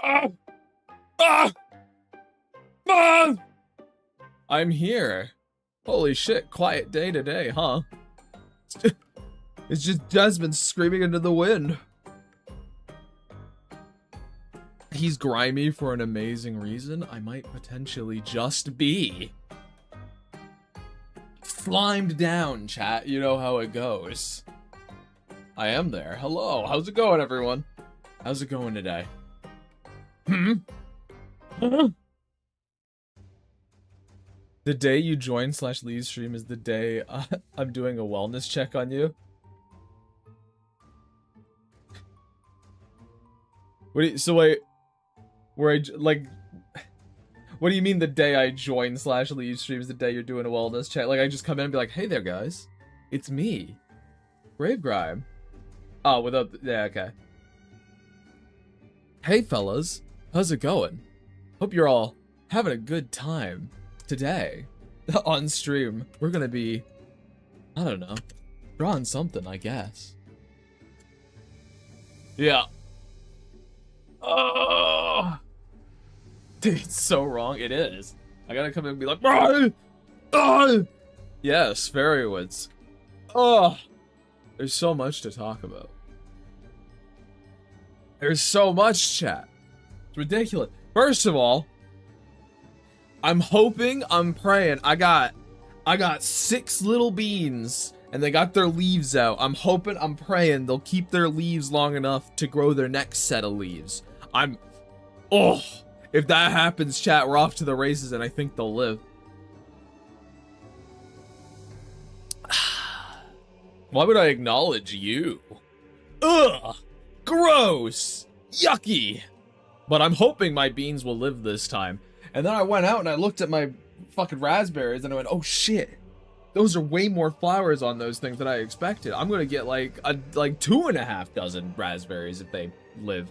Ah! Ah! Ah! I'm here. Holy shit, quiet day today, huh? It's just Desmond screaming into the wind. He's grimy for an amazing reason. I might potentially just be. Slimed down, chat. You know how it goes. I am there. Hello. How's it going, everyone? How's it going today? The day you join / leave stream is the day I'm doing a wellness check on you. So wait, where like, what do you mean the day I join / leave stream is the day you're doing a wellness check? Like I just come in and be like, hey there guys, it's me, Gravegrime. Oh, without, yeah, okay. Hey fellas, how's it going? Hope you're all having a good time. Today, on stream, we're gonna be, I don't know, drawing something, I guess. Yeah. Oh, dude, it's so wrong. It is. I gotta come in and be like, yes, Fairywood's. Oh, there's so much to talk about. There's so much, chat. It's ridiculous. First of all, I'm hoping, I'm praying. I got 6 little beans and they got their leaves out. I'm hoping, I'm praying they'll keep their leaves long enough to grow their next set of leaves. If that happens, chat, we're off to the races and I think they'll live. Why would I acknowledge you? Ugh, gross, yucky. But I'm hoping my beans will live this time. And then I went out and I looked at my fucking raspberries and I went, oh shit, those are way more flowers on those things than I expected. I'm gonna get like 2.5 dozen raspberries if they live.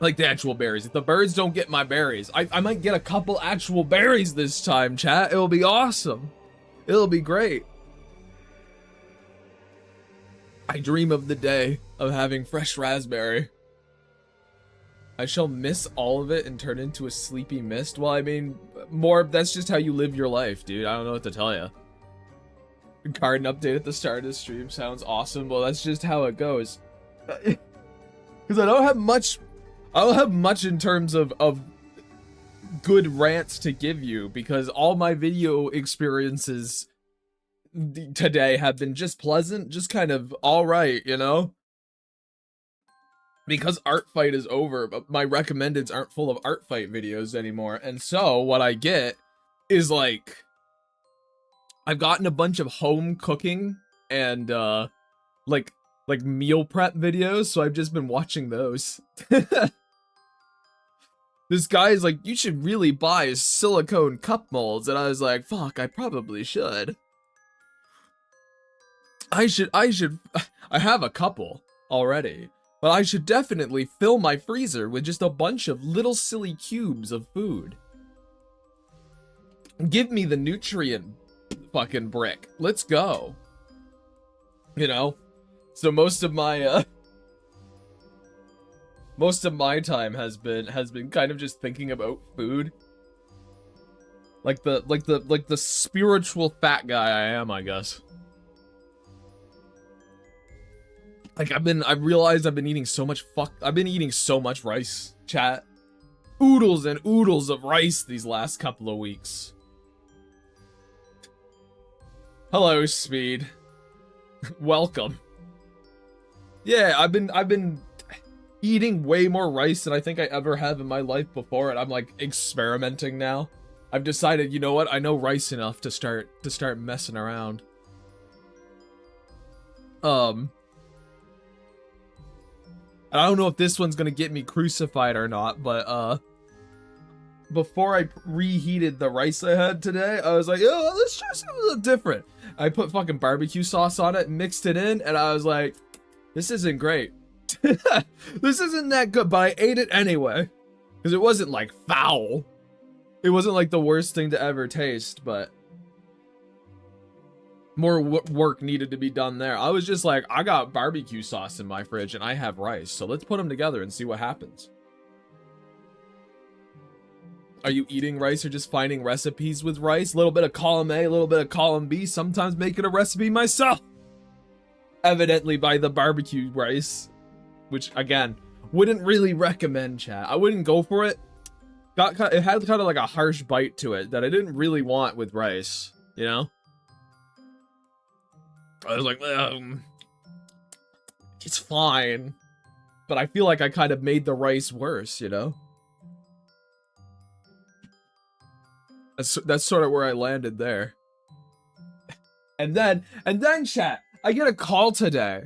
Like the actual berries. If the birds don't get my berries, I might get a couple actual berries this time, chat. It'll be awesome. It'll be great. I dream of the day of having fresh raspberry. I shall miss all of it and turn into a sleepy mist. Well, I mean, that's just how you live your life, dude. I don't know what to tell you. Garden update at the start of the stream sounds awesome. Well, that's just how it goes. Because I don't have much in terms of good rants to give you, because all my video experiences today have been just pleasant, just kind of alright, you know? Because Art Fight is over, but my recommendeds aren't full of Art Fight videos anymore. And so what I get is like, I've gotten a bunch of home cooking and like meal prep videos, so I've just been watching those. This guy's like, you should really buy silicone cup molds, and I was like, fuck, I probably should. I have a couple already. But I should definitely fill my freezer with just a bunch of little silly cubes of food. Give me the nutrient fucking brick. Let's go. You know? So most of my time has been kind of just thinking about food. Like the spiritual fat guy I am, I guess. Like I've realized I've been eating so much rice, chat. Oodles and oodles of rice these last couple of weeks. Hello, Speed. Welcome. Yeah, I've been eating way more rice than I think I ever have in my life before, and I'm like experimenting now. I've decided, you know what? I know rice enough to start messing around. I don't know if this one's gonna get me crucified or not, but before I reheated the rice I had today, I was like, oh, let's try something a little different. I put fucking barbecue sauce on it, mixed it in, and I was like, this isn't great. This isn't that good, but I ate it anyway. Because it wasn't like foul. It wasn't like the worst thing to ever taste, but more work needed to be done there. I was just like, I got barbecue sauce in my fridge and I have rice, so let's put them together and see what happens. Are you eating rice or just finding recipes with rice? A little bit of column A, a little bit of column B, sometimes making a recipe myself. Evidently by the barbecue rice, which again, wouldn't really recommend, chat. I wouldn't go for it. It had kind of like a harsh bite to it that I didn't really want with rice, you know? I was like, it's fine. But I feel like I kind of made the rice worse, you know? That's sort of where I landed there. And then chat, I get a call today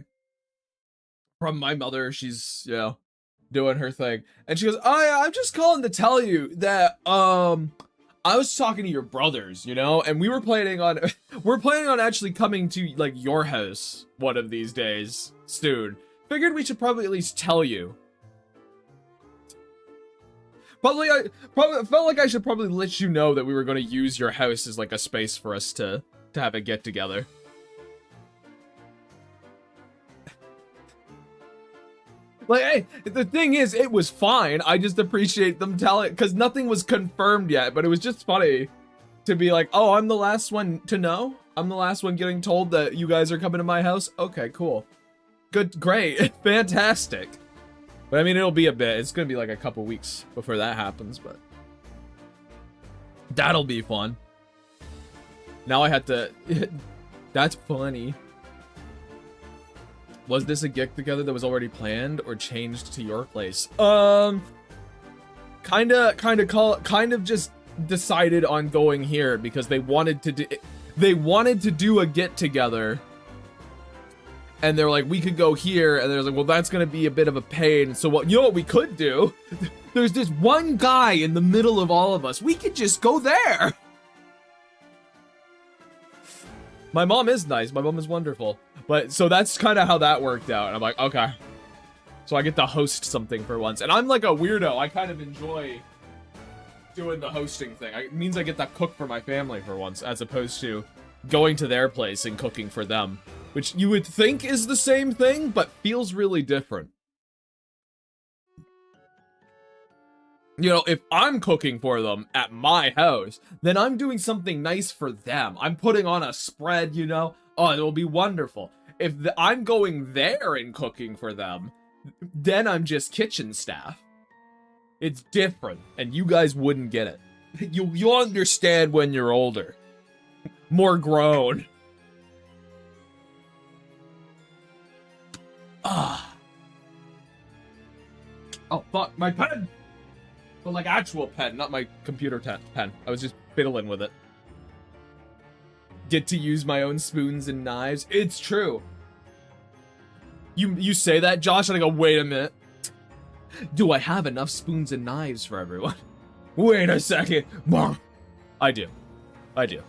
from my mother. She's, you know, doing her thing. And she goes, oh yeah, I'm just calling to tell you that, I was talking to your brothers, you know, and we're planning on actually coming to like your house one of these days soon. Figured we should probably at least tell you. I felt like I should probably let you know that we were going to use your house as like a space for us to have a get together. Like, hey, the thing is, it was fine. I just appreciate them telling, because nothing was confirmed yet, but it was just funny to be like, oh, I'm the last one to know? I'm the last one getting told that you guys are coming to my house? Okay, cool. Good, great, fantastic. But I mean, it'll be a bit. It's gonna be like a couple weeks before that happens, but that'll be fun. Now I had to, that's funny. Was this a get together that was already planned or changed to your place? Kind of just decided on going here because they wanted to do a get together. And they're like, we could go here, and they're like, well, that's gonna be a bit of a pain. So what, you know what we could do? There's this one guy in the middle of all of us. We could just go there. My mom is nice. My mom is wonderful. But so that's kind of how that worked out. And I'm like, okay. So I get to host something for once. And I'm like a weirdo. I kind of enjoy doing the hosting thing. It means I get to cook for my family for once, as opposed to going to their place and cooking for them. Which you would think is the same thing, but feels really different. You know, if I'm cooking for them at my house, then I'm doing something nice for them. I'm putting on a spread, you know? Oh, it'll be wonderful. If I'm going there and cooking for them, then I'm just kitchen staff. It's different, and you guys wouldn't get it. You'll understand when you're older. More grown. Ah. Oh, fuck, my pen! But like actual pen, not my computer pen. I was just fiddling with it. Get to use my own spoons and knives. It's true. You say that, Josh, and I go, wait a minute. Do I have enough spoons and knives for everyone? Wait a second. I do. I do.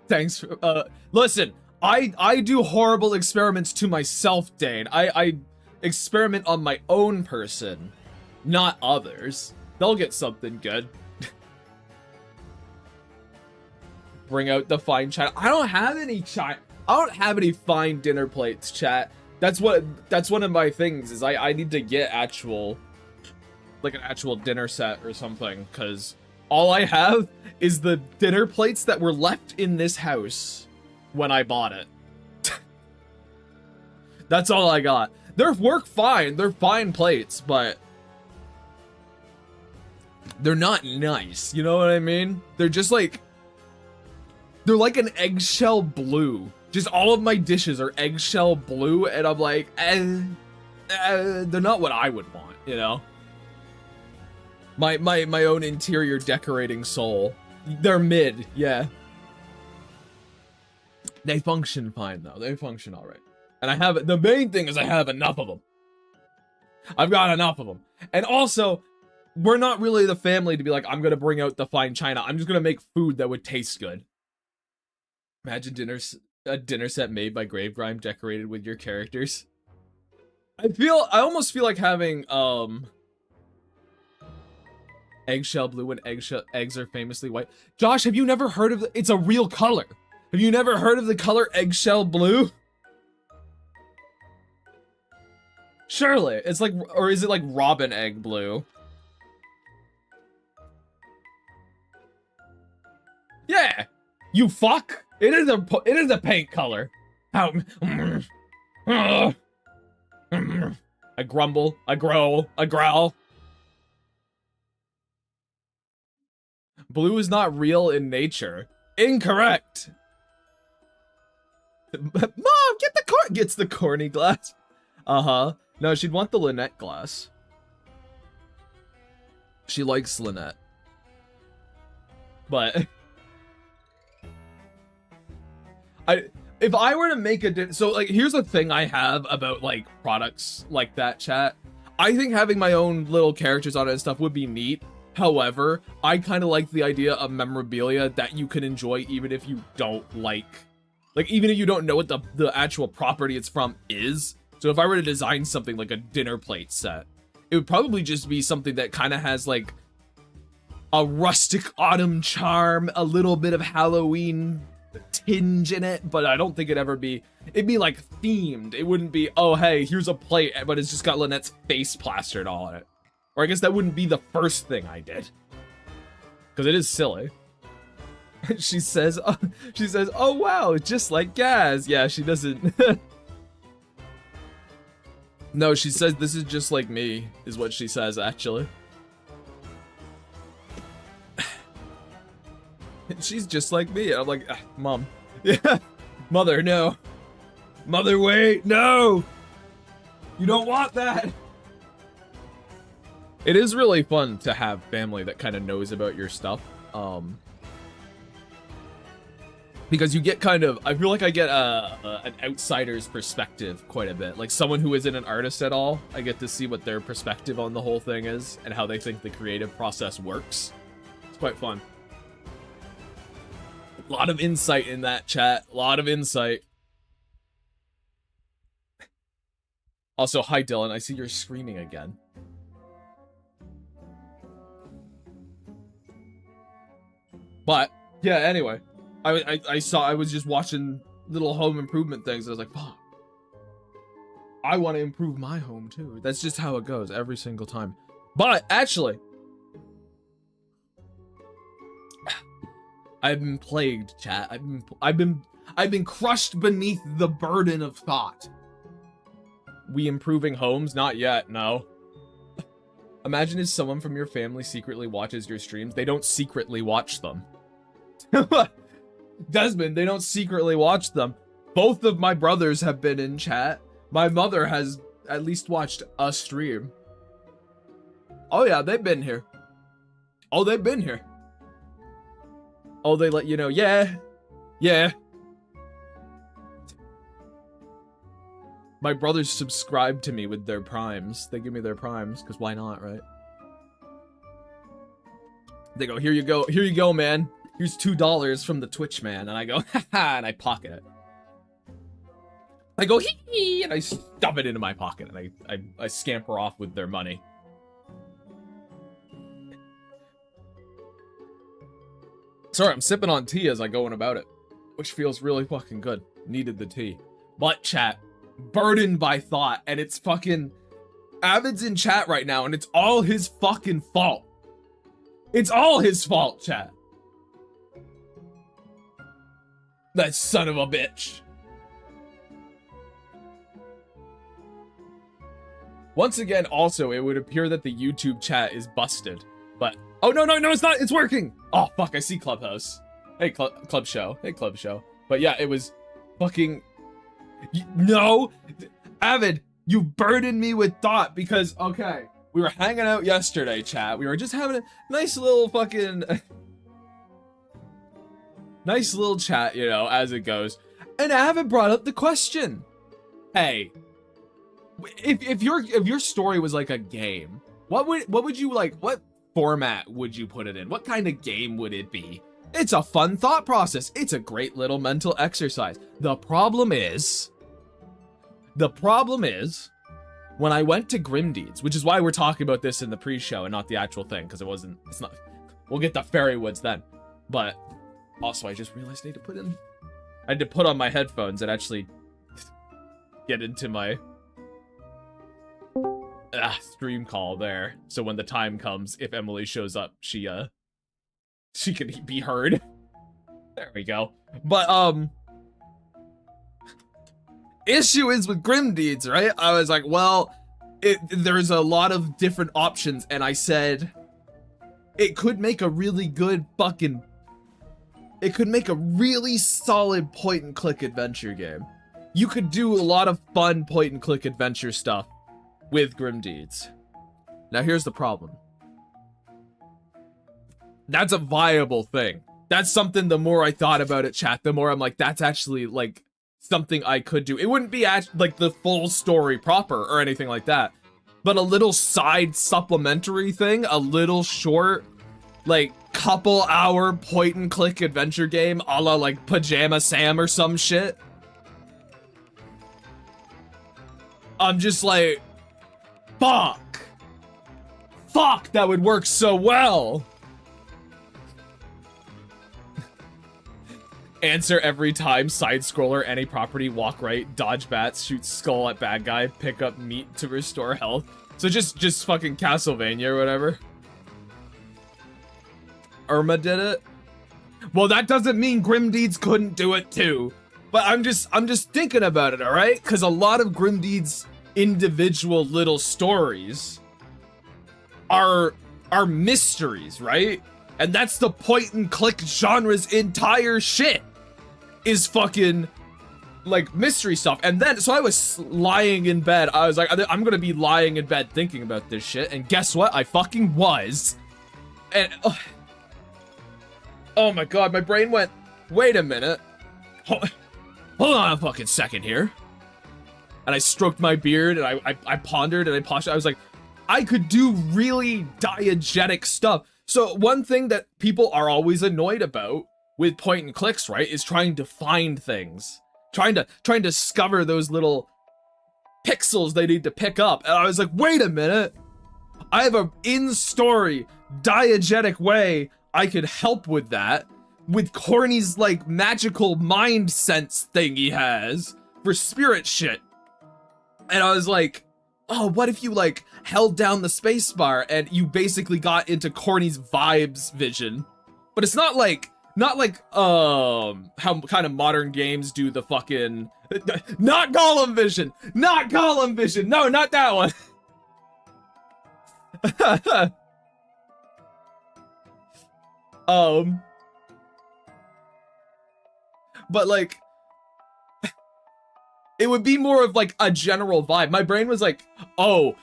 Thanks for, listen, I do horrible experiments to myself, Dane. I experiment on my own person, not others. They'll get something good. Bring out the fine china. I don't have any china. I don't have any fine dinner plates, chat. That's one of my things is I need to get actual, like an actual dinner set or something, because all I have is the dinner plates that were left in this house when I bought it. That's all I got. They work fine. They're fine plates, but they're not nice. You know what I mean? They're just like, they're like an eggshell blue. Just all of my dishes are eggshell blue, and I'm like, they're not what I would want, you know? My own interior decorating soul. They're mid, yeah. They function fine though. They function all right. And I have, the main thing is I have enough of them. I've got enough of them. And also, we're not really the family to be like, I'm gonna bring out the fine china. I'm just gonna make food that would taste good. Imagine a dinner set made by Gravegrime decorated with your characters. I almost feel like having, Eggshell blue and eggs are famously white. Josh, have you never heard of it's a real color. Have you never heard of the color eggshell blue? Surely. It's like, or is it like robin egg blue? Yeah. You fuck. It is a paint color. How? I grumble. I growl. I growl. Blue is not real in nature. Incorrect. Mom, gets the corny glass. Uh-huh. No, she'd want the Lynette glass. She likes Lynette. But if I were to make so like, here's the thing I have about like products like that, chat. I think having my own little characters on it and stuff would be neat. However, I kind of like the idea of memorabilia that you can enjoy even if you don't like even if you don't know what the actual property it's from is. So if I were to design something like a dinner plate set, it would probably just be something that kind of has like a rustic autumn charm, a little bit of Halloween tinge in it, but I don't think it'd be like themed. It wouldn't be, oh hey, here's a plate, but it's just got Lynette's face plastered on it. Or I guess that wouldn't be the first thing I did, because it is silly. She says, oh wow, just like Gaz. Yeah, she doesn't. No, she says this is just like me, is what she says actually. She's just like me. I'm like, Mom. Yeah. Mother, no. Mother, wait, no. You don't want that. It is really fun to have family that kind of knows about your stuff. Because you get kind of, I feel like I get an outsider's perspective quite a bit. Like someone who isn't an artist at all, I get to see what their perspective on the whole thing is and how they think the creative process works. It's quite fun. A lot of insight in that, chat. A lot of insight. Also, hi Dylan, I see you're screaming again. But, yeah, anyway. I was just watching little home improvement things. I was like, fuck. I want to improve my home too. That's just how it goes every single time. But, actually, I've been plagued, chat. I've been crushed beneath the burden of thought. We improving homes? Not yet, no. Imagine if someone from your family secretly watches your streams. They don't secretly watch them. Desmond, they don't secretly watch them. Both of my brothers have been in chat. My mother has at least watched a stream. Oh yeah, they've been here. Oh, they've been here. Oh, they let you know. Yeah. Yeah. My brothers subscribe to me with their primes. They give me their primes, because why not, right? They go, here you go, man. Here's $2 from the Twitch man. And I go, haha, and I pocket it. I go, hee, and I stuff it into my pocket, and I scamper off with their money. Sorry, I'm sipping on tea as I go on about it, which feels really fucking good. Needed the tea. But chat, burdened by thought, and it's fucking... Avid's in chat right now, and it's all his fucking fault. It's all his fault, chat. That son of a bitch. Once again, also, it would appear that the YouTube chat is busted. But, oh, no, it's not. It's working. Oh, fuck, I see Clubhouse. Hey, Club Show. Hey, Club Show. But yeah, it was fucking... No! Avid, you burdened me with thought because, okay, we were hanging out yesterday, chat. We were just having a nice little fucking... nice little chat, you know, as it goes. And Avid brought up the question. Hey, if your story was like a game, what would you like, what format would you put it in? What kind of game would it be? It's a fun thought process. It's a great little mental exercise. The problem is when I went to Grimdeeds, which is why we're talking about this in the pre-show and not the actual thing, because it's not, we'll get to Fairy-Woods then. But also, I just realized I had to put on my headphones and actually get into my stream call there. So when the time comes, if Emily shows up, she can be heard. There we go. But, issue is with Grimdeeds, right? I was like, well, there's a lot of different options, and I said, it could make a really good it could make a really solid point-and-click adventure game. You could do a lot of fun point-and-click adventure stuff with Grimdeeds. Now here's the problem. That's a viable thing. That's something, the more I thought about it, chat, the more I'm like, that's actually, like, something I could do. It wouldn't be, like, the full story proper or anything like that. But a little side supplementary thing, a little short, like, couple-hour point-and-click adventure game a la, like, Pajama Sam or some shit. I'm just like, fuck. Fuck, that would work so well. Answer every time, side scroller, any property, walk right, dodge bats, shoot skull at bad guy, pick up meat to restore health. So just fucking Castlevania or whatever. Irma did it. Well, that doesn't mean Grimdeeds couldn't do it too. But I'm just thinking about it, all right? Because a lot of Grimdeeds' individual little stories are mysteries, right? And that's the point and click genre's entire shit, is fucking like mystery stuff. And then, so I was lying in bed. I was like, I'm gonna be lying in bed thinking about this shit. And guess what? I fucking was. And oh my god, my brain went, wait a minute. Hold on a fucking second here. And I stroked my beard and I pondered and I postured. I was like, I could do really diegetic stuff. So one thing that people are always annoyed about with point and clicks, right, is trying to find things. Trying to discover those little pixels they need to pick up. And I was like, wait a minute. I have a in-story, diegetic way I could help with that. With Corny's, like, magical mind sense thing he has for spirit shit. And I was like, oh, what if you, like, held down the spacebar and you basically got into Corny's vibes vision? But it's not like how kind of modern games do the fucking, not Golem vision, not Golem vision, no, not that one. But like, it would be more of like a general vibe. My brain was like, oh,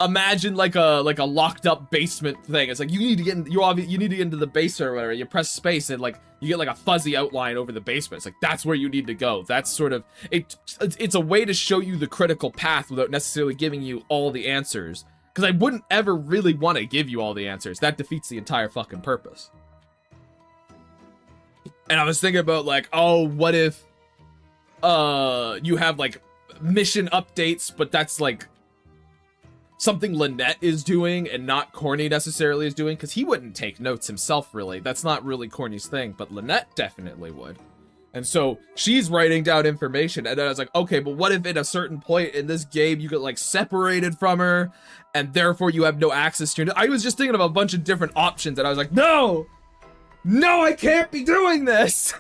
imagine like a locked up basement thing. It's like you need to get into the basement or whatever. You press space and like you get like a fuzzy outline over the basement. It's like that's where you need to go. That's sort of it's a way to show you the critical path without necessarily giving you all the answers. Because I wouldn't ever really want to give you all the answers. That defeats the entire fucking purpose. And I was thinking about like, oh, what if you have like mission updates, but that's like something Lynette is doing and not Corny necessarily is doing, because he wouldn't take notes himself, really. That's not really Corny's thing, but Lynette definitely would. And so she's writing down information, and then I was like, okay, but what if at a certain point in this game you get like separated from her, and therefore you have no access to her? I was just thinking of a bunch of different options, and I was like, no, I can't be doing this.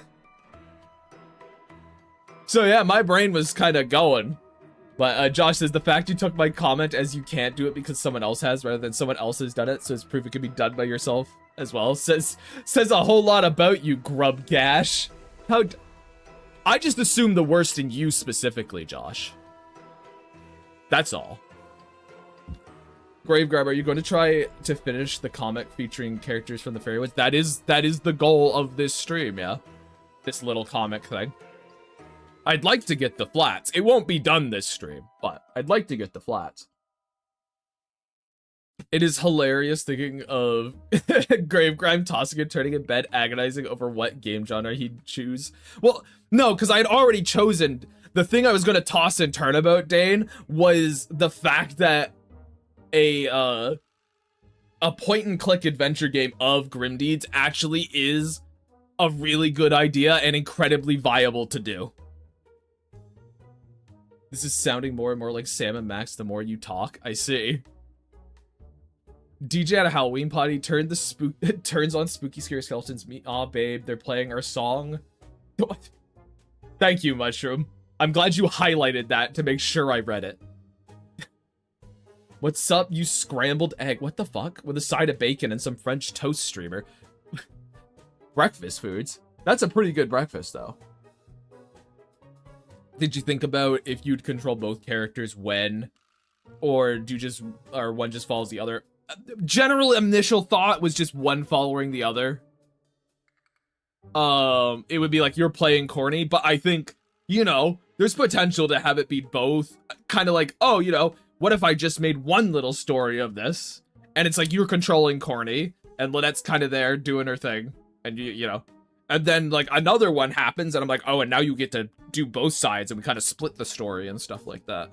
So yeah, my brain was kind of going. But Josh says, the fact you took my comment as you can't do it because someone else has rather than someone else has done it, so it's proof it can be done by yourself as well. Says a whole lot about you, Grub Gash. I just assume the worst in you specifically, Josh. That's all. Gravegrab, are you going to try to finish the comic featuring characters from the Fairy-Woods? That is the goal of this stream, yeah? This little comic thing. I'd like to get the flats. It won't be done this stream, but I'd like to get the flats. It is hilarious thinking of Gravegrime tossing and turning in bed, agonizing over what game genre he'd choose. Well, no, because I'd already chosen the thing I was gonna toss in turnabout, Dane, was the fact that a point-and-click adventure game of Grim Deeds actually is a really good idea and incredibly viable to do. This is sounding more and more like Sam and Max the more you talk. I see. DJ at a Halloween party turns on spooky scary skeletons. Aw, babe, they're playing our song. Thank you, Mushroom. I'm glad you highlighted that to make sure I read it. What's up, you scrambled egg? What the fuck? With a side of bacon and some French toast streamer. Breakfast foods. That's a pretty good breakfast, though. Did you think about if you'd control both characters when, or one just follows the other? General initial thought was just one following the other. It would be like you're playing corny, but I think, you know, there's potential to have it be both. Kind of like, oh, you know, what if I just made one little story of this? And it's like you're controlling corny, and Lynette's kind of there doing her thing, and you know. And then, like, another one happens, and I'm like, oh, and now you get to do both sides, and we kind of split the story and stuff like that.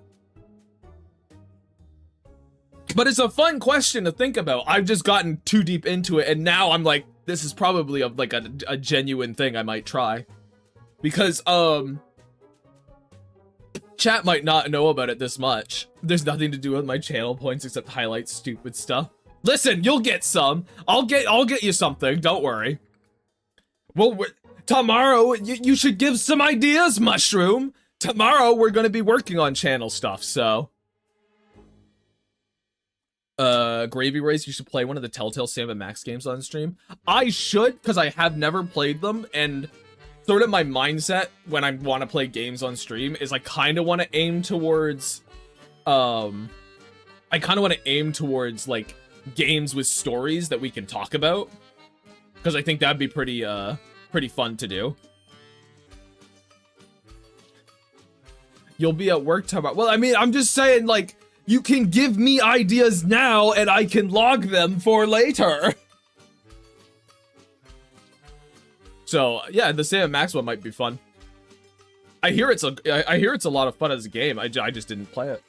But it's a fun question to think about. I've just gotten too deep into it, and now I'm like, this is probably a genuine thing I might try. Because, chat might not know about it this much. There's nothing to do with my channel points except highlight stupid stuff. Listen, you'll get some. I'll get you something, don't worry. Well, tomorrow, you should give some ideas, Mushroom. Tomorrow, we're going to be working on channel stuff, so. Gravy Race, you should play one of the Telltale Sam and Max games on stream. I should, because I have never played them, and sort of my mindset when I want to play games on stream is I kind of want to aim towards, like, games with stories that we can talk about. Because I think that'd be pretty fun to do. You'll be at work tomorrow. Well, I mean, I'm just saying, like, you can give me ideas now, and I can log them for later. So, yeah, the Sam and Max one might be fun. I hear it's a lot of fun as a game. I just didn't play it.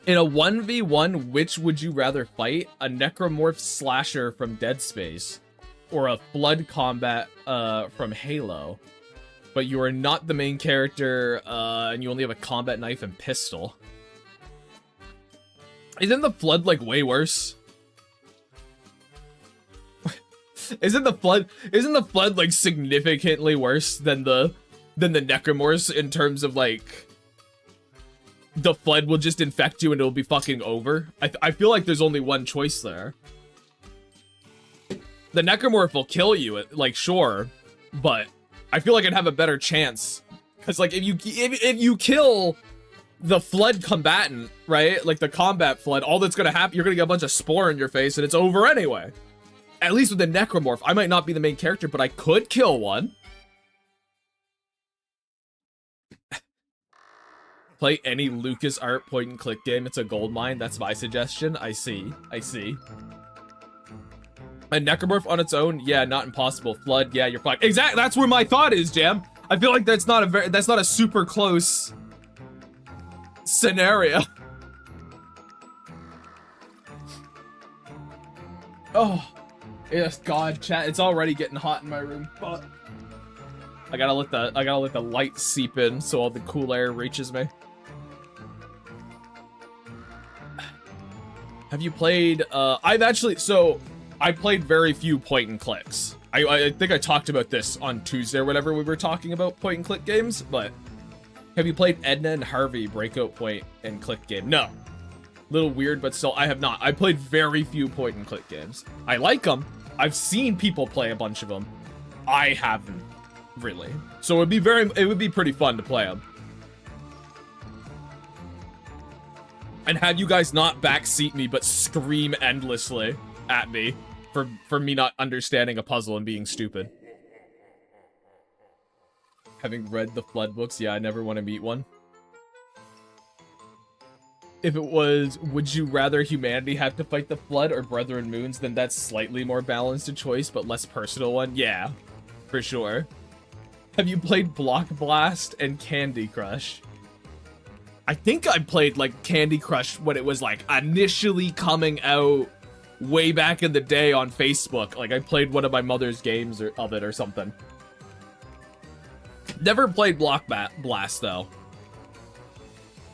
In a 1v1, which would you rather fight? A necromorph slasher from Dead Space, or a flood combat from Halo? But you are not the main character, and you only have a combat knife and pistol. Isn't the flood like way worse? Isn't the flood like significantly worse than the necromorphs in terms of like the flood will just infect you and it'll be fucking over? I feel like there's only one choice there. The necromorph will kill you, like, sure, but I feel like I'd have a better chance because like if you kill the flood combatant, right? Like the combat flood, all that's gonna happen, you're gonna get a bunch of spore in your face and it's over anyway. At least with the necromorph, I might not be the main character, but I could kill one. Play any LucasArts point-and-click game. It's a gold mine. That's my suggestion. I see. I see. A necromorph on its own? Yeah, not impossible. Flood? Yeah, you're fine. Exactly. That's where my thought is, Jam. I feel like that's not a super close scenario. Oh, yes, God, chat. It's already getting hot in my room. Fuck. I gotta let the light seep in so all the cool air reaches me. Have you played, I played very few point and clicks. I think I talked about this on Tuesday or whatever we were talking about point and click games, but have you played Edna and Harvey breakout point and click game? No. Little weird, but still, I have not. I played very few point and click games. I like them. I've seen people play a bunch of them. I haven't, really. So it would be pretty fun to play them. And have you guys not backseat me, but scream endlessly at me for me not understanding a puzzle and being stupid. Having read the Flood books, yeah, I never want to meet one. If it was, would you rather humanity have to fight the Flood or Brethren Moons, then that's slightly more balanced a choice, but less personal one. Yeah, for sure. Have you played Block Blast and Candy Crush? I think I played like Candy Crush when it was like initially coming out way back in the day on Facebook. Like I played one of my mother's games of it or something. Never played Block Blast though.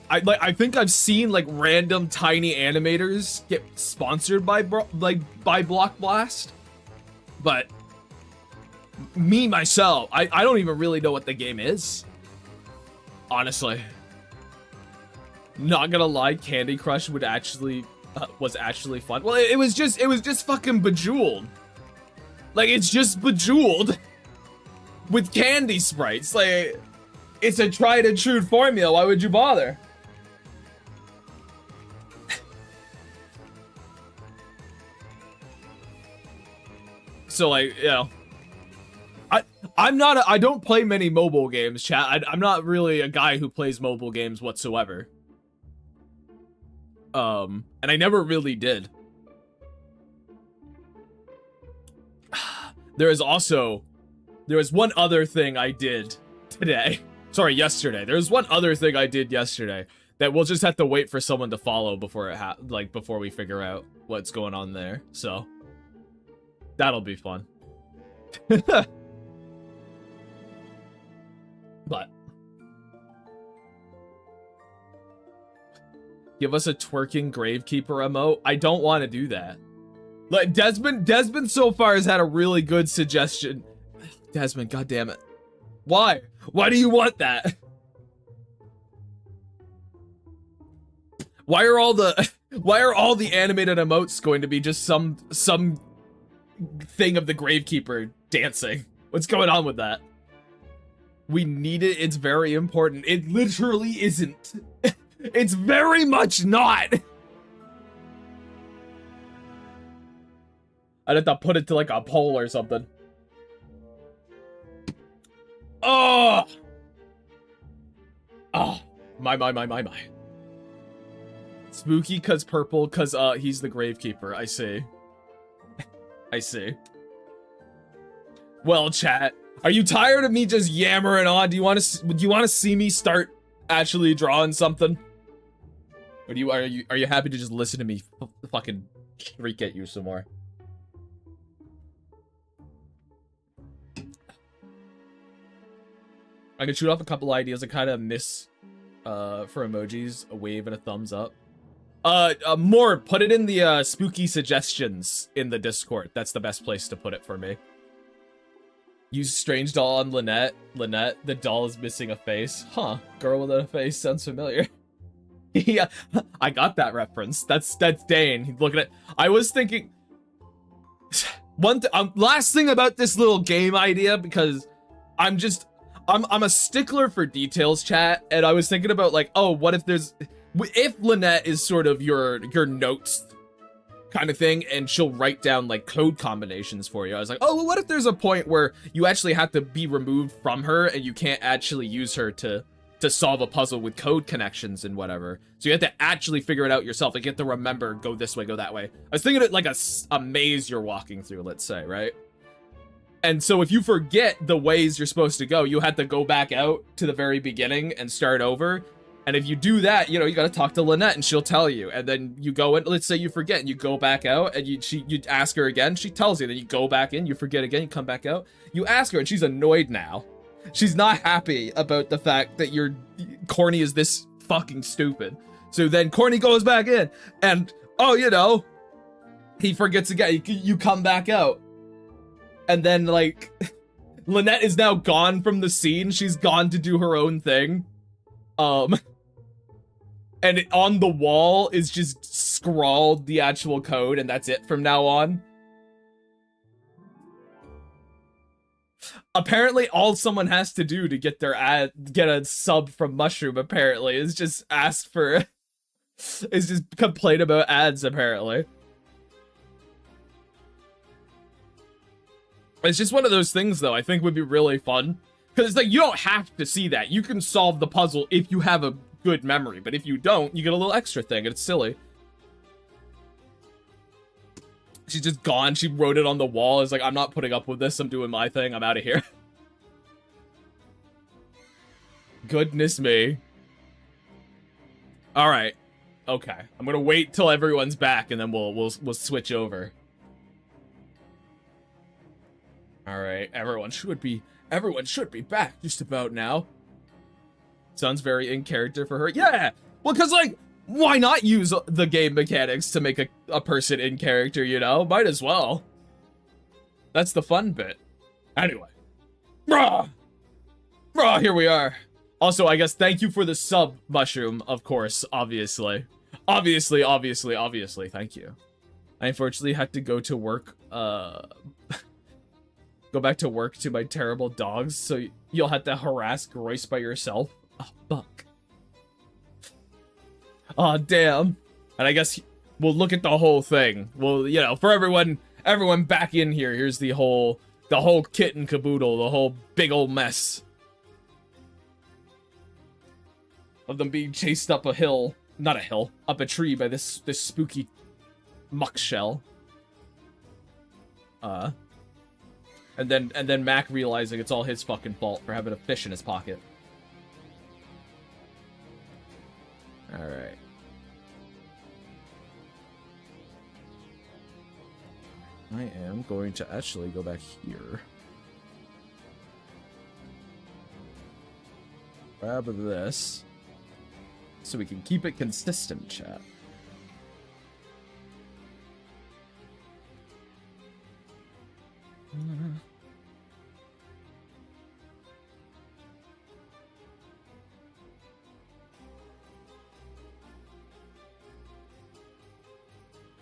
I think I've seen like random tiny animators get sponsored by Block Blast, but me myself, I don't even really know what the game is. Honestly, not gonna lie, Candy Crush was actually fun. Well, it was just fucking Bejeweled. Like it's just Bejeweled with candy sprites. Like it's a tried and true formula. Why would you bother? So like, you know, I don't play many mobile games, chat. I'm not really a guy who plays mobile games whatsoever. And I never really did. There was one other thing I did today. Sorry, yesterday. There was one other thing I did yesterday that we'll just have to wait for someone to follow before before we figure out what's going on there. So that'll be fun. But give us a twerking gravekeeper emote. I don't want to do that. Like Desmond so far has had a really good suggestion. Desmond, goddammit. Why? Why do you want that? Why are all the animated emotes going to be just some thing of the gravekeeper dancing? What's going on with that? We need it. It's very important. It literally isn't. It's very much not. I'd have to put it to like a poll or something. Oh! Oh, my. Spooky cause purple cause he's the gravekeeper. I see. I see. Well, chat, are you tired of me just yammering on? Do you want to see me start actually drawing something? Or are you happy to just listen to me fucking shriek at you some more? I could shoot off a couple ideas. I kind of miss for emojis, a wave and a thumbs up. More, put it in the spooky suggestions in the Discord. That's the best place to put it for me. Use strange doll on Lynette. Lynette, the doll is missing a face. Huh, girl without a face sounds familiar. Yeah, I got that reference. That's Dane. Look at it. I was thinking last thing about this little game idea, because I'm a stickler for details, chat, and I was thinking about like, oh, what if Lynette is sort of your notes kind of thing, and she'll write down like code combinations for you. I was like, oh, well, what if there's a point where you actually have to be removed from her and you can't actually use her to solve a puzzle with code connections and whatever. So you have to actually figure it out yourself. Like you have to remember, go this way, go that way. I was thinking of it like a maze you're walking through, let's say, right? And so if you forget the ways you're supposed to go, you have to go back out to the very beginning and start over. And if you do that, you know, you got to talk to Lynette and she'll tell you. And then you go in, let's say you forget and you go back out and you ask her again. She tells you, then you go back in, you forget again, you come back out. You ask her and she's annoyed now. She's not happy about the fact that Corny is this fucking stupid. So then Corny goes back in and, oh, you know, he forgets again. You come back out. And then, like, Lynette is now gone from the scene. She's gone to do her own thing. And on the wall is just scrawled the actual code, and that's it from now on. Apparently, all someone has to do to get a sub from Mushroom, apparently, is just complain about ads, apparently. It's just one of those things, though, I think would be really fun. Because it's like, you don't have to see that. You can solve the puzzle if you have a good memory. But if you don't, you get a little extra thing, and it's silly. She's just gone. She wrote it on the wall. It's like, I'm not putting up with this. I'm doing my thing. I'm out of here. goodness me. All right. Okay. I'm gonna wait till everyone's back, and then we'll switch over. All right. Everyone should be back just about now. Sounds very in character for her. Yeah. Well, cause like, why not use the game mechanics to make a person in character? You know, might as well. That's the fun bit. Anyway. Brah! Here we are. Also, I guess thank you for the sub, Mushroom, of course, obviously. Obviously, thank you. I unfortunately had to go to work, go back to work to my terrible dogs, so you'll have to harass Royce by yourself. Oh, fuck. Oh, damn. And I guess we'll look at the whole thing. Well, you know, for everyone back in here, here's the whole kit and caboodle, the whole big old mess of them being chased up a hill, not a hill, up a tree by this spooky muck shell. And then Mac realizing it's all his fucking fault for having a fish in his pocket. All right. I am going to actually go back here. Grab this. So we can keep it consistent, chat.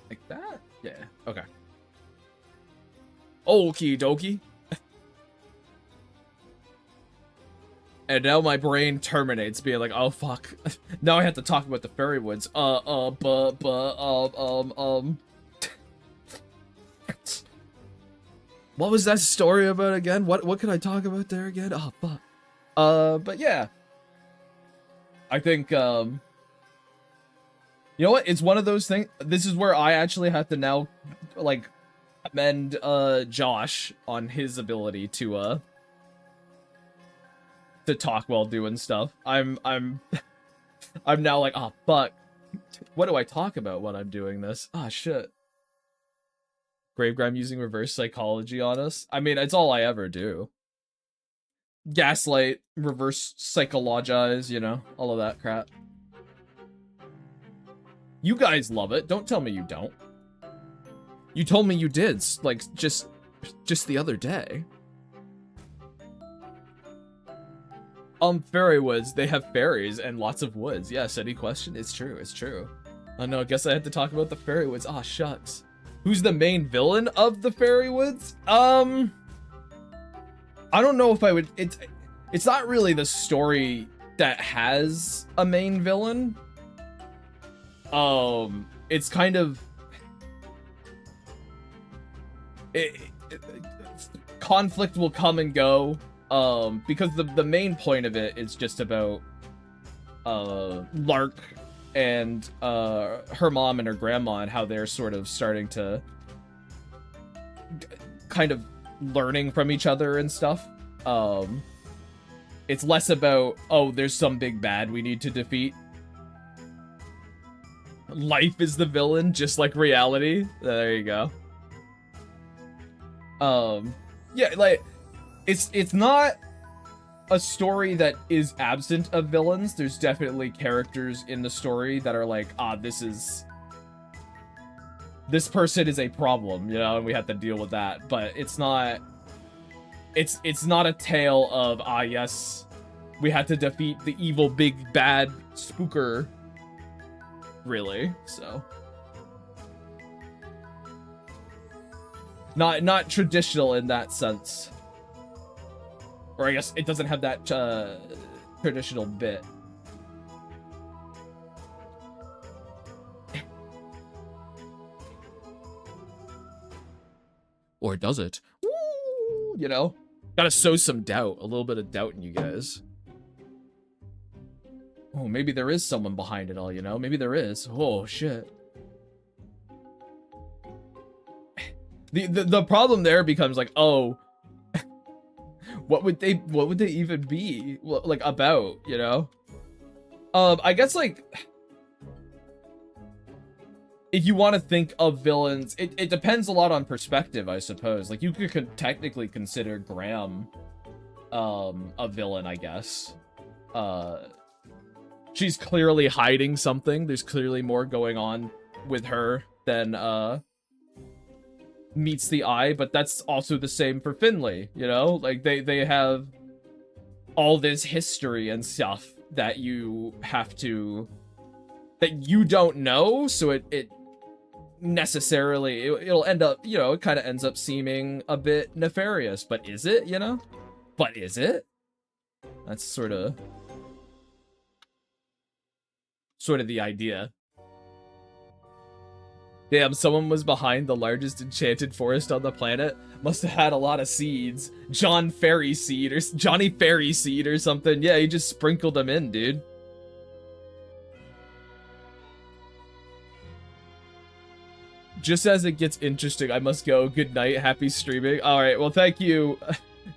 Like that? Yeah, okay. Okie dokie. And now my brain terminates, being like, oh fuck. Now I have to talk about the fairy woods. What was that story about again? What could I talk about there again? Oh fuck. But yeah. I think, you know what? It's one of those things. This is where I actually have to now, like, commend, Josh on his ability to talk while doing stuff. I'm now like, oh fuck, what do I talk about when I'm doing this? Ah, shit. Gravegram using reverse psychology on us. I mean, it's all I ever do. Gaslight, reverse psychologize, you know, all of that crap. You guys love it. Don't tell me you don't. You told me you did, like, just the other day. Fairy woods, they have fairies and lots of woods. Yes, any question? It's true, it's true. Oh no, I guess I had to talk about the fairy woods. Ah, shucks. Who's the main villain of the fairy woods? I don't know if I would, it's not really the story that has a main villain. It's kind of, conflict will come and go. Because the main point of it is just about Lark and her mom and her grandma and how they're sort of starting to kind of learning from each other and stuff. It's less about, oh, there's some big bad we need to defeat. Life is the villain, just like reality. There you go. Yeah, like, it's not a story that is absent of villains. There's definitely characters in the story that are like, ah, this person is a problem, you know, and we have to deal with that. But it's not a tale of, ah, yes, we had to defeat the evil big bad spooker, really. So not traditional in that sense. Or I guess it doesn't have that traditional bit. Or does it? Woo! You know? Gotta sow some doubt. A little bit of doubt in you guys. Oh, maybe there is someone behind it all, you know? Maybe there is. Oh, shit. The problem there becomes like, oh... what would they even be like about, you know? I guess like if you want to think of villains, it depends a lot on perspective, I suppose. Like you could technically consider Graham a villain, I guess. She's clearly hiding something. There's clearly more going on with her than meets the eye, but that's also the same for Finley, you know? Like they have all this history and stuff that you have to, that you don't know, so it necessarily, it'll end up, you know, it kind of ends up seeming a bit nefarious, but is it, you know? But is it? That's sort of the idea. Damn, someone was behind the largest enchanted forest on the planet. Must have had a lot of seeds. Johnny Fairy Seed or something. Yeah, he just sprinkled them in, dude. Just as it gets interesting, I must go. Good night. Happy streaming. All right, well, thank you.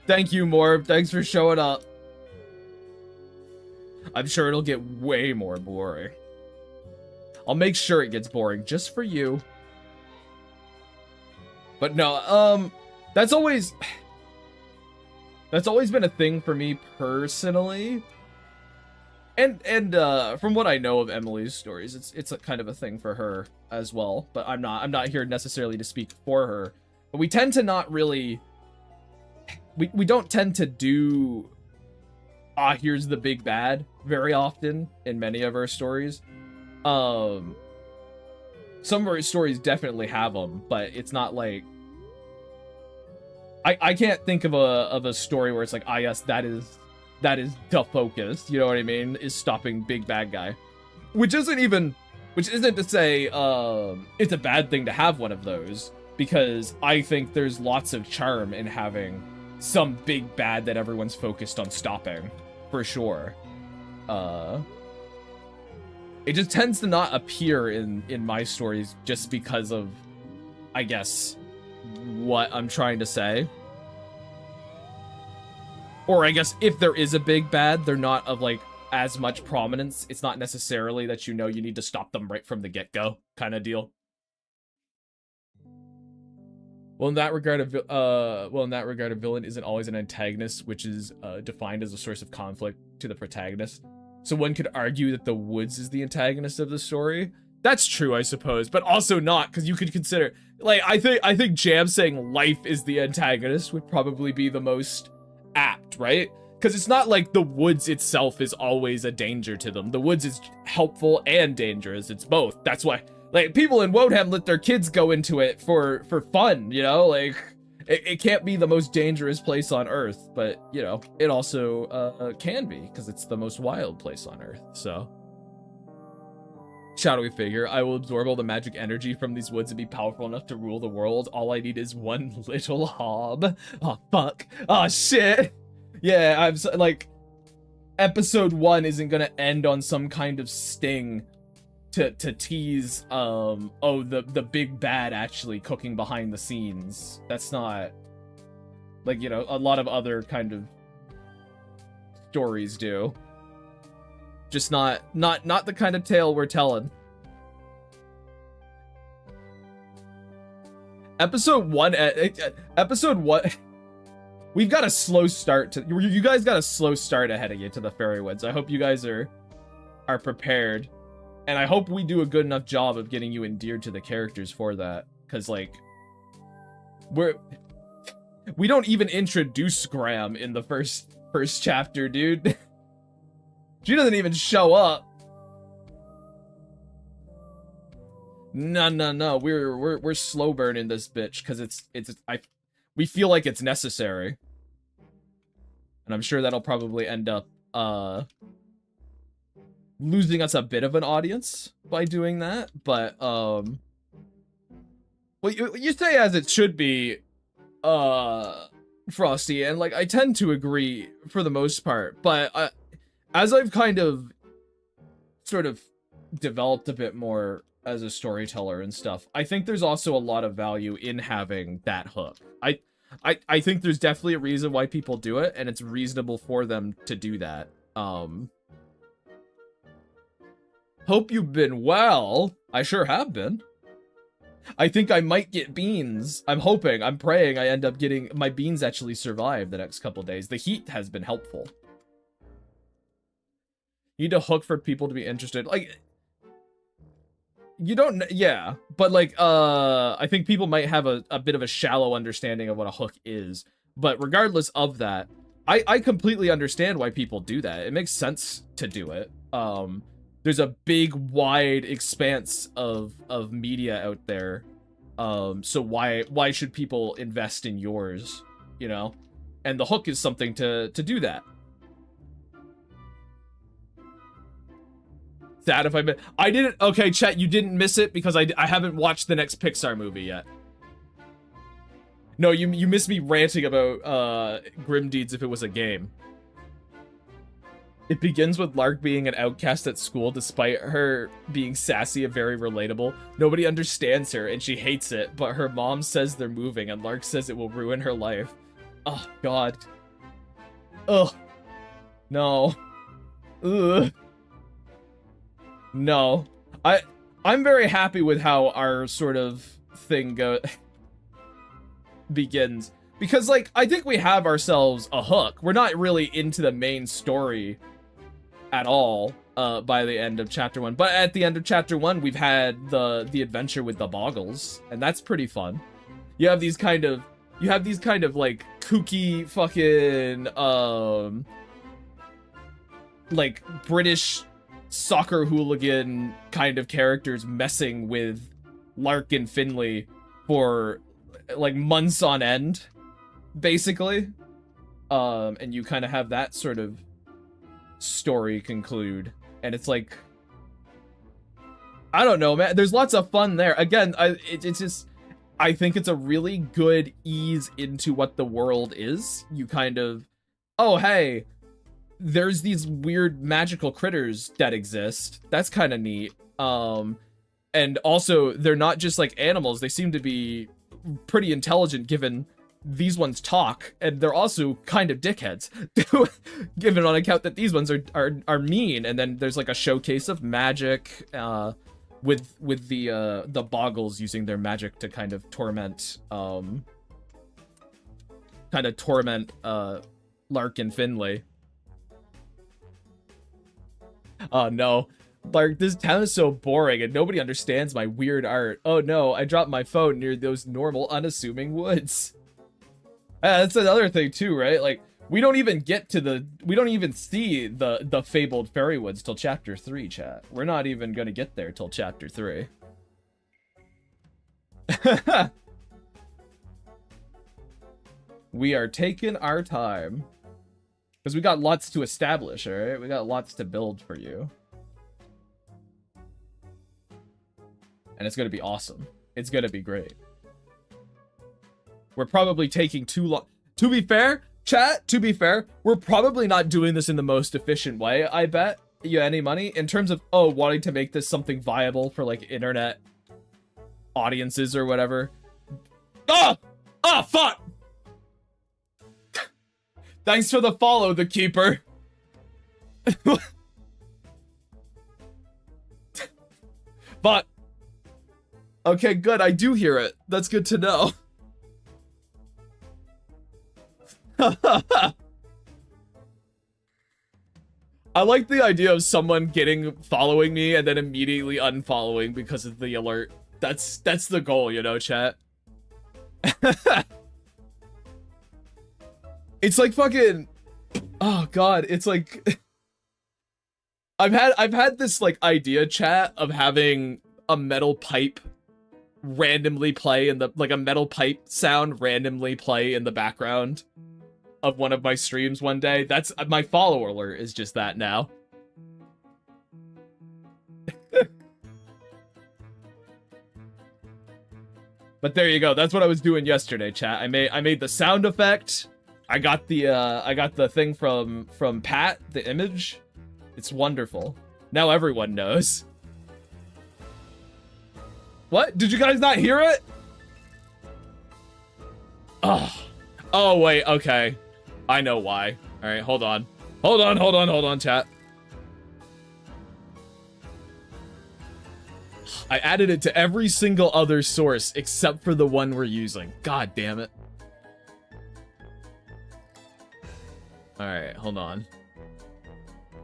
Thank you, Morb. Thanks for showing up. I'm sure it'll get way more boring. I'll make sure it gets boring just for you. But no, that's always been a thing for me personally. And from what I know of Emily's stories, it's a kind of a thing for her as well. But I'm not here necessarily to speak for her. But we tend to not really, we don't tend to do here's the big bad very often in many of our stories. Some of our stories definitely have them, but it's not like I can't think of a story where it's like, ah, yes, that is the focus, you know what I mean, is stopping big bad guy. Which isn't to say it's a bad thing to have one of those, because I think there's lots of charm in having some big bad that everyone's focused on stopping, for sure. It just tends to not appear in my stories just because of, I guess, what I'm trying to say. Or I guess if there is a big bad, they're not of like as much prominence. It's not necessarily that you know you need to stop them right from the get-go kind of deal. Well, in that regard, a villain isn't always an antagonist, which is defined as a source of conflict to the protagonist. So one could argue that the woods is the antagonist of the story. That's true, I suppose, but also not, because you could consider, like, I think Jam saying life is the antagonist would probably be the most apt, right? Because it's not like the woods itself is always a danger to them. The woods is helpful and dangerous. It's both. That's why, like, people in Wodenham let their kids go into it for fun, you know? Like, it can't be the most dangerous place on Earth, but, you know, it also can be, because it's the most wild place on Earth, so. Shadowy figure, I will absorb all the magic energy from these woods and be powerful enough to rule the world. All I need is one little hob. Oh, fuck. Oh, shit. Yeah, I'm like, episode 1 isn't gonna end on some kind of sting to tease, oh, the big bad actually cooking behind the scenes. That's not, like, you know, a lot of other kind of stories do. Just not the kind of tale we're telling. Episode 1, we've got a slow start to, you guys got a slow start ahead of you to the Fairy Woods. I hope you guys are prepared. And I hope we do a good enough job of getting you endeared to the characters for that. Because, like, we don't even introduce Graham in the first chapter, dude. She doesn't even show up. No. We're slow burning this bitch because we feel like it's necessary. And I'm sure that'll probably end up losing us a bit of an audience by doing that, but well, you say as it should be, Frosty, and like I tend to agree for the most part, but as I've kind of sort of developed a bit more as a storyteller and stuff, I think there's also a lot of value in having that hook. I think there's definitely a reason why people do it, and it's reasonable for them to do that. Hope you've been well. I sure have been. I think I might get beans. I'm hoping, I'm praying I end up getting... My beans actually survive the next couple days. The heat has been helpful. You need to hook for people to be interested. Like... You don't... Yeah. But, like, I think people might have a bit of a shallow understanding of what a hook is. But regardless of that, I completely understand why people do that. It makes sense to do it. There's a big, wide expanse of media out there. So why should people invest in yours, you know? And the hook is something to do that. Sad if I didn't... Okay, chat, you didn't miss it because I haven't watched the next Pixar movie yet. No, you missed me ranting about Grim Deeds if it was a game. It begins with Lark being an outcast at school despite her being sassy and very relatable. Nobody understands her and she hates it, but her mom says they're moving and Lark says it will ruin her life. Oh, God. Ugh. No. Ugh. No. I'm very happy with how our sort of thing begins. Because, like, I think we have ourselves a hook. We're not really into the main story at all by the end of chapter 1. But at the end of chapter 1, we've had the adventure with the Boggles, and that's pretty fun. You have these kind of like kooky fucking like British soccer hooligan kind of characters messing with Lark and Finley for like months on end, basically. And you kind of have that sort of story conclude, and it's like, I don't know, man, there's lots of fun there. Again, it's just, I think it's a really good ease into what the world is. You kind of, oh hey, there's these weird magical critters that exist, that's kind of neat. And also they're not just like animals, they seem to be pretty intelligent given these ones talk, and they're also kind of dickheads, given on account that these ones are mean. And then there's like a showcase of magic, with the Boggles using their magic to kind of torment, Lark and Finley. Oh no, Lark, this town is so boring and nobody understands my weird art. Oh no, I dropped my phone near those normal, unassuming woods. That's another thing too, right? Like, we don't even see the fabled fairy woods till chapter 3, chat. We're not even gonna get there till chapter 3. We are taking our time. Because we got lots to establish, alright? We got lots to build for you. And it's gonna be awesome. It's gonna be great. We're probably taking too long. To be fair, chat, to be fair, we're probably not doing this in the most efficient way, I bet you any money, in terms of, oh, wanting to make this something viable for, like, internet audiences or whatever. Ah! Ah, fuck! Thanks for the follow, the keeper. But, okay, good, I do hear it. That's good to know. I like the idea of someone following me and then immediately unfollowing because of the alert. That's the goal, you know, chat. It's like fucking, oh god, it's like I've had this like idea, chat, of having a metal pipe randomly play in the, like, a metal pipe sound randomly play in the background of one of my streams one day. That's my follow alert is just that now. But there you go. That's what I was doing yesterday, chat. I made the sound effect. I got the thing from Pat, the image. It's wonderful. Now everyone knows. What? Did you guys not hear it? Oh, Oh, wait, okay. I know why. All right, hold on. Hold on, chat. I added it to every single other source except for the one we're using. God damn it. All right, hold on.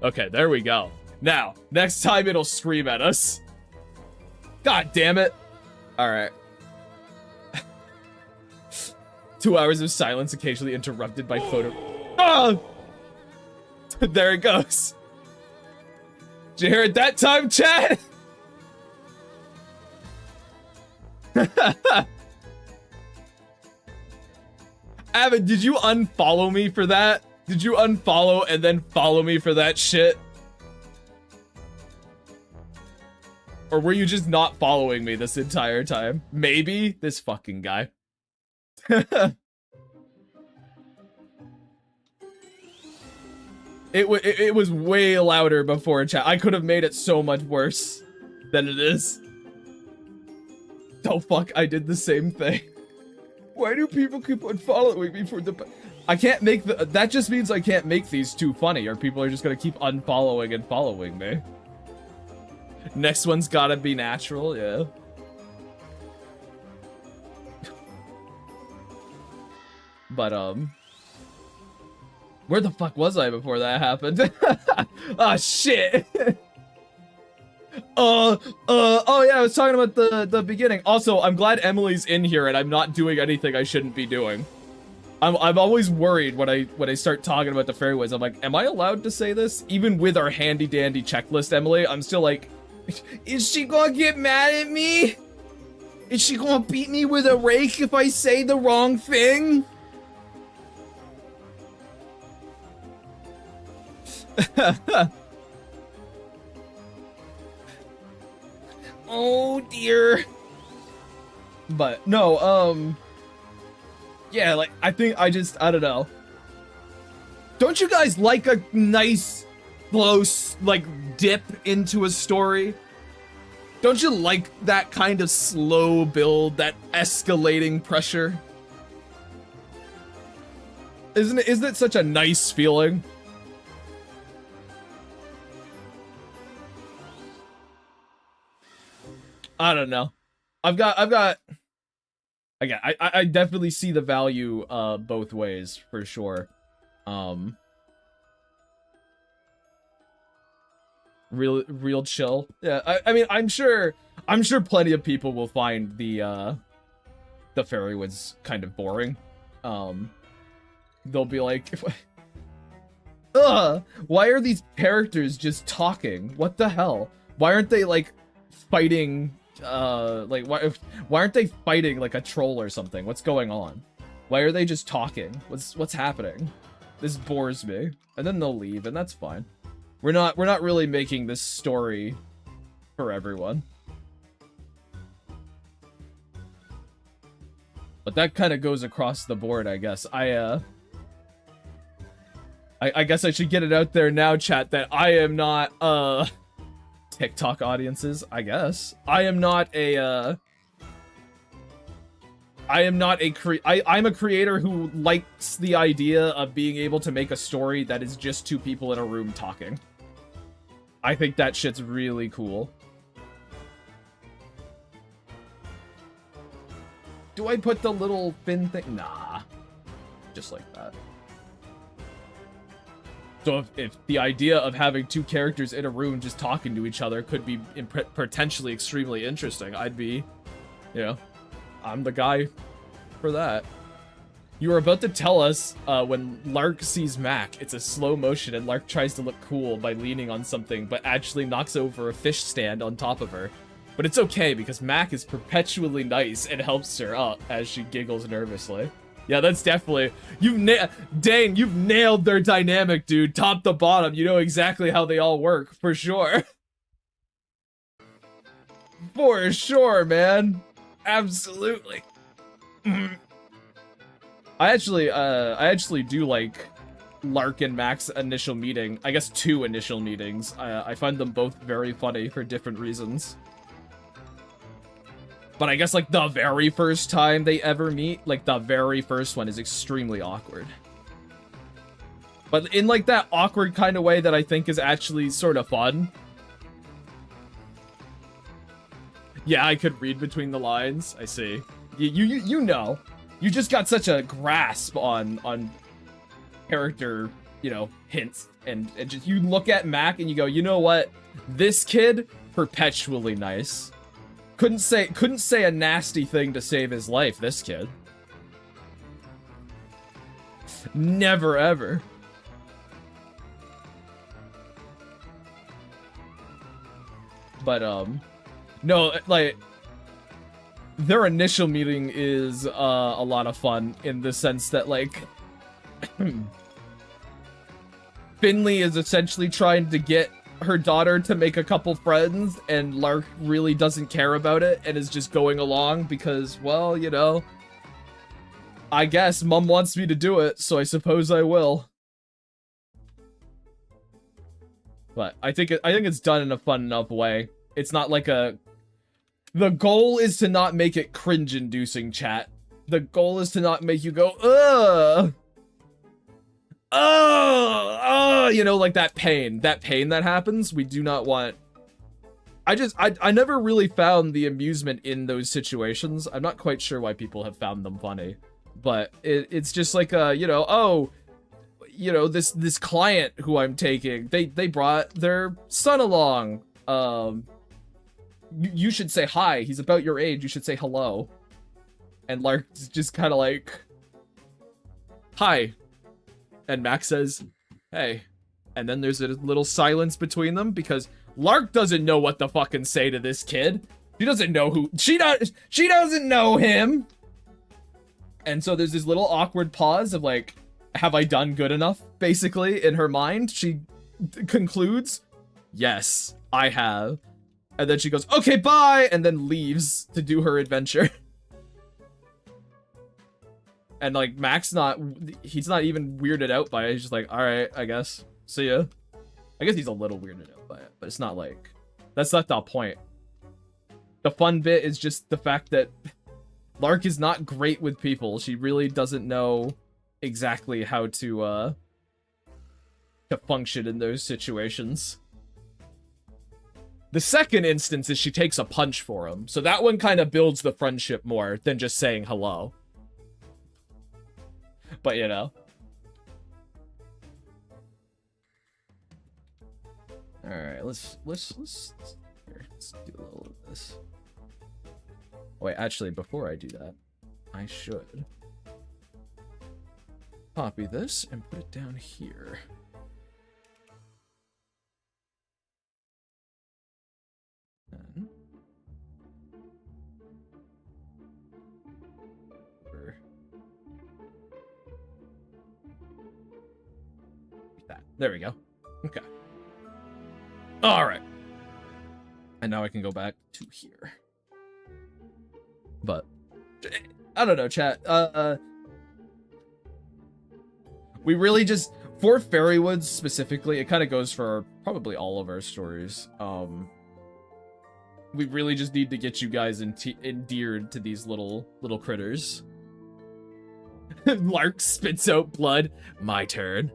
Okay, there we go. Now, next time it'll scream at us. God damn it. All right. 2 hours of silence occasionally interrupted by photo. Oh! There it goes. Did you hear it that time, chat? Avid, did you unfollow me for that? Did you unfollow and then follow me for that shit? Or were you just not following me this entire time? Maybe? This fucking guy. It was way louder before, chat. I could have made it so much worse than it is. Oh fuck, I did the same thing. Why do people keep unfollowing me for the... I can't make the... That just means I can't make these too funny, or people are just gonna keep unfollowing and following me. Next one's gotta be natural, yeah. But, where the fuck was I before that happened? Ah, shit! Oh yeah, I was talking about the beginning. Also, I'm glad Emily's in here and I'm not doing anything I shouldn't be doing. I'm always worried when I start talking about the fairyways. I'm like, am I allowed to say this? Even with our handy dandy checklist, Emily, I'm still like, is she gonna get mad at me? Is she gonna beat me with a rake if I say the wrong thing? Oh dear. But no, yeah, like I don't know. Don't you guys like a nice close like dip into a story? Don't you like that kind of slow build, that escalating pressure? Isn't it such a nice feeling? I don't know. I definitely see the value both ways for sure. Real chill. Yeah, I mean I'm sure plenty of people will find the Fairywood's kind of boring. They'll be like, ugh, why are these characters just talking? What the hell? Why aren't they like fighting like why aren't they fighting like a troll or something? What's going on? Why are they just talking? What's happening? This bores me. And then they'll leave, and that's fine. We're not really making this story for everyone. But that kind of goes across the board, I guess. I guess I should get it out there now, chat, that I am not TikTok audiences, I guess. I'm a creator who likes the idea of being able to make a story that is just two people in a room talking. I think that shit's really cool. Do I put the little fin thing? Nah. Just like that. So if the idea of having two characters in a room just talking to each other could be potentially extremely interesting, I'd be, you know, I'm the guy for that. You were about to tell us when Lark sees Mac, it's a slow motion and Lark tries to look cool by leaning on something, but actually knocks over a fish stand on top of her. But it's okay because Mac is perpetually nice and helps her up as she giggles nervously. Yeah, that's definitely... Dane, you've nailed their dynamic, dude. Top to bottom, you know exactly how they all work, for sure. For sure, man. Absolutely. I actually do like Lark and Mac's initial meeting. I guess 2 initial meetings. I find them both very funny for different reasons. But I guess, like, the very first time they ever meet, like, the very first one is extremely awkward. But in, like, that awkward kind of way that I think is actually sort of fun. Yeah, I could read between the lines. I see. You know. You just got such a grasp on character, you know, hints. And just, you look at Mac and you go, you know what? This kid, perpetually nice. Couldn't say a nasty thing to save his life, this kid. Never ever. But no, like, their initial meeting is a lot of fun in the sense that, like, Finley is essentially trying to get her daughter to make a couple friends, and Lark really doesn't care about it and is just going along because, well, you know, I guess Mom wants me to do it, so I suppose I will. But I think it's done in a fun enough way. It's not like a... The goal is to not make it cringe-inducing, chat. The goal is to not make you go, ugh! Oh, you know, like that pain that happens. We do not want. I never really found the amusement in those situations. I'm not quite sure why people have found them funny, but it's just like you know, oh, you know, this client who I'm taking, they brought their son along. You should say hi. He's about your age. You should say hello. And Lark's just kind of like, hi. And Max says, hey. And then there's a little silence between them because Lark doesn't know what to fucking say to this kid. She doesn't know who... She doesn't know him! And so there's this little awkward pause of like, have I done good enough? Basically, in her mind, she concludes, yes, I have. And then she goes, okay, bye! And then leaves to do her adventure. And, like, Max he's not even weirded out by it. He's just like, alright, I guess. See ya. I guess he's a little weirded out by it, but it's not like... That's not the point. The fun bit is just the fact that Lark is not great with people. She really doesn't know exactly how to function in those situations. The second instance is she takes a punch for him. So that one kind of builds the friendship more than just saying hello. But, you know. Alright, let's do a little of this. Wait, actually, before I do that, I should copy this and put it down here. And there we go. Okay. All right. And now I can go back to here. But I don't know, chat. We really just, for Fairywoods specifically, it kind of goes for probably all of our stories. We really just need to get you guys endeared to these little critters. Lark spits out blood. My turn.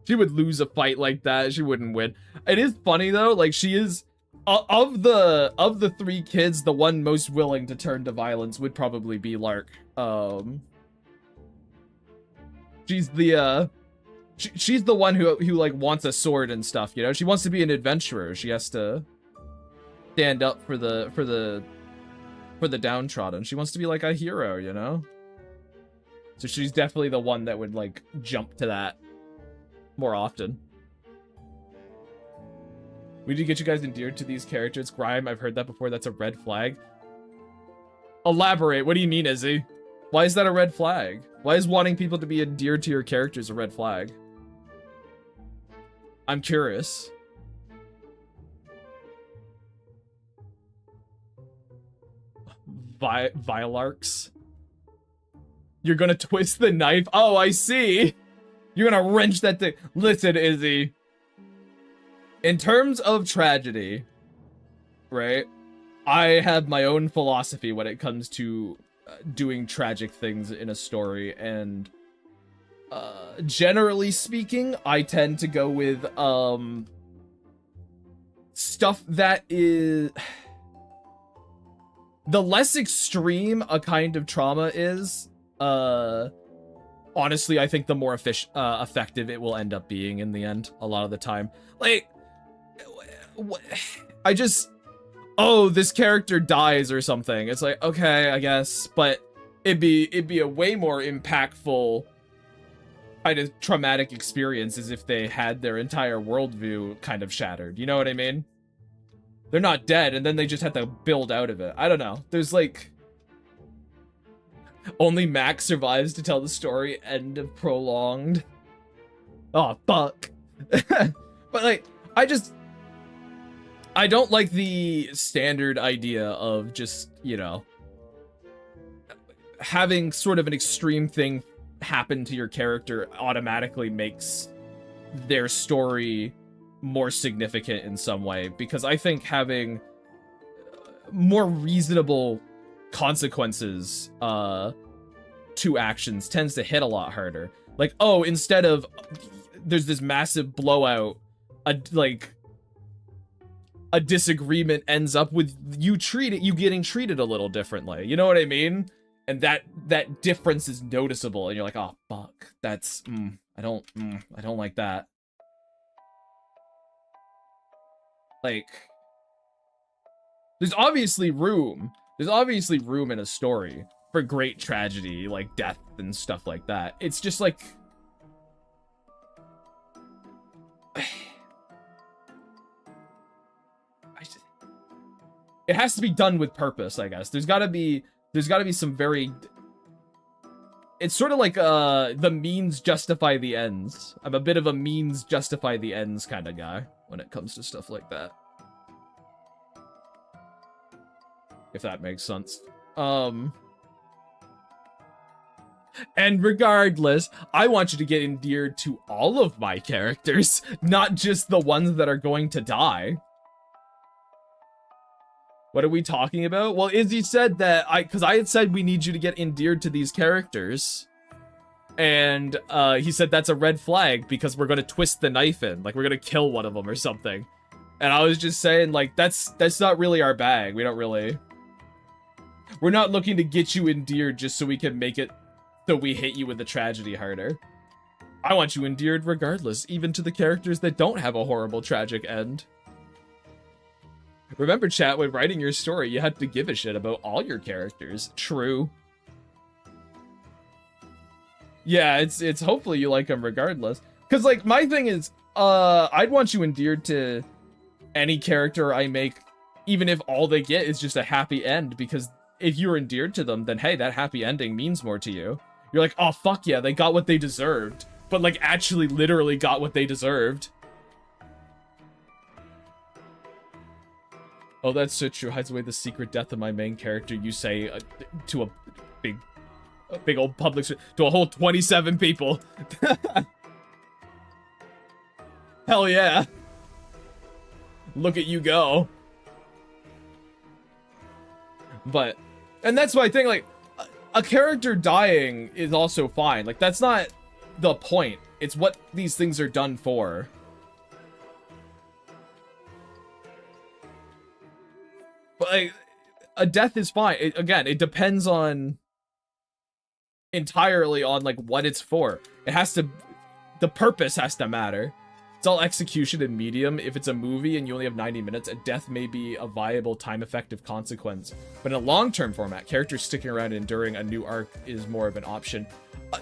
She would lose a fight like that. She wouldn't win. It is funny though. Like, she is of the three kids, the one most willing to turn to violence would probably be Lark. She's the she's the one who like wants a sword and stuff. You know, she wants to be an adventurer. She has to stand up for the downtrodden. She wants to be like a hero. You know. So she's definitely the one that would like jump to that more often. We need to get you guys endeared to these characters. Grime, I've heard that before. That's a red flag. Elaborate. What do you mean, Izzy? Why is that a red flag? Why is wanting people to be endeared to your characters a red flag? I'm curious. Vilarks? You're gonna twist the knife? Oh, I see! You're gonna wrench that thing. Listen, Izzy. In terms of tragedy, right? I have my own philosophy when it comes to doing tragic things in a story, and generally speaking, I tend to go with stuff that is... The less extreme a kind of trauma is, honestly, I think the more effective it will end up being in the end, a lot of the time. Like, I just... Oh, this character dies or something. It's like, okay, I guess, but it'd be a way more impactful kind of traumatic experience as if they had their entire worldview kind of shattered. You know what I mean? They're not dead, and then they just have to build out of it. I don't know. There's like... Only Max survives to tell the story, end of prolonged. Oh, fuck. But like, I don't like the standard idea of just, you know, having sort of an extreme thing happen to your character automatically makes their story more significant in some way, because I think having more reasonable consequences to actions tends to hit a lot harder. Like, oh, instead of there's this massive blowout, a disagreement ends up with you getting treated a little differently. You know what I mean? And that difference is noticeable, and you're like, oh fuck, that's I don't like that. Like, there's obviously room in a story for great tragedy, like death and stuff like that. It's just like, it has to be done with purpose, I guess. There's gotta be some very... It's sort of like the means justify the ends. I'm a bit of a means justify the ends kind of guy when it comes to stuff like that. If that makes sense. And regardless, I want you to get endeared to all of my characters, not just the ones that are going to die. What are we talking about? Well, Izzy said that because I had said we need you to get endeared to these characters. And he said that's a red flag because we're going to twist the knife in. Like, we're going to kill one of them or something. And I was just saying, like, that's not really our bag. We don't really... We're not looking to get you endeared just so we can make it so we hit you with the tragedy harder. I want you endeared regardless, even to the characters that don't have a horrible tragic end. Remember, chat, when writing your story, you have to give a shit about all your characters. True. Yeah, it's hopefully you like them regardless. Because, like, my thing is, I'd want you endeared to any character I make, even if all they get is just a happy end, because if you're endeared to them, then hey, that happy ending means more to you. You're like, oh, fuck yeah, they got what they deserved. But, like, actually literally got what they deserved. Oh, that's so true. Hides away the secret death of my main character, you say to a big old public... to a whole 27 people. Hell yeah. Look at you go. But... And that's my thing, like, a character dying is also fine. Like, that's not the point. It's what these things are done for. But, like, a death is fine. Again, it depends on... entirely on, like, what it's for. It has to... The purpose has to matter. It's all execution and medium. If it's a movie and you only have 90 minutes, a death may be a viable, time-effective consequence. But in a long-term format, characters sticking around and enduring a new arc is more of an option.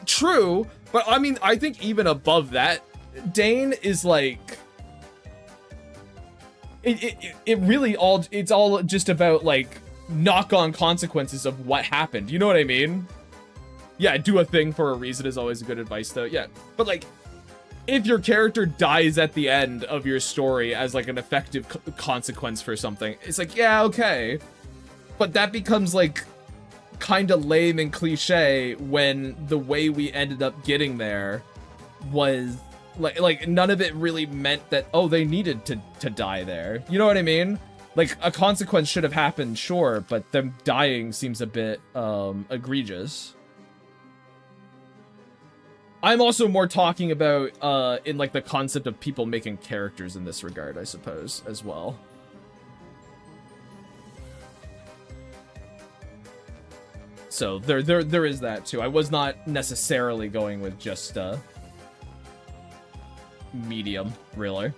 True, but I mean, I think even above that, Dane is like... It really all... It's all just about, like, knock-on consequences of what happened. You know what I mean? Yeah, do a thing for a reason is always a good advice, though. Yeah, but, like... If your character dies at the end of your story as, like, an effective consequence for something, it's like, yeah, okay. But that becomes, like, kind of lame and cliche when the way we ended up getting there was, like none of it really meant that, oh, they needed to die there. You know what I mean? Like, a consequence should have happened, sure, but them dying seems a bit, egregious. I'm also more talking about, in, like, the concept of people making characters in this regard, I suppose, as well. So, there is that, too. I was not necessarily going with just, medium, really.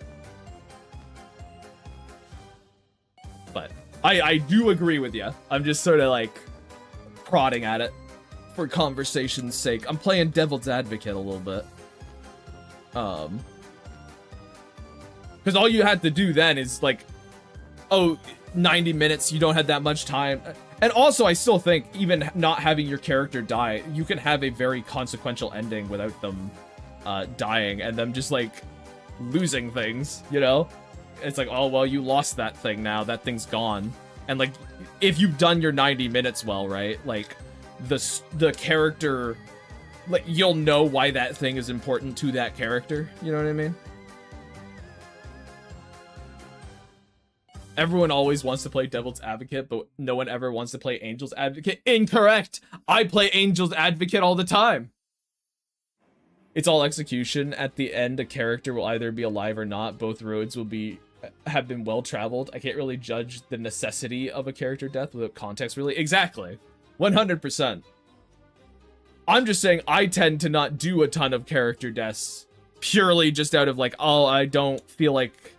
But I do agree with you. I'm just sort of, like, prodding at it for conversation's sake. I'm playing devil's advocate a little bit. Because all you had to do then is, like, oh, 90 minutes, you don't have that much time. And also, I still think, even not having your character die, you can have a very consequential ending without them dying, and them just, like, losing things, you know? It's like, oh, well, you lost that thing now, that thing's gone. And, like, if you've done your 90 minutes well, right? Like, the character, like, you'll know why that thing is important to that character, you know what I mean? Everyone always wants to play Devil's Advocate, but no one ever wants to play Angel's Advocate. Incorrect! I play Angel's Advocate all the time! It's all execution. At the end, a character will either be alive or not. Both roads will have been well traveled. I can't really judge the necessity of a character death without context, really. Exactly. 100%. I'm just saying I tend to not do a ton of character deaths purely just out of, like, oh, I don't feel like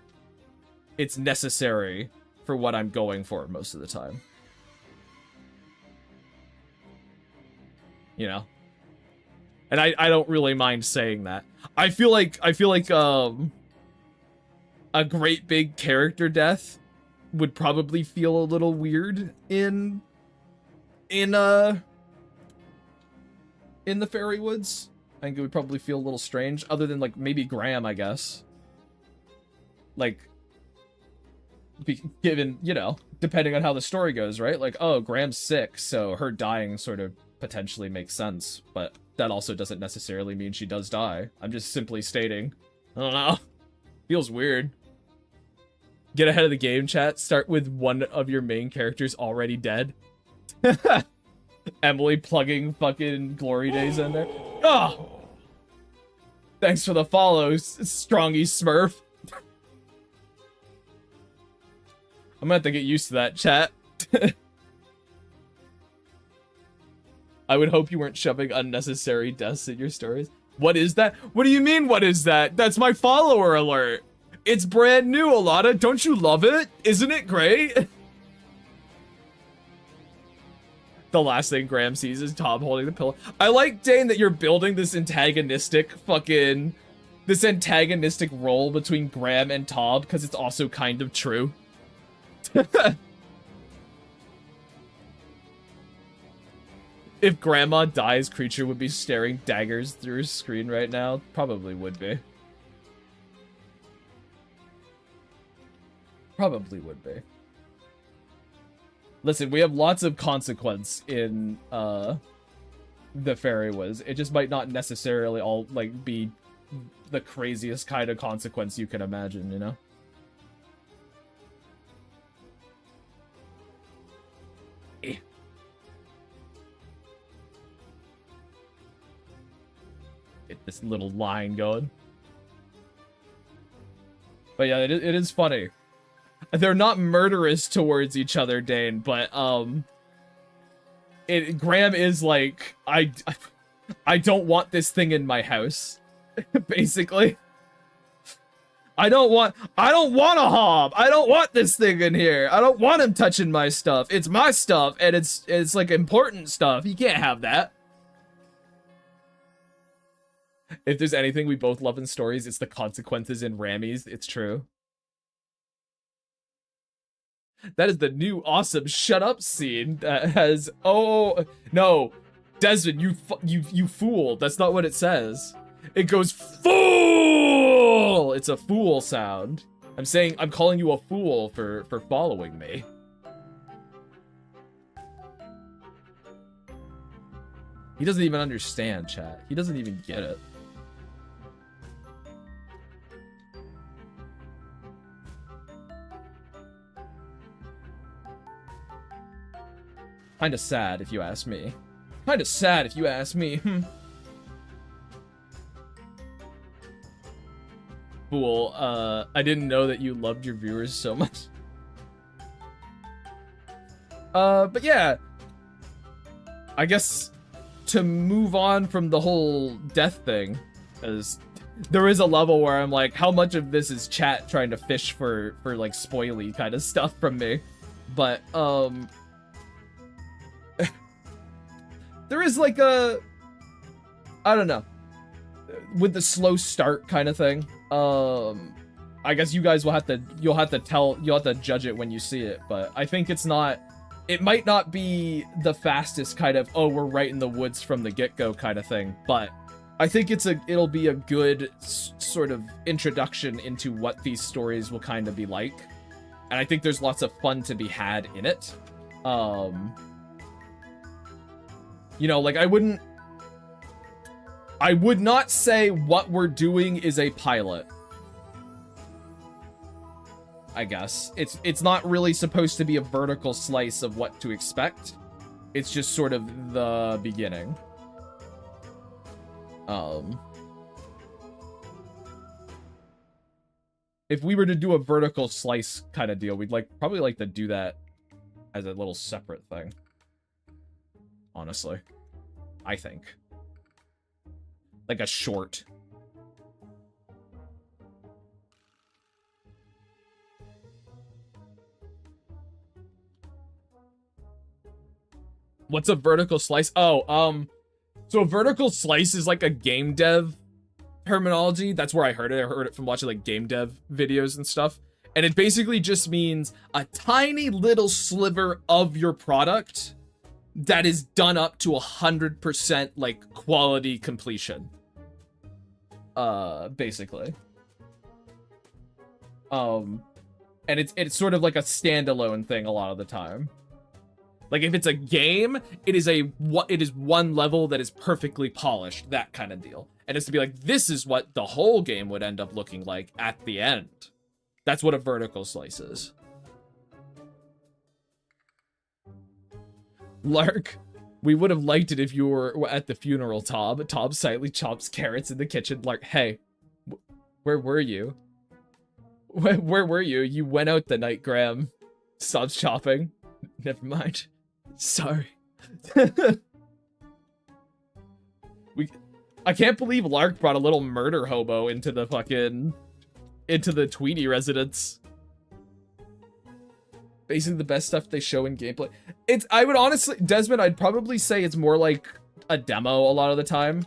it's necessary for what I'm going for most of the time. You know? And I don't really mind saying that. I feel like a great big character death would probably feel a little weird in the Fairy Woods. I think it would probably feel a little strange, other than, like, maybe Graham, I guess. Like, given, you know, depending on how the story goes, right? Like, oh, Graham's sick, so her dying sort of potentially makes sense, but that also doesn't necessarily mean she does die. I'm just simply stating. I don't know. Feels weird. Get ahead of the game, chat. Start with one of your main characters already dead. Emily plugging fucking Glory Days in there. Oh! Thanks for the follows, Strongy Smurf. I'm gonna have to get used to that, chat. I would hope you weren't shoving unnecessary deaths in your stories. What is that? What do you mean, what is that? That's my follower alert. It's brand new, Alana. Don't you love it? Isn't it great? The last thing Graham sees is Tom holding the pillow. I like, Dane, that you're building this antagonistic role between Graham and Tom, because it's also kind of true. If Grandma dies, Creature would be staring daggers through his screen right now. Probably would be. Probably would be. Listen, we have lots of consequence in the Fairy Woods. It just might not necessarily all, like, be the craziest kind of consequence you can imagine, you know? Get this little line going. But yeah, it is funny. They're not murderous towards each other, Dane, but Graham is like, I don't want this thing in my house. Basically. I don't want a hob. I don't want this thing in here. I don't want him touching my stuff. It's my stuff, and it's like important stuff. You can't have that. If there's anything we both love in stories, it's the consequences in Rammies. It's true. That is the new awesome shut up scene that has, oh no, Desmond, you fool. That's not what it says. It goes fool. It's a fool sound. I'm calling you a fool for following me. He doesn't even understand, chat. He doesn't even get it. Kinda sad, if you ask me. Kinda sad, if you ask me. Fool, I didn't know that you loved your viewers so much. But yeah. I guess to move on from the whole death thing, because there is a level where I'm like, how much of this is chat trying to fish for like spoily kind of stuff from me? But there is like a, I don't know, with the slow start kind of thing. I guess you guys will have to, you'll have to judge it when you see it, but I think it's not, it might not be the fastest kind of, oh, we're right in the woods from the get-go kind of thing, but I think it'll be a good sort of introduction into what these stories will kind of be like. And I think there's lots of fun to be had in it. You know, like I would not say what we're doing is a pilot. I guess. It's not really supposed to be a vertical slice of what to expect. It's just sort of the beginning. If we were to do a vertical slice kind of deal, we'd probably like to do that as a little separate thing. Honestly. I think. Like a short. What's a vertical slice? Oh, so a vertical slice is like a game dev terminology. That's where I heard it. I heard it from watching like game dev videos and stuff. And it basically just means a tiny little sliver of your product that is done up to 100% like quality completion. Basically. And it's sort of like a standalone thing a lot of the time. Like if it's a game, it is one level that is perfectly polished, that kind of deal. And it's to be like, this is what the whole game would end up looking like at the end. That's what a vertical slice is. Lark, we would have liked it if you were at the funeral, Tom. Tom silently chops carrots in the kitchen. Lark, hey, where were you? Where were you? You went out the night, Graham. Stops chopping. Never mind. Sorry. I can't believe Lark brought a little murder hobo into the Tweety residence. Basically the best stuff they show in gameplay. I would honestly, Desmond, I'd probably say it's more like a demo a lot of the time.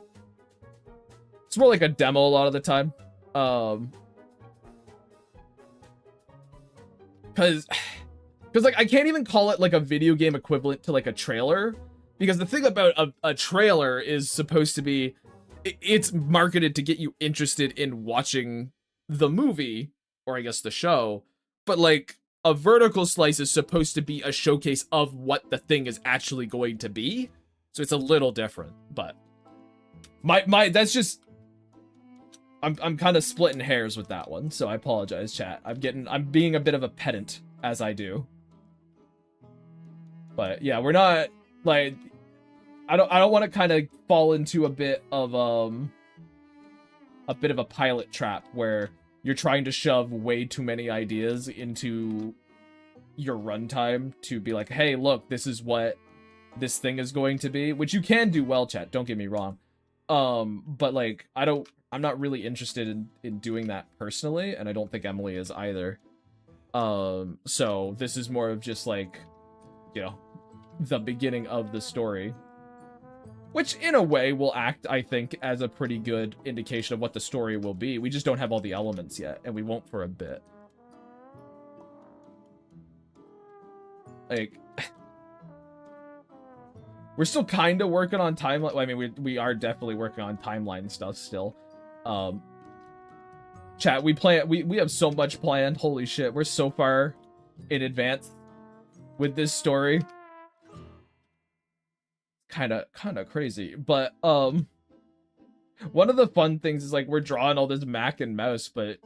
It's more like a demo a lot of the time. Because like I can't even call it like a video game equivalent to like a trailer, because the thing about a trailer is supposed to be, it's marketed to get you interested in watching the movie, or I guess the show, but like a vertical slice is supposed to be a showcase of what the thing is actually going to be. So it's a little different, but that's just, I'm kind of splitting hairs with that one, so I apologize, chat. I'm being a bit of a pedant as I do. But yeah, we're not like, I don't want to kind of fall into a bit of a pilot trap where you're trying to shove way too many ideas into your runtime to be like, hey, look, this is what this thing is going to be, which you can do well, chat, don't get me wrong. But like, I'm not really interested in doing that personally, and I don't think Emily is either. So this is more of just like, you know, the beginning of the story, which in a way will act, I think, as a pretty good indication of what the story will be. We just don't have all the elements yet, and we won't for a bit. Like, we're still kind of working on timeline. I mean, we are definitely working on timeline stuff still. Chat, we have so much planned. Holy shit, we're so far in advance with this story. Kind of crazy, but one of the fun things is like we're drawing all this Mac and Mouse, but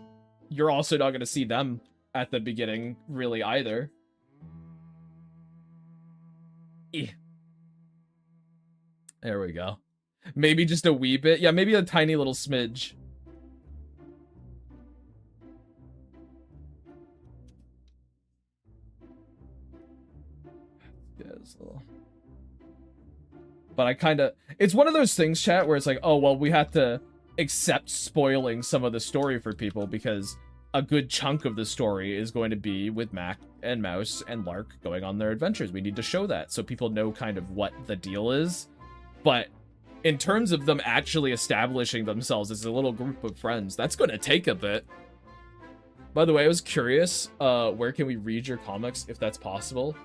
you're also not going to see them at the beginning really either. There we go. Maybe just a wee bit. Yeah, maybe a tiny little smidge. But I kind of... It's one of those things, chat, where it's like, oh, well, we have to accept spoiling some of the story for people because a good chunk of the story is going to be with Mac and Mouse and Lark going on their adventures. We need to show that so people know kind of what the deal is. But in terms of them actually establishing themselves as a little group of friends, that's going to take a bit. By the way, I was curious, where can we read your comics if that's possible?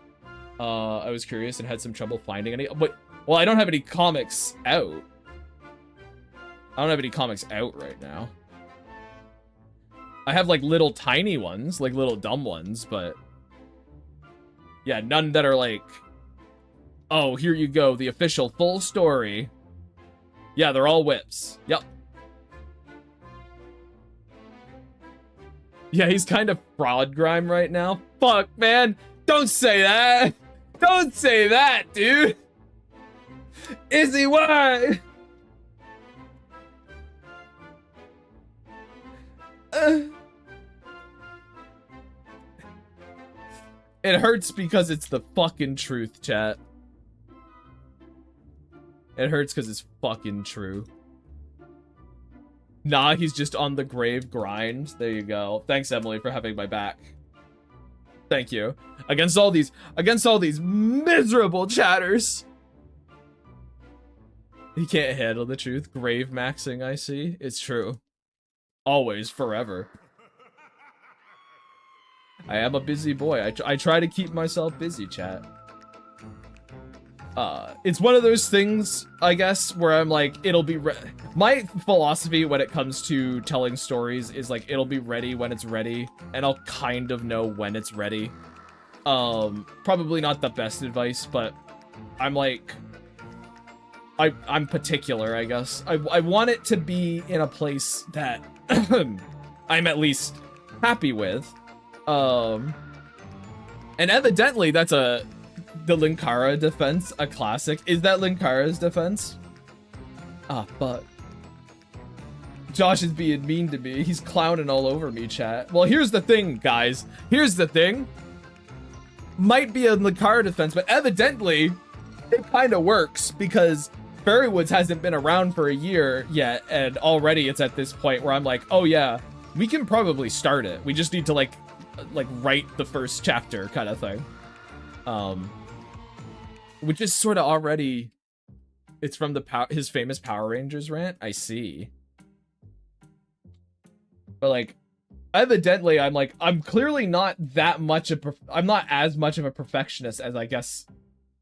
I was curious and had some trouble finding any. But, well, I don't have any comics out. I don't have any comics out right now. I have, like, little tiny ones, like little dumb ones, but... yeah, none that are like... oh, here you go, the official full story. Yeah, they're all whips. Yep. Yeah, he's kind of fraud grime right now. Fuck, man. Don't say that. Don't say that, dude. Izzy, why? It hurts because it's the fucking truth, chat. It hurts because it's fucking true. Nah, he's just on the grave grind. There you go. Thanks, Emily, for having my back. Thank you. Against all these miserable chatters. He can't handle the truth. Grave maxing, I see. It's true. Always, forever. I am a busy boy. I try to keep myself busy, chat. It's one of those things, I guess, where I'm like, it'll be my philosophy when it comes to telling stories is like, it'll be ready when it's ready, and I'll kind of know when it's ready. Probably not the best advice, but I'm like, I'm particular, I guess. I want it to be in a place that I'm at least happy with. And evidently that's the Linkara defense, a classic. Is that Linkara's defense? Ah, fuck. Josh is being mean to me. He's clowning all over me, chat. Well, here's the thing, guys. Here's the thing. Might be a Linkara defense, but evidently it kind of works because Fairywoods hasn't been around for a year yet, and already it's at this point where I'm like, oh yeah, we can probably start it. We just need to like write the first chapter kind of thing. Which is sort of already, it's from his famous Power Rangers rant. I see. But like, evidently I'm clearly not that much I'm not as much of a perfectionist as I guess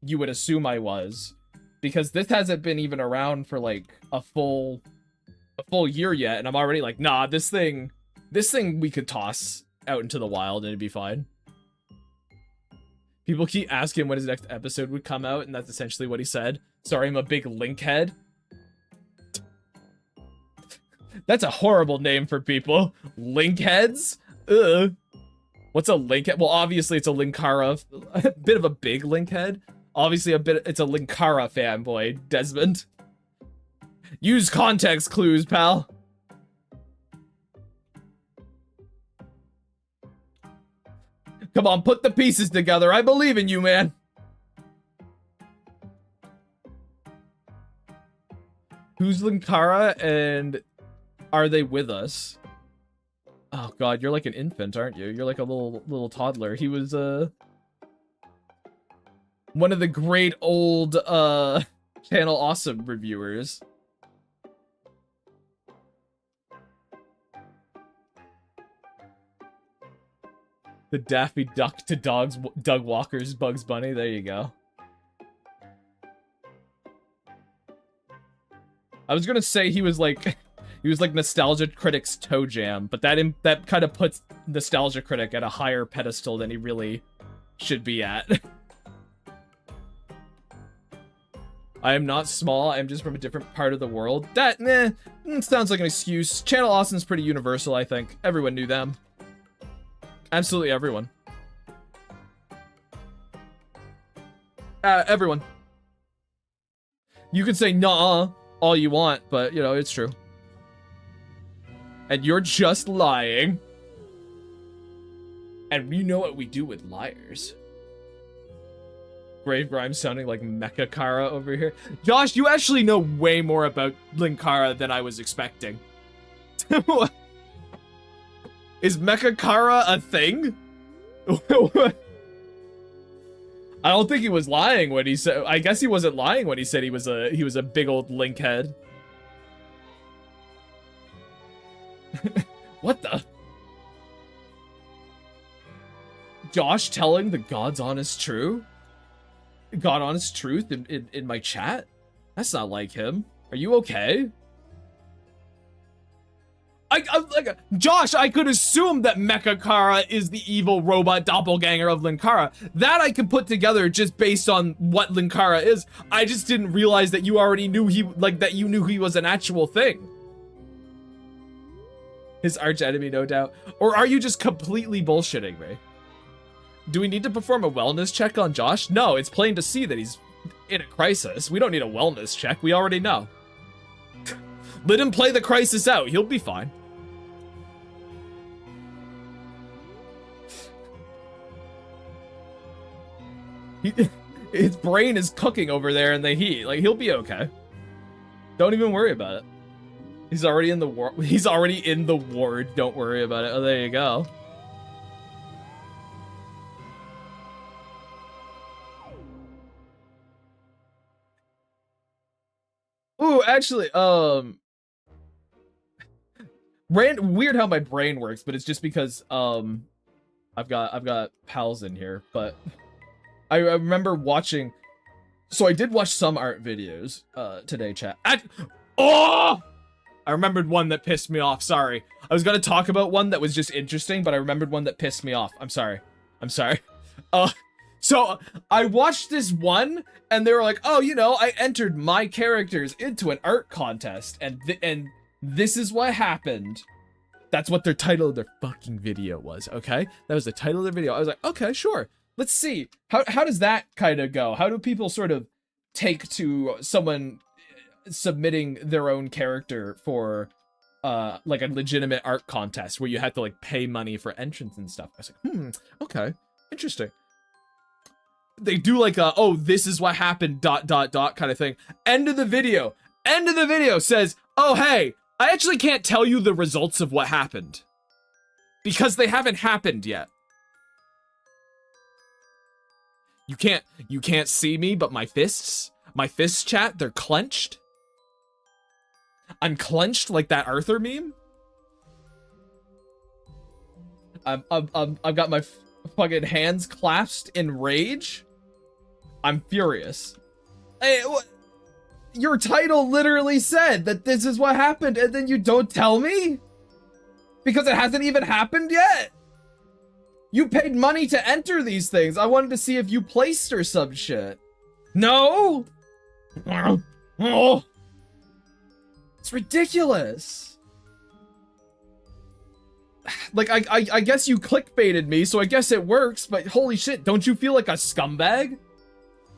you would assume I was, because this hasn't been even around for like a full year yet, and I'm already like, nah, this thing we could toss out into the wild and it'd be fine. People keep asking when his next episode would come out, and that's essentially what he said. Sorry, I'm a big link head. That's a horrible name for people. Link heads? Ugh. What's a link head? Well, obviously it's a Linkara, a bit of a big link head. Obviously it's a Linkara fanboy, Desmond. Use context clues, pal. Come on, put the pieces together. I believe in you, man. Who's Linkara and are they with us? Oh god, you're like an infant, aren't you? You're like a little toddler. He was one of the great old Channel Awesome reviewers. The Daffy Duck to Doug Walker's Bugs Bunny. There you go. I was gonna say he was like Nostalgia Critic's Toe Jam, but that kind of puts Nostalgia Critic at a higher pedestal than he really should be at. I am not small. I'm just from a different part of the world. That sounds like an excuse. Channel Awesome's pretty universal, I think. Everyone knew them. Absolutely everyone. Everyone. You can say nah all you want, but, you know, it's true. And you're just lying. And we know what we do with liars. Grave Grime sounding like Mecha Kara over here. Josh, you actually know way more about Linkara than I was expecting. Is Mecha Kara a thing? I don't think he was lying when he said. I guess he wasn't lying when he said he was a big old Link head. What the? Josh telling the God's honest truth? God honest truth in my chat? That's not like him. Are you okay? I'm like, Josh, I could assume that Mecha Kara is the evil robot doppelganger of Linkara. That I could put together just based on what Linkara is. I just didn't realize that you already knew that you knew he was an actual thing. His arch enemy, no doubt. Or are you just completely bullshitting me? Do we need to perform a wellness check on Josh? No, it's plain to see that he's in a crisis. We don't need a wellness check. We already know. Let him play the crisis out. He'll be fine. His brain is cooking over there in the heat. Like, he'll be okay. Don't even worry about it. He's already in the ward. He's already in the ward. Don't worry about it. Oh, there you go. Ooh, actually, weird how my brain works, but it's just because I've got pals in here, but I remember watching. So I did watch some art videos today, chat. I remembered one that pissed me off. Sorry, I was gonna talk about one that was just interesting, but I remembered one that pissed me off. I'm sorry. So I watched this one, and they were like, "Oh, you know, I entered my characters into an art contest, and this is what happened." That's what their title of their fucking video was. Okay, that was the title of their video. I was like, "Okay, sure. Let's see how does that kind of go? How do people sort of take to someone submitting their own character for like a legitimate art contest where you had to like pay money for entrance and stuff?" I was like, okay, interesting. They do like a, "Oh, this is what happened, ... kind of thing. End of the video says, "Oh, hey, I actually can't tell you the results of what happened because they haven't happened yet. You can't see me, but my fists, chat, they're clenched. I'm clenched like that Arthur meme. I've got my fucking hands clasped in rage. I'm furious." Hey, what? Your title literally said that this is what happened, and then you don't tell me? Because it hasn't even happened yet? You paid money to enter these things. I wanted to see if you placed or some shit. No? Oh. It's ridiculous. Like, I guess you clickbaited me, so I guess it works, but holy shit, don't you feel like a scumbag?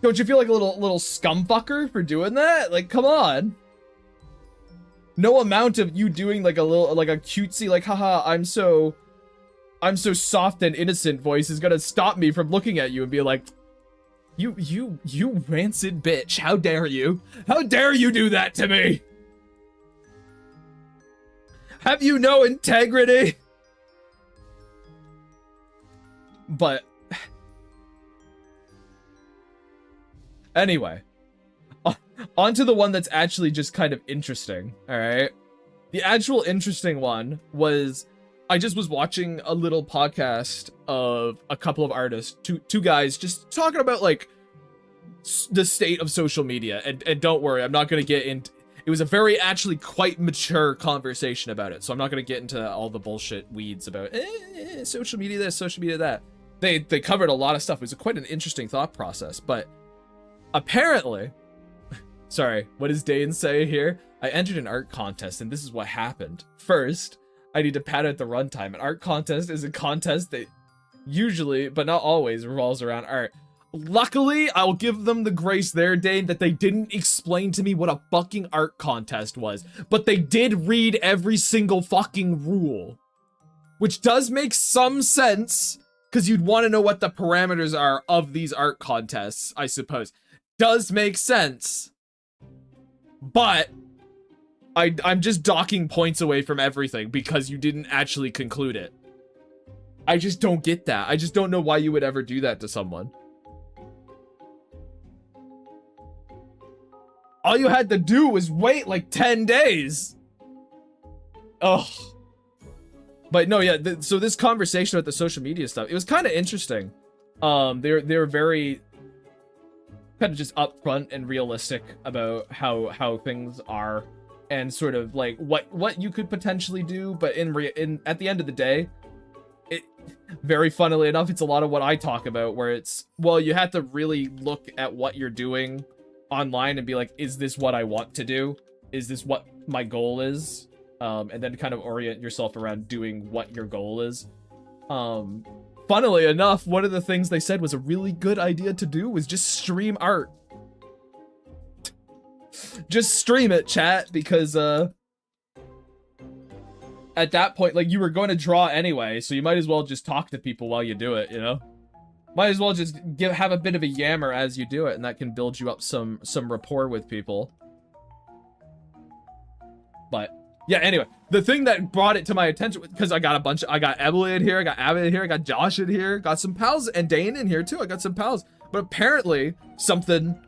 Don't you feel like a little scumfucker for doing that? Like, come on. No amount of you doing like a cutesy, like, haha, I'm so soft and innocent voice is gonna stop me from looking at you and be like, you rancid bitch, how dare you? How dare you do that to me? Have you no integrity? But anyway, on to the one that's actually just kind of interesting, all right? The actual interesting one was, I just was watching a little podcast of a couple of artists, two guys, just talking about like the state of social media. And don't worry, I'm not going to get into, it was a very actually quite mature conversation about it. So I'm not going to get into all the bullshit weeds about social media this, social media that. They covered a lot of stuff. It was quite an interesting thought process, but apparently, sorry, what does Dane say here? I entered an art contest and this is what happened. First, I need to pad out the runtime. An art contest is a contest that usually, but not always, revolves around art. Luckily, I'll give them the grace there, Dane, that they didn't explain to me what a fucking art contest was. But they did read every single fucking rule. Which does make some sense, because you'd want to know what the parameters are of these art contests, I suppose. Does make sense. But I'm just docking points away from everything because you didn't actually conclude it. I just don't get that. I just don't know why you would ever do that to someone. All you had to do was wait like 10 days. Ugh. But no, yeah, so this conversation with the social media stuff, it was kind of interesting. They were very kind of just upfront and realistic about how things are and sort of like what you could potentially do, but at the end of the day, it very funnily enough, it's a lot of what I talk about, where it's, well, you have to really look at what you're doing online and be like, is this what I want to do? Is this what my goal is? And then kind of orient yourself around doing what your goal is. Funnily enough, one of the things they said was a really good idea to do was just stream art. Just stream it, chat, because at that point, like, you were going to draw anyway, so you might as well just talk to people while you do it, you know? Might as well just have a bit of a yammer as you do it, and that can build you up some rapport with people. But yeah, anyway, the thing that brought it to my attention, because I got Emily in here, I got Abby in here, I got Josh in here, got some pals, and Dane in here too. I got some pals. But apparently, something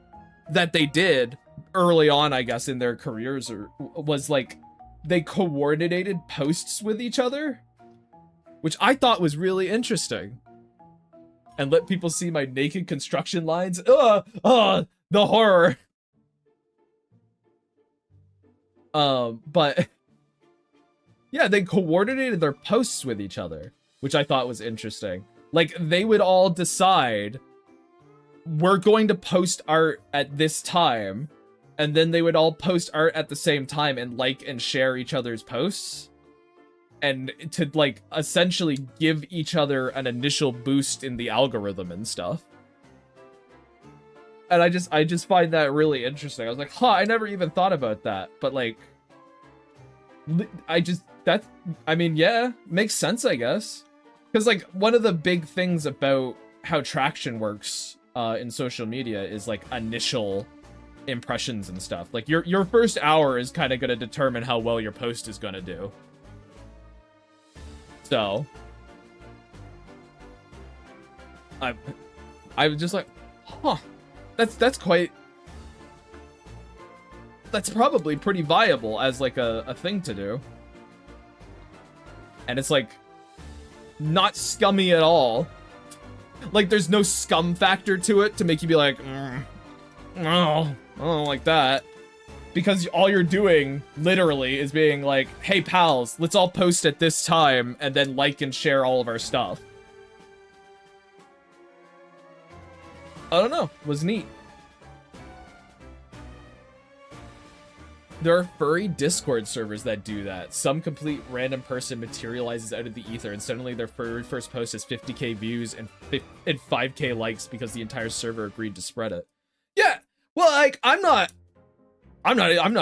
that they did early on, I guess, in their careers was like, they coordinated posts with each other, which I thought was really interesting. And let people see my naked construction lines. The horror. But yeah, they coordinated their posts with each other, which I thought was interesting. Like, they would all decide, we're going to post art at this time, and then they would all post art at the same time and like and share each other's posts. And to, like, essentially give each other an initial boost in the algorithm and stuff. And I just find that really interesting. I was like, huh, I never even thought about that. But, like, I mean, yeah, makes sense, I guess. Because, like, one of the big things about how traction works in social media is, like, initial impressions and stuff. Like, your first hour is kind of going to determine how well your post is going to do. So, I was just like, huh, that's probably pretty viable as like a thing to do. And it's like, not scummy at all. Like, there's no scum factor to it to make you be like, no, I don't like that. Because all you're doing, literally, is being like, hey, pals, let's all post at this time, and then like and share all of our stuff. I don't know. It was neat. There are furry Discord servers that do that. Some complete random person materializes out of the ether, and suddenly their furry first post has 50k views and 5k likes because the entire server agreed to spread it. Yeah, well, like, I'm not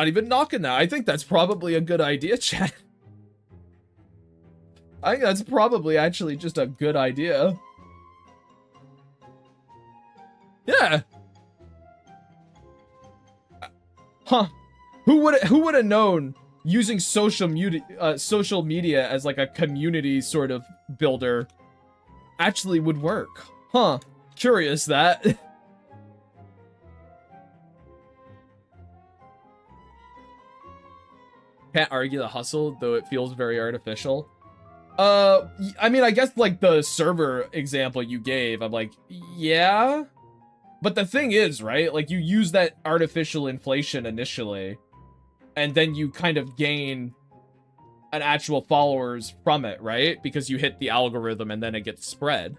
even knocking that. I think that's probably a good idea, chat. I think that's probably actually just a good idea. Yeah. Huh. Who would have known using social media as like a community sort of builder actually would work? Huh. Curious that. Can't argue the hustle, though it feels very artificial. I mean, I guess like the server example you gave, I'm like, yeah. But the thing is, right? Like, you use that artificial inflation initially, and then you kind of gain an actual followers from it, right? Because you hit the algorithm and then it gets spread.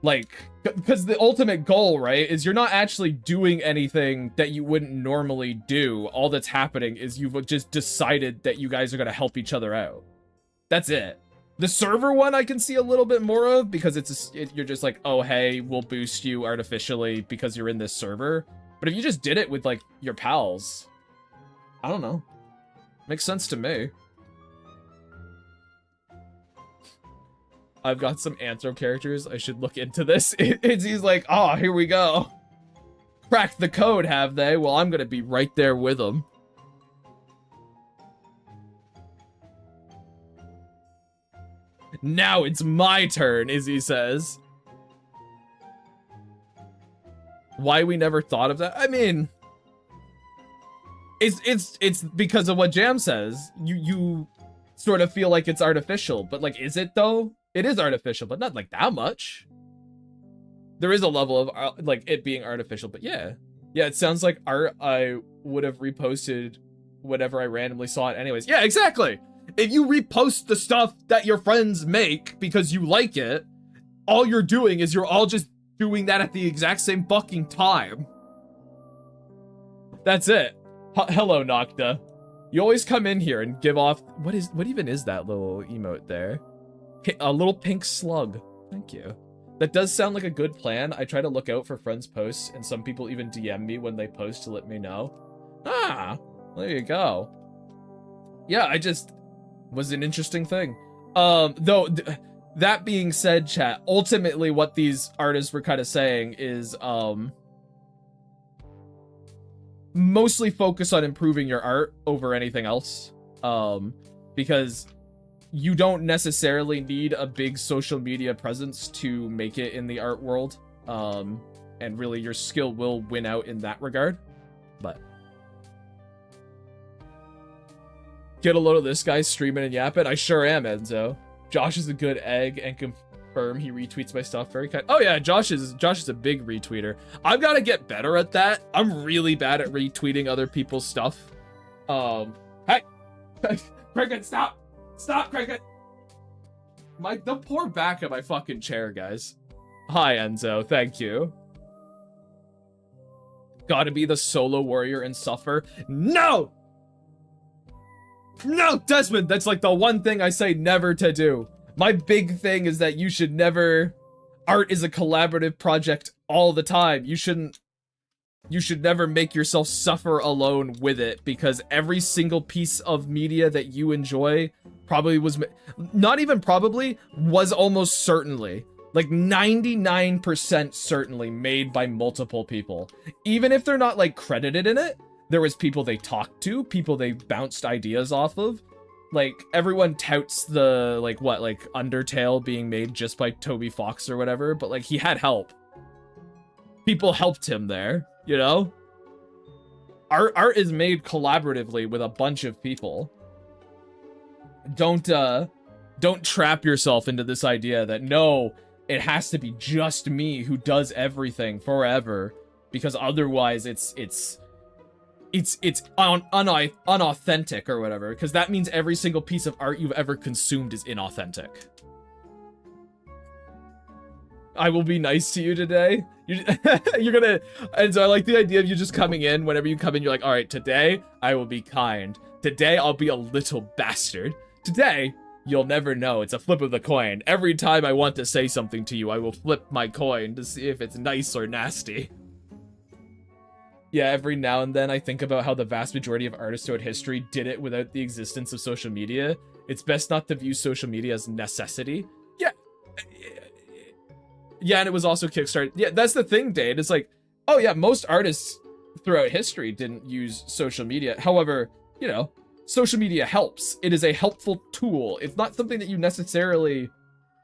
Like, because the ultimate goal, right, is you're not actually doing anything that you wouldn't normally do. All that's happening is you've just decided that you guys are going to help each other out. That's it. The server one I can see a little bit more of because you're just like, oh, hey, we'll boost you artificially because you're in this server. But if you just did it with, like, your pals, I don't know. Makes sense to me. I've got some Anthro characters. I should look into this. He's like, oh, here we go. Cracked the code, have they? Well, I'm going to be right there with them. Now it's my turn, Izzy says. Why we never thought of that? I mean, it's because of what Jam says. You sort of feel like it's artificial, but like, is it though? It is artificial, but not like that much. There is a level of like it being artificial, but yeah. Yeah, it sounds like art I would have reposted whenever I randomly saw it anyways. Yeah, exactly. If you repost the stuff that your friends make because you like it, all you're doing is you're all just doing that at the exact same fucking time. That's it. Hello, Nocta. You always come in here and give off... What even is that little emote there? A little pink slug. Thank you. That does sound like a good plan. I try to look out for friends' posts, and some people even DM me when they post to let me know. Ah, there you go. Yeah, I just... was an interesting thing. Though, that being said, chat, ultimately what these artists were kind of saying is, mostly focus on improving your art over anything else. Because you don't necessarily need a big social media presence to make it in the art world. And really your skill will win out in that regard. But get a load of this guy streaming and yapping. I sure am, Enzo. Josh is a good egg and confirm he retweets my stuff very kind. Oh yeah, Josh is a big retweeter. I've got to get better at that. I'm really bad at retweeting other people's stuff. Hey, Cricket, stop, Cricket. The poor back of my fucking chair, guys. Hi, Enzo. Thank you. Gotta be the solo warrior and suffer. No! No, Desmond, that's like the one thing I say never to do. My big thing is that you should never... Art is a collaborative project all the time. You should never make yourself suffer alone with it, because every single piece of media that you enjoy probably was... Not even probably, was almost certainly, like 99% certainly made by multiple people. Even if they're not like credited in it, there was people they talked to, people they bounced ideas off of. Like, everyone touts the, like, what, like, Undertale being made just by Toby Fox or whatever, but, like, he had help. People helped him there, you know? Art is made collaboratively with a bunch of people. Don't trap yourself into this idea that, no, it has to be just me who does everything forever, because otherwise it's unauthentic or whatever, because that means every single piece of art you've ever consumed is inauthentic. I will be nice to you today. You're gonna... And so I like the idea of you just coming in. Whenever you come in, you're like, all right, today I will be kind. Today I'll be a little bastard. Today, you'll never know. It's a flip of the coin. Every time I want to say something to you, I will flip my coin to see if it's nice or nasty. Yeah, every now and then I think about how the vast majority of artists throughout history did it without the existence of social media. It's best not to view social media as necessity. Yeah. Yeah, and it was also Kickstarter. Yeah, that's the thing, Dade. It's like, oh yeah, most artists throughout history didn't use social media. However, you know, social media helps. It is a helpful tool. It's not something that you necessarily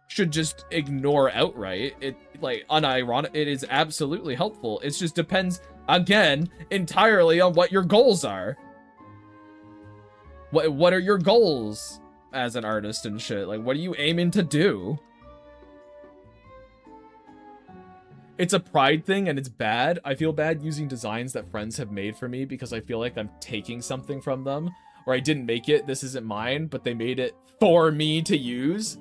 should just ignore outright. It, like, unironic, it is absolutely helpful. It just depends, again, entirely on what your goals are. What are your goals as an artist and shit? Like, what are you aiming to do? It's a pride thing and it's bad. I feel bad using designs that friends have made for me because I feel like I'm taking something from them. Or I didn't make it, this isn't mine, but they made it for me to use.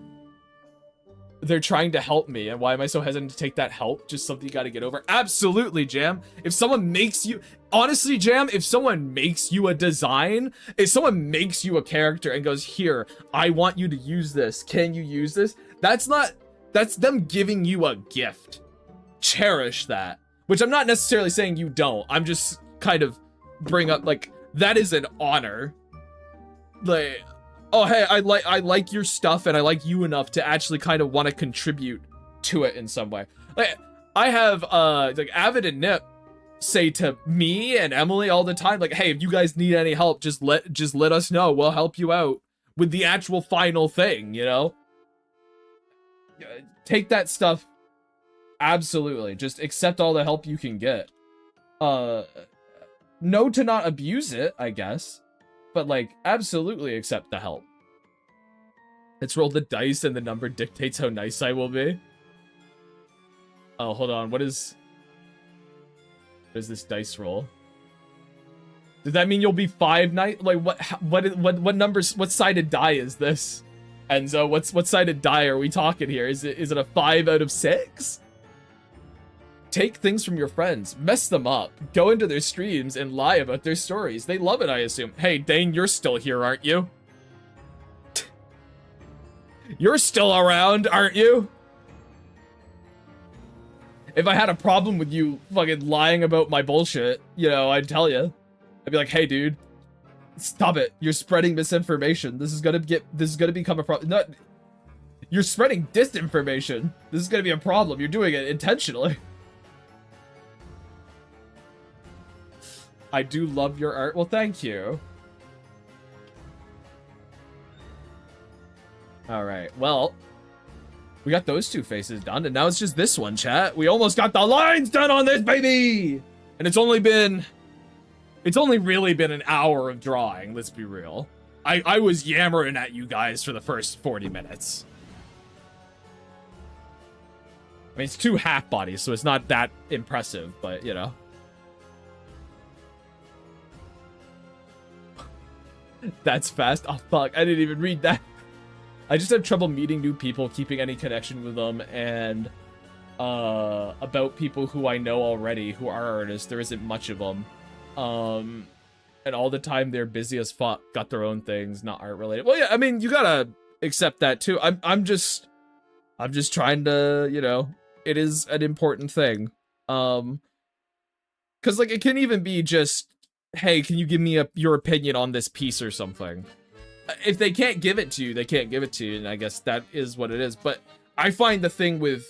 they're trying to help me, and why am I so hesitant to take that help? Just something you gotta get over. Absolutely, Jam. If someone makes you, honestly, Jam, if someone makes you a design, if someone makes you a character and goes, here, I want you to use this, can you use this? That's them giving you a gift. Cherish that. Which I'm not necessarily saying you don't. I'm just kind of bring up, like, that is an honor. Like, oh, hey, I like your stuff, and I like you enough to actually kind of want to contribute to it in some way. Like, I have, like, Avid and Nip say to me and Emily all the time, like, hey, if you guys need any help, just let us know. We'll help you out with the actual final thing, you know? Take that stuff. Absolutely. Just accept all the help you can get. No to not abuse it, I guess. But, like, absolutely accept the help. Let's roll the dice and the number dictates how nice I will be. Oh, hold on. What is this dice roll? Does that mean you'll be 5 nice? Like, what numbers, what sided die is this? Enzo, what sided die are we talking here? Is it a 5 out of 6? Take things from your friends, mess them up, go into their streams and lie about their stories. They love it, I assume. Hey, Dane, you're still here, aren't you? You're still around, aren't you? If I had a problem with you fucking lying about my bullshit, you know, I'd tell you. I'd be like, hey, dude, stop it. You're spreading misinformation. This is gonna become a problem. No, you're spreading disinformation. This is gonna be a problem. You're doing it intentionally. I do love your art. Well, thank you. All right. Well, we got those 2 faces done, and now it's just this one, chat. We almost got the lines done on this, baby! And it's only really been an hour of drawing, let's be real. I was yammering at you guys for the first 40 minutes. I mean, it's 2 half bodies, so it's not that impressive, but, you know. That's fast. Oh, fuck. I didn't even read that. I just have trouble meeting new people, keeping any connection with them, and about people who I know already who are artists. There isn't much of them. And all the time they're busy as fuck, got their own things, not art related. Well, yeah, I mean, you gotta accept that too. I'm just trying to, you know, it is an important thing. Cause like it can even be just, hey, can you give me your opinion on this piece or something? If they can't give it to you, they can't give it to you, and I guess that is what it is. But I find the thing with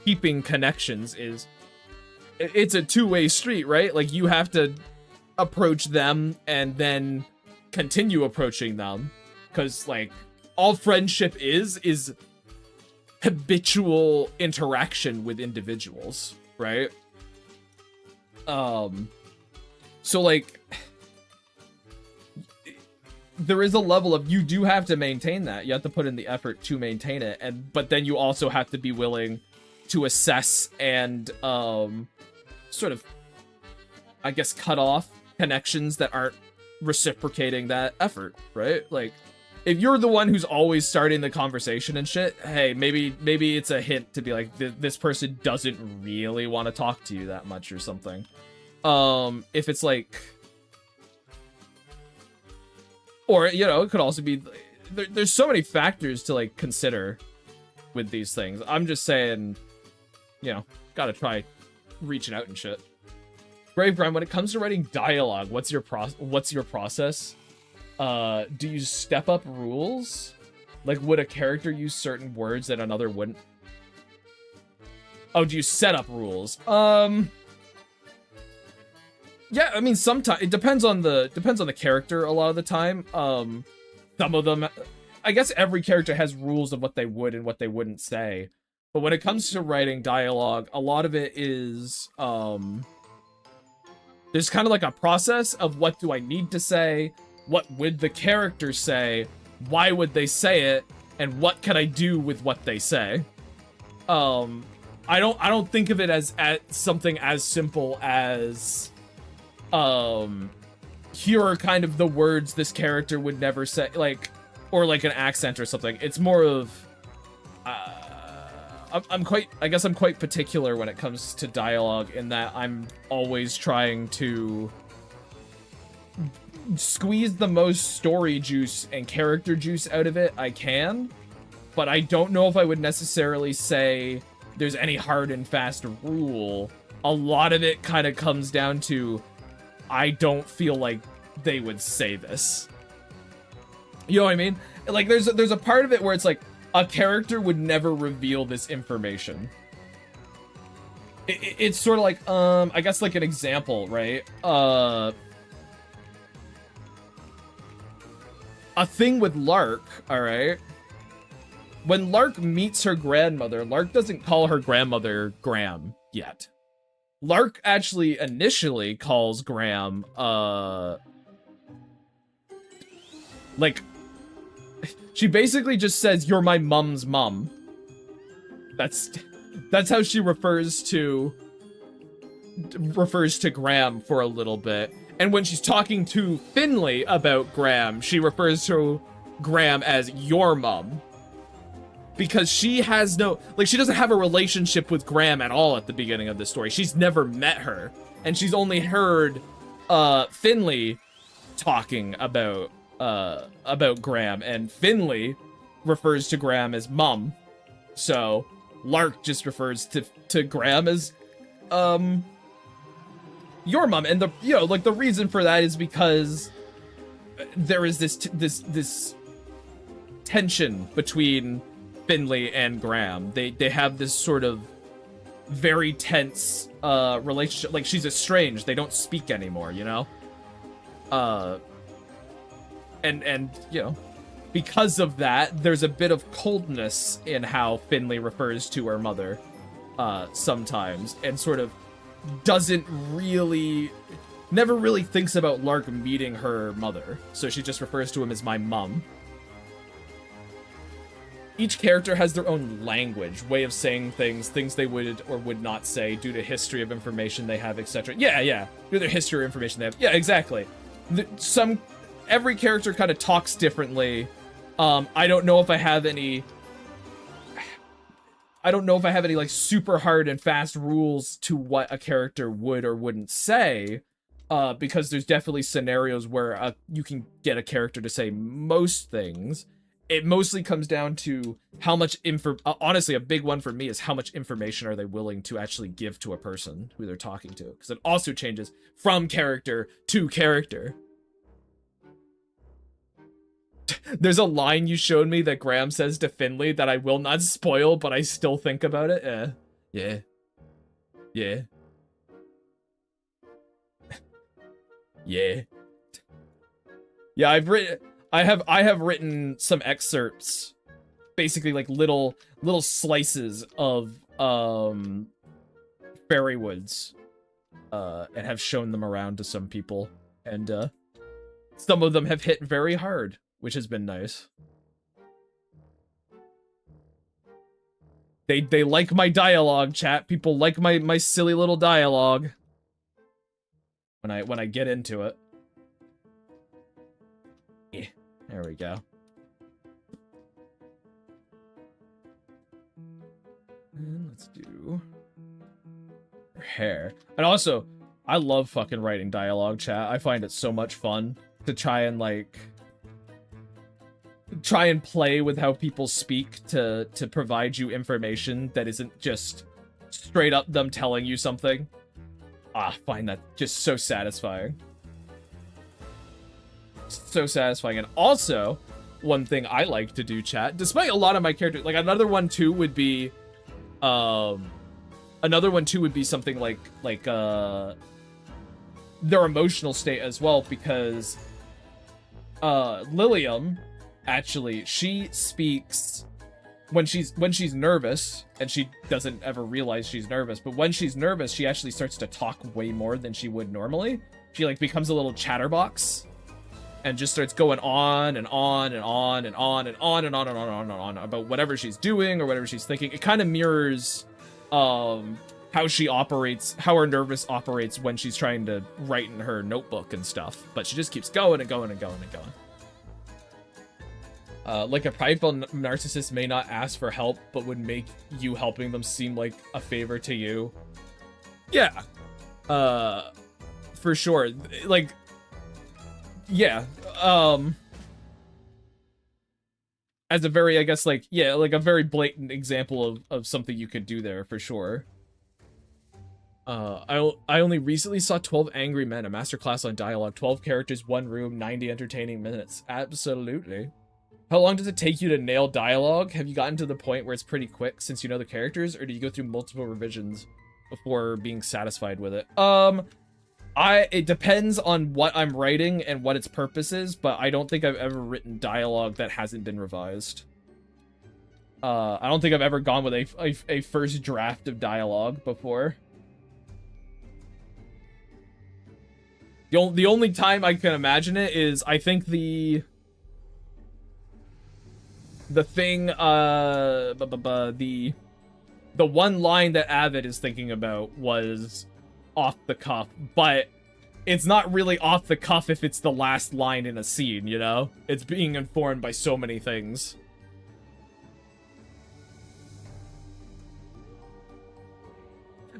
keeping connections is it's a two-way street, right? Like you have to approach them and then continue approaching them, because like all friendship is habitual interaction with individuals, right? So like there is a level of, you do have to maintain that. You have to put in the effort to maintain it, but then you also have to be willing to assess and sort of, I guess, cut off connections that aren't reciprocating that effort, right? Like if you're the one who's always starting the conversation and shit, hey, maybe it's a hint to be like, this person doesn't really want to talk to you that much or something. If it's like, or, you know, it could also be, there's so many factors to like consider with these things. I'm just saying, you know, gotta try reaching out and shit. Grave Grind, when it comes to writing dialogue, what's your process? Do you step up rules? Like, would a character use certain words that another wouldn't? Oh, do you set up rules? Yeah, I mean, sometimes it depends on the character a lot of the time. Some of them, I guess every character has rules of what they would and what they wouldn't say. But when it comes to writing dialogue, a lot of it is, there's kind of like a process of what do I need to say? What would the character say? Why would they say it? And what can I do with what they say? I don't think of it as something as simple as, here are kind of the words this character would never say, like, or like an accent or something. It's more of, I guess I'm quite particular when it comes to dialogue in that I'm always trying to squeeze the most story juice and character juice out of it I can, but I don't know if I would necessarily say there's any hard and fast rule. A lot of it kind of comes down to I don't feel like they would say this. You know what I mean? Like there's a part of it where it's like a character would never reveal this information. It's sort of like I guess like an example, right? A thing with Lark, all right? When Lark meets her grandmother, Lark doesn't call her grandmother Graham yet. Lark actually initially calls Graham, like, she basically just says, "You're my mom's mom." That's how she refers to Graham for a little bit. And when she's talking to Finley about Graham, she refers to Graham as your mom. Because she has no, like, she doesn't have a relationship with Graham at all at the beginning of the story. She's never met her. And she's only heard Finley talking about Graham. And Finley refers to Graham as mom. So Lark just refers to Graham as your mom. And the reason for that is because there is this tension between Finley and Graham. They have this sort of very tense relationship. Like, she's estranged. They don't speak anymore, you know? And you know, because of that, there's a bit of coldness in how Finley refers to her mother sometimes, and sort of never really thinks about Lark meeting her mother. So she just refers to him as my mom. Each character has their own language, way of saying things they would or would not say due to history of information they have, etc. Yeah. Due to their history or information they have. Yeah, exactly. Every character kind of talks differently. I don't know if I have any like super hard and fast rules to what a character would or wouldn't say, because there's definitely scenarios where you can get a character to say most things. It mostly comes down to how much honestly, a big one for me is how much information are they willing to actually give to a person who they're talking to, because it also changes from character to character. There's a line you showed me that Graham says to Finley that I will not spoil, but I still think about it. Yeah. Yeah. I have written some excerpts, basically like little slices of fairy woods, and have shown them around to some people, and some of them have hit very hard, which has been nice. They like my dialogue, chat. People like my silly little dialogue when I get into it. Yeah, there we go. And let's do her hair. And also, I love fucking writing dialogue, chat. I find it so much fun to try and play with how people speak to provide you information that isn't just straight up them telling you something. I find that just so satisfying. So satisfying. And also, one thing I like to do, chat, despite a lot of my characters, like another one too would be something like their emotional state as well, because Lilium, actually, she speaks when she's nervous, and she doesn't ever realize she's nervous, but when she's nervous, she actually starts to talk way more than she would normally. She like becomes a little chatterbox and just starts going on and on and on and on and on and on and on and on and on about whatever she's doing or whatever she's thinking. It kind of mirrors how she operates, how her nervous operates when she's trying to write in her notebook and stuff, but she just keeps going and going and going and going. Like a prideful narcissist may not ask for help, but would make you helping them seem like a favor to you. Yeah. For sure. Like, yeah. As a very, I guess, like, yeah, like a very blatant example of something you could do there, for sure. I only recently saw 12 Angry Men, a masterclass on dialogue. 12 characters, 1 room, 90 entertaining minutes. Absolutely. How long does it take you to nail dialogue? Have you gotten to the point where it's pretty quick since you know the characters, or do you go through multiple revisions before being satisfied with it? It depends on what I'm writing and what its purpose is, but I don't think I've ever written dialogue that hasn't been revised. I don't think I've ever gone with a first draft of dialogue before. The only time I can imagine it is, I think the thing, the one line that Avid is thinking about was off the cuff, but it's not really off the cuff if it's the last line in a scene, you know? It's being informed by so many things.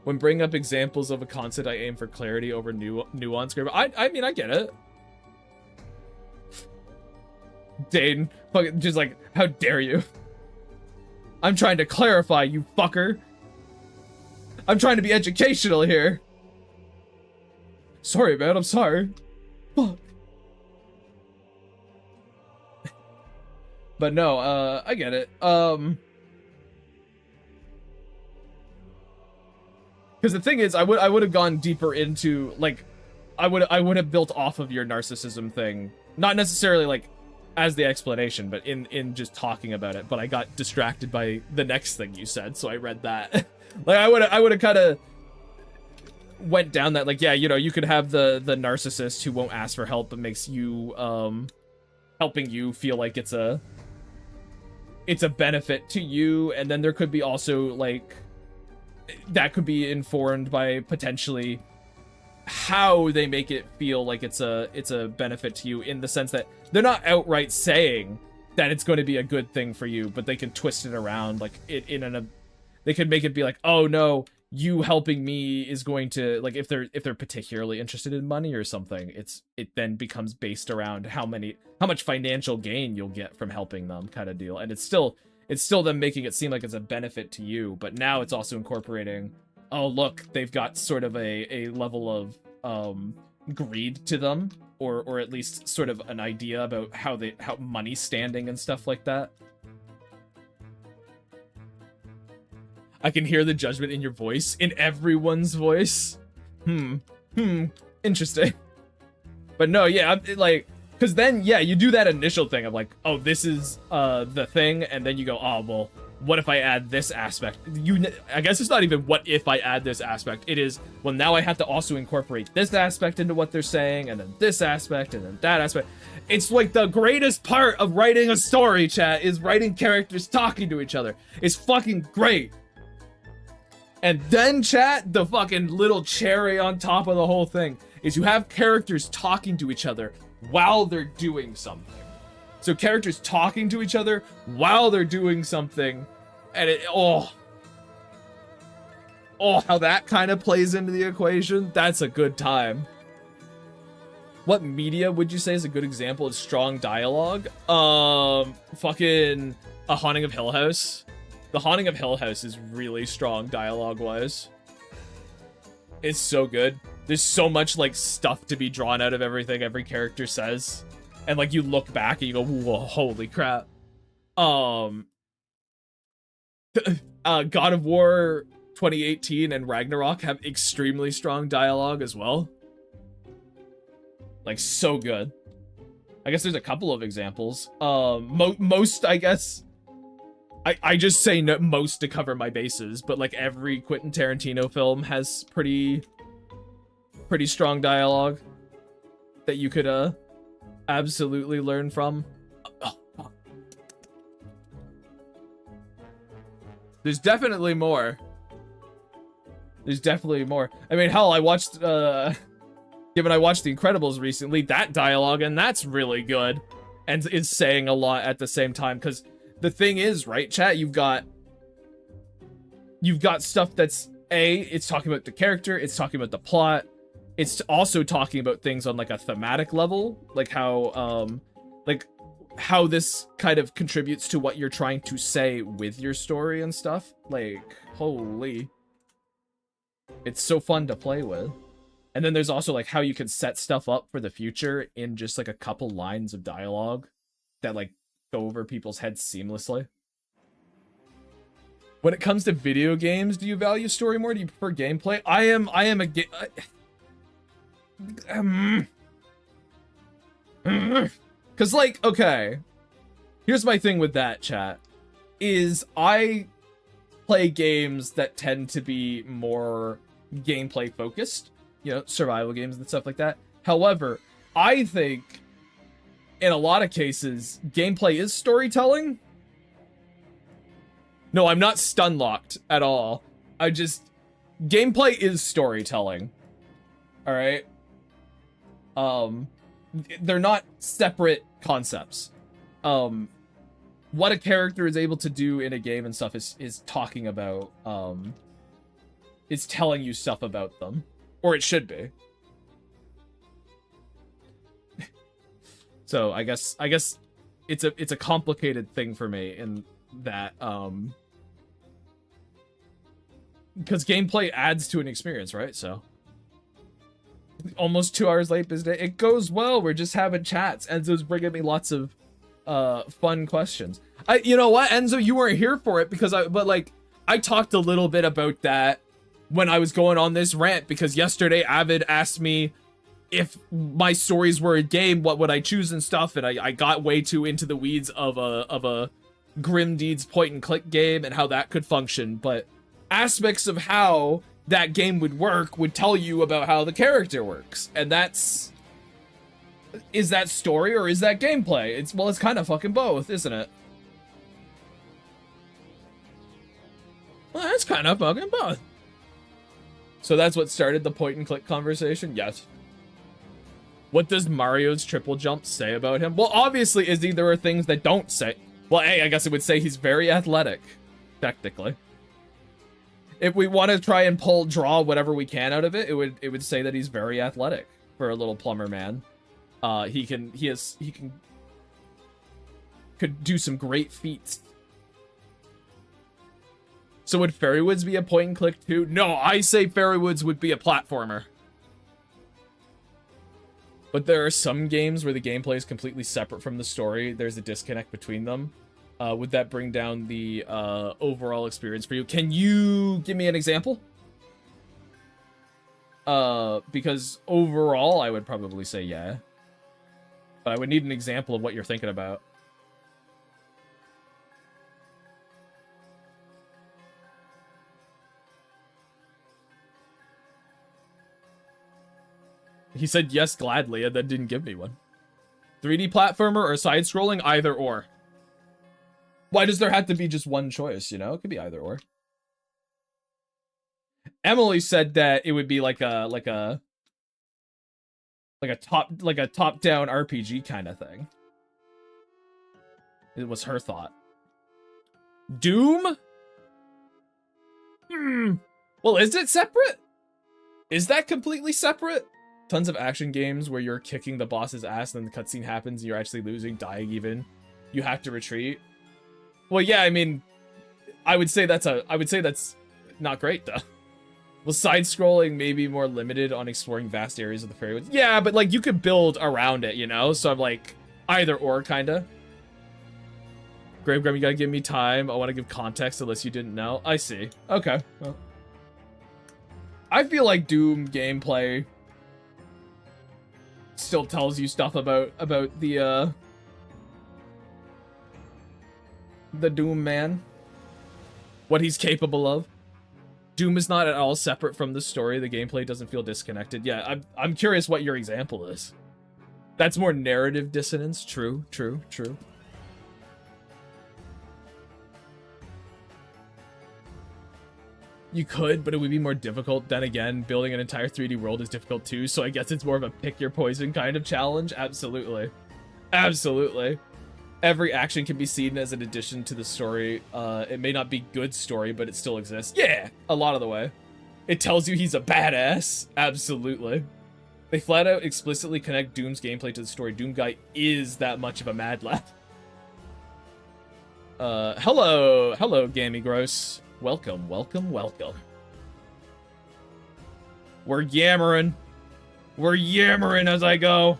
When bringing up examples of a concept, I aim for clarity over nuance. I mean, I get it. Dane, just like, how dare you? I'm trying to clarify, you fucker. I'm trying to be educational here. Sorry, man, I'm sorry. Fuck. But no, I get it. Because the thing is, I would have gone deeper into, like, I would have built off of your narcissism thing, not necessarily like as the explanation, but in just talking about it. But I got distracted by the next thing you said, so I read that. Like, I would have kind of went down that, like, yeah, you know, you could have the narcissist who won't ask for help but makes you helping you feel like it's a benefit to you, and then there could be also, like, that could be informed by potentially how they make it feel like it's a benefit to you, in the sense that they're not outright saying that it's going to be a good thing for you, but they can twist it around, like, they could make it be like, oh no, you helping me is going to, like, if they're particularly interested in money or something, it then becomes based around how much financial gain you'll get from helping them, kind of deal. And it's still them making it seem like it's a benefit to you, but now it's also incorporating, oh look, they've got sort of a level of greed to them, or at least sort of an idea about how money's standing and stuff like that. I can hear the judgment in your voice, in everyone's voice. Interesting. But no, yeah, like, because then, yeah, you do that initial thing of like, oh, this is the thing, and then you go, oh, well, what if I add this aspect? I guess it's not even what if I add this aspect. It is, well, now I have to also incorporate this aspect into what they're saying, and then this aspect, and then that aspect. It's like the greatest part of writing a story, chat, is writing characters talking to each other. It's fucking great. And then, chat, the fucking little cherry on top of the whole thing is you have characters talking to each other while they're doing something. So characters talking to each other while they're doing something, and how that kind of plays into the equation. That's a good time. What media would you say is a good example of strong dialogue? Fucking A Haunting of Hill House. The Haunting of Hill House is really strong dialogue-wise. It's so good. There's so much, like, stuff to be drawn out of everything every character says. And, like, you look back and you go, whoa, holy crap. God of War 2018 and Ragnarok have extremely strong dialogue as well. Like, so good. I guess there's a couple of examples. Most, I guess... I just say no, most to cover my bases, but like every Quentin Tarantino film has pretty strong dialogue that you could absolutely learn from. There's definitely more. There's definitely more. I mean, hell, I watched given I watched The Incredibles recently, that dialogue, and that's really good. and is saying a lot at the same time. Because the thing is, right, chat, you've got stuff that's it's talking about the character, it's talking about the plot, it's also talking about things on like a thematic level, like how this kind of contributes to what you're trying to say with your story and stuff. Like, holy, it's so fun to play with. And then there's also like how you can set stuff up for the future in just like a couple lines of dialogue that like go over people's heads seamlessly. When it comes to video games, do you value story more? Do you prefer gameplay? I am a cause like, okay, here's my thing with that, chat, is I play games that tend to be more gameplay focused, you know, survival games and stuff like that. However, I think in a lot of cases, gameplay is storytelling. No, I'm not stun locked at all. Gameplay is storytelling. All right. They're not separate concepts. What a character is able to do in a game and stuff is talking about, is telling you stuff about them, or it should be. So I guess it's a complicated thing for me in that, because gameplay adds to an experience, right? So almost 2 hours late this day. It goes well. We're just having chats. Enzo's bringing me lots of fun questions. You know what, Enzo, you weren't here for it because I talked a little bit about that when I was going on this rant, because yesterday Avid asked me if my stories were a game, what would I choose and stuff, and I got way too into the weeds of a Grim Deeds point and click game and how that could function, but aspects of how that game would work would tell you about how the character works, and is that story or is that gameplay? It's kind of fucking both, isn't it? Well, it's kind of fucking both. So that's what started the point and click conversation? Yes. What does Mario's triple jump say about him? Well, obviously, Izzy, there are things that don't say. Well, I guess it would say he's very athletic, technically. If we want to try and draw whatever we can out of it, it would say that he's very athletic for a little plumber man. Could do some great feats. So would Fairy-Woods be a point and click too? No, I say Fairy-Woods would be a platformer. But there are some games where the gameplay is completely separate from the story. There's a disconnect between them. Would that bring down the overall experience for you? Can you give me an example? Because overall, I would probably say yeah. But I would need an example of what you're thinking about. He said yes gladly and then didn't give me one. 3D platformer or side-scrolling? Either or. Why does there have to be just one choice, you know? It could be either or. Emily said that it would be like a top-down RPG kind of thing. It was her thought. Doom? Well, is it separate? Is that completely separate? Tons of action games where you're kicking the boss's ass and then the cutscene happens and you're actually losing, dying even. You have to retreat. Well, yeah, I mean, I would say that's not great, though. Well, side-scrolling may be more limited on exploring vast areas of the Fairy Woods. Yeah, but, like, you could build around it, you know? So I'm like, either or, kinda. Gravegram, you gotta give me time. I want to give context unless you didn't know. I see. Okay. Well, I feel like Doom gameplay still tells you stuff about the Doom man. What he's capable of. Doom is not at all separate from the story. The gameplay doesn't feel disconnected. Yeah, I'm curious what your example is. That's more narrative dissonance. True. You could, but it would be more difficult. Then again, building an entire 3D world is difficult too, so I guess it's more of a pick your poison kind of challenge. Absolutely. Absolutely. Every action can be seen as an addition to the story. It may not be good story, but it still exists. Yeah, a lot of the way. It tells you he's a badass. Absolutely. They flat out explicitly connect Doom's gameplay to the story. Doom Guy is that much of a mad lad. Hello, Gammy Gross. Welcome. We're yammering as I go.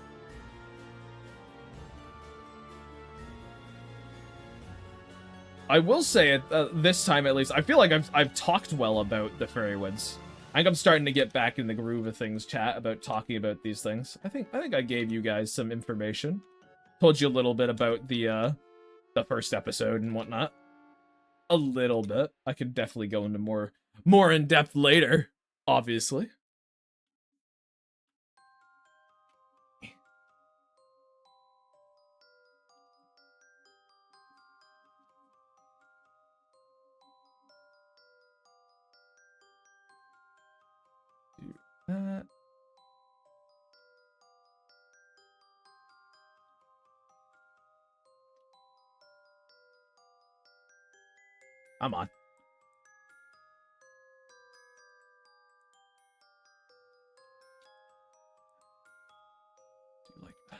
I will say it this time at least. I feel like I've talked well about the Fairy Woods. I think I'm starting to get back in the groove of things, chat, about talking about these things. I think I gave you guys some information. Told you a little bit about the first episode and whatnot. A little bit. I could definitely go into more in depth later, obviously. Do that. I'm on. Do you like that?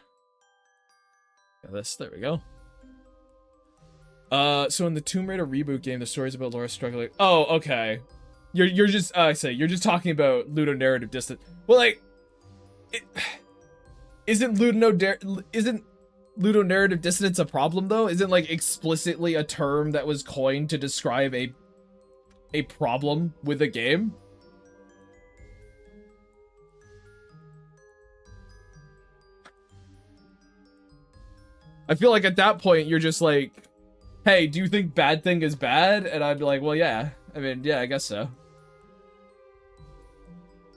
Yeah, this. There we go. So in the Tomb Raider reboot game, the story's about Laura struggling. Oh, okay. You're just you're just talking about ludonarrative distance. Well, like, isn't ludonarrative dissonance a problem though? Isn't like explicitly a term that was coined to describe a problem with a game? I feel like at that point you're just like, hey, do you think bad thing is bad? And I'd be like, well, yeah. I mean, yeah, I guess so.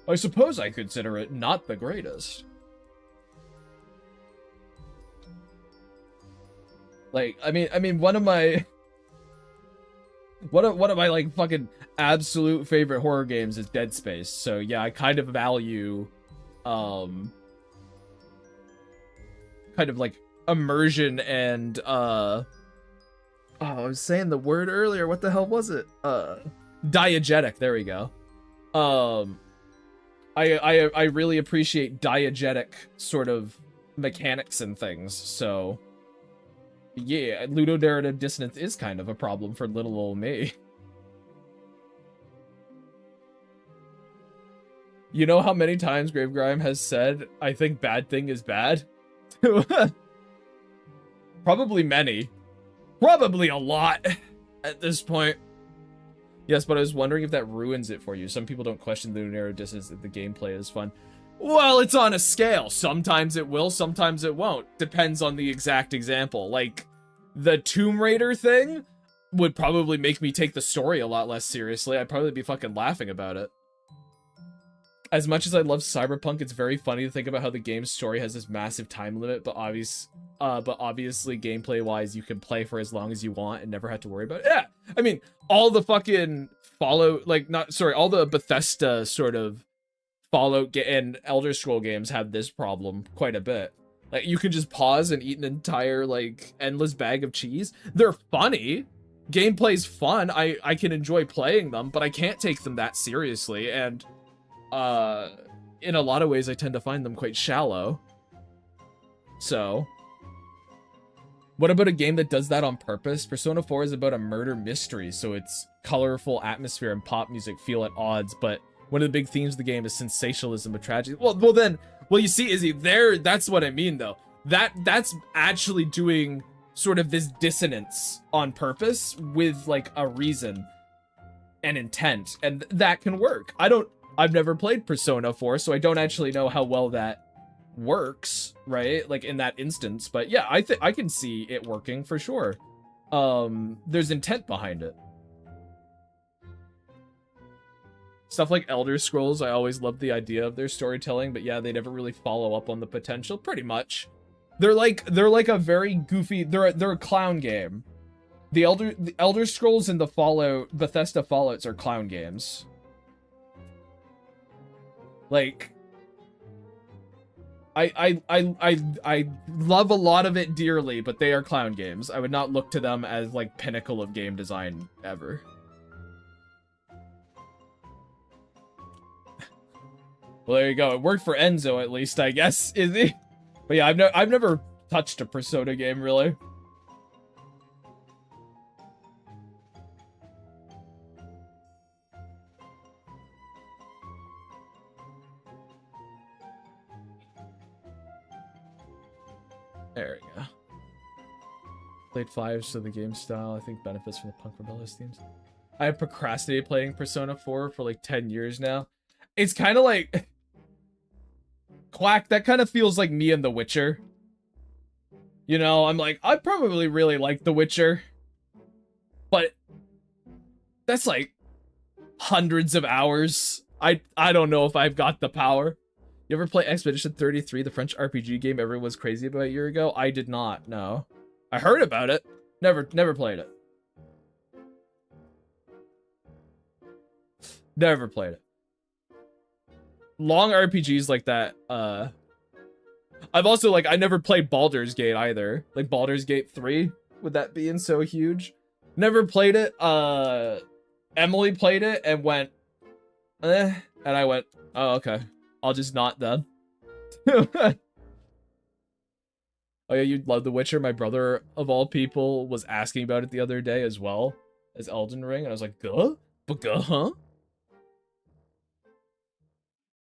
I suppose I consider it not the greatest. Like, I mean, one of my like fucking absolute favorite horror games is Dead Space. So yeah, I kind of value, kind of like immersion and oh, I was saying the word earlier. What the hell was it? Diegetic. There we go. I really appreciate diegetic sort of mechanics and things. So yeah, ludonarrative dissonance is kind of a problem for little old me. You know how many times Gravegrime has said, I think bad thing is bad? Probably many. Probably a lot at this point. Yes, but I was wondering if that ruins it for you. Some people don't question the ludonarrative dissonance if the gameplay is fun. Well, it's on a scale. Sometimes it will, sometimes it won't. Depends on the exact example. Like, the Tomb Raider thing would probably make me take the story a lot less seriously. I'd probably be fucking laughing about it. As much as I love Cyberpunk, it's very funny to think about how the game's story has this massive time limit, but obviously gameplay-wise, you can play for as long as you want and never have to worry about it. Yeah, I mean, all the fucking Fallout, like, all the Bethesda sort of Fallout and Elder Scroll games have this problem quite a bit. Like, you can just pause and eat an entire, like, endless bag of cheese. They're funny. Gameplay's fun. I can enjoy playing them, but I can't take them that seriously, and in a lot of ways, I tend to find them quite shallow. So, what about a game that does that on purpose? Persona 4 is about a murder mystery, so its colorful atmosphere and pop music feel at odds, but one of the big themes of the game is sensationalism of tragedy. Well, you see, Izzy, that's what I mean, though. That's actually doing sort of this dissonance on purpose with, like, a reason and intent, and that can work. I've never played Persona 4, so I don't actually know how well that works, right? Like, in that instance. But yeah, I can see it working for sure. There's intent behind it. Stuff like Elder Scrolls, I always loved the idea of their storytelling, but yeah, they never really follow up on the potential, pretty much. They're like a very goofy, they're a clown game. The Elder Scrolls and the Bethesda Fallouts are clown games. Like, I love a lot of it dearly, but they are clown games. I would not look to them as like pinnacle of game design ever. Well, there you go. It worked for Enzo at least, I guess. Is he? But yeah, I've never touched a Persona game really. There we go. Played 5, so the game style, I think, benefits from the Punk Rebellious themes. I have procrastinated playing Persona 4 for like 10 years now. It's kind of like... Quack, that kind of feels like me and The Witcher. You know, I'm like, I probably really like The Witcher. But... that's like... hundreds of hours. I don't know if I've got the power. You ever play Expedition 33, the French RPG game everyone was crazy about a year ago? I did not, no. I heard about it. Never played it. Never played it. Long RPGs like that, I've also, like, I never played Baldur's Gate either. Like, Baldur's Gate 3, with that being so huge. Never played it, Emily played it and went, and I went, oh, okay. I'll just not then. Oh yeah, you'd love The Witcher. My brother, of all people, was asking about it the other day as well as Elden Ring, and I was like, "Guh? But huh?"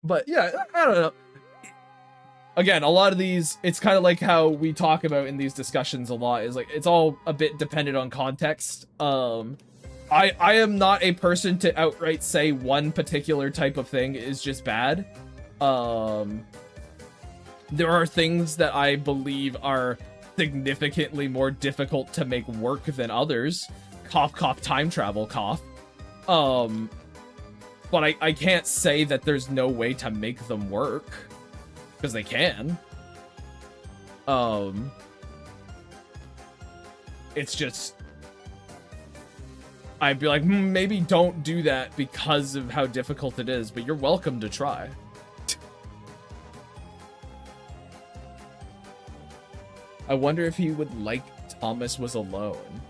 But yeah, I don't know. Again, a lot of these, it's kind of like how we talk about in these discussions a lot, is like, it's all a bit dependent on context. I am not a person to outright say one particular type of thing is just bad. There are things that I believe are significantly more difficult to make work than others. Cough, cough, time travel, cough. But I can't say that there's no way to make them work. Because they can. It's just... I'd be like, maybe don't do that because of how difficult it is, but you're welcome to try. I wonder if he would like Thomas Was Alone.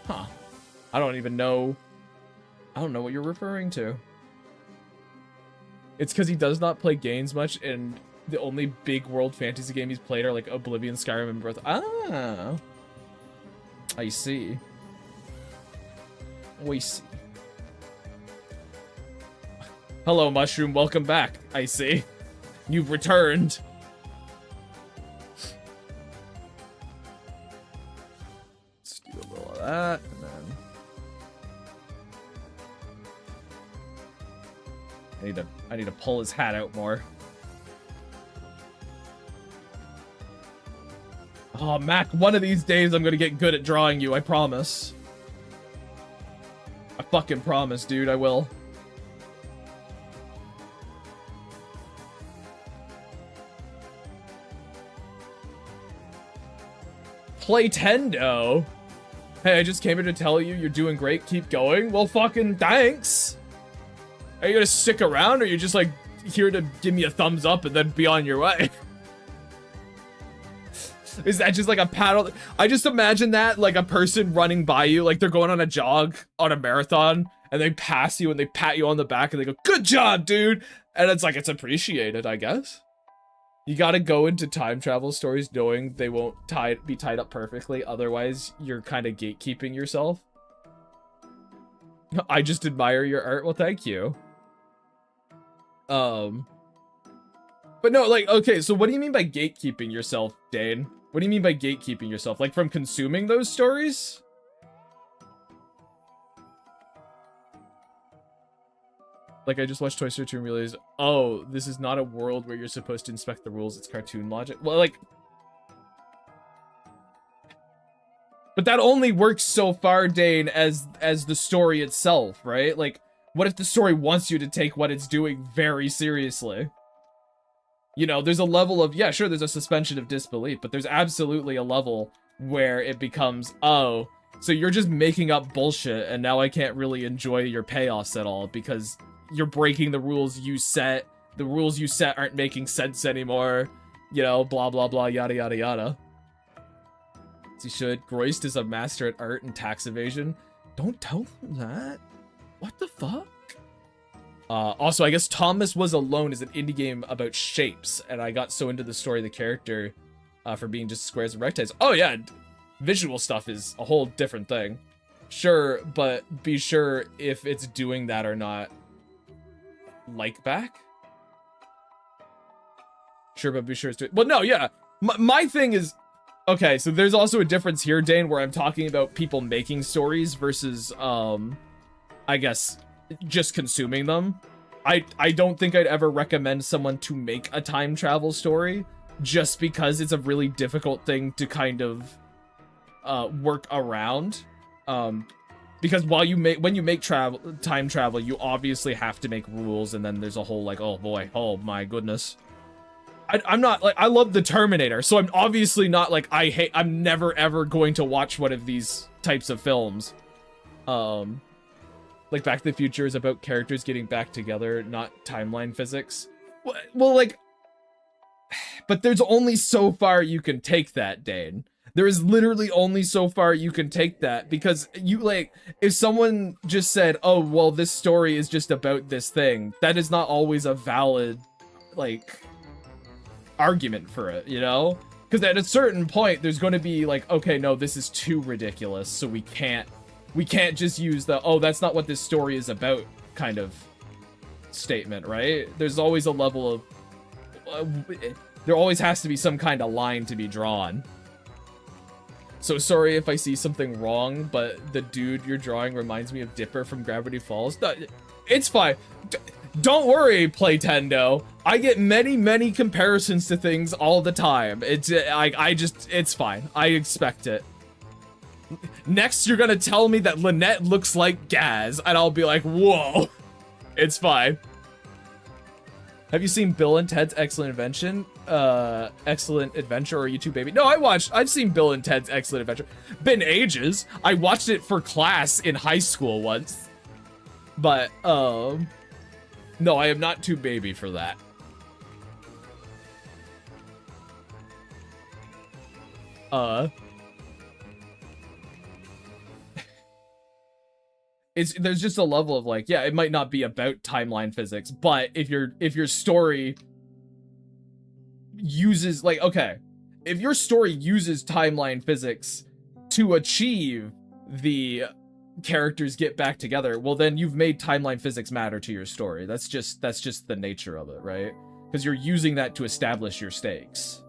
Huh. I don't even know. I don't know what you're referring to. It's because he does not play games much, and the only big world fantasy game he's played are like Oblivion, Skyrim, and Breath. Ah. I see. We see. Hello, Mushroom. Welcome back. I see. You've returned. Let's do a little of that, and then I need to pull his hat out more. Oh, Mac, one of these days I'm gonna get good at drawing you, I promise. I fucking promise, dude, I will. Playtendo? Hey, I just came here to tell you you're doing great, keep going. Well, fucking thanks. Are you gonna stick around, or are you just, like, here to give me a thumbs up and then be on your way? Is that just like a paddle? I just imagine that, like, a person running by you, like they're going on a jog, on a marathon, and they pass you and they pat you on the back and they go, "Good job, dude!" And it's like, it's appreciated, I guess. You gotta go into time travel stories knowing they won't be tied up perfectly, otherwise you're kind of gatekeeping yourself. I just admire your art. Well, thank you. But no, like, okay, so what do you mean by gatekeeping yourself, Dane? What do you mean by gatekeeping yourself? Like, from consuming those stories? Like, I just watched Toy Story 2 and realized, oh, this is not a world where you're supposed to inspect the rules, it's cartoon logic. Well, like... But that only works so far, Dane, as the story itself, right? Like, what if the story wants you to take what it's doing very seriously? You know, there's a level of, yeah, sure, there's a suspension of disbelief, but there's absolutely a level where it becomes, oh, so you're just making up bullshit, and now I can't really enjoy your payoffs at all, because you're breaking the rules you set, the rules you set aren't making sense anymore, You know, blah, blah, blah, yada, yada, yada. As he should. Groist is a master at art and tax evasion. Don't tell them that. What the fuck? Also, I guess Thomas Was Alone is an indie game about shapes, and I got so into the story of the character for being just squares and rectangles. Oh yeah, visual stuff is a whole different thing. Sure, but be sure if it's doing that or not. Like back? Sure, but be sure it's doing... Well, no, yeah. My thing is... Okay, so there's also a difference here, Dane, where I'm talking about people making stories versus, I guess, just consuming them. I don't think I'd ever recommend someone to make a time travel story just because it's a really difficult thing to kind of work around. Because when you make time travel, you obviously have to make rules, and then there's a whole like, oh boy, oh my goodness. I'm not like, I love the Terminator, so I'm obviously not like, I'm never ever going to watch one of these types of films. Like Back to the Future is about characters getting back together, not timeline physics. Well, like, but there's only so far you can take that, Dane. There is literally only so far you can take that, because you, like, if someone just said, oh, well, this story is just about this thing, that is not always a valid, like, argument for it, you know? Because at a certain point, there's going to be like, okay, no, this is too ridiculous, so we can't just use the, oh, that's not what this story is about kind of statement, right? There's always a level of, there always has to be some kind of line to be drawn. So sorry if I see something wrong, but the dude you're drawing reminds me of Dipper from Gravity Falls. No, it's fine. Don't worry, Playtendo. I get many comparisons to things all the time. It's it's fine. I expect it. Next, you're gonna tell me that Lynette looks like Gaz, and I'll be like, whoa. It's fine. Have you seen Bill and Ted's Excellent Adventure? Excellent Adventure or YouTube Baby? No, I've seen Bill and Ted's Excellent Adventure. Been ages. I watched it for class in high school once. But, no, I am not too baby for that. There's just a level of like, yeah, it might not be about timeline physics, but if your story uses, like, okay, if your story uses timeline physics to achieve the characters get back together, well, then you've made timeline physics matter to your story. That's just the nature of it, right? Because you're using that to establish your stakes.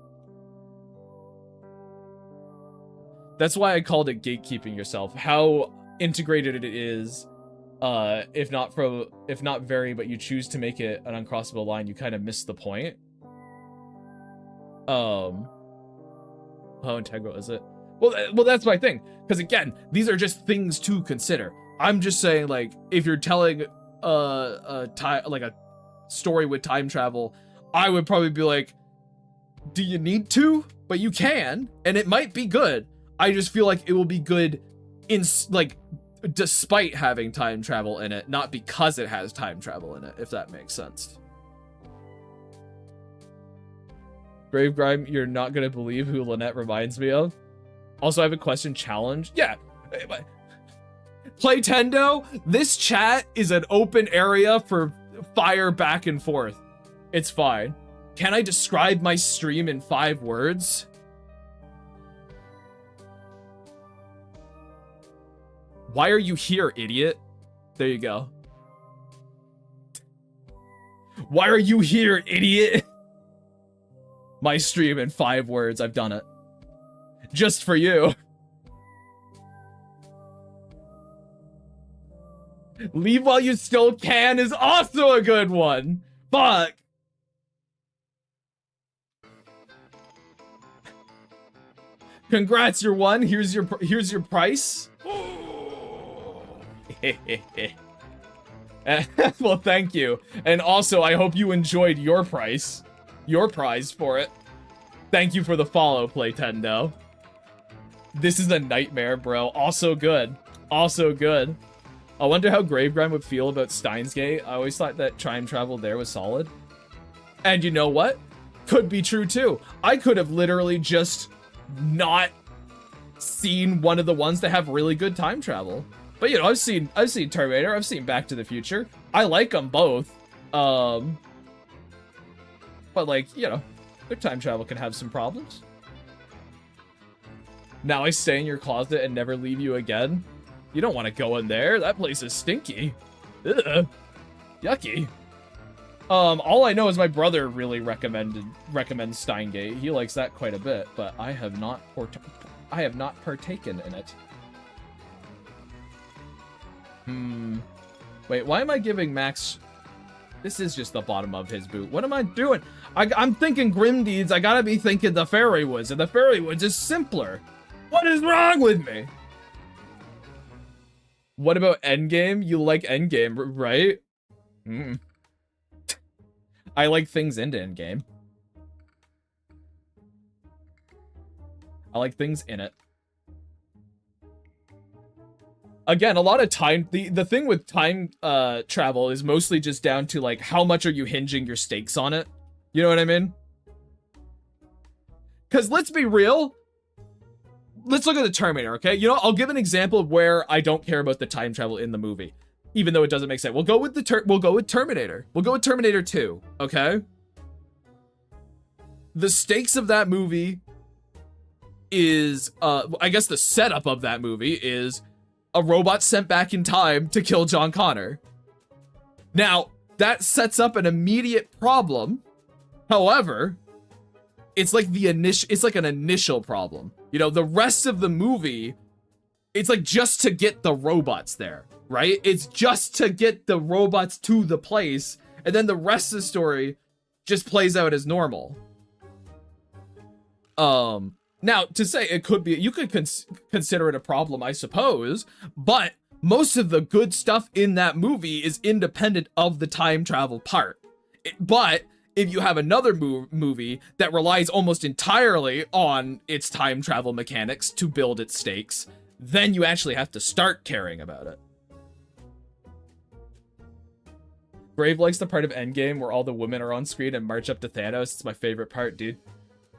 That's why I called it gatekeeping yourself. How integrated it is, if not very, but you choose to make it an uncrossable line, you kind of miss the point. How integral is it? Well, that's my thing. Because again, these are just things to consider. I'm just saying, like, if you're telling a story with time travel, I would probably be like, do you need to? But you can, and it might be good. I just feel like it will be good in, like, despite having time travel in it, not because it has time travel in it, if that makes sense. Grave Grime, you're not gonna believe who Lynette reminds me of. Also, I have a question challenge. Yeah. Playtendo, this chat is an open area for fire back and forth. It's fine. Can I describe my stream in 5 words? Why are you here, idiot? There you go. Why are you here, idiot? My stream in 5 words. I've done it. Just for you. Leave while you still can is also a good one. Fuck. Congrats, you're one. Here's your price. Well, thank you. And also, I hope you enjoyed your prize for it. Thank you for the follow, Playtendo. This is a nightmare, bro. Also good. Also good. I wonder how Gravegrime would feel about Steins Gate. I always thought that time travel there was solid. And you know what? could be true too. I could have literally just not seen one of the ones that have really good time travel. But you know, I've seen Terminator, I've seen Back to the Future. I like them both. But like, you know, their time travel can have some problems. Now I stay in your closet and never leave you again. You don't want to go in there. That place is stinky. Ugh. Yucky. All I know is my brother really recommends Steingate. He likes that quite a bit, but I have not partaken in it. Wait, why am I giving Max... This is just the bottom of his boot. What am I doing? I'm thinking Grim Deeds. I gotta be thinking the Fairy Woods, and the Fairy Woods is simpler. What is wrong with me? What about Endgame? You like Endgame, right? I like things into Endgame. I like things in it. Again, a lot of time, the thing with time travel is mostly just down to like how much are you hinging your stakes on it? You know what I mean? Because let's be real. Let's look at the Terminator, okay? You know, I'll give an example of where I don't care about the time travel in the movie, even though it doesn't make sense. We'll go with Terminator. We'll go with Terminator 2, okay? The stakes of that movie is, I guess the setup of that movie is a robot sent back in time to kill John Connor. Now, that sets up an immediate problem. However, it's like an initial problem. You know, the rest of the movie, it's like just to get the robots there, right? It's just to get the robots to the place, and then the rest of the story just plays out as normal. Now, to say it could be, you could consider it a problem, I suppose, but most of the good stuff in that movie is independent of the time travel part. But if you have another movie that relies almost entirely on its time travel mechanics to build its stakes, then you actually have to start caring about it. Brave likes the part of Endgame where all the women are on screen and march up to Thanos. It's my favorite part, dude.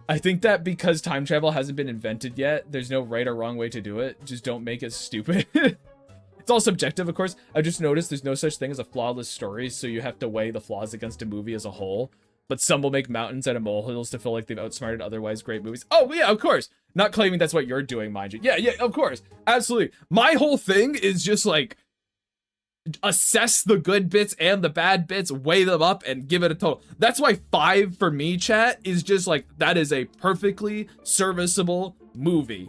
I think that because time travel hasn't been invented yet, there's no right or wrong way to do it. Just don't make it stupid. It's all subjective, of course. I just noticed there's no such thing as a flawless story, so you have to weigh the flaws against a movie as a whole. But some will make mountains out of molehills to feel like they've outsmarted otherwise great movies. Oh, yeah, of course. Not claiming that's what you're doing, mind you. Yeah, of course. Absolutely. My whole thing is just, like, assess the good bits and the bad bits, weigh them up, and give it a total. That's why 5 for me, chat, is just, like, that is a perfectly serviceable movie.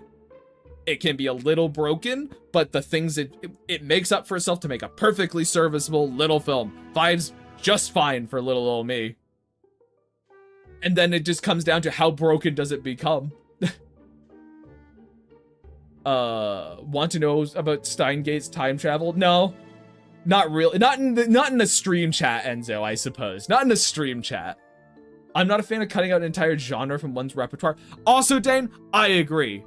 It can be a little broken, but the things it makes up for itself to make a perfectly serviceable little film. 5's just fine for little old me. And then it just comes down to how broken does it become. Want to know about Steingate's time travel? No, not really. Not in the stream chat, Enzo, I suppose. Not in the stream chat. I'm not a fan of cutting out an entire genre from one's repertoire. Also, Dane, I agree.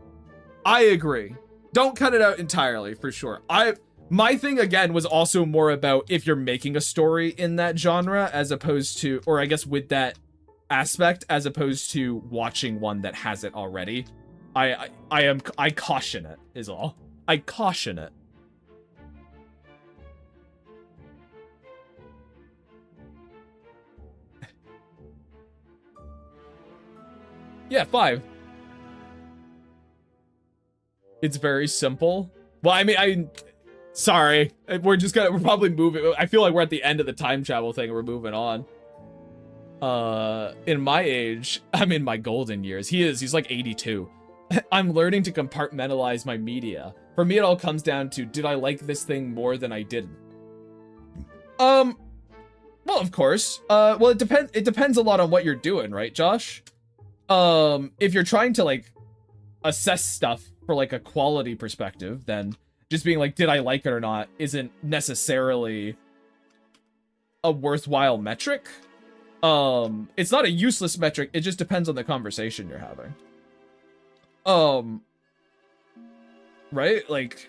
Don't cut it out entirely, for sure. My thing, again, was also more about if you're making a story in that genre, as opposed to, or I guess with that aspect, as opposed to watching one that has it already. I caution it, is all. I caution it. Yeah, 5. It's very simple. Well, I mean, sorry. We're probably moving. I feel like we're at the end of the time travel thing and we're moving on. In my age, I'm in my golden years. He's like 82. I'm learning to compartmentalize my media. For me, it all comes down to, did I like this thing more than I didn't? Well, of course. Well, it depends a lot on what you're doing, right, Josh? If you're trying to, like, assess stuff for, like, a quality perspective, then just being like, did I like it or not, isn't necessarily a worthwhile metric. It's not a useless metric, it just depends on the conversation you're having. Right? Like,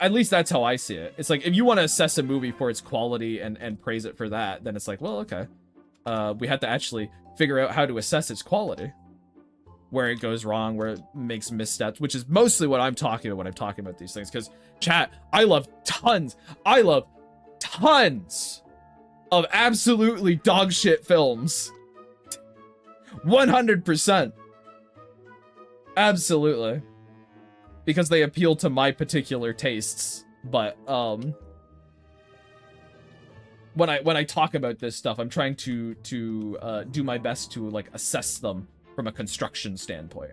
at least that's how I see it. It's like, if you want to assess a movie for its quality and praise it for that, then it's like, well, okay. we had to actually figure out how to assess its quality, where it goes wrong, where it makes missteps, which is mostly what I'm talking about when I'm talking about these things. Because chat, I love tons of absolutely dog shit films. 100%. Absolutely. Because they appeal to my particular tastes. But when I talk about this stuff, I'm trying to do my best to like assess them from a construction standpoint.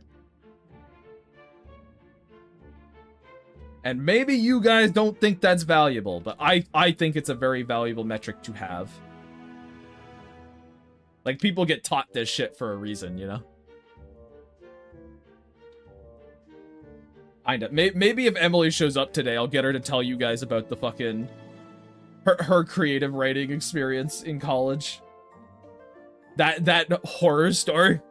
And maybe you guys don't think that's valuable, but I think it's a very valuable metric to have. Like, people get taught this shit for a reason, you know? Kinda. Maybe if Emily shows up today, I'll get her to tell you guys about the fucking... her creative writing experience in college. That horror story.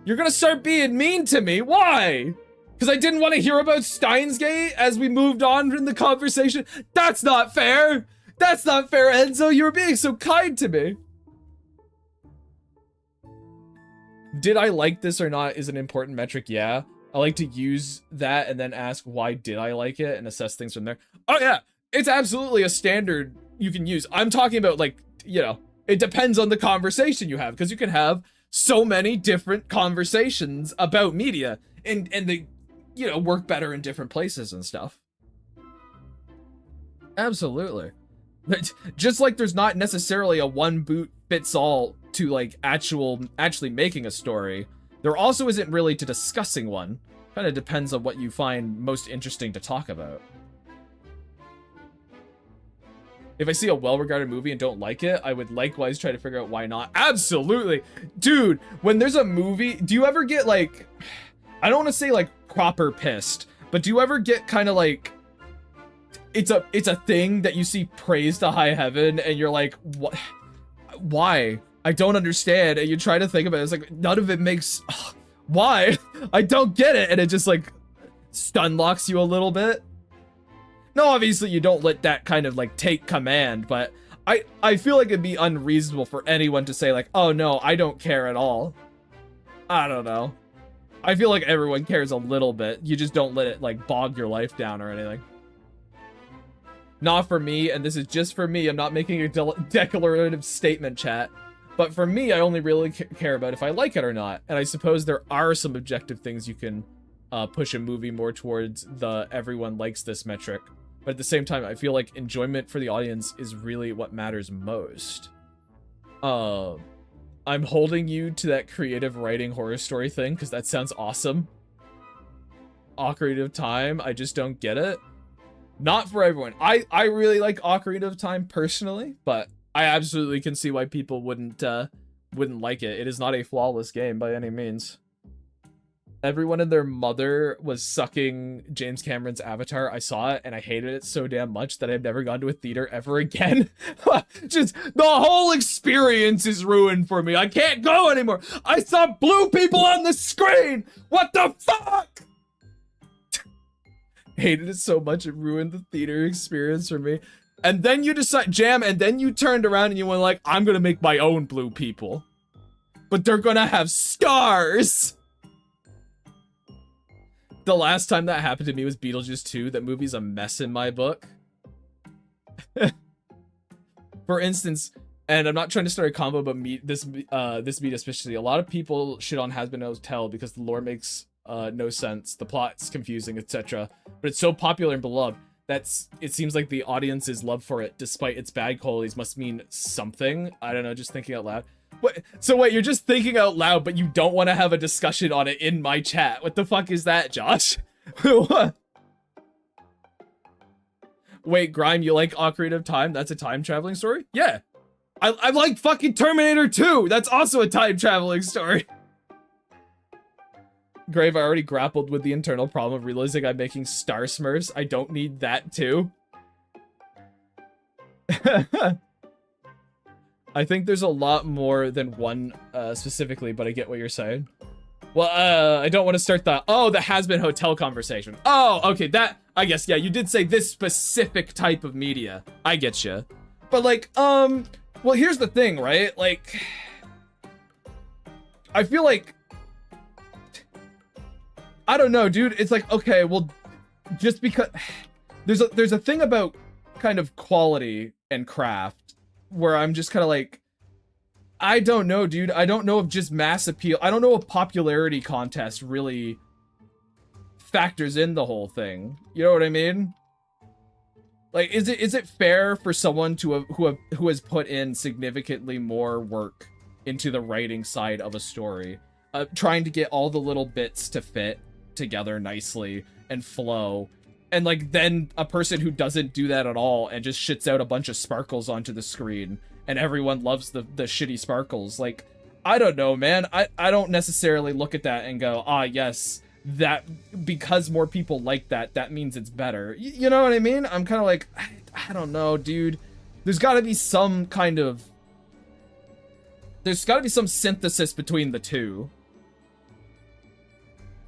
You're gonna start being mean to me. Why? Because I didn't want to hear about Steins Gate as we moved on in the conversation. That's not fair. That's not fair, Enzo. You were being so kind to me. Did I like this or not is an important metric, yeah. I like to use that and then ask why did I like it and assess things from there. Oh yeah, it's absolutely a standard you can use. I'm talking about, like, you know, it depends on the conversation you have, because you can have so many different conversations about media and they, you know, work better in different places and stuff. Absolutely. Just like there's not necessarily a one boot fits all to like actually making a story, there also isn't really to discussing one. Kind of depends on what you find most interesting to talk about. If I see a well-regarded movie and don't like it, I would likewise try to figure out why not. Absolutely. Dude, when there's a movie, do you ever get like, I don't want to say like proper pissed, but do you ever get kind of like, it's a thing that you see praised to high heaven and you're like, what? Why? I don't understand. And you try to think about it. It's like, none of it makes, why? I don't get it. And it just like stun locks you a little bit. No, obviously you don't let that kind of like take command, but I feel like it'd be unreasonable for anyone to say like, oh no, I don't care at all. I don't know. I feel like everyone cares a little bit. You just don't let it like bog your life down or anything. Not for me, and this is just for me. I'm not making a declarative statement, chat. But for me, I only really care about if I like it or not. And I suppose there are some objective things you can push a movie more towards the everyone likes this metric. But at the same time, I feel like enjoyment for the audience is really what matters most. I'm holding you to that creative writing horror story thing, because that sounds awesome. Ocarina of Time, I just don't get it. Not for everyone. I really like Ocarina of Time personally, but I absolutely can see why people wouldn't like it. It is not a flawless game by any means. Everyone and their mother was sucking James Cameron's Avatar. I saw it and I hated it so damn much that I've never gone to a theater ever again. Just the whole experience is ruined for me. I can't go anymore. I saw blue people on the screen. What the fuck? Hated it so much it ruined the theater experience for me. And then you decide, Jam, and then you turned around and you went like, I'm gonna make my own blue people. But they're gonna have stars! The last time that happened to me was Beetlejuice 2. That movie's a mess in my book. For instance, and I'm not trying to start a combo, but this meat especially, a lot of people shit on Has Been Hotel because the lore makes no sense, the plot's confusing, etc. But it's so popular and beloved that it seems like the audience's love for it, despite its bad qualities, must mean something. I don't know, just thinking out loud. So wait, you're just thinking out loud, but you don't want to have a discussion on it in my chat. What the fuck is that, Josh? What? Wait, Grime, you like Ocarina of Time? That's a time traveling story? Yeah. I like fucking Terminator 2. That's also a time traveling story. Grave, I already grappled with the internal problem of realizing I'm making Star Smurfs. I don't need that too. I think there's a lot more than one specifically, but I get what you're saying. Well, I don't want to start the Has Been Hotel conversation. Oh, okay, that, I guess, yeah, you did say this specific type of media. I get you. But like, Well, here's the thing, right? Like, I feel like, I don't know, dude. It's like, okay, well, just because there's a thing about kind of quality and craft where I'm just kind of like, I don't know, dude. I don't know if just mass appeal, I don't know if popularity contest really factors in the whole thing. You know what I mean? Like, is it fair for someone to have, who has put in significantly more work into the writing side of a story, trying to get all the little bits to fit together nicely and flow, and like then a person who doesn't do that at all and just shits out a bunch of sparkles onto the screen and everyone loves the shitty sparkles? Like, I don't know, man. I don't necessarily look at that and go, ah, yes, that because more people like that means it's better. You know what I mean? I'm kind of like, I don't know, dude. There's got to be some kind of, there's got to be some synthesis between the two.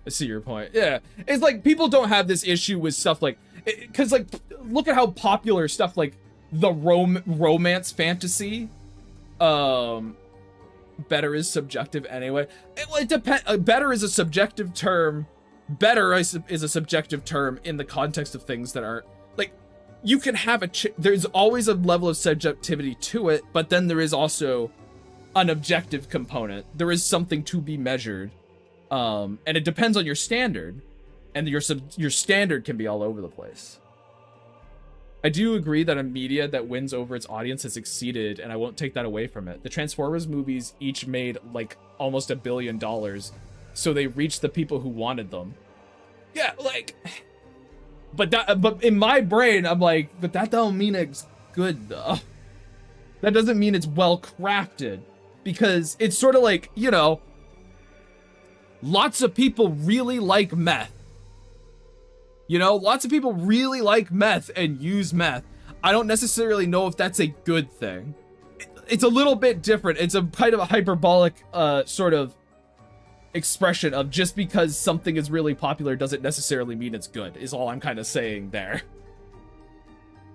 I see your point. Yeah, it's like people don't have this issue with stuff like, because like, look at how popular stuff like the romance fantasy, better is subjective anyway. It depends. Better is a subjective term. Better is a subjective term in the context of things that aren't like, you can have there's always a level of subjectivity to it, but then there is also an objective component. There is something to be measured. And it depends on your standard, and your standard can be all over the place. I do agree that a media that wins over its audience has succeeded, and I won't take that away from it. The Transformers movies each made like almost $1 billion, so they reached the people who wanted them. Yeah, like, but in my brain, I'm like, but that don't mean it's good though. That doesn't mean it's well crafted, because it's sort of like, you know, lots of people really like meth. You know, lots of people really like meth and use meth. I don't necessarily know if that's a good thing. It's a little bit different. It's a kind of a hyperbolic sort of expression of just because something is really popular doesn't necessarily mean it's good, is all I'm kind of saying there.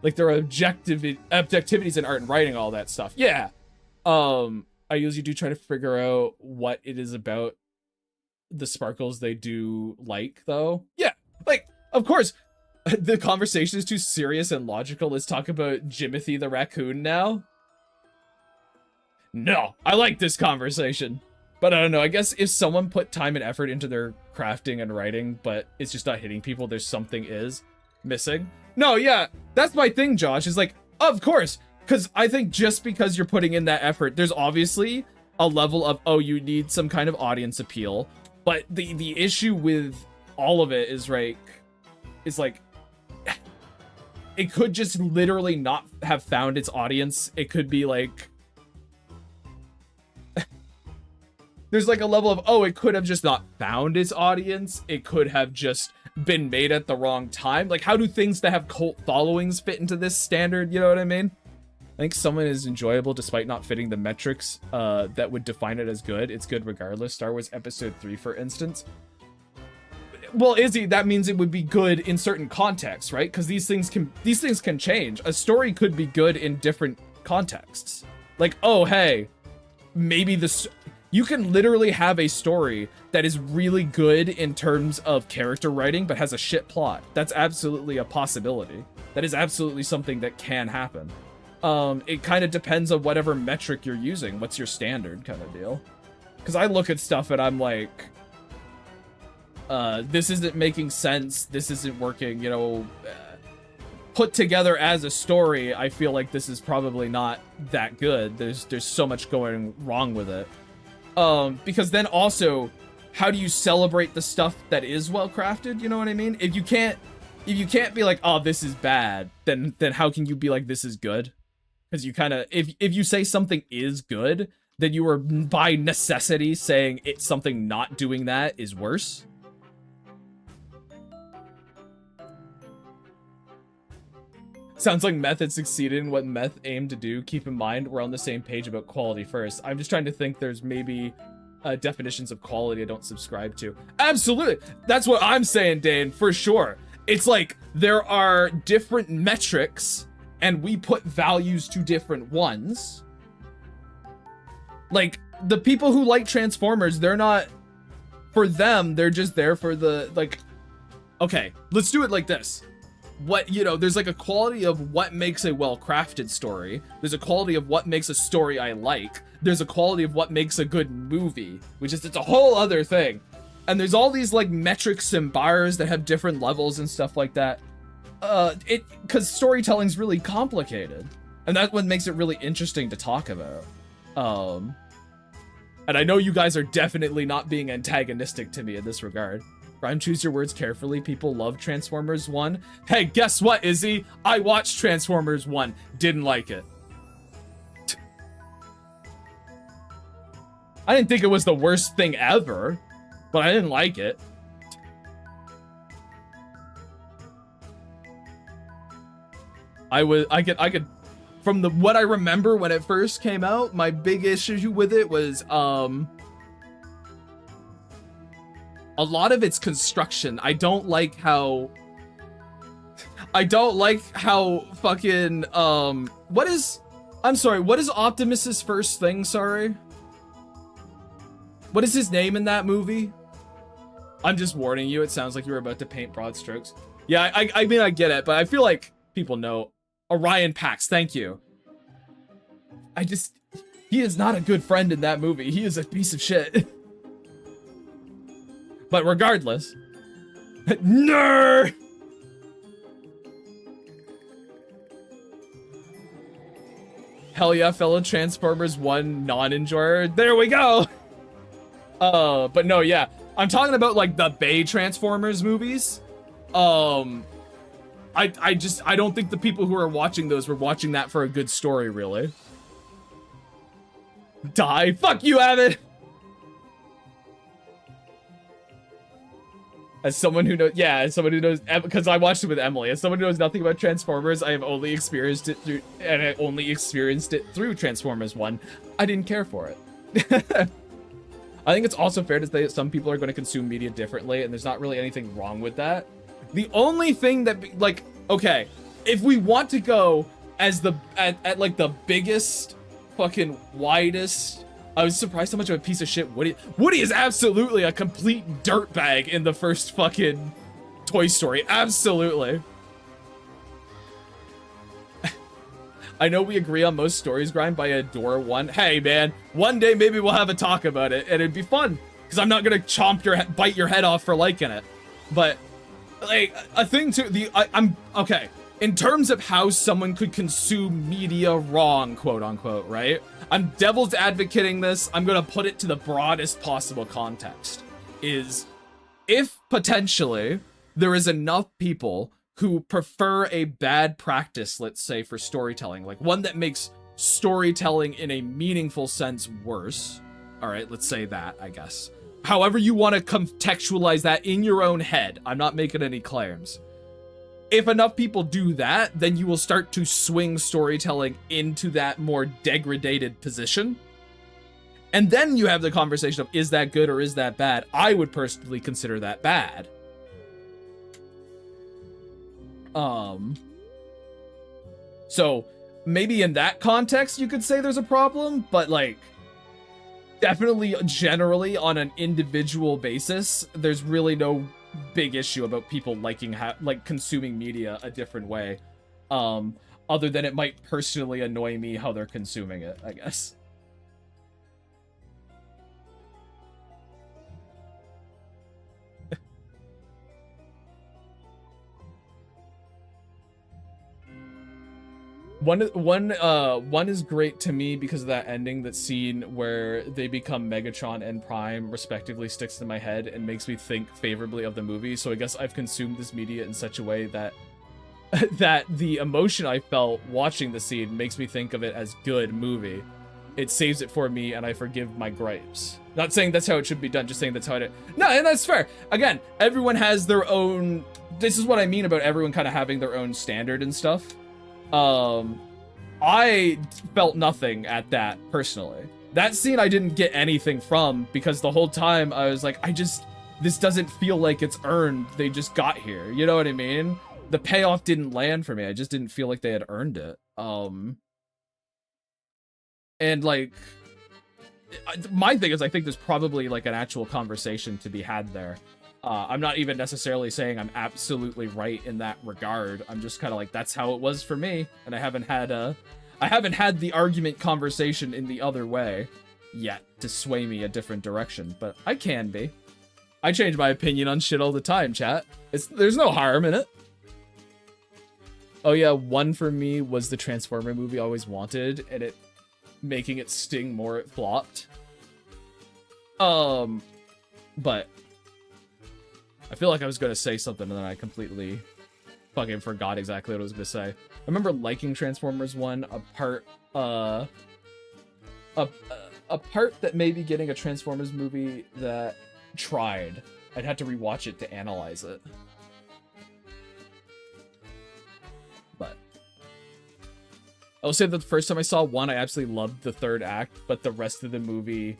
Like, there are objectivities in art and writing, all that stuff. Yeah. I usually do try to figure out what it is about the sparkles they do like, though. Yeah, like, of course, the conversation is too serious and logical. Let's talk about Jimothy the raccoon now. No, I like this conversation. But I don't know, I guess if someone put time and effort into their crafting and writing, but it's just not hitting people, there's something is missing. No, yeah, that's my thing, Josh, is like, of course, because I think just because you're putting in that effort, there's obviously a level of, oh, you need some kind of audience appeal. But the issue with all of it is like, it could just literally not have found its audience. It could be like, there's like a level of, oh, it could have just not found its audience. It could have just been made at the wrong time. Like, how do things that have cult followings fit into this standard? You know what I mean? I think someone is enjoyable despite not fitting the metrics that would define it as good. It's good regardless. Star Wars Episode 3, for instance. Well, Izzy, that means it would be good in certain contexts, right? Because these things can change. A story could be good in different contexts. Like, oh, hey, maybe this... You can literally have a story that is really good in terms of character writing, but has a shit plot. That's absolutely a possibility. That is absolutely something that can happen. It kind of depends on whatever metric you're using. What's your standard kind of deal? Because I look at stuff and I'm like, this isn't making sense. This isn't working, you know, put together as a story. I feel like this is probably not that good. There's so much going wrong with it. Because then also, how do you celebrate the stuff that is well crafted? You know what I mean? If you can't be like, oh, this is bad, then how can you be like, this is good? Because you kind of, if you say something is good, then you are by necessity saying it's something not doing that is worse. Sounds like Meth had succeeded in what Meth aimed to do. Keep in mind, we're on the same page about quality first. I'm just trying to think there's maybe definitions of quality I don't subscribe to. Absolutely. That's what I'm saying, Dane, for sure. It's like there are different metrics and we put values to different ones. Like, the people who like Transformers, they're not, for them, they're just there for the, like, okay, let's do it like this. What, you know, there's like a quality of what makes a well-crafted story. There's a quality of what makes a story I like. There's a quality of what makes a good movie, which is, it's a whole other thing. And there's all these like metrics and bars that have different levels and stuff like that. Because storytelling's really complicated. And that's what makes it really interesting to talk about. And I know you guys are definitely not being antagonistic to me in this regard. Rhyme, choose your words carefully. People love Transformers 1. Hey, guess what, Izzy? I watched Transformers 1. Didn't like it. I didn't think it was the worst thing ever, but I didn't like it. I could, from what I remember when it first came out, my big issue with it was, a lot of its construction. I don't like how fucking, I'm sorry, what is Optimus's first thing, sorry? What is his name in that movie? I'm just warning you, it sounds like you were about to paint broad strokes. Yeah, I mean, I get it, but I feel like people know. Orion Pax, thank you. He is not a good friend in that movie. He is a piece of shit. But regardless, nerd. Hell yeah, fellow Transformers 1 non-enjoyer. There we go. But no, yeah, I'm talking about like the Bay Transformers movies. I don't think the people who are watching those were watching that for a good story, really. Die. Fuck you, Avid. As someone who knows, yeah, as someone who knows, because I watched it with Emily. As someone who knows nothing about Transformers, I have only experienced it through, and I only experienced it through Transformers 1. I didn't care for it. I think it's also fair to say that some people are going to consume media differently, and there's not really anything wrong with that. The only thing that, like, okay, if we want to go as the, at like the biggest, fucking widest, I was surprised how much of a piece of shit Woody is absolutely a complete dirtbag in the first fucking Toy Story. Absolutely. I know we agree on most stories, Grind, but I adore one. Hey, man, one day maybe we'll have a talk about it, and it'd be fun, because I'm not gonna bite your head off for liking it. But, like, a thing too, I'm, okay, in terms of how someone could consume media wrong, quote unquote, right? I'm devil's advocating this. I'm gonna put it to the broadest possible context. Is if potentially there is enough people who prefer a bad practice, let's say, for storytelling, like one that makes storytelling in a meaningful sense worse. All right, let's say that, I guess. However you want to contextualize that in your own head. I'm not making any claims. If enough people do that, then you will start to swing storytelling into that more degraded position. And then you have the conversation of, is that good or is that bad? I would personally consider that bad. So maybe in that context, you could say there's a problem, but like, definitely generally on an individual basis, there's really no big issue about people liking consuming media a different way, other than it might personally annoy me how they're consuming it, I guess. One is great to me because of that ending. That scene where they become Megatron and Prime respectively sticks to my head and makes me think favorably of the movie. So I guess I've consumed this media in such a way that that the emotion I felt watching the scene makes me think of it as good movie. It saves it for me and I forgive my gripes. Not saying that's how it should be done, just saying that's how it... No, and that's fair. Again, everyone has their own... This is what I mean about everyone kind of having their own standard and stuff. I felt nothing at that, personally. That scene I didn't get anything from, because the whole time I was like, this doesn't feel like it's earned, they just got here, you know what I mean? The payoff didn't land for me, I just didn't feel like they had earned it. And like, my thing is I think there's probably like an actual conversation to be had there. I'm not even necessarily saying I'm absolutely right in that regard. I'm just kind of like, that's how it was for me, and I haven't had the argument conversation in the other way yet to sway me a different direction, but I can be. I change my opinion on shit all the time, chat. There's no harm in it. Oh yeah, one for me was the Transformer movie I always wanted, and it making it sting more, it flopped. But I feel like I was gonna say something and then I completely fucking forgot exactly what I was gonna say. I remember liking Transformers 1, a part that maybe getting a Transformers movie that tried. I'd have to rewatch it to analyze it. But I will say that the first time I saw 1, I absolutely loved the third act, but the rest of the movie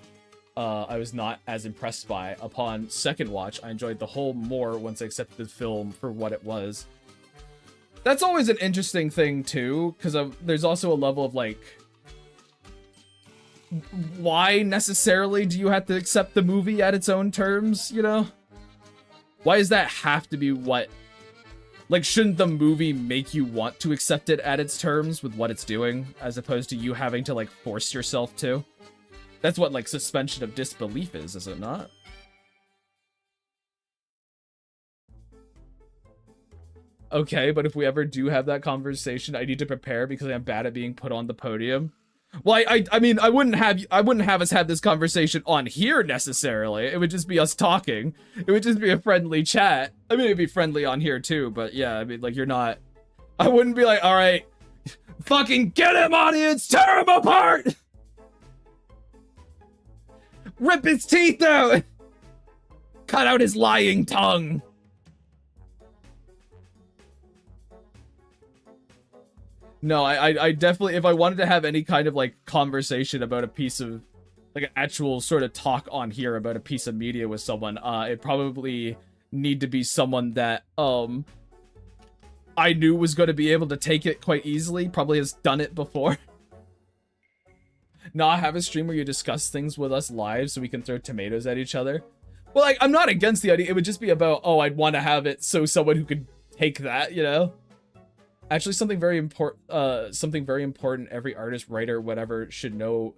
I was not as impressed by. Upon second watch, I enjoyed the whole more once I accepted the film for what it was. That's always an interesting thing too, because there's also a level of like, why necessarily do you have to accept the movie at its own terms, you know? Why does that have to be what... Like, shouldn't the movie make you want to accept it at its terms with what it's doing, as opposed to you having to, like, force yourself to? That's what, like, suspension of disbelief is it not? Okay, but if we ever do have that conversation, I need to prepare because I'm bad at being put on the podium. Well, I mean, I wouldn't have us have this conversation on here necessarily. It would just be us talking. It would just be a friendly chat. I mean, it'd be friendly on here too, but yeah, I mean, like, you're not... I wouldn't be like, all right, fucking get him, audience, tear him apart! Rip his teeth out! Cut out his lying tongue! No, I definitely, if I wanted to have any kind of, like, conversation about a piece of, like, an actual sort of talk on here about a piece of media with someone, it'd probably need to be someone that, I knew was going to be able to take it quite easily, probably has done it before. Not have a stream where you discuss things with us live so we can throw tomatoes at each other. Well, like, I'm not against the idea, it would just be about, oh, I'd want to have it so someone who could take that, you know? Actually, something very important every artist, writer, whatever should know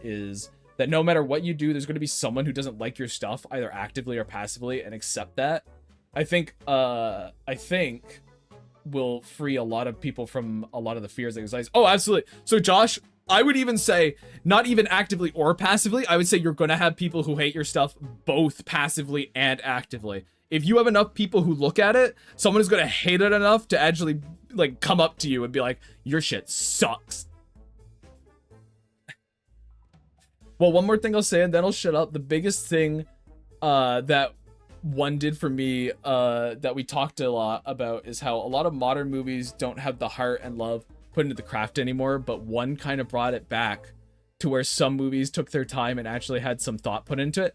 is that no matter what you do, there's going to be someone who doesn't like your stuff, either actively or passively, and accept that. I think will free a lot of people from a lot of the fears and anxieties. Oh, absolutely. So, Josh, I would even say, not even actively or passively, I would say you're going to have people who hate your stuff both passively and actively. If you have enough people who look at it, someone is going to hate it enough to actually, like, come up to you and be like, your shit sucks. Well, one more thing I'll say and then I'll shut up. The biggest thing that one did for me that we talked a lot about is how a lot of modern movies don't have the heart and love put into the craft anymore, but one kind of brought it back to where some movies took their time and actually had some thought put into it.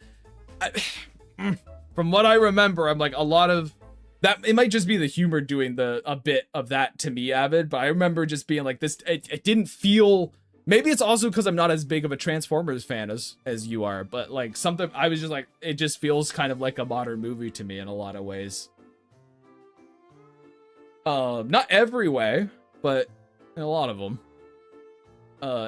From what I remember, I'm like, a lot of that, it might just be the humor doing a bit of that to me, Avid, but I remember just being like, this, it didn't feel, maybe it's also because I'm not as big of a Transformers fan as you are, but like something, I was just like, it just feels kind of like a modern movie to me in a lot of ways. Not every way, but in a lot of them.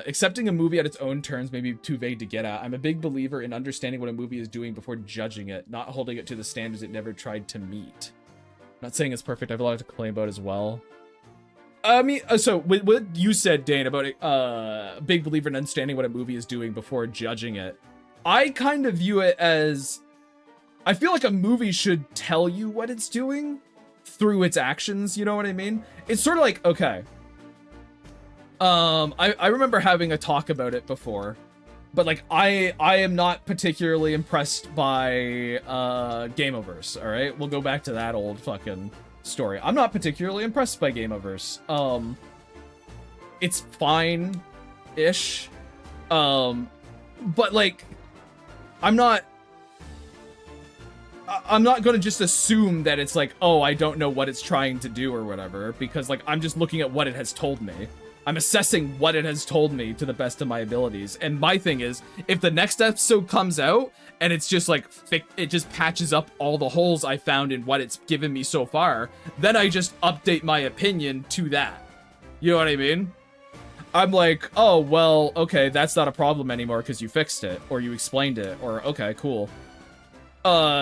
Accepting a movie at its own terms may be too vague to get at. I'm a big believer in understanding what a movie is doing before judging it, not holding it to the standards it never tried to meet. I'm not saying it's perfect. I have a lot to complain about as well. I mean, so what you said, Dane, about a big believer in understanding what a movie is doing before judging it, I kind of view it as, I feel like a movie should tell you what it's doing through its actions, you know what I mean? It's sort of like, okay, I remember having a talk about it before, but like I am not particularly impressed by Gameoverse, all right? We'll go back to that old fucking story. I'm not particularly impressed by Gameoverse. It's fine-ish, but like I'm not gonna just assume that it's like, oh, I don't know what it's trying to do or whatever, because like I'm just looking at what it has told me. I'm assessing what it has told me to the best of my abilities. And my thing is, if the next episode comes out and it's just like, it just patches up all the holes I found in what it's given me so far, then I just update my opinion to that. You know what I mean? I'm like, oh, well, okay, that's not a problem anymore because you fixed it, or you explained it, or okay, cool.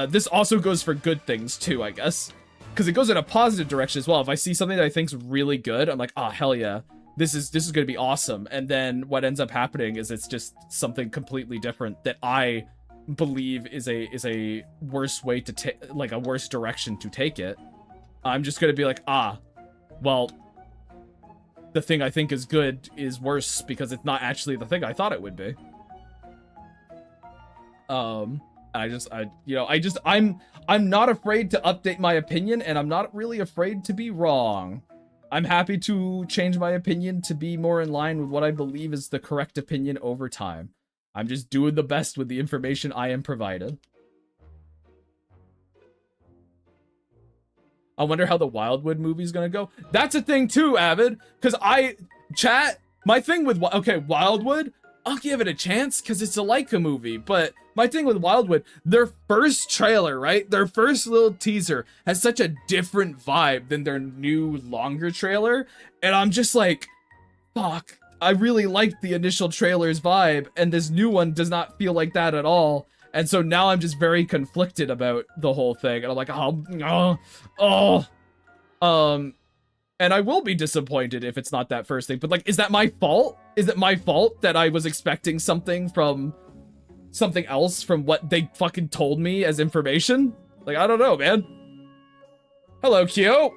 This also goes for good things too, I guess. Because it goes in a positive direction as well. If I see something that I think's really good, I'm like, ah, oh, hell yeah. This is gonna be awesome. And then what ends up happening is it's just something completely different that I believe is a worse way to take, like a worse direction to take it. I'm just gonna be like, ah, well, the thing I think is good is worse because it's not actually the thing I thought it would be. I'm not afraid to update my opinion, and I'm not really afraid to be wrong. I'm happy to change my opinion to be more in line with what I believe is the correct opinion over time. I'm just doing the best with the information I am provided. I wonder how the Wildwood movie's gonna go. That's a thing too, Avid, because my thing with, okay, Wildwood, I'll give it a chance because it's a Leica movie, but my thing with Wildwood, their first trailer, right? Their first little teaser has such a different vibe than their new longer trailer, and I'm just like, fuck, I really liked the initial trailer's vibe, and this new one does not feel like that at all, and so now I'm just very conflicted about the whole thing, and I'm like, and I will be disappointed if it's not that first thing, but like, is that my fault? Is it my fault that I was expecting something from something else from what they fucking told me as information? Like, I don't know, man. Hello, Q.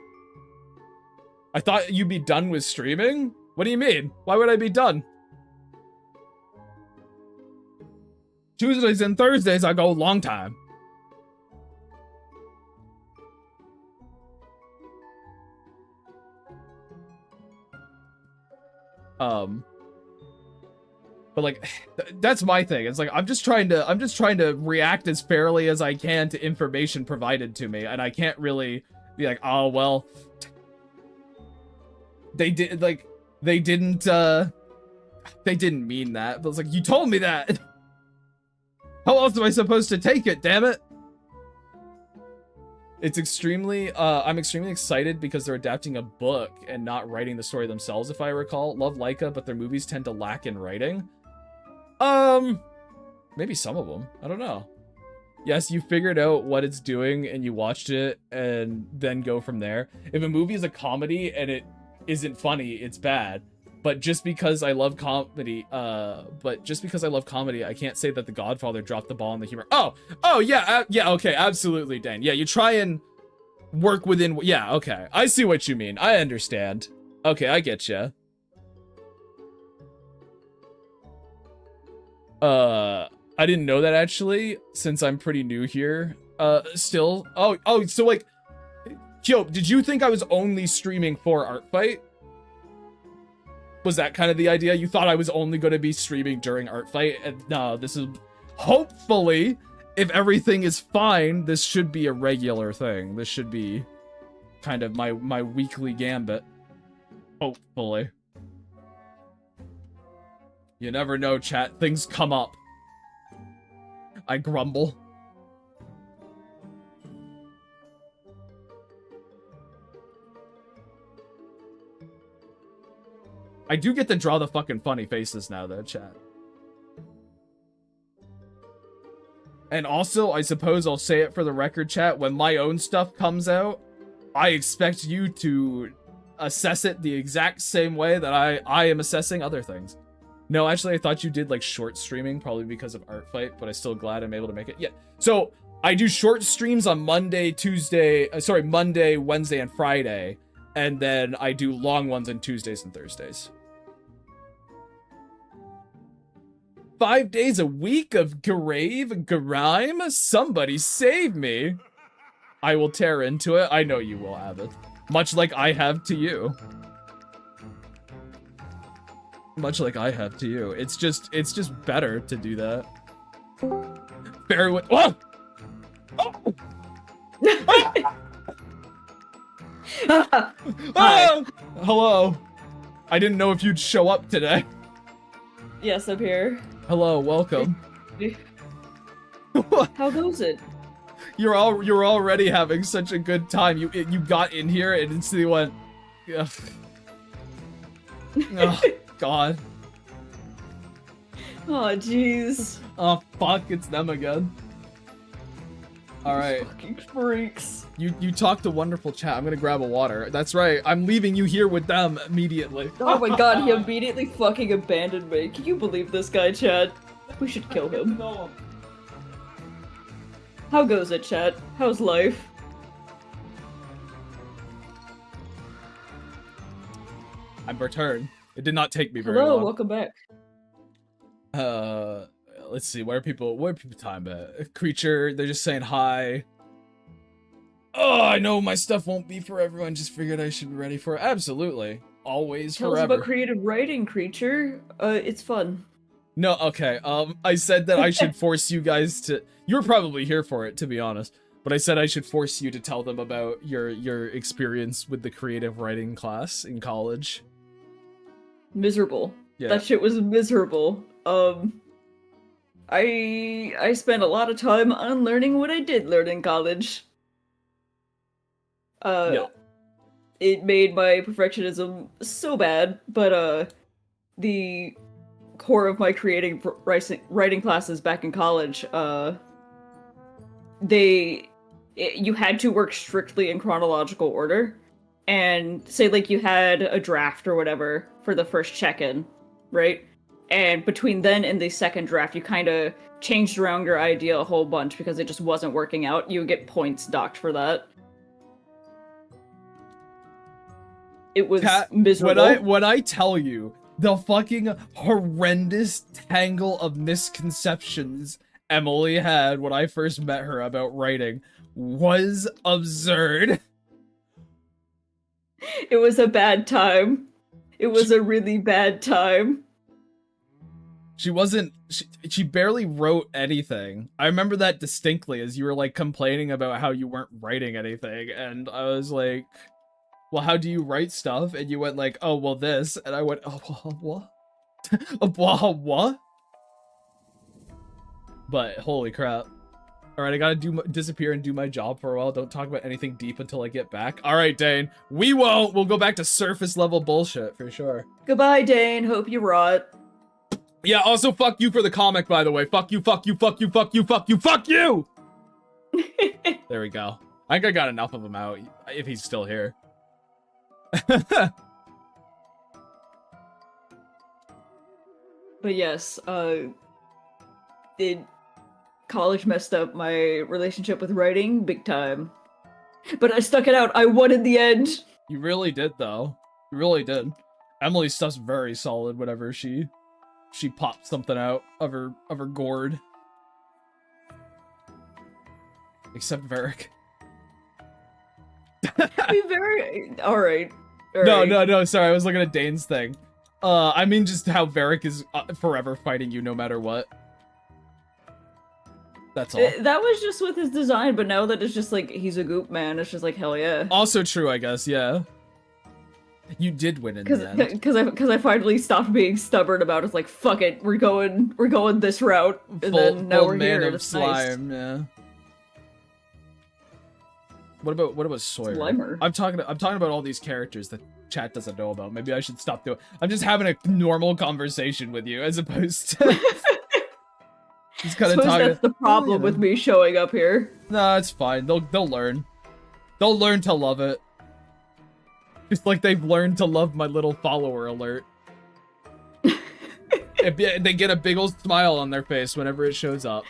I thought you'd be done with streaming? What do you mean? Why would I be done? Tuesdays and Thursdays, I go a long time. But like, that's my thing. It's like, I'm just trying to react as fairly as I can to information provided to me, and I can't really be like, oh well, they didn't mean that. But it's like, you told me that. How else am I supposed to take it, damn it? It's extremely, I'm extremely excited because they're adapting a book and not writing the story themselves, if I recall. Love Leica, but their movies tend to lack in writing. Maybe some of them. I don't know. Yes, you figured out what it's doing and you watched it and then go from there. If a movie is a comedy and it isn't funny, it's bad. But just because I love comedy, I can't say that The Godfather dropped the ball on the humor. Oh, yeah, okay, absolutely, Dan. Yeah, you try and work within, yeah, okay. I see what you mean. I understand. Okay, I get you. I didn't know that, actually, since I'm pretty new here. Still. Oh, so, like, yo, did you think I was only streaming for Art Fight? Was that kind of the idea? You thought I was only going to be streaming during Art Fight? And no, this is, hopefully, if everything is fine, this should be a regular thing. This should be kind of my weekly gambit. Hopefully. You never know, chat. Things come up. I grumble. I do get to draw the fucking funny faces now, though, chat. And also, I suppose I'll say it for the record, chat, when my own stuff comes out, I expect you to assess it the exact same way that I am assessing other things. No, actually, I thought you did, like, short streaming, probably because of Art Fight, but I'm still glad I'm able to make it. Yeah, so I do short streams on Monday, Wednesday, and Friday, and then I do long ones on Tuesdays and Thursdays. 5 days a week of grime? Somebody save me. I will tear into it. I know you will, Avid. Much like I have to you. Much like I have to you. It's just better to do that. Bear with— oh! Oh! Oh! Oh! Hello. I didn't know if you'd show up today. Yes, I'm here. Hello, welcome. How goes it? You're already having such a good time. You got in here and instantly went, ugh. Oh, God. Oh, jeez. Oh, fuck, it's them again. Alright. Fucking freaks. You talked to wonderful chat. I'm gonna grab a water. That's right. I'm leaving you here with them immediately. Oh my god, he immediately fucking abandoned me. Can you believe this guy, Chad? We should kill him. How goes it, Chad? How's life? I'm returned. It did not take me very Hello, long. welcome back. Let's see. What are people talking about? Creature, they're just saying hi. Oh, I know my stuff won't be for everyone. Just figured I should be ready for it. Absolutely. Always, Tell forever. us about creative writing, Creature. It's fun. No, okay. I said that I should force you guys to... You were probably here for it, to be honest. But I said I should force you to tell them about your experience with the creative writing class in college. Miserable. Yeah. That shit was miserable. I spent a lot of time unlearning what I did learn in college. Yeah. It made my perfectionism so bad, but the core of my creating writing classes back in college, you had to work strictly in chronological order, and say like you had a draft or whatever for the first check-in, right? And between then and the second draft, you kind of changed around your idea a whole bunch because it just wasn't working out. You would get points docked for that. It was miserable. When I tell you the fucking horrendous tangle of misconceptions Emily had when I first met her about writing was absurd. It was a bad time. It was a really bad time. She barely wrote anything. I remember that distinctly as you were like complaining about how you weren't writing anything, and I was like, well, how do you write stuff? And you went like, oh, well, this. And I went, oh, what? What? But holy crap. All right, I gotta disappear and do my job for a while. Don't talk about anything deep until I get back. All right, Dane. We won't. We'll go back to surface level bullshit for sure. Goodbye, Dane. Hope you rot. Yeah, also fuck you for the comic, by the way. Fuck you, fuck you, fuck you, fuck you, fuck you, fuck you! There we go. I think I got enough of him out, if he's still here. But yes, college messed up my relationship with writing big time. But I stuck it out. I won in the end. You really did, though. You really did. Emily's stuff's very solid whenever she pops something out of her gourd. Except Varric. Be very alright. No, sorry, I was looking at Dane's thing. I mean just how Varric is forever fighting you no matter what. That's all. That was just with his design, but now that it's just like, he's a goop man, it's just like, hell yeah. Also true, I guess, yeah. You did win in the end. Because I finally stopped being stubborn about it. It's like, fuck it, we're going this route, and then now we're here. It's slime, nice. Yeah. What about Sawyer? Slimer. I'm talking about all these characters that chat doesn't know about. Maybe I should stop doing. I'm just having a normal conversation with you as opposed to just kind of talking. That's the problem with me showing up here. No, it's fine. They'll learn. They'll learn to love it. Just like they've learned to love my little follower alert. They get a big old smile on their face whenever it shows up.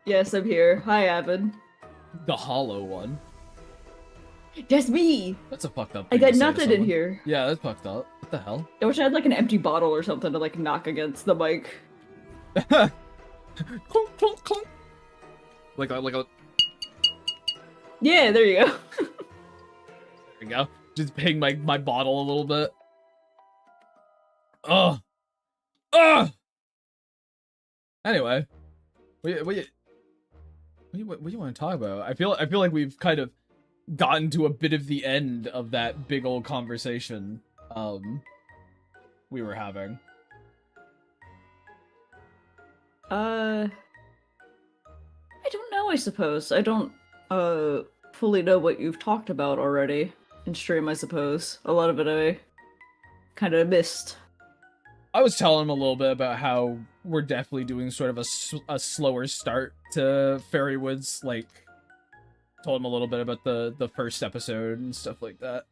Yes, I'm here. Hi, Avid. The hollow one. That's me! That's a fucked up I thing got to say to nothing in someone. here. Yeah, that's fucked up. What the hell? I wish I had like an empty bottle or something to like knock against the mic. Clunk, clunk, clunk. Like a... Yeah, there you go. There you go. Just ping my bottle a little bit. Ugh. Ugh! Anyway. What do you want to talk about? I feel like we've kind of gotten to a bit of the end of that big old conversation we were having. I don't know, I suppose. I don't fully know what you've talked about already in stream, I suppose. A lot of it I kind of missed. I was telling him a little bit about how we're definitely doing sort of a slower start to Fairywood's, like, told him a little bit about the first episode and stuff like that.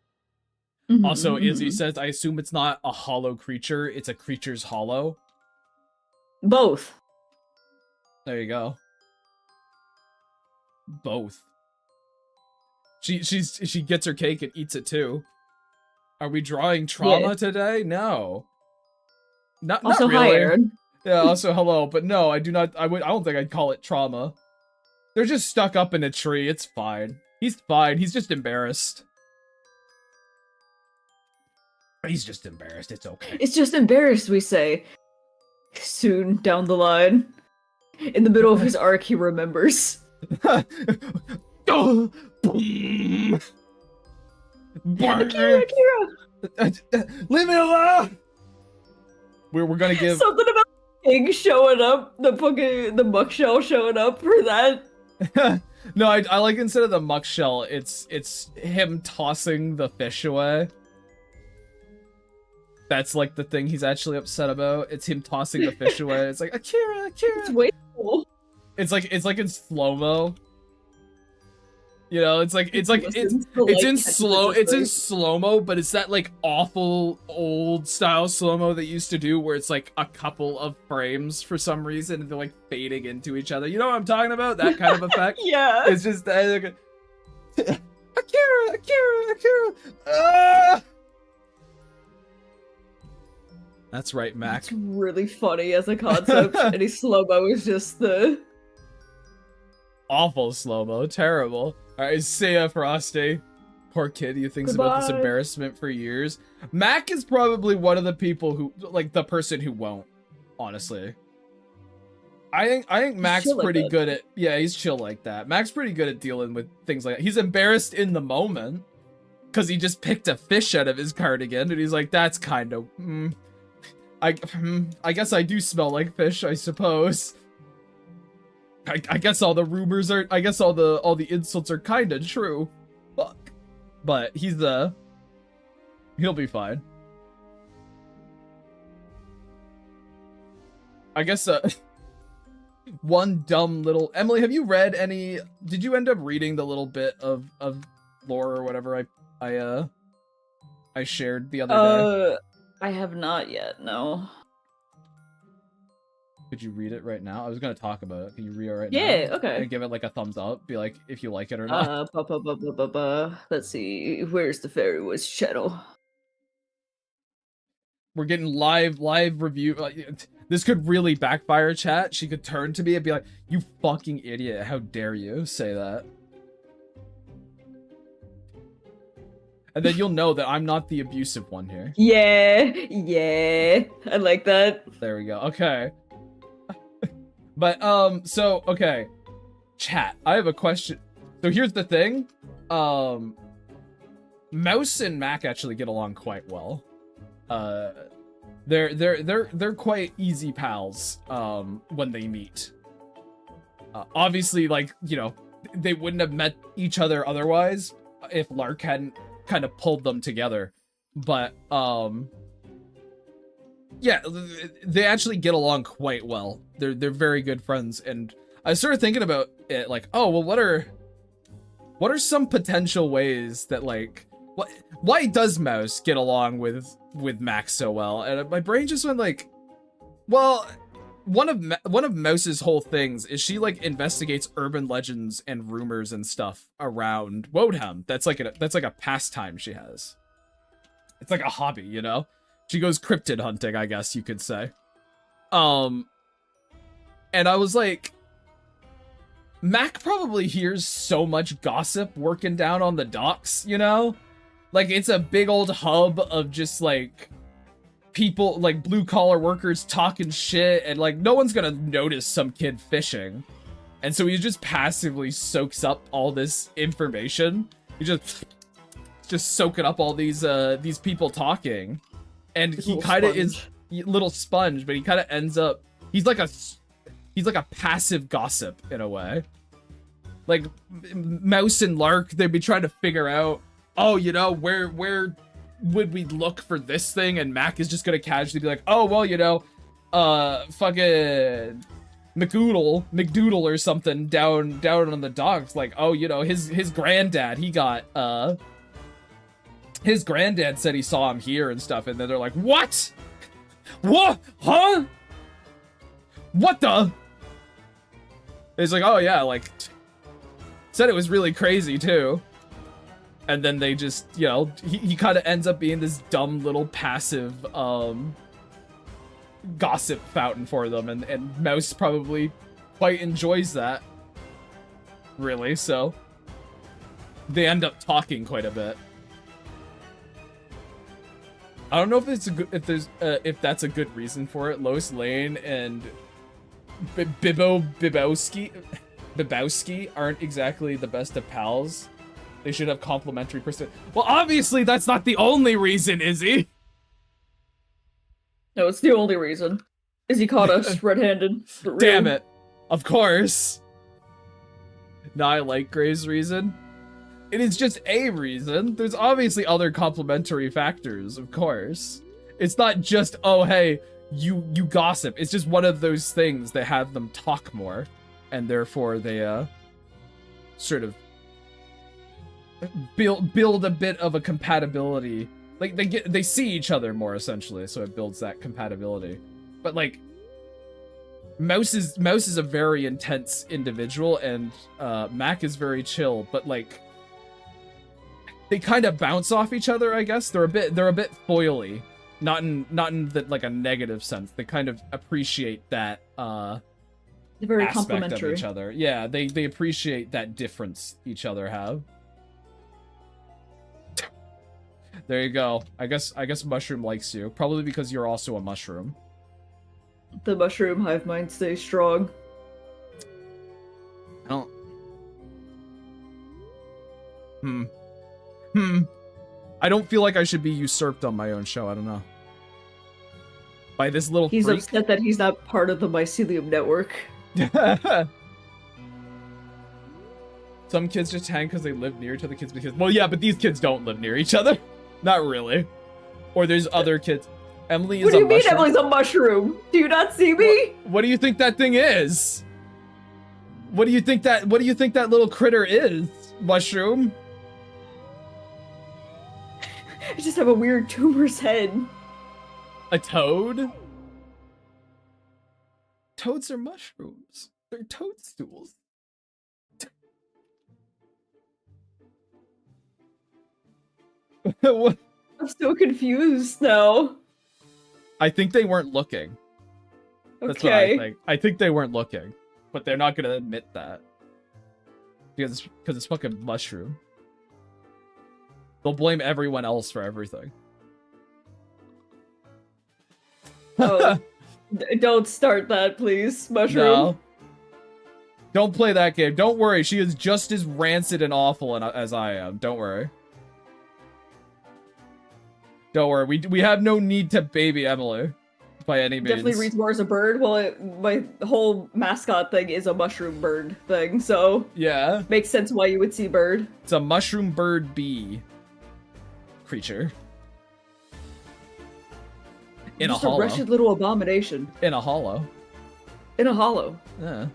Mm-hmm, Also, Izzy says, I assume it's not a hollow creature, it's a creature's hollow. Both. There you go. Both. She gets her cake and eats it too. Are we drawing trauma today? No. Not really. Hired. Yeah, also hello, but no, I do not. I don't think I'd call it trauma. They're just stuck up in a tree. It's fine. He's fine. He's just embarrassed. He's just embarrassed. It's okay. It's just embarrassed, we say. Soon down the line, in the middle of his arc, he remembers. Oh, Akira! Leave me alone! We're gonna give Something about the pig showing up, the muck shell showing up for that. No, I like, instead of the muck shell, it's him tossing the fish away. That's like the thing he's actually upset about. It's him tossing the fish away. It's like, Akira. It's way cool. It's like in slow-mo. You know, it's in slow-mo, but it's that like awful old style slow-mo that used to do where it's like a couple of frames for some reason and they're like fading into each other. You know what I'm talking about? That kind of effect. Yeah. It's just like, Akira. Ah! That's right, Mac. It's really funny as a concept. Any slow-mo is just the awful slow-mo, terrible. Alright, see ya, Frosty. Poor kid, he thinks about this embarrassment for years. Mac is probably one of the people who, like, the person who won't, honestly. I think Mac's pretty good at, yeah, he's chill like that. Mac's pretty good at dealing with things like that. He's embarrassed in the moment, because he just picked a fish out of his cardigan, and he's like, that's kind of, I guess I do smell like fish, I suppose. I guess all the rumors are, I guess all the insults are kind of true. Fuck. But he's he'll be fine. I guess one dumb little, Emily, have you read any, did you end up reading the little bit of lore or whatever I shared the other day? I have not yet, no. Could you read it right now? I was gonna talk about it. Can you read it right now? Yeah, okay. And give it like a thumbs up. Be like if you like it or not. Let's see. Where's the Fairywood's channel? We're getting live review. This could really backfire, chat. She could turn to me and be like, "You fucking idiot! How dare you say that?" And then you'll know that I'm not the abusive one here. Yeah. I like that. There we go. Okay. But, so, okay. Chat, I have a question. So here's the thing. Mouse and Mac actually get along quite well. They're quite easy pals, when they meet. Obviously, like, you know, they wouldn't have met each other otherwise if Lark hadn't kind of pulled them together. But, yeah, they actually get along quite well. They're very good friends, and I started thinking about it, like, oh, well, what are some potential ways that, like, why does Mouse get along with Max so well? And my brain just went like, well, one of Mouse's whole things is she like investigates urban legends and rumors and stuff around Wodenham. That's like a pastime she has. It's like a hobby, you know? She goes cryptid hunting, I guess you could say. And I was like, Mac probably hears so much gossip working down on the docks, you know? Like, it's a big old hub of just, like, people, like, blue-collar workers talking shit, and, like, no one's gonna notice some kid fishing. And so he just passively soaks up all this information. He just soaking up all these people talking, and he kind of is little sponge, but he kind of ends up he's like a passive gossip in a way. Like Mouse and Lark, they'd be trying to figure out, oh, you know, where would we look for this thing, and Mac is just gonna casually be like, oh, well, you know, fucking McDoodle or something down on the docks, like, oh, you know, his granddad, he got his granddad said he saw him here and stuff, and then they're like, what? What? Huh? What the? It's like, oh yeah, like, said it was really crazy too. And then they just, you know, he kind of ends up being this dumb little passive gossip fountain for them, and Mouse probably quite enjoys that, really, so they end up talking quite a bit. I don't know if it's a good, if that's a good reason for it. Lois Lane and Bibowski aren't exactly the best of pals. They should have complementary person. Well, obviously that's not the only reason, Izzy. No, it's the only reason. Izzy caught us red-handed. Damn it. Of course. No, I like Gray's reason. It is just a reason. There's obviously other complementary factors, of course. It's not just, oh, hey, you gossip. It's just one of those things that have them talk more, and therefore they sort of build a bit of a compatibility. Like they see each other more, essentially, so it builds that compatibility. But like Mouse is a very intense individual, and Mac is very chill, but like they kind of bounce off each other, I guess. They're a bit foily. Not in the, like, a negative sense. They kind of appreciate that they're very aspect complimentary of each other. Yeah, they appreciate that difference each other have. There you go. I guess Mushroom likes you. Probably because you're also a mushroom. The mushroom hive mind stays strong. I don't... I don't feel like I should be usurped on my own show. I don't know. By this little He's freak. upset that he's not part of the mycelium network. Some kids just hang because they live near to the kids because... Well, yeah, but these kids don't live near each other. Not really. Or there's other kids. Emily is What do you mean mushroom. Emily's a mushroom? Do you not see me? What do you think that thing is? What do you think that little critter is, Mushroom? I just have a weird tumor's head. A toad? Toads are mushrooms. They're toadstools. What? I'm so confused now. I think they weren't looking. That's what I think. I think they weren't looking, but they're not gonna admit that because it's fucking mushroom. They'll blame everyone else for everything. Oh, don't start that, please, mushroom. No. Don't play that game. Don't worry. She is just as rancid and awful as I am. Don't worry. Don't worry. We have no need to baby Emily by any means. Definitely reads more as a bird. Well, my whole mascot thing is a mushroom bird thing, so yeah, makes sense why you would see bird. It's a mushroom bird bee creature. In Just a hollow. a wretched little abomination. In a hollow. In a hollow. Yeah.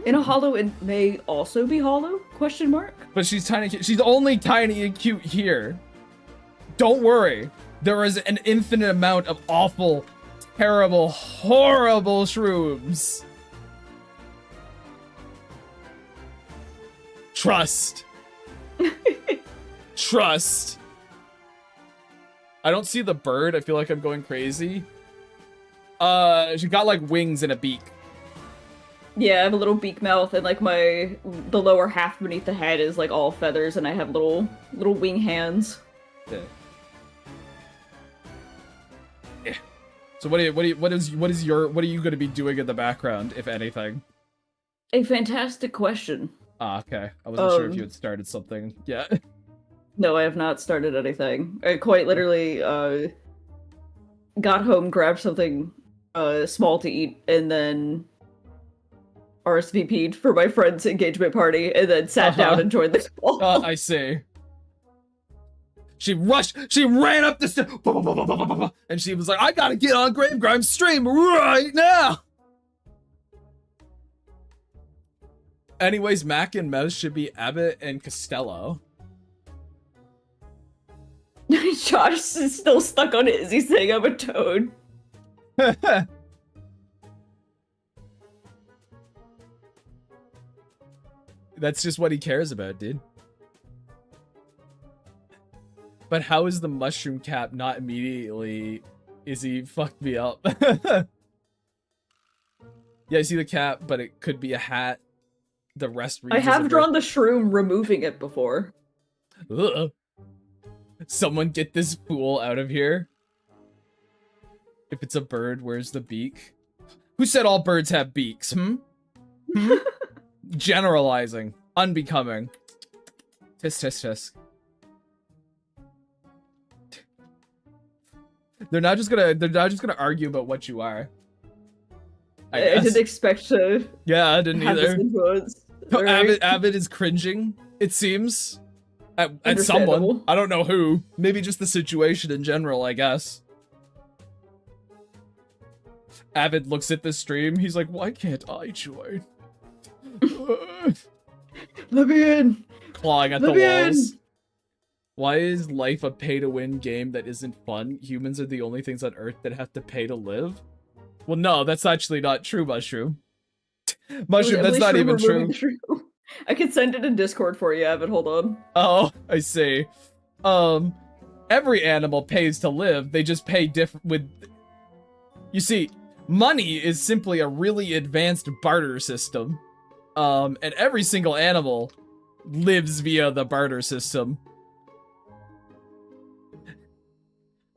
In a hollow, it may also be hollow? Question mark. But she's tiny. She's only tiny and cute here. Don't worry. There is an infinite amount of awful, terrible, horrible shrooms. Trust. Trust. I don't see the bird. I feel like I'm going crazy. She got like wings and a beak. Yeah, I have a little beak mouth, and like the lower half beneath the head is like all feathers, and I have little wing hands. Yeah. Yeah. So what are you going to be doing in the background, if anything? A fantastic question. Ah, okay. I wasn't sure if you had started something yet. No, I have not started anything. I quite literally got home, grabbed something small to eat, and then RSVP'd for my friend's engagement party, and then sat down Uh-huh. and joined the call. I see. She ran up the stairs, and she was like, I gotta get on Gravegrime's stream right now! Anyways, Mac and Mez should be Abbott and Costello. Josh is still stuck on Izzy saying I'm a toad. That's just what he cares about, dude. But how is the mushroom cap not immediately... Izzy fucked me up. Yeah, I see the cap, but it could be a hat. The rest I have drawn the shroom removing it before. Ugh. Someone get this fool out of here. If it's a bird, where's the beak? Who said all birds have beaks, hmm? Generalizing. Unbecoming. Tisk, tisk, tisk. They're not just gonna argue about what you are. I didn't expect to. Yeah, I didn't have either. This influence. No, Right. Avid is cringing, it seems. At someone. I don't know who. Maybe just the situation in general, I guess. Avid looks at the stream. He's like, why can't I join? Let me in. Clawing at the walls. Why is life a pay-to-win game that isn't fun? Humans are the only things on Earth that have to pay to live? Well, no, that's actually not true, Mushroom. Mushroom, that's not even true. I can send it in Discord for you, Avid. Hold on. Oh, I see. Every animal pays to live. They just pay different with... You see, money is simply a really advanced barter system. And every single animal lives via the barter system.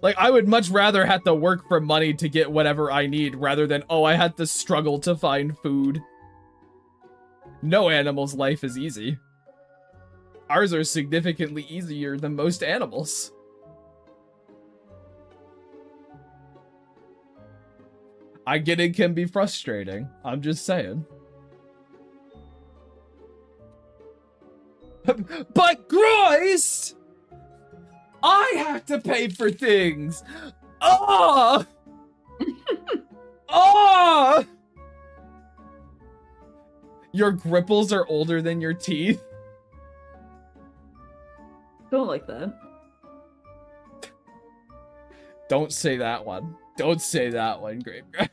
Like, I would much rather have to work for money to get whatever I need rather than, oh, I had to struggle to find food. No animal's life is easy. Ours are significantly easier than most animals. I get it can be frustrating. I'm just saying. But Christ! I have to pay for things! Oh! Oh! Your gripples are older than your teeth? Don't like that. Don't say that one. Don't say that one, Gravegraph.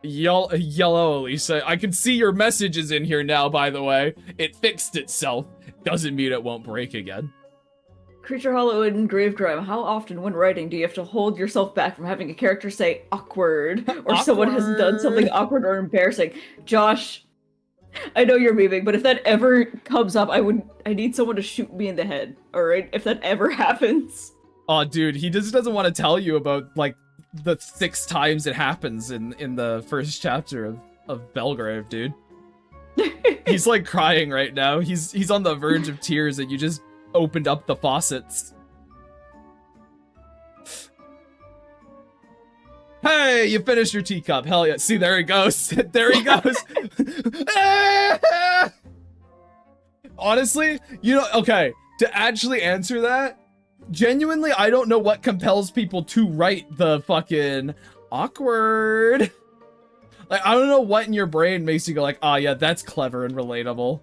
Yellow, Elisa. I can see your messages in here now, by the way. It fixed itself. Doesn't mean it won't break again. CreatureHollow and Gravegrime, how often when writing do you have to hold yourself back from having a character say awkward or Awkward. someone has done something awkward or embarrassing? Josh, I know you're memeing, but if that ever comes up, I need someone to shoot me in the head, alright? If that ever happens. Oh, dude, he just doesn't want to tell you about, like, the 6 times it happens in the first chapter of Belgrave, dude. He's, like, crying right now. He's on the verge of tears and you just opened up the faucets. Hey, you finished your teacup. Hell yeah. See, there he goes. There he goes. Honestly, you know, okay, to actually answer that, genuinely, I don't know what compels people to write the fucking awkward. Like, I don't know what in your brain makes you go like, oh yeah, that's clever and relatable.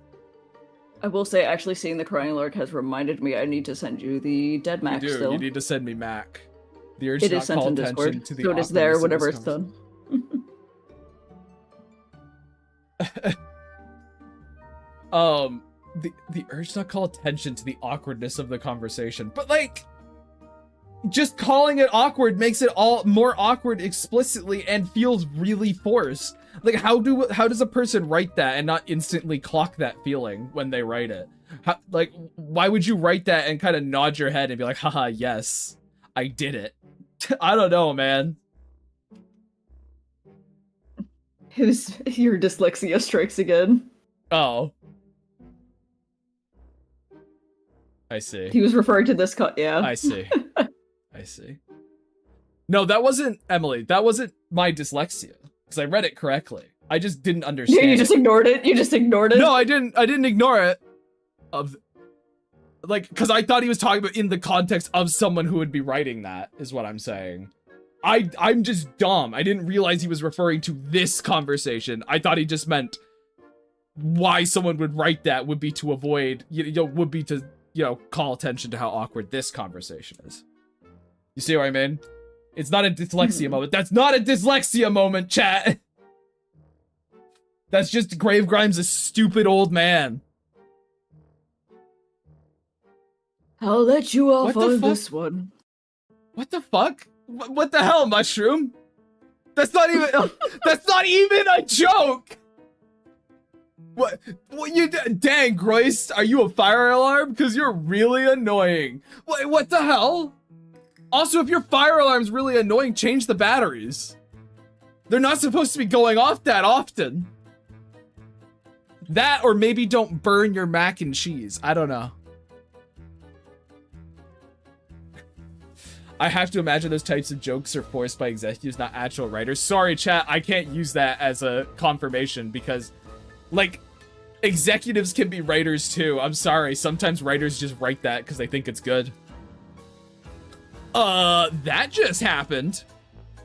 I will say, actually seeing the crying lark has reminded me I need to send you the dead Mac still. You need to send me Mac. The urge it not is sent call in attention Discord, to the so it is there whenever it's done. The urge not call attention to the awkwardness of the conversation. But like, just calling it awkward makes it all more awkward explicitly and feels really forced. Like, how does a person write that and not instantly clock that feeling when they write it? Like, why would you write that and kind of nod your head and be like, haha, yes, I did it. I don't know, man. Your dyslexia strikes again. Oh. I see. He was referring to this yeah. I see. I see. No, that wasn't Emily. That wasn't my dyslexia. Because I read it correctly. I just didn't understand. Yeah, you just ignored it. You just ignored it. No, I didn't ignore it. Because I thought he was talking about in the context of someone who would be writing that, is what I'm saying. I'm just dumb. I didn't realize he was referring to this conversation. I thought he just meant why someone would write that would be to avoid, would be to, call attention to how awkward this conversation is. You see what I mean? It's not a dyslexia moment. That's not a dyslexia moment, chat. That's just Grave Grimes, a stupid old man. I'll let you off on this one. What the fuck? What the hell, Mushroom? That's not even. That's not even a joke. What you? Dang, Groist, are you a fire alarm? Because you're really annoying. What the hell? Also, if your fire alarm's really annoying, change the batteries. They're not supposed to be going off that often. That, or maybe don't burn your mac and cheese. I don't know. I have to imagine those types of jokes are forced by executives, not actual writers. Sorry, chat, I can't use that as a confirmation because, like, executives can be writers too. I'm sorry, sometimes writers just write that because they think it's good. That just happened.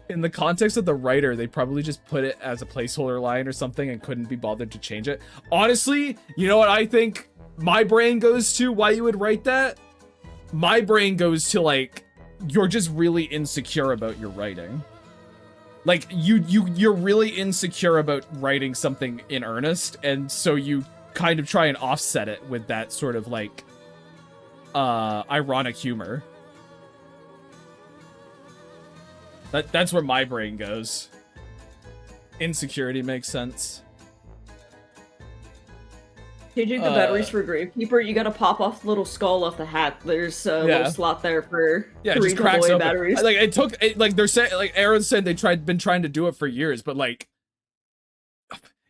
In the context of the writer, they probably just put it as a placeholder line or something and couldn't be bothered to change it. Honestly, you know what I think my brain goes to why you would write that? My brain goes to, like, you're just really insecure about your writing. Like, you're really insecure about writing something in earnest, and so you kind of try and offset it with that sort of, like, ironic humor. That's where my brain goes. Insecurity makes sense. Changing the batteries for Gravekeeper, you gotta pop off the little skull off the hat. There's a little slot there for three double-A batteries. Like, it took, like, they're saying, like, Aaron said been trying to do it for years, but, like,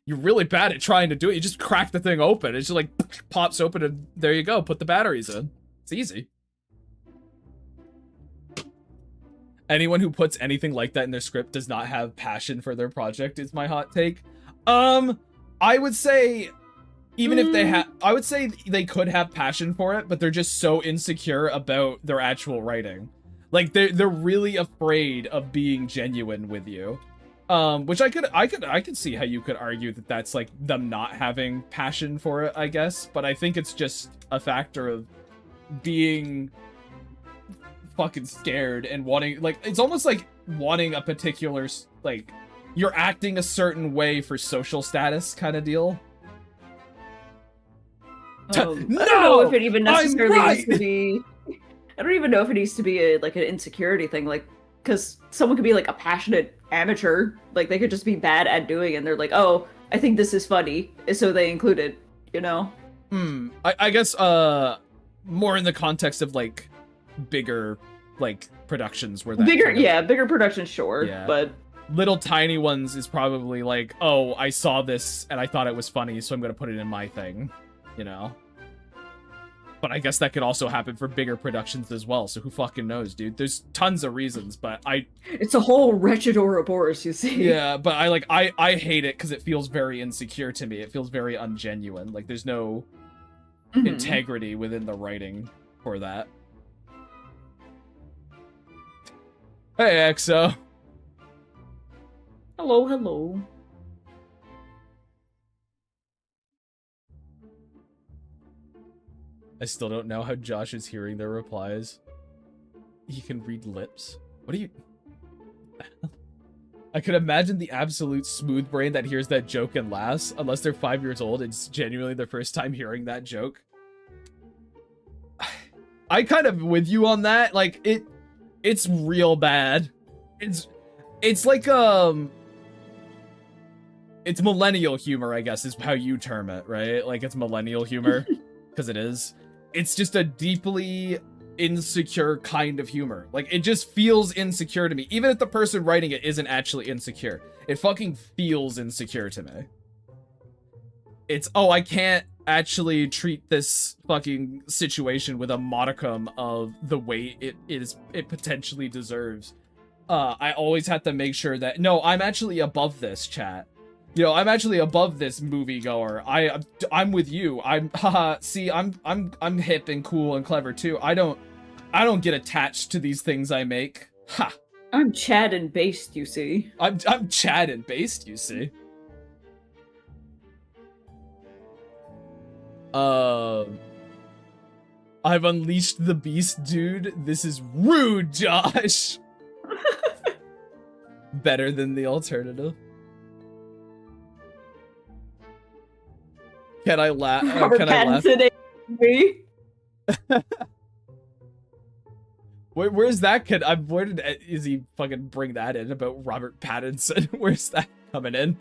you're really bad at trying to do it. You just crack the thing open. It just, like, pops open, and there you go. Put the batteries in. It's easy. Anyone who puts anything like that in their script does not have passion for their project, is my hot take. I would say, even if they I would say they could have passion for it, but they're just so insecure about their actual writing. Like, they're really afraid of being genuine with you. Which I could see how you could argue that that's, like, them not having passion for it, I guess. But I think it's just a factor of being fucking scared and wanting, like, it's almost like wanting a particular, like, you're acting a certain way for social status kind of deal. No! I don't know if it even necessarily needs to be. I don't even know if it needs to be like an insecurity thing, like, because someone could be like a passionate amateur, like they could just be bad at doing it, and they're like, oh, I think this is funny, so they include it, you know? I guess more in the context of, like, bigger, like, productions where that bigger productions, sure, yeah. But little tiny ones is probably like, oh, I saw this and I thought it was funny, so I'm gonna put it in my thing, you know? But I guess that could also happen for bigger productions as well, so who fucking knows, dude? There's tons of reasons, but it's a whole wretched Ouroboros, you see. Yeah, but I hate it because it feels very insecure to me. It feels very ungenuine. Like, there's no integrity within the writing for that. Hey, EXO. Hello, hello. I still don't know how Josh is hearing their replies. He can read lips. What are you... I could imagine the absolute smooth brain that hears that joke and laughs. Unless they're 5 years old, it's genuinely their first time hearing that joke. I kind of with you on that. Like, it's real bad. It's like, it's millennial humor, I guess, is how you term it, right? Like, it's millennial humor, because it is. It's just a deeply insecure kind of humor. Like, it just feels insecure to me. Even if the person writing it isn't actually insecure. It fucking feels insecure to me. it's, oh, I can't actually treat this fucking situation with a modicum of the weight it potentially deserves. I always have to make sure that, no, I'm actually above this, chat. You know, I'm actually above this moviegoer. I'm with you. Haha, see, I'm hip and cool and clever too. I don't get attached to these things I make. Ha. I'm Chad and based, you see. I'm Chad and based, you see. I've unleashed the beast, dude. This is rude, Josh. Better than the alternative. Can I laugh? Robert Can I laugh? Pattinson me. Where's that kid? Where is he fucking bring that in about Robert Pattinson? Where's that coming in?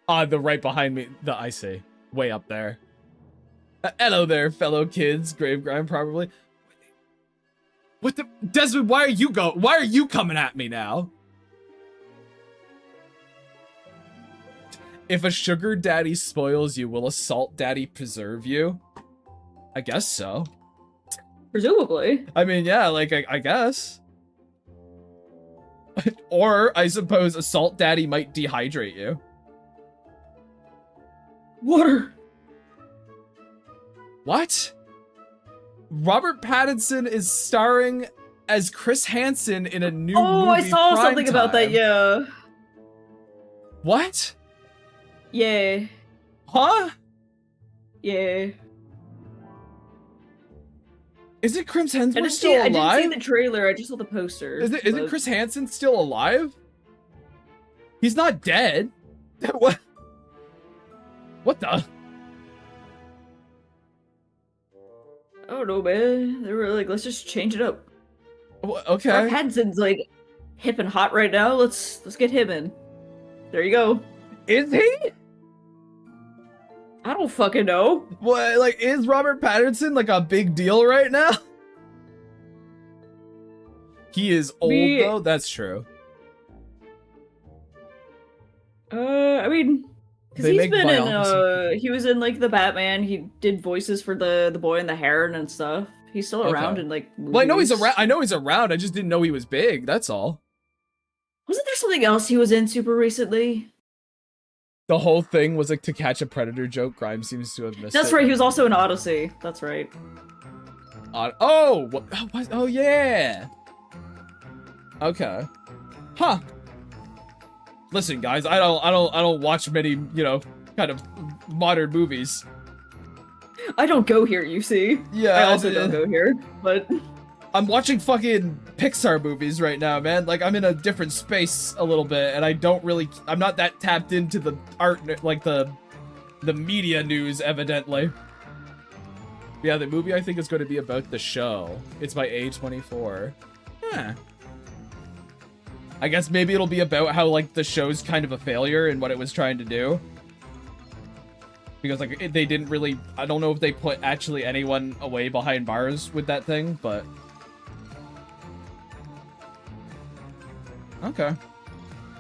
The right behind me. I see. Way up there. Hello there, fellow kids. Grave grind, probably. What the Desmond? Why are you coming at me now? If a sugar daddy spoils you, will a salt daddy preserve you? I guess so. Presumably. I mean, yeah, like, I guess. Or, I suppose, a salt daddy might dehydrate you. Water. What? Robert Pattinson is starring as Chris Hansen in a new movie. Oh, I saw something Primetime. about that, yeah. What? Yeah. Huh? Yeah. Isn't Chris I Hemsworth didn't, still see, alive? I didn't see the trailer, I just saw the poster. Isn't Chris Hansen still alive? He's not dead. What? What the? I don't know, man. They were like, let's just change it up. Okay. Robert Pattinson's like hip and hot right now. Let's get him in. There you go. Is he? I don't fucking know. What? Like, is Robert Pattinson like a big deal right now? He is old though. That's true. I mean, because They he's make been in. biographies. He was in like the Batman. He did voices for the boy and the heron and stuff. He's still around Okay. in like. Movies. Well, I know he's around. I know he's around. I just didn't know he was big. That's all. Wasn't there something else he was in super recently? The whole thing was like To Catch a Predator joke. Grimes seems to have missed That's it. right. He was also in Odyssey. That's right. Oh, what? Oh, yeah. Okay. Huh. Listen, guys, I don't watch many, you know, kind of modern movies. I don't go here. You see. Yeah, I also don't go here, but. I'm watching fucking Pixar movies right now, man. Like, I'm in a different space a little bit, and I'm not that tapped into the art, like the media news, evidently. Yeah, the movie I think is going to be about the show. It's by A24. Yeah. I guess maybe it'll be about how, like, the show's kind of a failure and what it was trying to do. Because, like, they didn't really... I don't know if they put actually anyone away behind bars with that thing, but... Okay.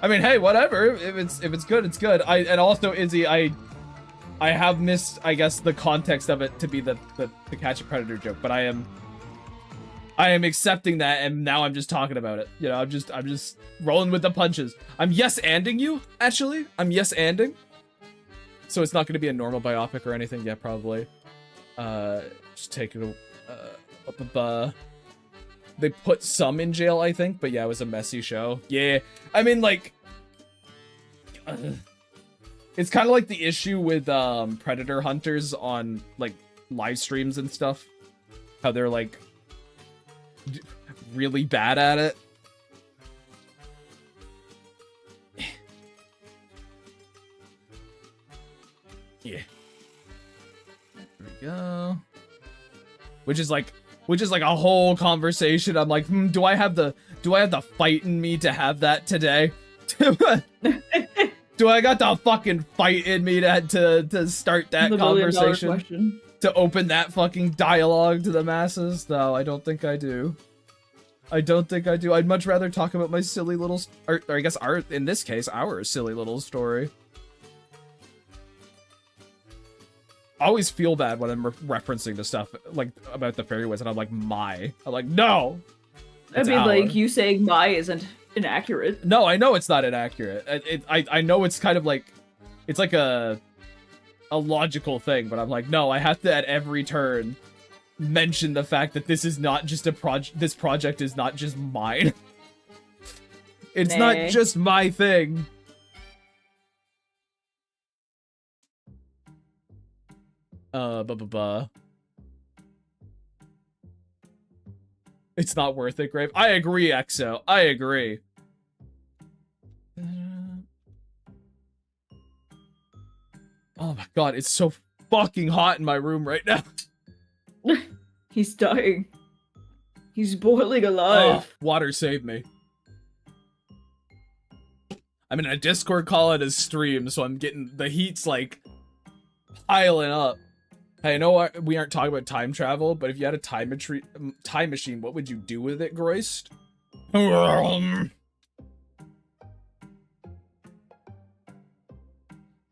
I mean, hey, whatever. If it's good, it's good. And also, Izzy, I have missed, I guess, the context of it to be the Catch a Predator joke, but I am accepting that, and now I'm just talking about it. You know, I'm just rolling with the punches. I'm yes-anding you, actually. I'm yes-anding. So it's not going to be a normal biopic or anything yet, probably. Just take it. They put some in jail, I think, but yeah, it was a messy show. Yeah, I mean, like, it's kind of like the issue with predator hunters on like live streams and stuff. How they're like really bad at it. Yeah. There we go. Which is like a whole conversation. I'm like, do I have the fight in me to have that today? Do I got the fucking fight in me to start that conversation? Question. To open that fucking dialogue to the masses? No, I don't think I do. I don't think I do. I'd much rather talk about my silly little, or I guess in this case, our silly little story. I always feel bad when I'm referencing the stuff like about the fairy woods, and I'm like, I'm like, no. I mean, like, you saying my isn't inaccurate. No, I know it's not inaccurate. I know it's kind of like, it's like a logical thing, but I'm like, no, I have to at every turn mention the fact that this is not just a project. This project is not just mine. It's not just my thing. It's not worth it, Grave. I agree, Exo. I agree. Oh my god, it's so fucking hot in my room right now. He's dying. He's boiling alive. Oh, water save me. I'm in a Discord call at a stream, so I'm getting the heat's like piling up. Hey, I know we aren't talking about time travel, but if you had a time machine, what would you do with it, Groist?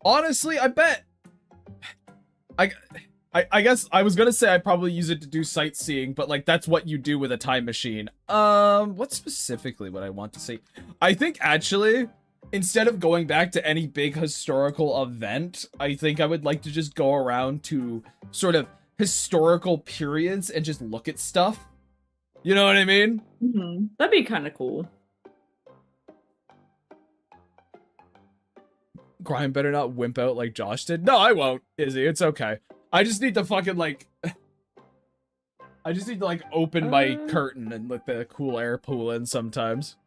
Honestly, I bet. I guess I was gonna say I'd probably use it to do sightseeing, but like that's what you do with a time machine. What specifically would I want to see? I think actually, instead of going back to any big historical event, I think I would like to just go around to sort of historical periods and just look at stuff. You know what I mean? Mm-hmm. That'd be kind of cool. Grime better not wimp out like Josh did. No, I won't, Izzy. It's okay. I just need to fucking like... I just need to like open my curtain and let the cool air pool in sometimes.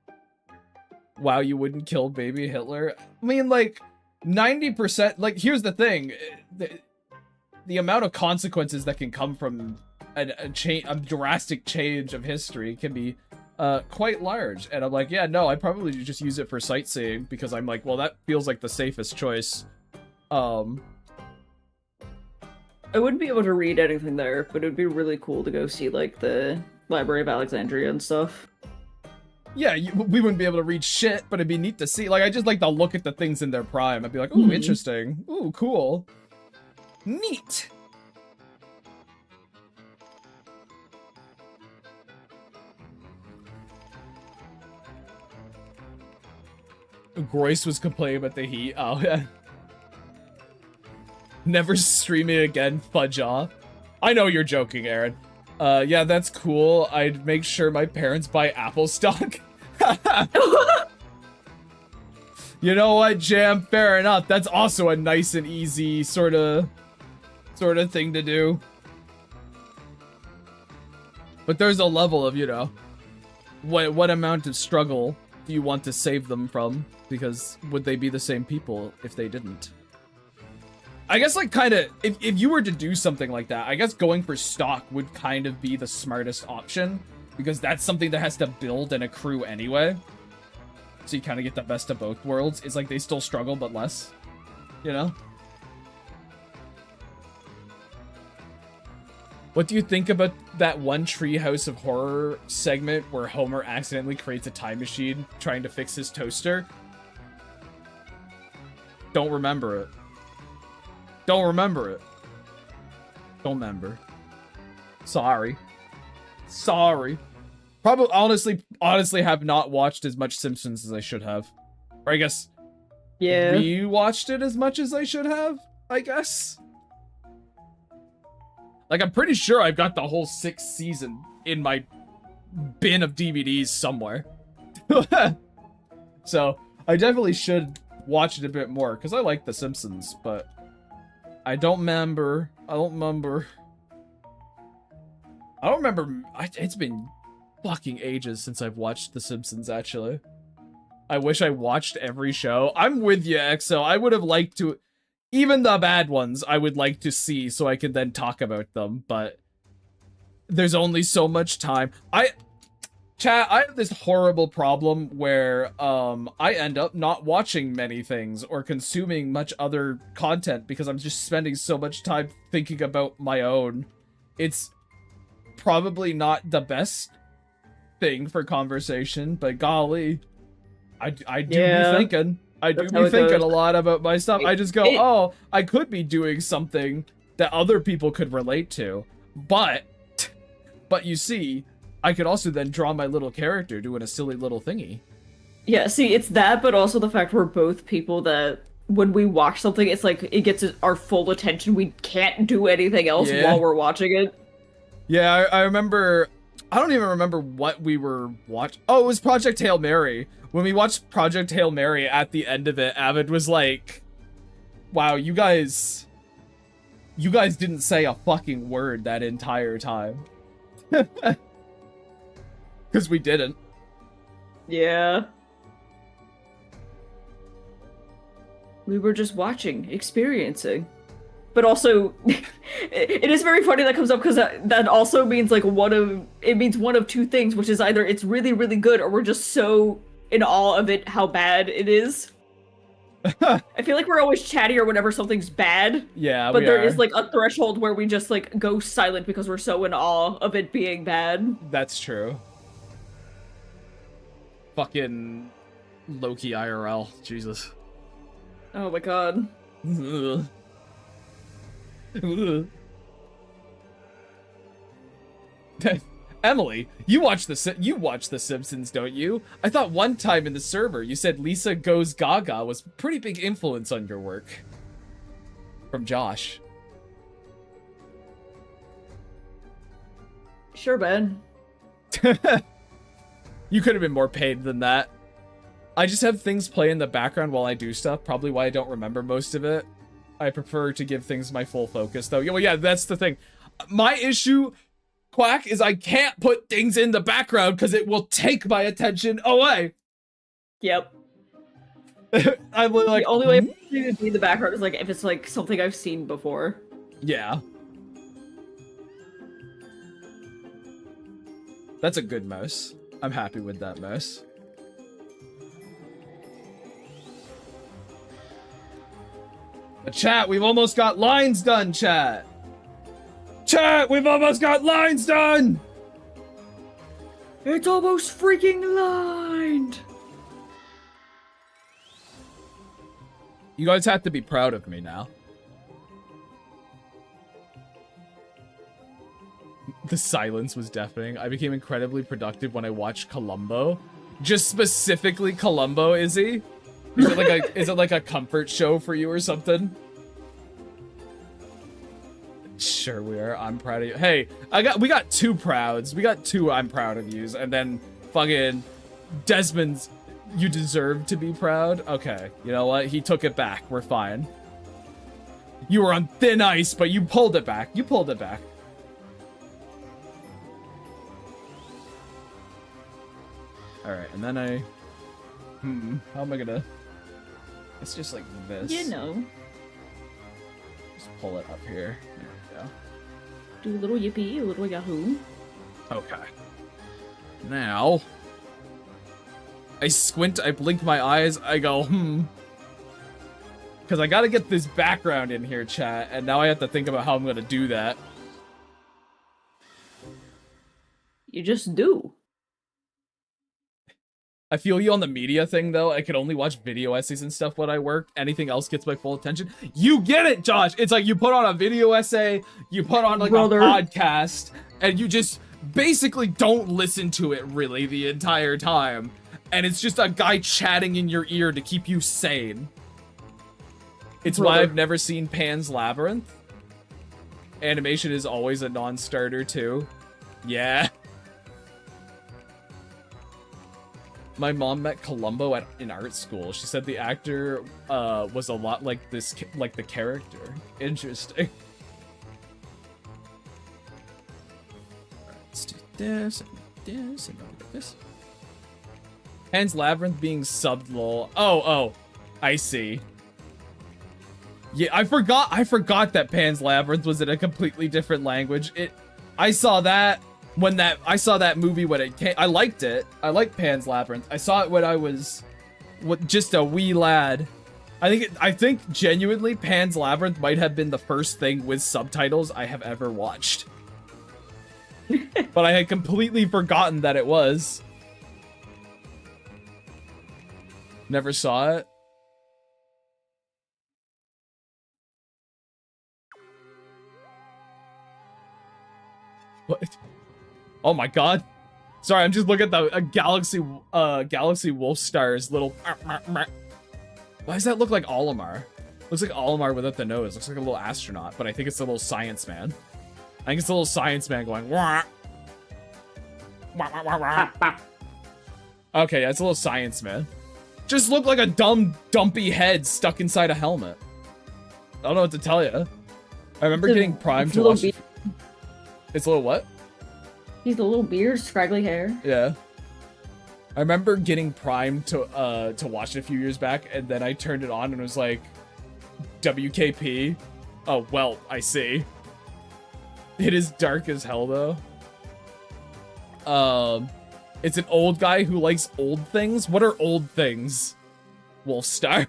Wow, you wouldn't kill baby Hitler? I mean, like, 90%... Like, here's the thing. The amount of consequences that can come from a drastic change of history can be quite large. And I'm like, yeah, no, I probably just use it for sightseeing because I'm like, well, that feels like the safest choice. I wouldn't be able to read anything there, but it would be really cool to go see, like, the Library of Alexandria and stuff. Yeah, we wouldn't be able to read shit, but it'd be neat to see. Like, I just like to look at the things in their prime. I'd be like, ooh, interesting. Ooh, cool. Neat. Groist was complaining about the heat. Oh, yeah. Never streaming again, fudge off. I know you're joking, Aaron. Yeah, that's cool. I'd make sure my parents buy Apple stock. You know what, Jam? Fair enough. That's also a nice and easy sort of thing to do. But there's a level of, you know, what amount of struggle do you want to save them from? Because would they be the same people if they didn't? I guess, like, kind of, if you were to do something like that, I guess going for stock would kind of be the smartest option, because that's something that has to build and accrue anyway. So you kind of get the best of both worlds. It's like they still struggle, but less, you know? What do you think about that one Treehouse of Horror segment where Homer accidentally creates a time machine trying to fix his toaster? Don't remember it. Don't remember it. Don't remember. Sorry. Sorry. Probably, honestly have not watched as much Simpsons as I should have. Or I guess... Yeah. Rewatched it as much as I should have, I guess. Like, I'm pretty sure I've got the whole 6th season in my bin of DVDs somewhere. So, I definitely should watch it a bit more, because I like The Simpsons, but... I don't remember. It's been fucking ages since I've watched The Simpsons, actually. I wish I watched every show. I'm with you, EXO. I would have liked to... Even the bad ones, I would like to see so I could then talk about them, but... There's only so much time. Chat, I have this horrible problem where I end up not watching many things or consuming much other content because I'm just spending so much time thinking about my own. It's probably not the best thing for conversation, but golly, I do be thinking. I do be thinking a lot about my stuff. I just go, oh, I could be doing something that other people could relate to. But you see, I could also then draw my little character doing a silly little thingy. Yeah, see, it's that, but also the fact we're both people that when we watch something, it's like it gets our full attention. We can't do anything else while we're watching it. Yeah, I remember. I don't even remember what we were watching. Oh, it was Project Hail Mary. When we watched Project Hail Mary, at the end of it, Avid was like, "Wow, you guys didn't say a fucking word that entire time." Because we didn't. Yeah. We were just watching, experiencing. But also, it is very funny that comes up because that also means like one of two things, which is either it's really, really good or we're just so in awe of it how bad it is. I feel like we're always chattier whenever something's bad. Yeah, but there is like a threshold where we just like go silent because we're so in awe of it being bad. That's true. Fucking Loki IRL, Jesus. Oh my god. Emily, you watch The Simpsons, don't you? I thought one time in the server you said Lisa Goes Gaga was a pretty big influence on your work. From Josh. Sure, Ben. You could have been more paid than that. I just have things play in the background while I do stuff, probably why I don't remember most of it. I prefer to give things my full focus, though. Well, yeah, that's the thing. My issue, Quack, is I can't put things in the background because it will take my attention away. Yep. I'm like, the only way to be in the background is like if it's like something I've seen before. Yeah. That's a good mouse. I'm happy with that mouse. But chat, we've almost got lines done, chat. Chat, we've almost got lines done. It's almost freaking lined. You guys have to be proud of me now. The silence was deafening. I became incredibly productive when I watched Columbo. Just specifically Columbo, Izzy? Is it like a comfort show for you or something? Sure we are. I'm proud of you. Hey, we got two prouds. We got two I'm proud of yous, and then fucking Desmond's you deserve to be proud. Okay, you know what? He took it back. We're fine. You were on thin ice, but you pulled it back. You pulled it back. Alright, and then how am I gonna... It's just like this. You know. Just pull it up here. There we go. Do a little yippee, a little yahoo. Okay. Now... I squint, I blink my eyes, I go, Because I gotta get this background in here, chat, and now I have to think about how I'm gonna do that. You just do. I feel you on the media thing, though. I can only watch video essays and stuff when I work. Anything else gets my full attention. You get it, Josh! It's like you put on a video essay, you put on like a podcast, and you just basically don't listen to it really the entire time. And it's just a guy chatting in your ear to keep you sane. It's why I've never seen Pan's Labyrinth. Animation is always a non-starter, too. Yeah. My mom met Columbo in art school. She said the actor was a lot like the character. Interesting. Alright, let's do this, and this, and this. Pan's Labyrinth being subbed, lol. Oh, I see. Yeah, I forgot that Pan's Labyrinth was in a completely different language. I saw that movie when it came. I liked it. I liked Pan's Labyrinth. I saw it when I was just a wee lad. I think genuinely Pan's Labyrinth might have been the first thing with subtitles I have ever watched. But I had completely forgotten that it was. Never saw it. Oh my god. Sorry, I'm just looking at the Galaxy Wolf Star's little... Why does that look like Olimar? Looks like Olimar without the nose. Looks like a little astronaut, but I think it's a little science man. I think it's a little science man going... Wah. Wah, wah, wah, wah. Okay, yeah, it's a little science man. Just look like a dumb, dumpy head stuck inside a helmet. I don't know what to tell you. I remember getting primed to watch... It's a little what? He's a little beard, scraggly hair. Yeah. I remember getting primed to watch it a few years back, and then I turned it on and it was like, WKP? Oh, well, I see. It is dark as hell, though. It's an old guy who likes old things. What are old things? Wolfstar.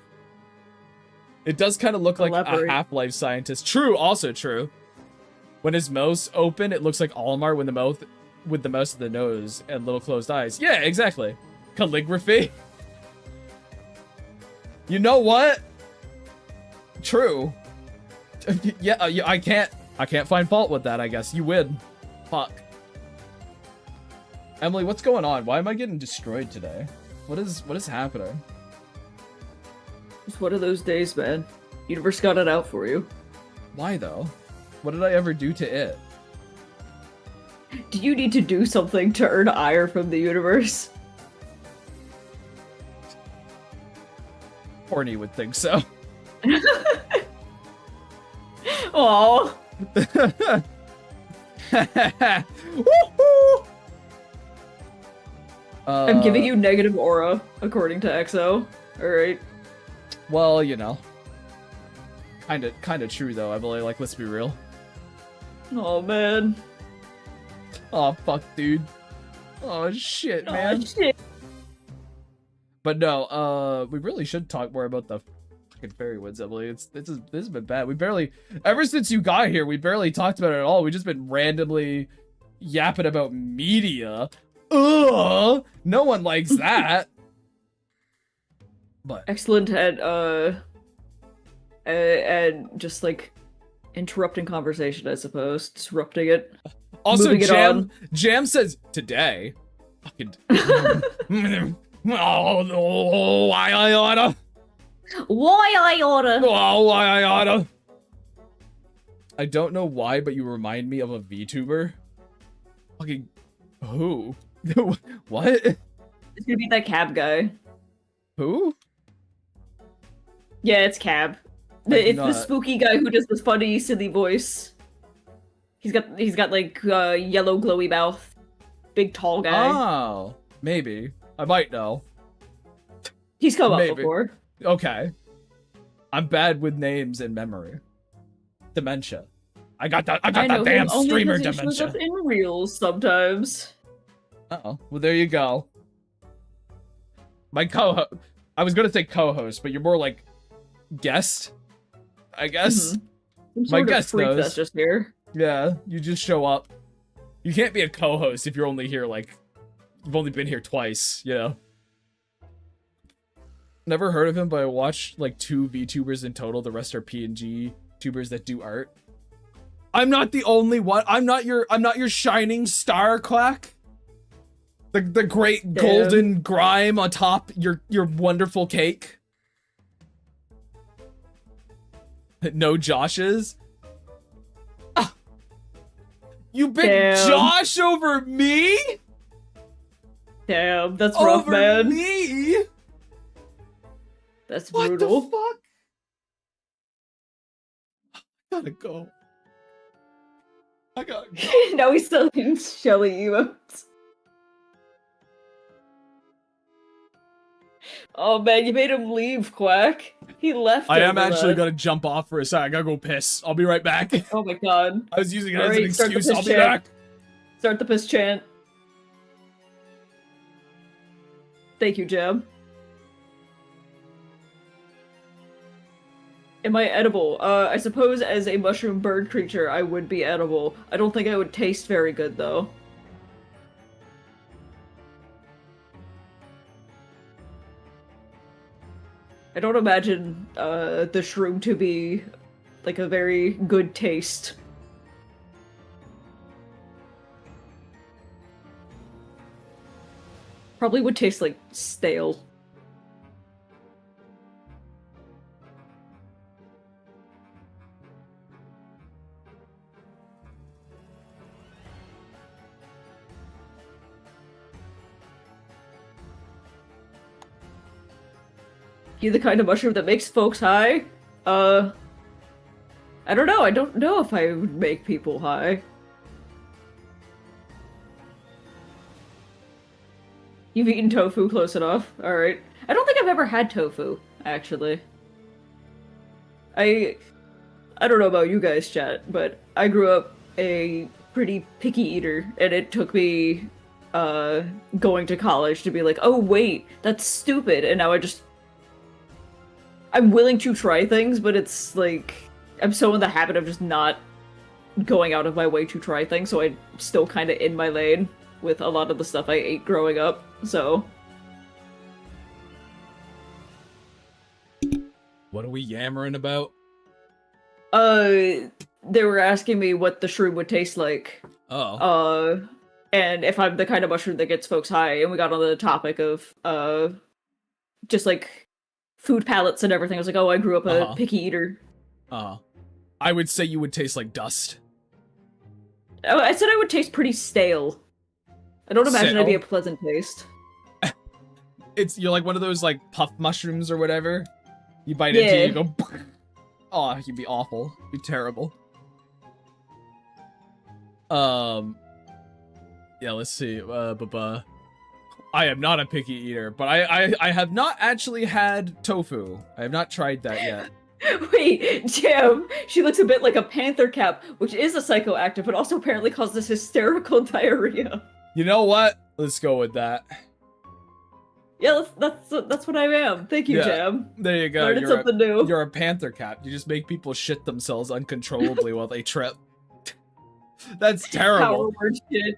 It does kind of look like a Half-Life scientist. True, also true. When his mouth's open, it looks like Olimar with the mouth of the nose and little closed eyes. Yeah, exactly. Calligraphy. You know what? True. Yeah, I can't find fault with that, I guess. You win. Fuck. Emily, what's going on? Why am I getting destroyed today? What is happening? It's one of those days, man. Universe got it out for you. Why though? What did I ever do to it? Do you need to do something to earn ire from the universe? Horny would think so. Aww. I'm giving you negative aura, according to EXO. Alright. Well, you know. Kinda true though, Emily, like, let's be real. Oh man. Oh fuck, dude. Oh shit, man. Oh shit. But no, we really should talk more about the fucking fairy woods, Emily. This has been bad. We barely, ever since you got here, we barely talked about it at all. We just been randomly yapping about media. Ugh, no one likes that. But excellent at just like interrupting conversation, I suppose. Disrupting it. Also, Jam says today. Fucking. Oh, why I oughta. Why I oughta. Oh, why I oughta. I don't know why, but you remind me of a VTuber. Fucking who? What? It's gonna be that Cab guy. Who? Yeah, it's Cab. It's the spooky guy who does this funny, silly voice. He's got like yellow glowy mouth, big tall guy. Oh, maybe I might know. He's come up before. Okay, I'm bad with names and memory. Dementia. I got that damn streamer dementia. He shows up in reels sometimes. Uh-oh. Well, there you go. My co-host. I was gonna say co-host, but you're more like guest, I guess. Mm-hmm. My guest knows. That's just here. Yeah, you just show up. You can't be a co-host if you're only here like you've only been here twice, you know. Never heard of him, but I watched like 2 VTubers in total. The rest are PNG tubers that do art. I'm not the only one. I'm not your shining star, Clack. The great golden grime on top your wonderful cake. No Joshes. Ah, you picked Josh over me? Damn, that's rough, over man. Me? That's brutal. What the fuck? I gotta go. I gotta go. Now he's still in Shelly emotes. Oh man, you made him leave, Quack. He left. I am actually gonna jump off for a sec. I gotta go piss. I'll be right back. Oh my god. I was using it as an excuse. I'll be back. Start the piss chant. Thank you, Jeb. Am I edible? I suppose as a mushroom bird creature, I would be edible. I don't think I would taste very good, though. I don't imagine the shroom to be like a very good taste. Probably would taste like stale. You the kind of mushroom that makes folks high? I don't know. I don't know if I would make people high. You've eaten tofu close enough. Alright. I don't think I've ever had tofu, actually. I don't know about you guys, chat, but I grew up a pretty picky eater, and it took me going to college to be like, oh wait, that's stupid, and now I'm willing to try things, but it's like, I'm so in the habit of just not going out of my way to try things, so I'm still kind of in my lane with a lot of the stuff I ate growing up, so. What are we yammering about? They were asking me what the shroom would taste like. Oh. And if I'm the kind of mushroom that gets folks high, and we got on the topic of, just like, food palettes and everything. I was like, oh, I grew up a picky eater. I would say you would taste like dust. Oh, I said I would taste pretty stale. I don't imagine I'd be a pleasant taste. You're like one of those like puff mushrooms or whatever. You bite into it, you go, oh, you'd be awful. Be terrible. Yeah, let's see. I am not a picky eater, but I have not actually had tofu. I have not tried that yet. Wait, Jam, she looks a bit like a panther cap, which is a psychoactive, but also apparently causes hysterical diarrhea. You know what? Let's go with that. Yeah, that's what I am. Thank you, Jam. There you go. Learning something new. You're a panther cap. You just make people shit themselves uncontrollably while they trip. That's terrible. Power word shit.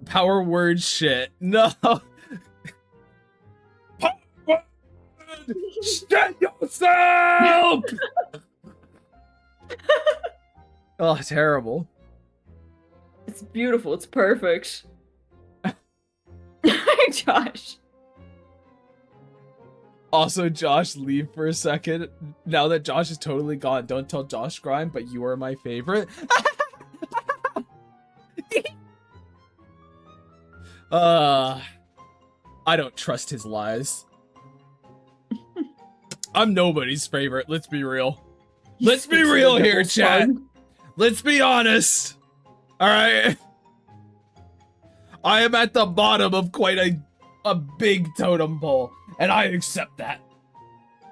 Power word shit. No. Shit yourself! Oh, terrible. It's beautiful. It's perfect. Josh. Also, Josh, leave for a second. Now that Josh is totally gone, don't tell Josh Grime, but you are my favorite. I don't trust his lies. I'm nobody's favorite, let's be real. Let's be real here, chat. Let's be honest. Alright? I am at the bottom of quite a big totem pole, and I accept that.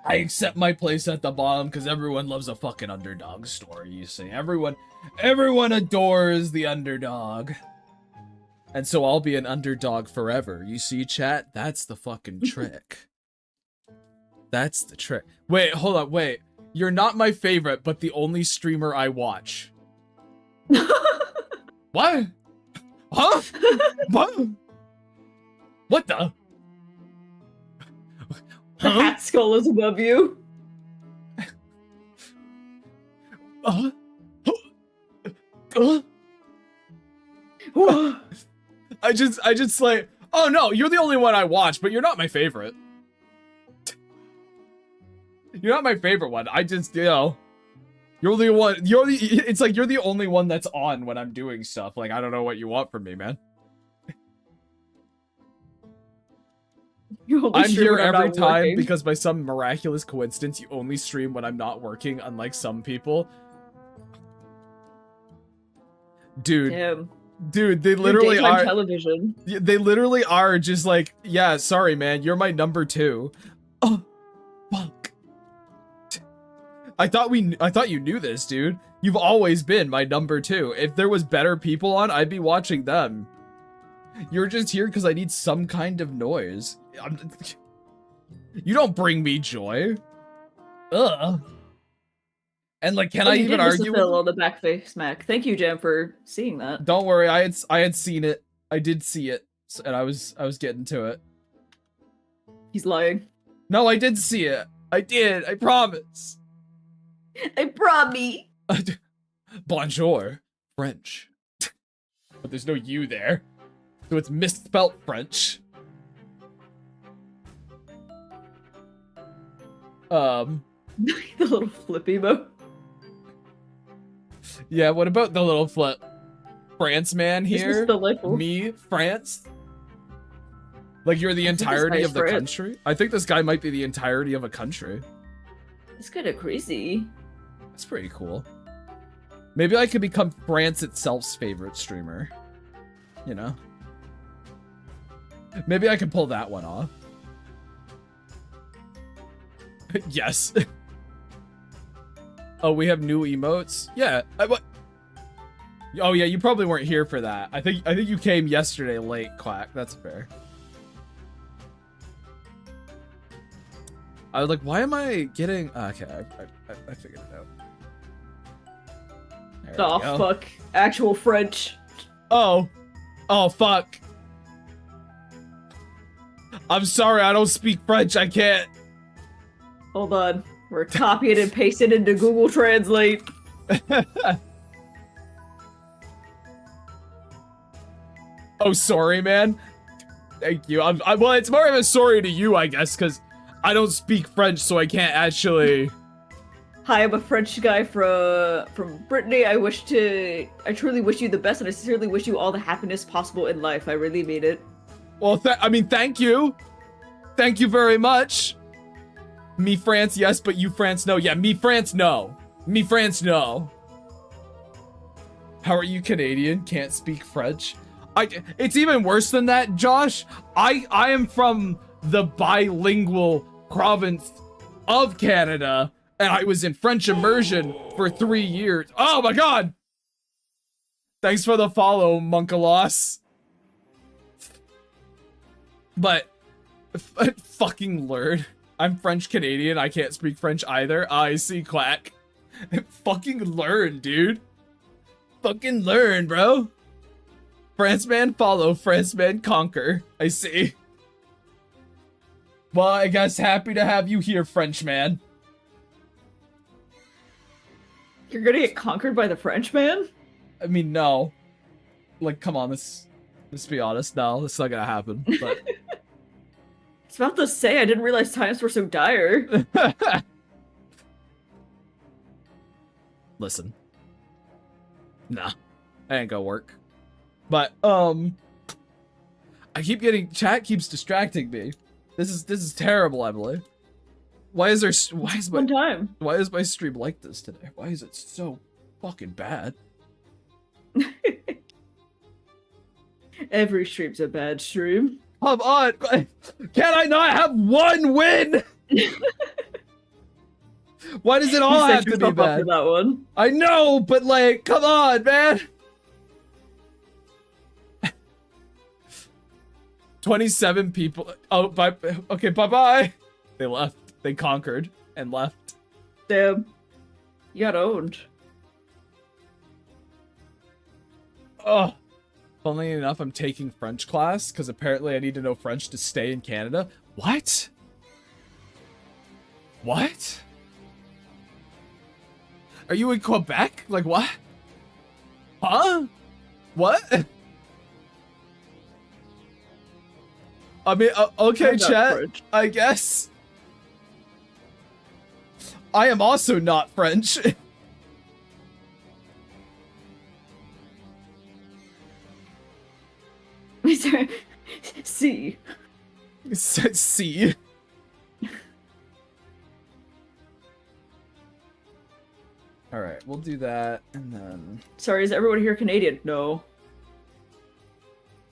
I accept my place at the bottom because everyone loves a fucking underdog story, you see. Everyone adores the underdog. And so I'll be an underdog forever. You see, chat? That's the fucking trick. That's the trick. Wait, hold up, wait. You're not my favorite, but the only streamer I watch. What? Huh? What? What the? The hat skull is above you. I just like, oh no, you're the only one I watch, but you're not my favorite. You're not my favorite one. I just, you know, it's like you're the only one that's on when I'm doing stuff. Like, I don't know what you want from me, man. I'm here every time because by some miraculous coincidence, you only stream when I'm not working, unlike some people. Dude. Damn. Dude, they literally are television. They literally are just like, yeah, sorry, man, you're my number 2. Oh, fuck. I thought you knew this, dude. You've always been my number 2. If there was better people on, I'd be watching them. You're just here because I need some kind of noise. You don't bring me joy. Ugh. And like, can I even argue with on the back face smack? Thank you, Jam, for seeing that. Don't worry, I had seen it. I did see it, and I was getting to it. He's lying. No, I did see it. I did. I promise. I promise. Bonjour, French. But there's no U there, so it's misspelt French. The little flip emo. Yeah, what about the little flip? France man This here? is delightful. Me, France? Like you're the I think this entirety guy's of the France. country? I think this guy might be the entirety of a country. It's kind of crazy. That's pretty cool. Maybe I could become France itself's favorite streamer. You know? Maybe I can pull that one off. Yes. Oh, we have new emotes? Yeah. What? Oh yeah, you probably weren't here for that. I think you came yesterday late, Quack. That's fair. I was like, why am I getting... Okay, I figured it out. There Oh, we go. fuck. Actual French. Oh. Oh, fuck. I'm sorry, I don't speak French. I can't. Hold on. We're copying and pasting into Google Translate. Oh, sorry, man. Thank you. Well, it's more of a sorry to you, I guess, because I don't speak French, so I can't actually... Hi, I'm a French guy from Brittany. I truly wish you the best, and I sincerely wish you all the happiness possible in life. I really mean it. Well, I mean, thank you. Thank you very much. Me, France, yes, but you, France, no. Yeah, me, France, no. Me, France, no. How are you Canadian? Can't speak French? It's even worse than that, Josh. I am from the bilingual province of Canada, and I was in French immersion for 3 years. Oh my god! Thanks for the follow, Monkalos. But, fucking learn. I'm French Canadian, I can't speak French either. I see, Quack. Fucking learn, dude. Fucking learn, bro. France man follow, France man conquer. I see. Well, I guess happy to have you here, French man. You're gonna get conquered by the French man? I mean, no. Like, come on, let's be honest. No, that's not gonna happen. But I was about to say, I didn't realize times were so dire. Listen. Nah. I ain't gonna work. But, I keep getting... Chat keeps distracting me. This is terrible, Emily. Why is my stream like this today? Why is it so fucking bad? Every stream's a bad stream. Come on! Can I not have one win? Why does it all have to be bad? For that one. I know, but like, come on, man! 27 people. Oh, bye. Okay, bye-bye. They left. They conquered and left. Damn. You got owned. Oh. Funnily enough, I'm taking French class because apparently I need to know French to stay in Canada. What? What? Are you in Quebec? Like, what? Huh? What? I mean, okay, chat, French. I guess. I am also not French. C. C. Alright, we'll do that, and then... Sorry, is everyone here Canadian? No.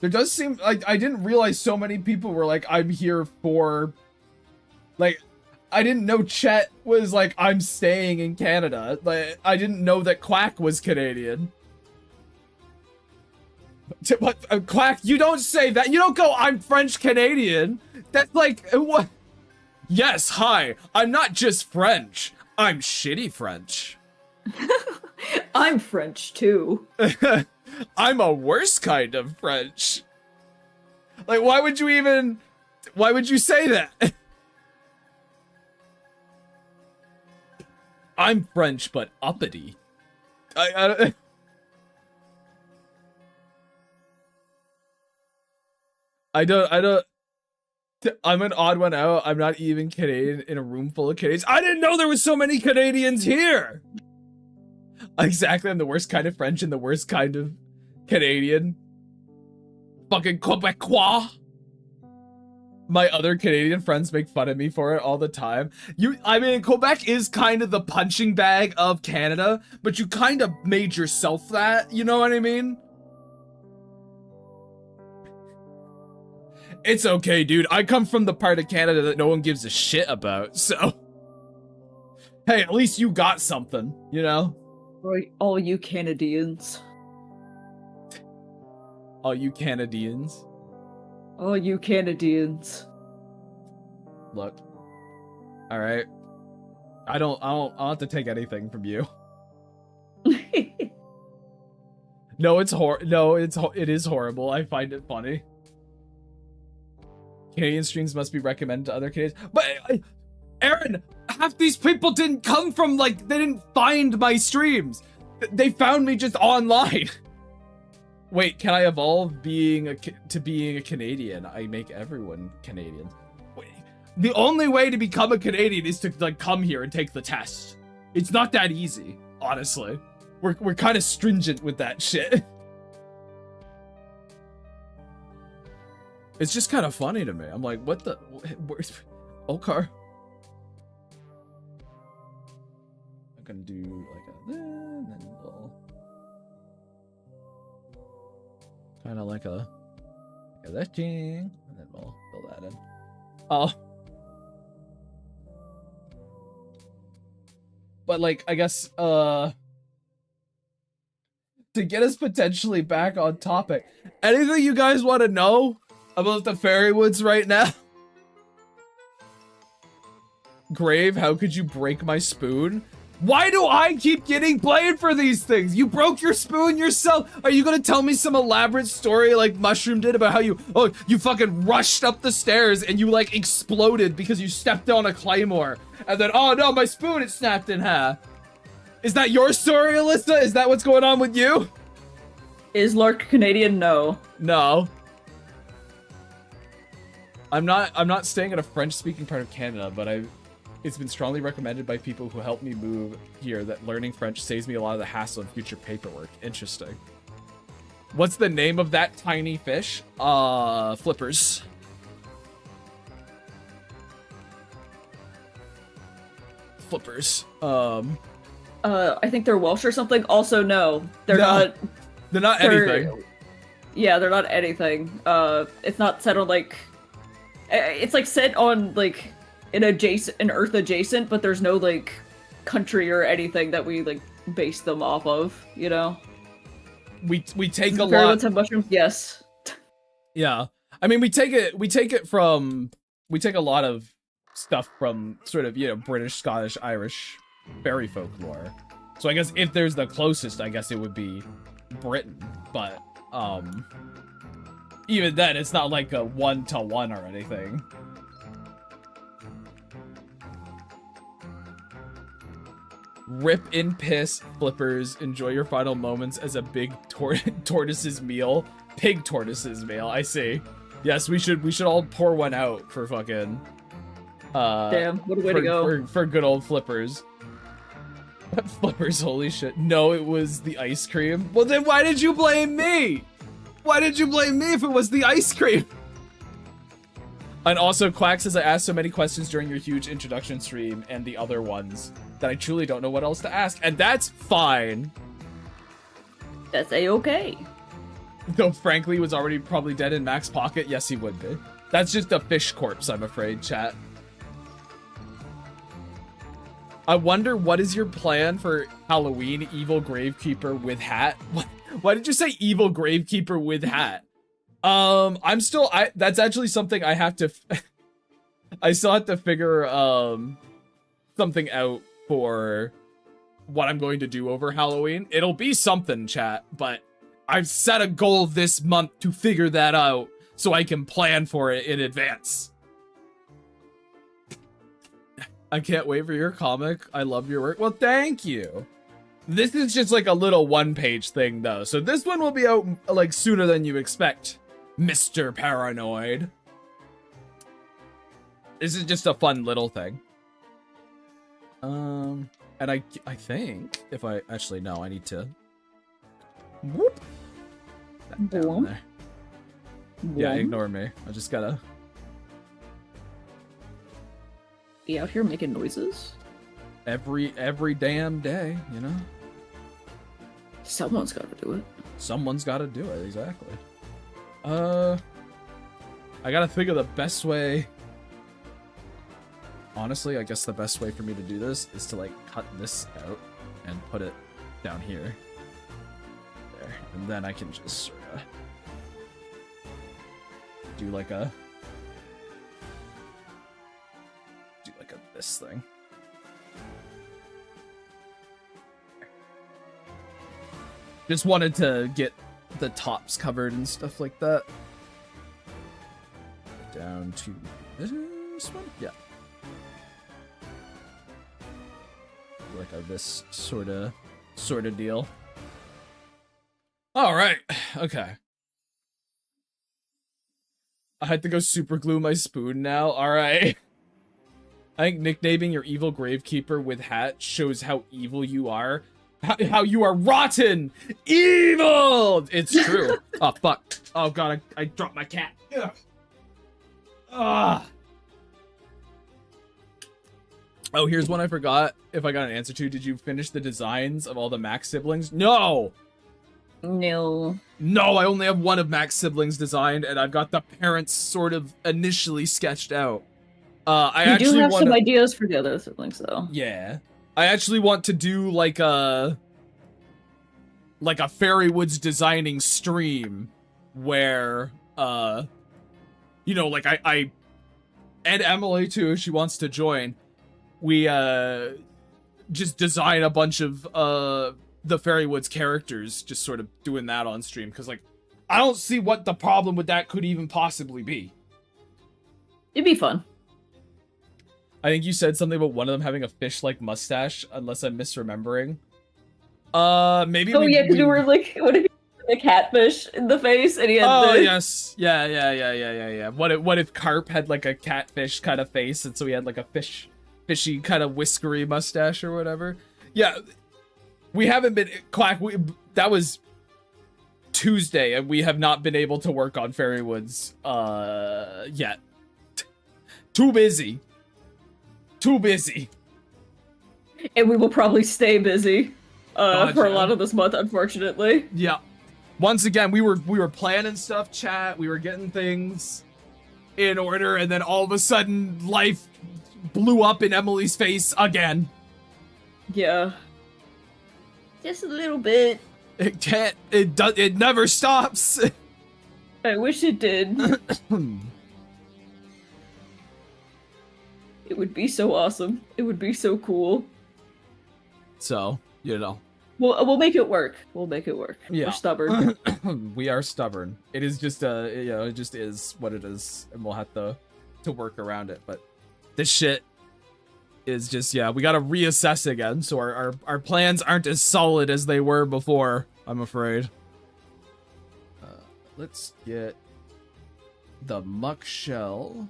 There does seem like I didn't realize so many people were like, I'm here for, like, I didn't know Chet was like, I'm staying in Canada. Like, I didn't know that Quack was Canadian. What, Quack, you don't say that. You don't go, I'm French Canadian. That's like, what? Yes, hi. I'm not just French. I'm shitty French. I'm French too. I'm a worse kind of French. Like, why would you say that? I'm French, but uppity. I don't, I'm an odd one out. I'm not even Canadian in a room full of Canadians. I didn't know there was so many Canadians here. Exactly, I'm the worst kind of French and the worst kind of Canadian. Fucking Quebecois. My other Canadian friends make fun of me for it all the time. I mean, Quebec is kind of the punching bag of Canada, but you kind of made yourself that, you know what I mean? It's okay, dude. I come from the part of Canada that no one gives a shit about, so... Hey, at least you got something, you know? All you Canadians. All you Canadians. All you Canadians. Look. Alright. I don't have to take anything from you. No, it is horrible. I find it funny. Canadian streams must be recommended to other Canadians. But, Aaron, half these people didn't come from, like, they didn't find my streams. They found me just online. Wait, can I evolve to being a Canadian? I make everyone Canadian. Wait, the only way to become a Canadian is to, like, come here and take the test. It's not that easy, honestly. We're kind of stringent with that shit. It's just kind of funny to me. I'm like, what the... Where's... Okay. I'm gonna do like a... And then we'll... Kind of like a... that thing. And then we'll fill that in. Oh. But like, I guess, to get us potentially back on topic, anything you guys want to know about the Fairy-Woods right now? Grave, how could you break my spoon? Why do I keep getting blamed for these things? You broke your spoon yourself. Are you gonna tell me some elaborate story like Mushroom did about how you fucking rushed up the stairs and you like exploded because you stepped on a claymore? And then, oh no, my spoon, it snapped in half. Is that your story, Alyssa? Is that what's going on with you? Is Lark Canadian? No. No. I'm not staying in a French-speaking part of Canada, but it's been strongly recommended by people who helped me move here that learning French saves me a lot of the hassle and future paperwork. Interesting. What's the name of that tiny fish? Flippers. Flippers. I think they're Welsh or something. Also, no. They're not anything. Yeah, they're not anything. It's not set on, like... It's, like, set on, like... an Earth adjacent, but there's no like country or anything that we like base them off of, you know? We take a lot. Fairy-Woods have mushrooms, yes. Yeah, I mean we take a lot of stuff from sort of, you know, British, Scottish, Irish fairy folklore. So I guess if there's the closest, I guess it would be Britain, but even then it's not like a 1-to-1 or anything. Rip in piss, Flippers. Enjoy your final moments as a big tortoise's meal. Pig tortoise's meal, I see. Yes, we should all pour one out for fucking... Damn, what a way to go. For good old Flippers. Flippers, holy shit. No, it was the ice cream. Well then why did you blame me? Why did you blame me if it was the ice cream? And also, Quack says, I asked so many questions during your huge introduction stream and the other ones that I truly don't know what else to ask. And that's fine. That's a-okay. Though, frankly, he was already probably dead in Mac's pocket. Yes, he would be. That's just a fish corpse, I'm afraid, chat. I wonder what is your plan for Halloween, Evil Gravekeeper with hat? What? Why did you say Evil Gravekeeper with hat? That's actually something I have to, I still have to figure, something out for what I'm going to do over Halloween. It'll be something, chat, but I've set a goal this month to figure that out so I can plan for it in advance. I can't wait for your comic. I love your work. Well, thank you. This is just like a little one-page thing, though, so this one will be out, like, sooner than you expect. Mr. Paranoid. This is just a fun little thing. And I think if I actually no, I need to whoop that down there. Yeah, ignore me. I just gotta be out here making noises every damn day, you know. Someone's got to do it. Someone's got to do it, exactly. I gotta think of the best way. Honestly, I guess the best way for me to do this is to, like, cut this out and put it down here. There. And then I can just sort of do like a this thing. Just wanted to get the tops covered and stuff like that. Down to this one? Yeah. Like this sort of deal. All right. Okay. I had to go super glue my spoon now. All right. I think nicknaming your evil gravekeeper with hat shows how evil you are. How you are rotten! Evil! It's true. Oh, fuck. Oh, God, I dropped my cat. Ugh. Ah. Oh, here's one I forgot if I got an answer to. Did you finish the designs of all the Max siblings? No! No. No, I only have one of Mac's siblings designed, and I've got the parents sort of initially sketched out. I do have some ideas for the other siblings, though. Yeah. I actually want to do like a Fairywood's designing stream where, you know, like I and Emily too, if she wants to join, we just design a bunch of the Fairywood's characters, just sort of doing that on stream, because like I don't see what the problem with that could even possibly be. It'd be fun. I think you said something about one of them having a fish-like mustache, unless I'm misremembering. Maybe. Oh yeah, because we were like, what if he had a catfish in the face and he had oh yes, yeah. What if Carp had like a catfish kind of face, and so he had like a fishy kind of whiskery mustache or whatever? Yeah, we haven't been Quack. That was Tuesday, and we have not been able to work on Fairywood's yet. Too busy. And we will probably stay busy for a lot of this month, unfortunately. Yeah. Once again, we were planning stuff, chat. We were getting things in order, and then all of a sudden, life blew up in Emily's face again. Yeah. Just a little bit. It never stops. I wish it did. It would be so awesome. It would be so cool. So, you know. We'll make it work. We'll make it work. Yeah. We're stubborn. We are stubborn. It is just it just is what it is, and we'll have to work around it. But this shit is just, we gotta reassess again, so our plans aren't as solid as they were before, I'm afraid. Let's get the muck shell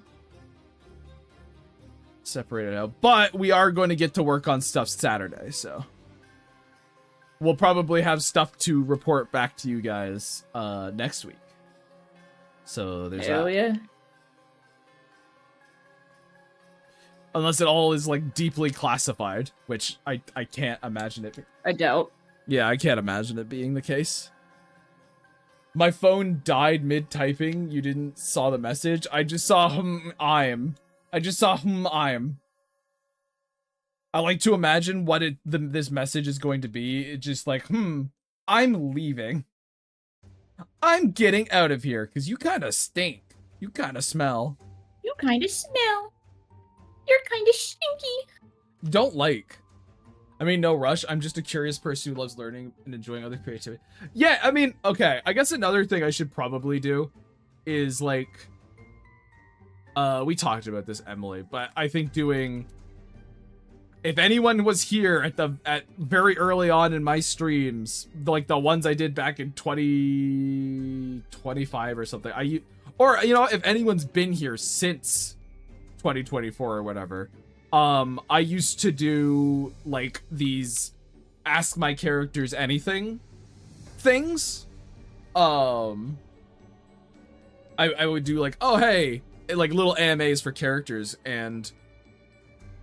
separated out, but we are going to get to work on stuff Saturday, so we'll probably have stuff to report back to you guys next week. So there's Hell that. Yeah. Unless it all is like deeply classified, which I can't imagine it. I doubt. Yeah, I can't imagine it being the case. My phone died mid-typing. You didn't saw the message. I just saw I like to imagine what this message is going to be. It's just like, I'm leaving. I'm getting out of here because you kind of stink. You kind of smell. You kind of smell. You're kind of stinky. Don't like. I mean, no rush. I'm just a curious person who loves learning and enjoying other creativity. Yeah, I mean, okay. I guess another thing I should probably do is like, we talked about this, Emily, but I think doing, if anyone was here at very early on in my streams, like the ones I did back in 2025 or something, or, you know, if anyone's been here since 2024 or whatever, I used to do like these ask my characters anything things. I would do like, oh hey, like little AMAs for characters, and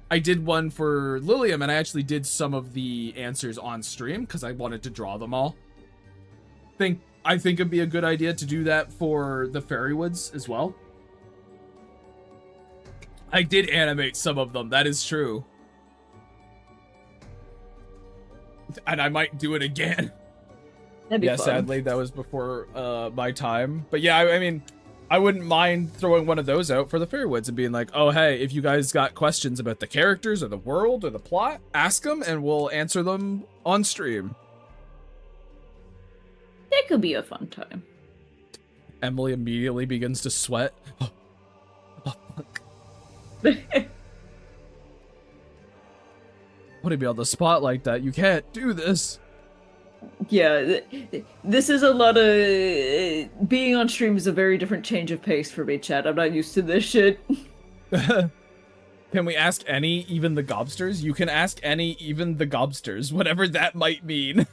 I did one for Lilium, and I actually did some of the answers on stream because I wanted to draw them all. I think it'd be a good idea to do that for the Fairywoods as well. I did animate some of them, that is true. And I might do it again. That'd be fun. Sadly, that was before my time. But yeah, I mean, I wouldn't mind throwing one of those out for the Fairwoods and being like, oh, hey, if you guys got questions about the characters or the world or the plot, ask them and we'll answer them on stream. That could be a fun time. Emily immediately begins to sweat. Oh, fuck. Putting me on the spot like that, you can't do this. Yeah, this is a lot of... being on stream is a very different change of pace for me, chat. I'm not used to this shit. Can we ask any, even the gobsters? You can ask any, even the gobsters, whatever that might mean.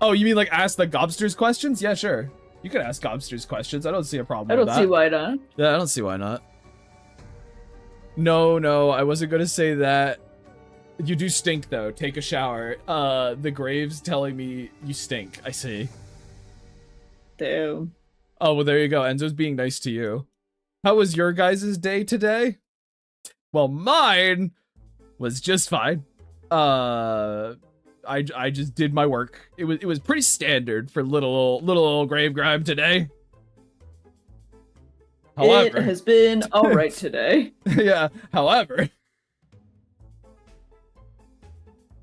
Oh, you mean like ask the gobsters questions? Yeah, sure. You can ask gobsters questions. I don't see a problem with that. I don't see why not. Yeah, I don't see why not. No, I wasn't gonna say that. You do stink, though. Take a shower. The Grave's telling me you stink. I see. Damn. Oh, well, there you go. Enzo's being nice to you. How was your guys' day today? Well, mine was just fine. I just did my work. It was pretty standard for little old Grave Grime today. However, it has been all right today. Yeah. However,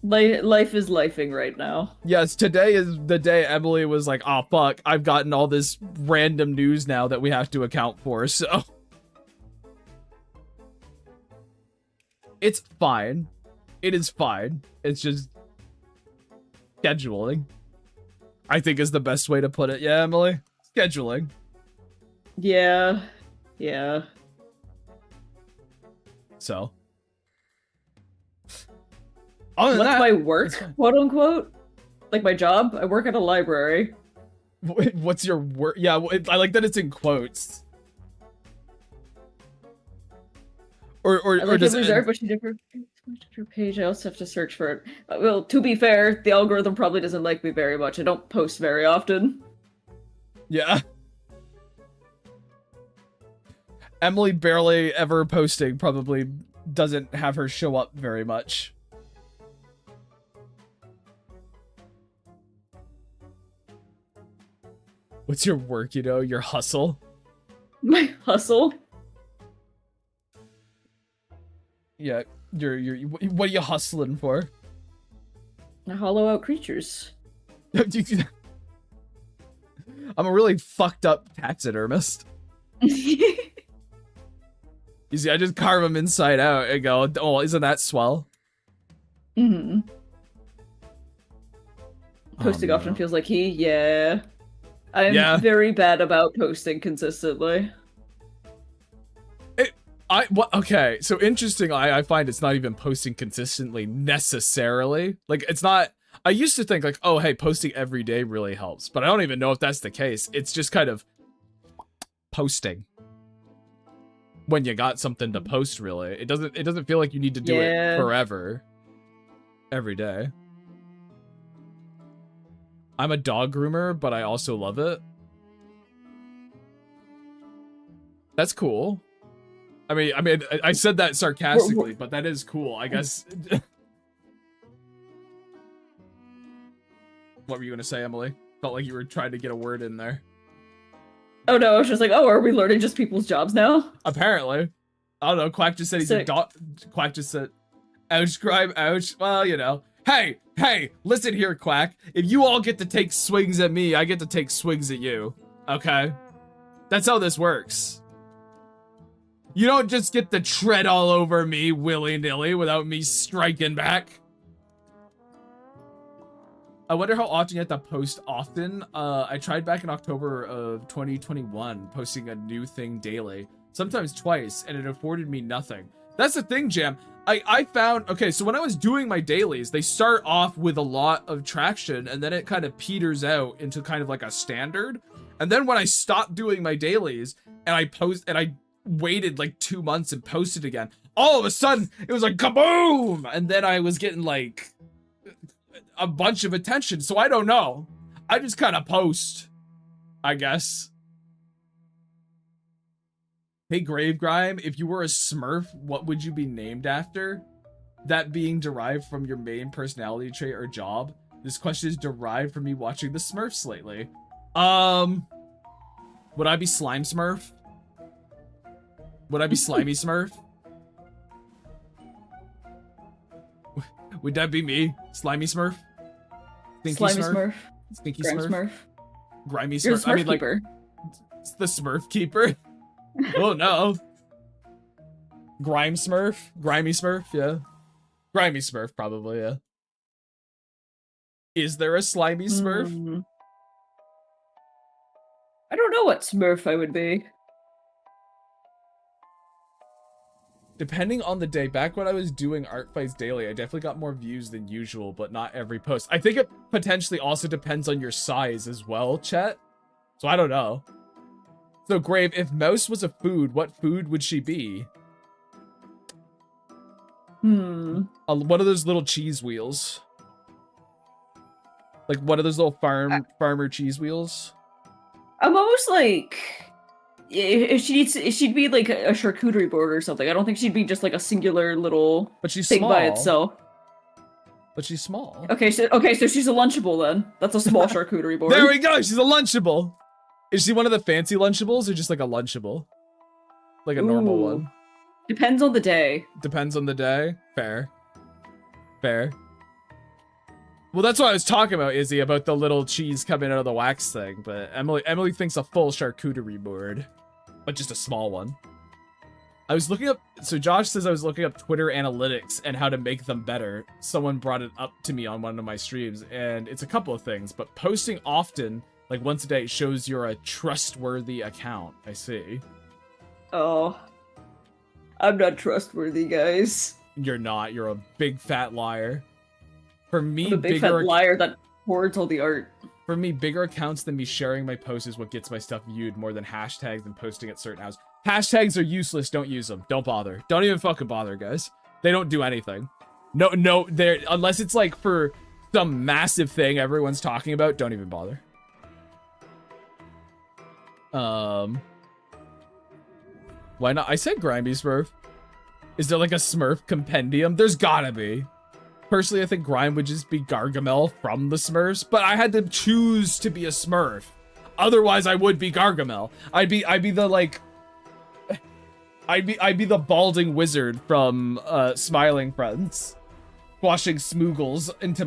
life is lifing right now. yes, today is the day Emily was like, "Oh fuck, I've gotten all this random news now that we have to account for." So it's fine. It is fine. It's just scheduling, I think, is the best way to put it. Yeah, Emily? Scheduling. Yeah. So. What's my work, quote unquote? Like my job? I work at a library. What's your work? Yeah, I like that it's in quotes. Or does it reserve, but she different page. I also have to search for it. Well, to be fair, the algorithm probably doesn't like me very much. I don't post very often. Yeah. Emily barely ever posting probably doesn't have her show up very much. What's your work, your hustle? My hustle? Yeah, what are you hustling for? I hollow out creatures. I'm a really fucked up taxidermist. You see, I just carve them inside out and go, oh, isn't that swell? Mm-hmm. Posting often feels like yeah. I'm very bad about posting consistently. Okay, so interesting, I find it's not even posting consistently necessarily. Like, it's not, I used to think like, oh, hey, posting every day really helps, but I don't even know if that's the case. It's just kind of posting when you got something to post, really. It doesn't feel like you need to do it forever, every day. I'm a dog groomer, but I also love it. That's cool. I mean, I said that sarcastically, but that is cool, I guess. What were you gonna say, Emily? Felt like you were trying to get a word in there. Oh no, I was just like, oh, are we learning just people's jobs now? Apparently. I don't know, Quack just said he's a dog. Quack just said, ouch, Grime, ouch. Well, Hey, listen here, Quack. If you all get to take swings at me, I get to take swings at you. Okay? That's how this works. You don't just get to tread all over me willy-nilly without me striking back. I wonder how often you have to post often. I tried back in October of 2021, posting a new thing daily. sometimes twice, and it afforded me nothing. That's the thing, Jam. I found, okay, so when I was doing my dailies, they start off with a lot of traction, and then it kind of peters out into kind of like a standard. And then when I stopped doing my dailies, and I waited like 2 months and posted again, all of a sudden, it was like kaboom! And then I was getting like a bunch of attention, so I don't know. I just kind of post, I guess. Hey, Grave Grime, if you were a Smurf, what would you be named after? That being derived from your main personality trait or job? This question is derived from me watching the Smurfs lately. Would I be Slime Smurf? Would I be Slimy Smurf? Would that be me? Slimy Smurf? Stinky Slimy Smurf? Stinky Grime Smurf? Grimy Smurf? You're the Smurf like, keeper. it's the Smurf keeper? Oh no. Grime Smurf? Grimy Smurf, yeah. Grimy Smurf, probably, yeah. Is there a Slimy Smurf? I don't know what Smurf I would be. Depending on the day, back when I was doing Art Fights Daily, I definitely got more views than usual, but not every post. I think it potentially also depends on your size as well, chat. So I don't know. So Grave, if Mouse was a food, what food would she be? One of those little cheese wheels. Like one of those little farmer cheese wheels. I'm almost like, if she'd be like a charcuterie board or something. I don't think she'd be just like a singular little thing by itself. But she's small. Okay, so she's a Lunchable then. That's a small charcuterie board. There we go. She's a Lunchable. Is she one of the fancy Lunchables or just like a Lunchable? Like a normal one? Depends on the day. Depends on the day? Fair. Fair. Well, that's what I was talking about, Izzy, about the little cheese coming out of the wax thing. But Emily thinks a full charcuterie board, but just a small one. I was looking up, so Josh says I was looking up Twitter analytics and how to make them better. Someone brought it up to me on one of my streams, and it's a couple of things, but posting often, like once a day, shows you're a trustworthy account. I see. Oh. I'm not trustworthy, guys. You're not. You're a big fat liar. For me, I'm a big fat liar that hoards all the art. For me, bigger accounts than me sharing my posts is what gets my stuff viewed more than hashtags and posting at certain houses. Hashtags are useless. Don't use them. Don't bother. Don't even fucking bother, guys. They don't do anything. No, they're unless it's like for some massive thing everyone's talking about. Don't even bother. Why not? I said Grimy Smurf. Is there like a Smurf compendium? There's gotta be. Personally, I think Grime would just be Gargamel from the Smurfs, but I had to choose to be a Smurf. Otherwise, I would be Gargamel. I'd be the like, I'd be the balding wizard from Smiling Friends, squashing Smoogles into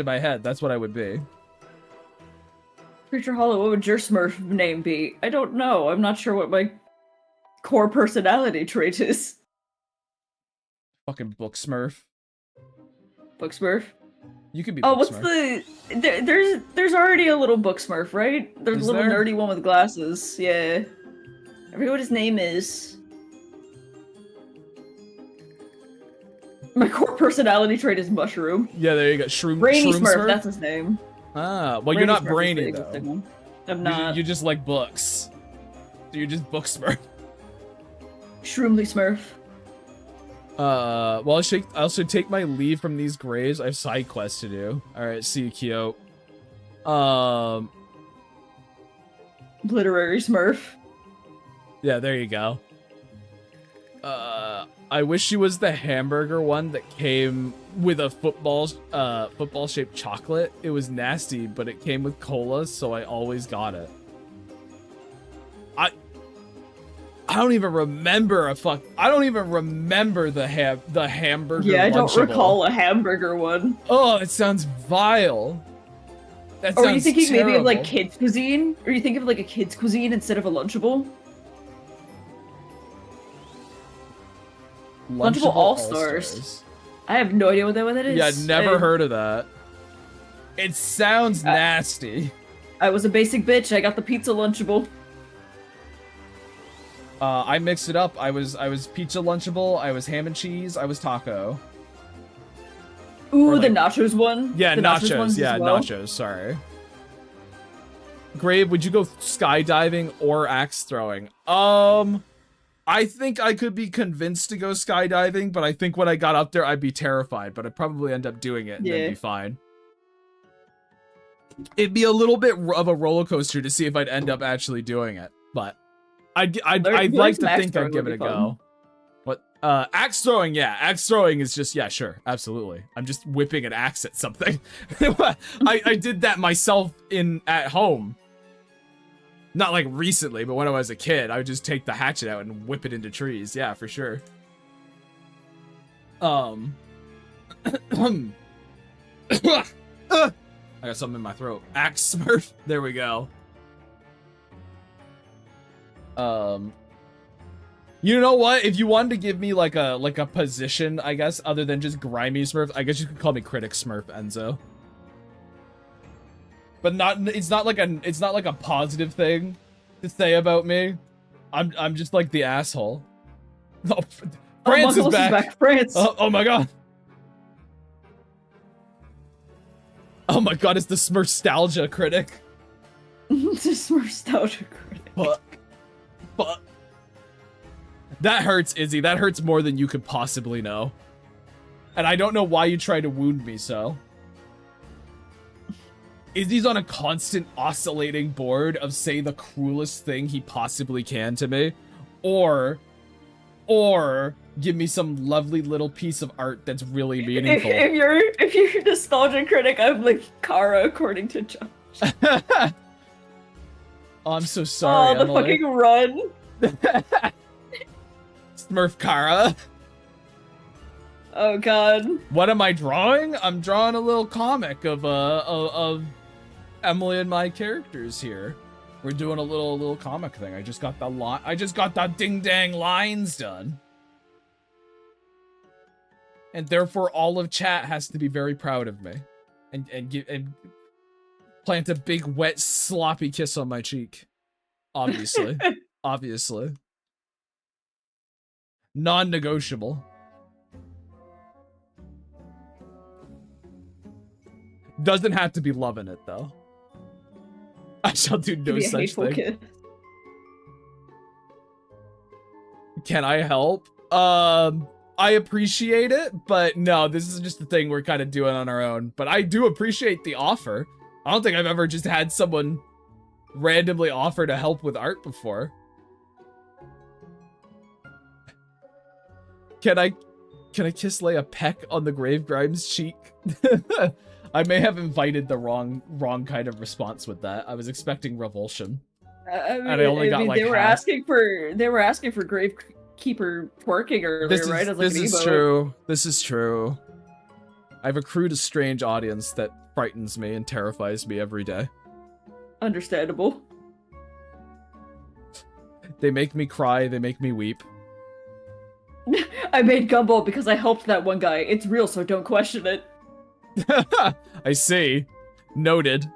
my head. That's what I would be. CreatureHollow, what would your Smurf name be? I don't know. I'm not sure what my core personality trait is. Fucking Book Smurf. Book Smurf? You could be Book Book Smurf. Smurf. There's already a little Book Smurf, right? There's a little there? nerdy one with glasses. Yeah. I forget what his name is. My core personality trait is Mushroom. Yeah, there you go. Brainy Shroom Smurf, that's his name. Ah, well, Brainy you're not Smurf brainy, is the though. existing one. I'm not. You just like books. So you're just Book Smurf. Shroomly Smurf. Well, I should take my leave from these graves. I have side quests to do. Alright, see you, Kyo. Literary Smurf. Yeah, there you go. I wish she was the hamburger one that came with a football-shaped chocolate. It was nasty, but it came with cola, so I always got it. I don't even remember I don't even remember the hamburger. Yeah, I don't Lunchable. recall a hamburger one. Oh, it sounds vile. That Or sounds are you thinking terrible. maybe of like kids cuisine? Or are you thinking of like a kids cuisine instead of a Lunchable? Lunchable All-Stars. I have no idea what that is. Yeah, never heard of that. It sounds nasty. I was a basic bitch. I got the pizza Lunchable. I mixed it up. I was pizza lunchable, I was ham and cheese, I was taco. Ooh, Or, like, the nachos one. Yeah, the nachos. ones Yeah, as well. nachos. Sorry. Grave, would you go skydiving or axe throwing? I think I could be convinced to go skydiving, but I think when I got up there, I'd be terrified. But I'd probably end up doing it and then be fine. It'd be a little bit of a roller coaster to see if I'd end up actually doing it, but I'd like to think I'd give it a go. What? Axe throwing, yeah. Axe throwing is just, yeah, sure, absolutely. I'm just whipping an axe at something. I did that myself at home. Not like recently, but when I was a kid, I would just take the hatchet out and whip it into trees. Yeah, for sure. I got something in my throat. Axe Smurf. There we go. You know what? If you wanted to give me like a position, I guess, other than just grimy Smurf, I guess you could call me Critic Smurf, Enzo. But it's not like a positive thing to say about me. I'm just like the asshole. Oh, France is back. France. Oh my god. Oh my god, it's the Smurfstalgia critic. The Smurfstalgia critic. But that hurts, Izzy. That hurts more than you could possibly know. And I don't know why you try to wound me so. Izzy's on a constant oscillating board of say the cruelest thing he possibly can to me, or give me some lovely little piece of art that's really meaningful. If you're a nostalgia critic, I'm like Kara according to Josh. Oh, I'm so sorry. Oh, the Emily. fucking run. Smurf Kara. Oh god. What am I drawing? I'm drawing a little comic of Emily and my characters here. We're doing a little comic thing. I just got the ding dang lines done. And therefore all of chat has to be very proud of me. And plant a big wet sloppy kiss on my cheek. Obviously. Obviously. Non-negotiable. Doesn't have to be loving it though. I shall do no such thing. Kid. Can I help? I appreciate it, but no, this is just a thing we're kind of doing on our own. But I do appreciate the offer. I don't think I've ever just had someone randomly offer to help with art before. Can I kiss lay a peck on the Grave Grimes cheek? I may have invited the wrong kind of response with that. I was expecting revulsion. And I only got like they were asking for Gravekeeper twerking earlier, right? This is true. This is true. I've accrued a strange audience that frightens me and terrifies me every day. Understandable. They make me cry, they make me weep. I made Gumball because I helped that one guy. It's real, so don't question it. I see. Noted.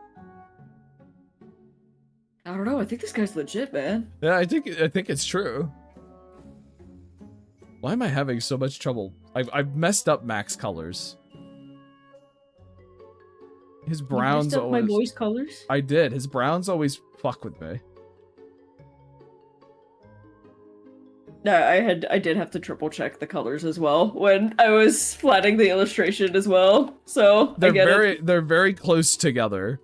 I don't know, I think this guy's legit, man. Yeah, I think it's true. Why am I having so much trouble? I've messed up Max colors. His browns you messed up always... my boy's colors? I did. His browns always fuck with me. No, I did have to triple check the colors as well when I was flatting the illustration as well. So they're very close together,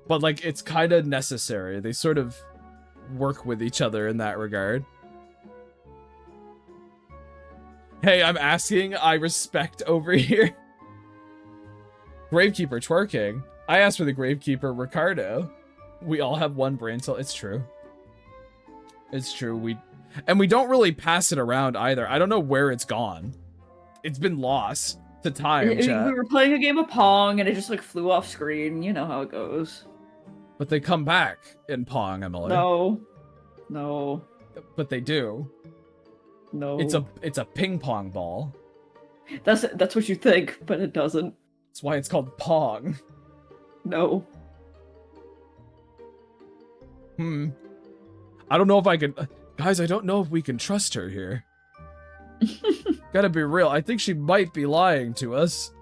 but like it's kind of necessary. They sort of work with each other in that regard. Hey, I'm asking. I respect over here. Gravekeeper twerking. I asked for the Gravekeeper Ricardo. We all have one brain cell. It's true. It's true. We don't really pass it around either. I don't know where it's gone. It's been lost to time, chat. We were playing a game of Pong and it just like flew off screen. You know how it goes. But they come back in Pong, Emily. No. But they do. No. It's a ping pong ball. That's what you think, but it doesn't. That's why it's called Pong. No. I don't know if I could... Guys, I don't know if we can trust her here. Gotta be real. I think she might be lying to us.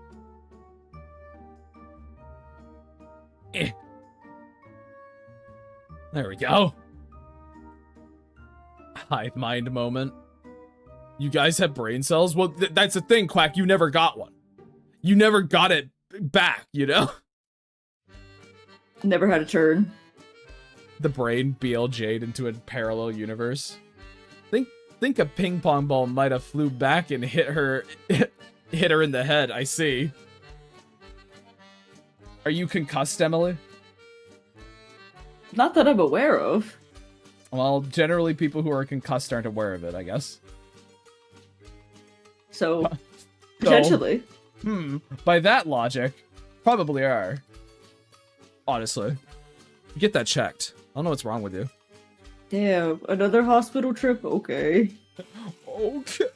There we go. Hive mind moment. You guys have brain cells? Well, that's the thing, Quack. You never got one. You never got it back, you know? Never had a turn. The brain BLJ'd into a parallel universe. Think a ping pong ball might have flew back and hit her in the head. I see. Are you concussed, Emily? Not that I'm aware of. Well, generally people who are concussed aren't aware of it, I guess. So, potentially. By that logic, probably are. Honestly. Get that checked. I don't know what's wrong with you. Damn, another hospital trip? Okay. Okay.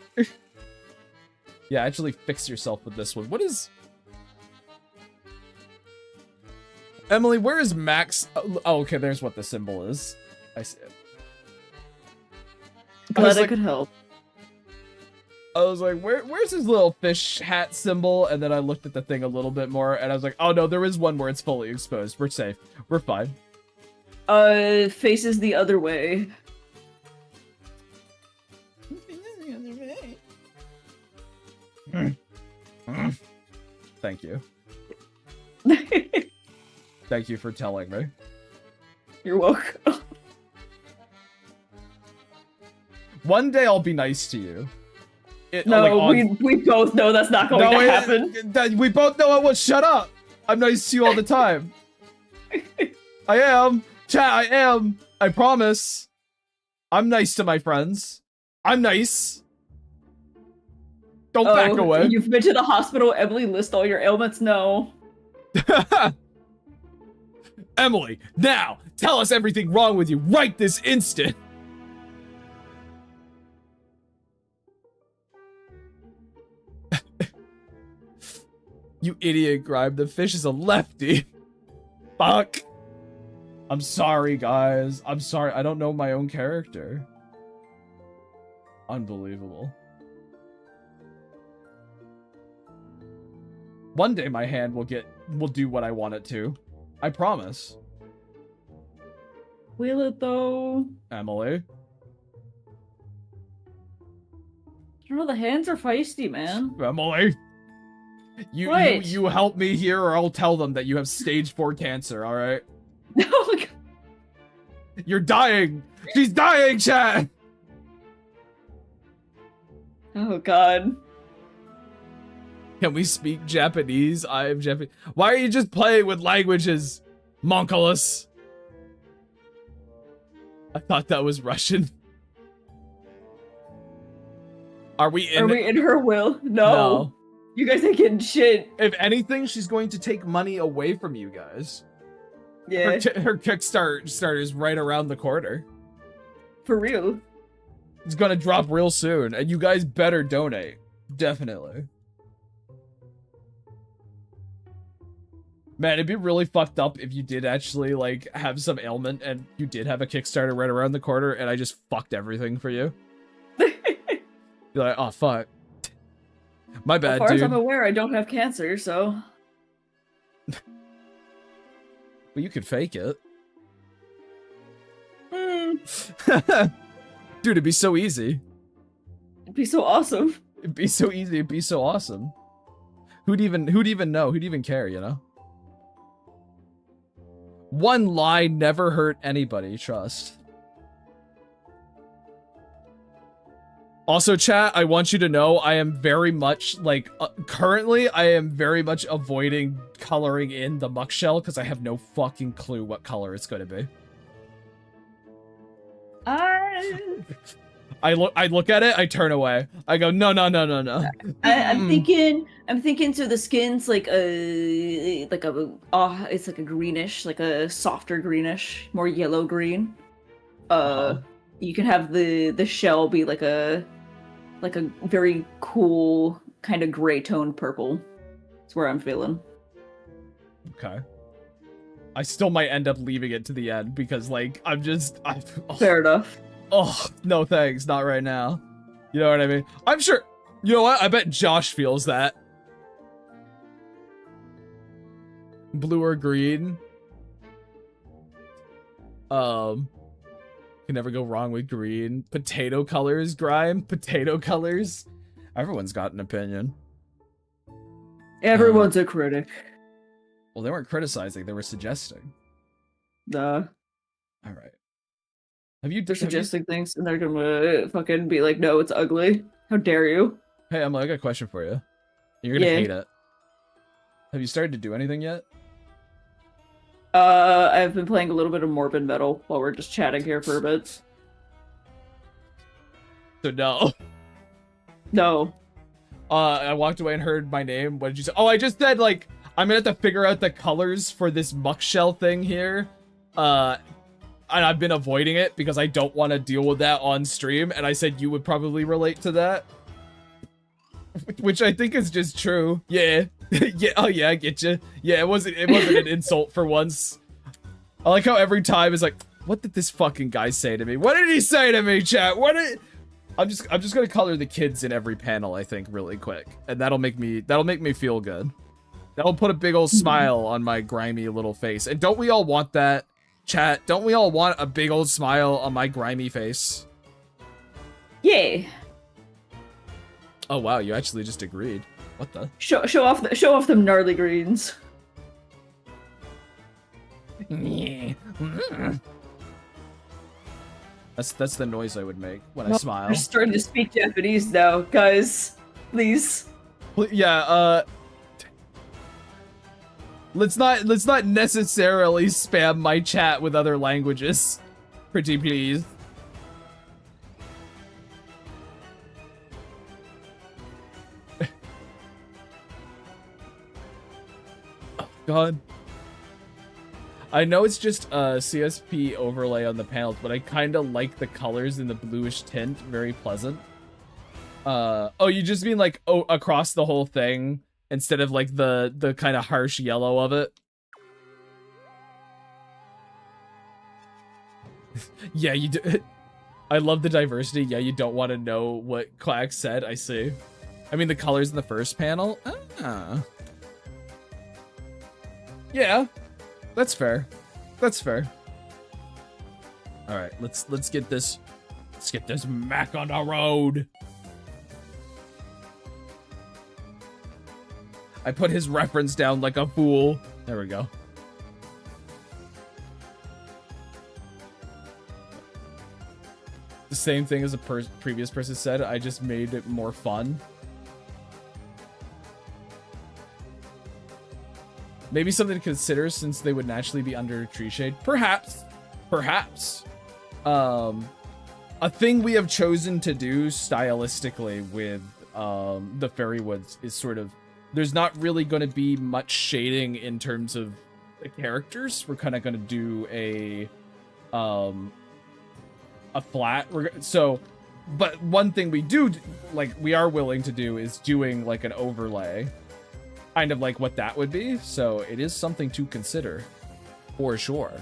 Yeah, actually fix yourself with this one. What is... Emily, where is Max? Oh, okay, there's what the symbol is. I see it. Glad I could help. I was like, where's his little fish hat symbol? And then I looked at the thing a little bit more, and I was like, oh no, there is one where it's fully exposed. We're safe. We're fine. Faces the other way. Thank you. Thank you for telling me. You're welcome. One day I'll be nice to you. We both know that's not going to happen. We both know it was. Shut up. I'm nice to you all the time. I am. Chat, I am. I promise. I'm nice to my friends. I'm nice. Don't back away. You've been to the hospital. Emily, list all your ailments. No. Emily, now, tell us everything wrong with you right this instant. You idiot, Grime. The fish is a lefty. Fuck. I'm sorry, guys. I'm sorry. I don't know my own character. Unbelievable. One day my hand will do what I want it to. I promise. Will it though? Emily. I don't know, the hands are feisty, man. Emily. You help me here or I'll tell them that you have stage 4 cancer, alright? No. You're dying! She's dying, chat! Oh god. Can we speak Japanese? I am Japanese. Why are you just playing with languages, Monculus? I thought that was Russian. Are we in her will? No. You guys ain't getting shit. If anything, she's going to take money away from you guys. Yeah. Her Kickstarter is right around the corner. For real. It's gonna drop real soon, and you guys better donate. Definitely. Man, it'd be really fucked up if you did actually, like, have some ailment and you did have a Kickstarter right around the corner and I just fucked everything for you. Be like, oh, fuck. My bad, dude. As far as I'm aware, I don't have cancer, so... Well, you could fake it. Dude, it'd be so easy. It'd be so awesome. It'd be so easy, it'd be so awesome. Who'd even know? Who'd even care, you know? One lie never hurt anybody, trust. Also, chat, I want you to know I am very much, like, currently, I am very much avoiding coloring in the muck shell because I have no fucking clue what color it's going to be. I look at it, I turn away. I go, no. I'm thinking so the skin's like it's like a greenish, like a softer greenish, more yellow green. You can have the shell be like a very cool kind of gray toned purple. That's where I'm feeling. Okay. I still might end up leaving it to the end because, like, fair enough. Oh, no thanks, not right now. You know what I mean? I'm sure, you know what? I bet Josh feels that. Blue or green? Can never go wrong with green. Potato colors, Grime? Potato colors? Everyone's got an opinion. Everyone's a critic. Well, they weren't criticizing, they were suggesting. Nah. Alright. They're suggesting things and they're gonna fucking be like, no, it's ugly. How dare you? Hey, Emily, I got a question for you. You're gonna hate it. Have you started to do anything yet? I've been playing a little bit of Morbid Metal while we're just chatting here for a bit. So no. No. I walked away and heard my name. What did you say? Oh, I just said, like, I'm gonna have to figure out the colors for this muck shell thing here. And I've been avoiding it because I don't want to deal with that on stream. And I said you would probably relate to that. Which I think is just true. Yeah. Yeah, oh yeah, I get you. Yeah, it wasn't an insult for once. I like how every time is like, what did this fucking guy say to me? What did he say to me, chat? I'm just gonna color the kids in every panel, I think, really quick. And that'll make me feel good. That'll put a big old smile on my grimy little face. And don't we all want that? Chat, don't we all want a big old smile on my grimy face? Yeah. Oh wow, you actually just agreed. What the? Show off them gnarly greens. That's the noise I would make when I smile. You're starting to speak Japanese now, guys. Please. Yeah, let's not necessarily spam my chat with other languages. Pretty please. God. I know it's just a CSP overlay on the panels, but I kind of like the colors in the bluish tint. Very pleasant. Oh, you just mean like across the whole thing instead of like the kind of harsh yellow of it? Yeah, you do. I love the diversity. Yeah, you don't want to know what Quack said. I see. I mean, the colors in the first panel. Ah. Yeah, that's fair. That's fair. All right, let's get this Mac on the road. I put his reference down like a fool. There we go. The same thing as a previous person said. I just made it more fun. Maybe something to consider since they would naturally be under tree shade. Perhaps. Perhaps. A thing we have chosen to do stylistically with the Fairy Woods is sort of... There's not really going to be much shading in terms of the characters. We're kind of going to do a flat... But one thing we do, like, we are willing to do is doing, like, an overlay. Kind of like what that would be, so it is something to consider, for sure.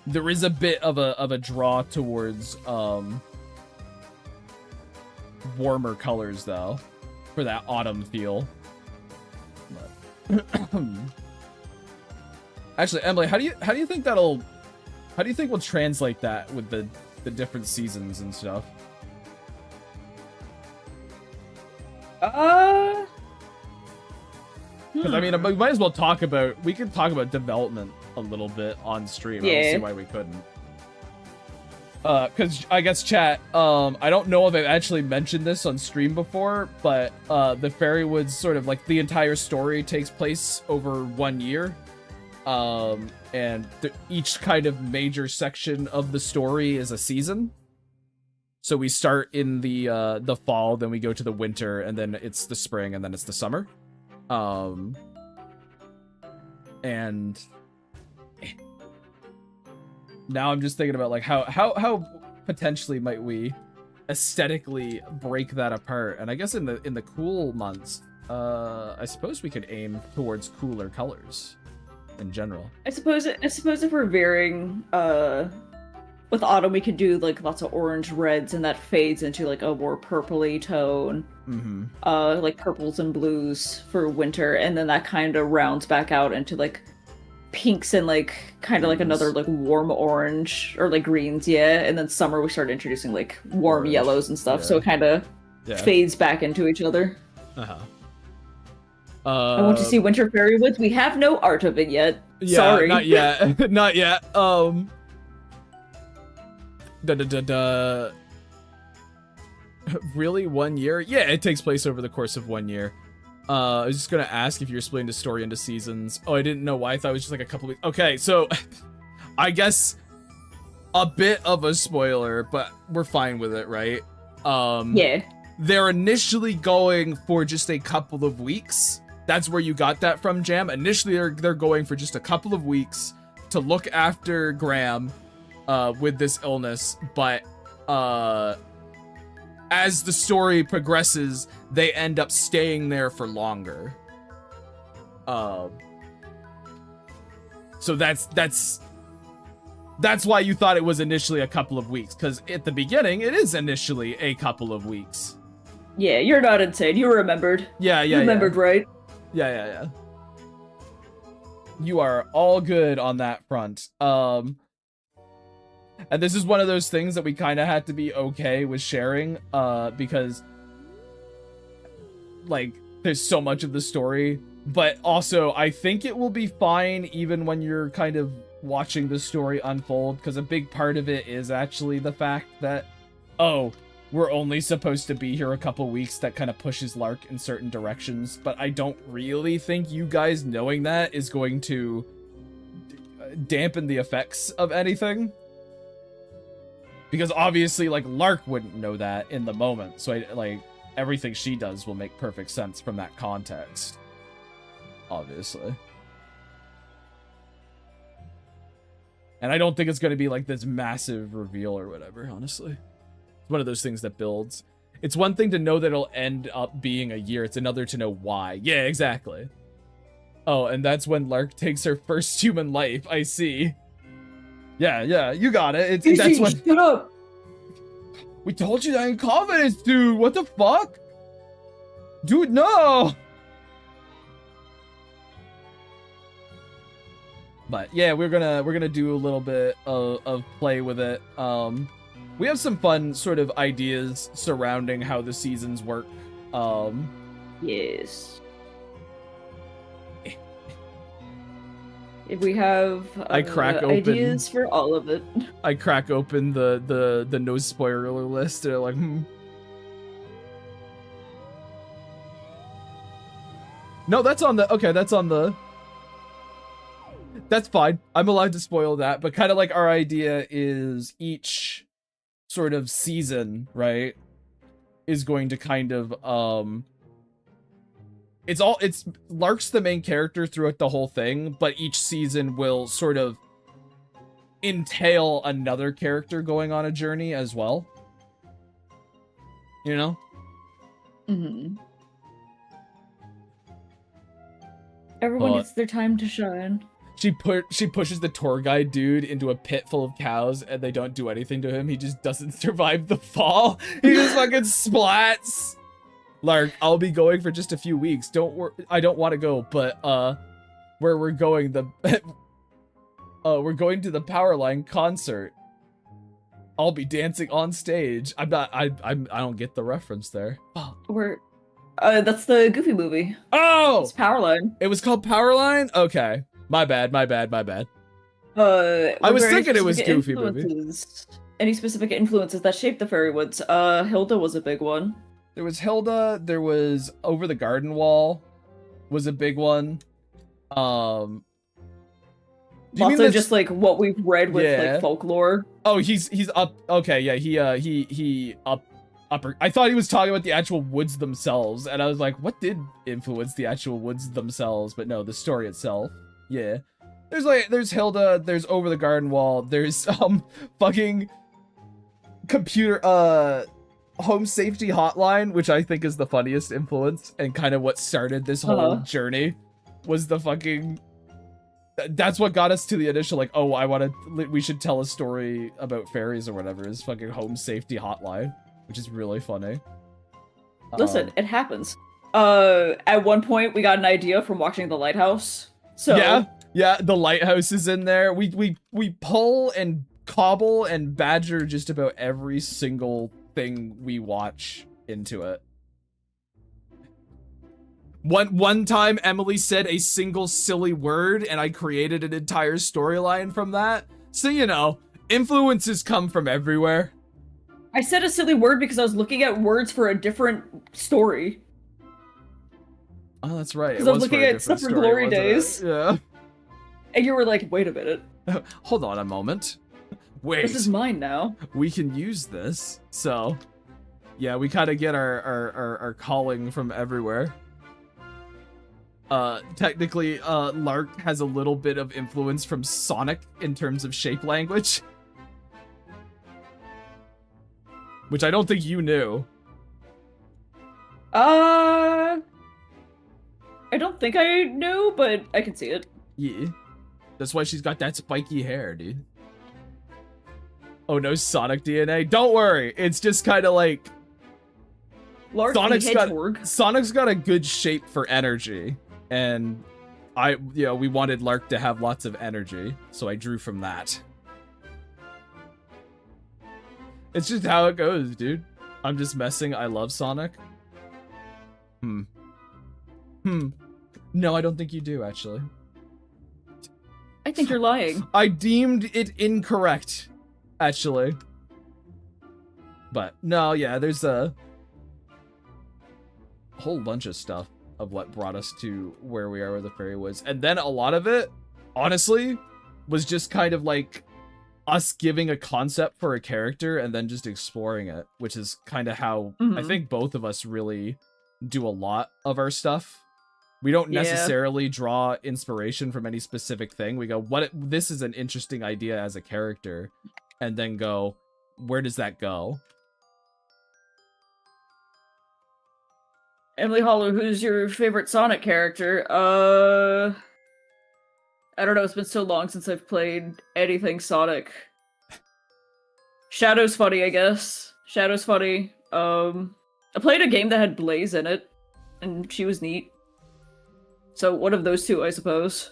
There is a bit of a draw towards warmer colors though, for that autumn feel. But actually, Emily, how do you think we'll translate that with the different seasons and stuff? Because I mean, we might as well we could talk about development a little bit on stream. Yeah. I don't see why we couldn't. Because I guess chat, I don't know if I've actually mentioned this on stream before, but the Fairy Woods sort of like the entire story takes place over 1 year. And each kind of major section of the story is a season. So we start in the fall, then we go to the winter, and then it's the spring, and then it's the summer. And now I'm just thinking about like how potentially might we aesthetically break that apart. And I guess in the cool months, I suppose we could aim towards cooler colors. in general. I suppose if we're veering with autumn, we could do like lots of orange reds, and that fades into like a more purpley tone. Mm-hmm. Like purples and blues for winter, and then that kind of rounds back out into like pinks and like kind of like another like warm orange or like greens, yeah. And then summer we start introducing like warm Orange, yellows and stuff, yeah. so it kind of fades back into each other. I want to see Winter Fairy Woods. We have no art of it yet. Yeah, Sorry. not yet. Not yet. Really, 1 year? Yeah, it takes place over the course of 1 year. I was just gonna ask if you're splitting the story into seasons. Oh, I didn't know why. I thought it was just like a couple weeks. Okay, so I guess a bit of a spoiler, but we're fine with it, right? Yeah. They're initially going for just a couple of weeks. That's where you got that from, Jam. Initially, they're going for just a couple of weeks to look after Graham with this illness, but as the story progresses, they end up staying there for longer. So that's why you thought it was initially a couple of weeks, because at the beginning, it is initially a couple of weeks. Yeah, you're not insane. You remembered. Yeah, you remembered, right? Yeah. You are all good on that front. And this is one of those things that we kind of had to be okay with sharing, because, like, there's so much of the story, but also I think it will be fine even when you're kind of watching the story unfold, because a big part of it is actually the fact that, oh, we're only supposed to be here a couple weeks. That kind of pushes Lark in certain directions, but I don't really think you guys knowing that is going to dampen the effects of anything. Because obviously, like, Lark wouldn't know that in the moment, so like, everything she does will make perfect sense from that context. Obviously. And I don't think it's going to be like this massive reveal or whatever, honestly. It's one of those things that builds. It's one thing to know that it'll end up being a year, it's another to know why. Yeah, exactly. Oh, and that's when Lark takes her first human life, I see. Yeah, you got it. That's what. Shut up! We told you that in confidence, dude. What the fuck? Dude, no! But yeah, we're gonna do a little bit of play with it. We have some fun sort of ideas surrounding how the seasons work. Yes. If we have I crack open ideas for all of it. I crack open the no spoiler list. They're like, No, that's on the. Okay, that's on the. That's fine. I'm allowed to spoil that, but kind of like our idea is each sort of season, right, is going to kind of it's Lark's the main character throughout the whole thing, but each season will sort of entail another character going on a journey as well. You know? Mm-hmm. Everyone gets their time to shine. She pushes the tour guide dude into a pit full of cows, and they don't do anything to him. He just doesn't survive the fall. He just fucking splats. Lark, I'll be going for just a few weeks. Don't worry. I don't want to go, but where we're going, we're going to the Powerline concert. I'll be dancing on stage. I don't get the reference there. That's the Goofy movie. Oh, it's Powerline. It was called Powerline? Okay. My bad. I was thinking it was Goofy movie. Any specific influences that shaped the Fairy Woods? Hilda was a big one. There was Hilda, there was Over the Garden Wall was a big one. Also just like what we've read with like folklore. Oh, he's up. Okay, yeah, he upper. I thought he was talking about the actual woods themselves, and I was like, what did influence the actual woods themselves? But no, the story itself. Yeah. There's Hilda, there's Over the Garden Wall, there's fucking computer Home Safety Hotline, which I think is the funniest influence and kind of what started this whole journey, was the fucking That's what got us to the initial, like, oh, we should tell a story about fairies or whatever, is fucking home safety hotline, which is really funny. Listen, it happens. At one point, we got an idea from watching The Lighthouse. So yeah, the lighthouse is in there. We pull and cobble and badger just about every single thing we watch into it. One time, Emily said a single silly word, and I created an entire storyline from that. So, you know, influences come from everywhere. I said a silly word because I was looking at words for a different story. Oh, that's right. Because I was looking at stuff for Glory Days. Yeah. And you were like, wait a minute. Hold on a moment. Wait. This is mine now. We can use this. So, yeah, we kind of get our calling from everywhere. Technically, Lark has a little bit of influence from Sonic in terms of shape language. Which I don't think you knew. I don't think I knew, but I can see it. Yeah. That's why she's got that spiky hair, dude. Oh, no Sonic DNA? Don't worry, it's just kind of like... Lark Sonic's got a good shape for energy. And we wanted Lark to have lots of energy, so I drew from that. It's just how it goes, dude. I'm just messing. I love Sonic. No, I don't think you do, actually. I think you're lying. I deemed it incorrect, actually. But, no, yeah, there's a whole bunch of stuff of what brought us to where we are with the Fairy Woods. And then a lot of it, honestly, was just kind of like us giving a concept for a character and then just exploring it, which is kind of how I think both of us really do a lot of our stuff. We don't necessarily draw inspiration from any specific thing. We go, this is an interesting idea as a character, and then go, where does that go? Emily Hollow, who's your favorite Sonic character? I don't know, it's been so long since I've played anything Sonic. Shadow's funny, I guess. Shadow's funny. I played a game that had Blaze in it, and she was neat. So one of those two, I suppose.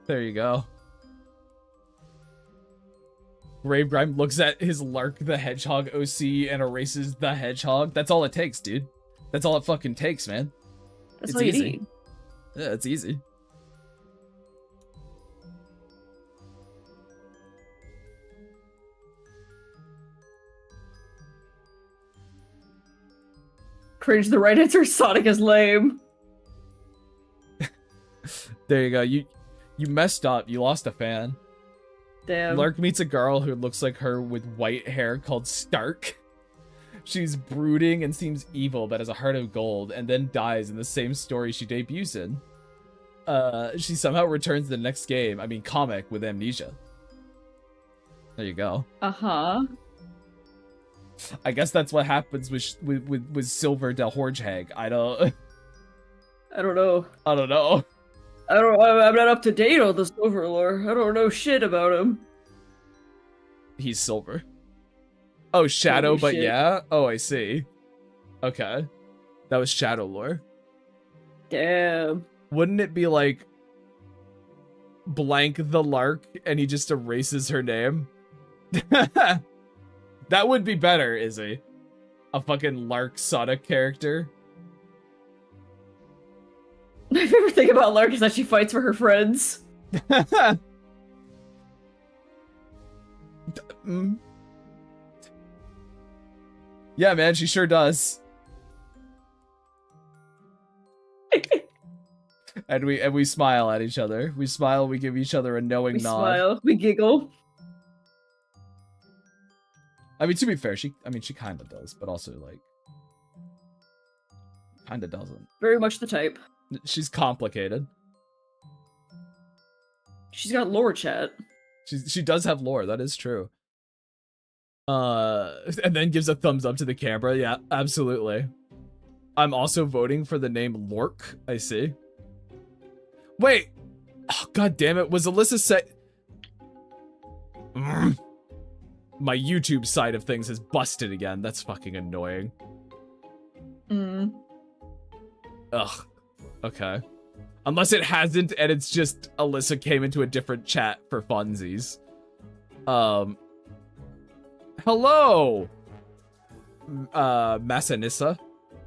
There you go. Gravegrime looks at his Lark the Hedgehog OC and erases the Hedgehog. That's all it takes, dude. That's all it fucking takes, man. That's all you easy. need. Yeah, it's easy. Cringe, the right answer, Sonic is lame. There you go. You messed up. You lost a fan. Damn. Lark meets a girl who looks like her with white hair called Stark. She's brooding and seems evil, but has a heart of gold, and then dies in the same story she debuts in. She somehow returns the next game, comic, with amnesia. There you go. Uh-huh. I guess that's what happens with Silver the Hedgehog. I don't know. I don't know. I'm not up to date on the Silver lore. I don't know shit about him. He's Silver. Oh, Shadow, Holy but shit. yeah? Oh, I see. Okay. That was Shadow lore. Damn. Wouldn't it be like blank the Lark and he just erases her name? That would be better, Izzy. A fucking Lark Sonic character. My favorite thing about Lark is that she fights for her friends. Yeah, man, she sure does. And we smile at each other. We smile, we give each other a knowing We nod. smile, we giggle. To be fair, she kind of does, but also, like, kind of doesn't. Very much the type. She's complicated. She's got lore, chat. She does have lore, that is true. And then gives a thumbs up to the camera. Yeah, absolutely. I'm also voting for the name Lork, I see. Wait, Oh, God damn it. Was Alyssa say... My YouTube side of things is busted again. That's fucking annoying. Mm. Ugh. Okay. Unless it hasn't and it's just Alyssa came into a different chat for funsies. Hello! Masanissa.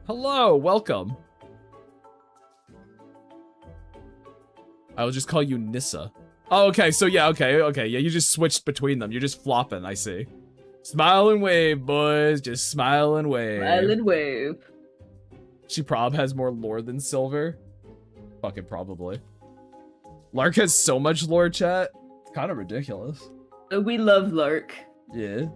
Hello, welcome. I will just call you Nissa. Oh, okay, so yeah, okay, yeah, you just switched between them. You're just flopping, I see. Smile and wave, boys. Just smile and wave. Smile and wave. She prob has more lore than Silver. Fucking probably. Lark has so much lore, chat. It's kind of ridiculous. We love Lark. Yeah.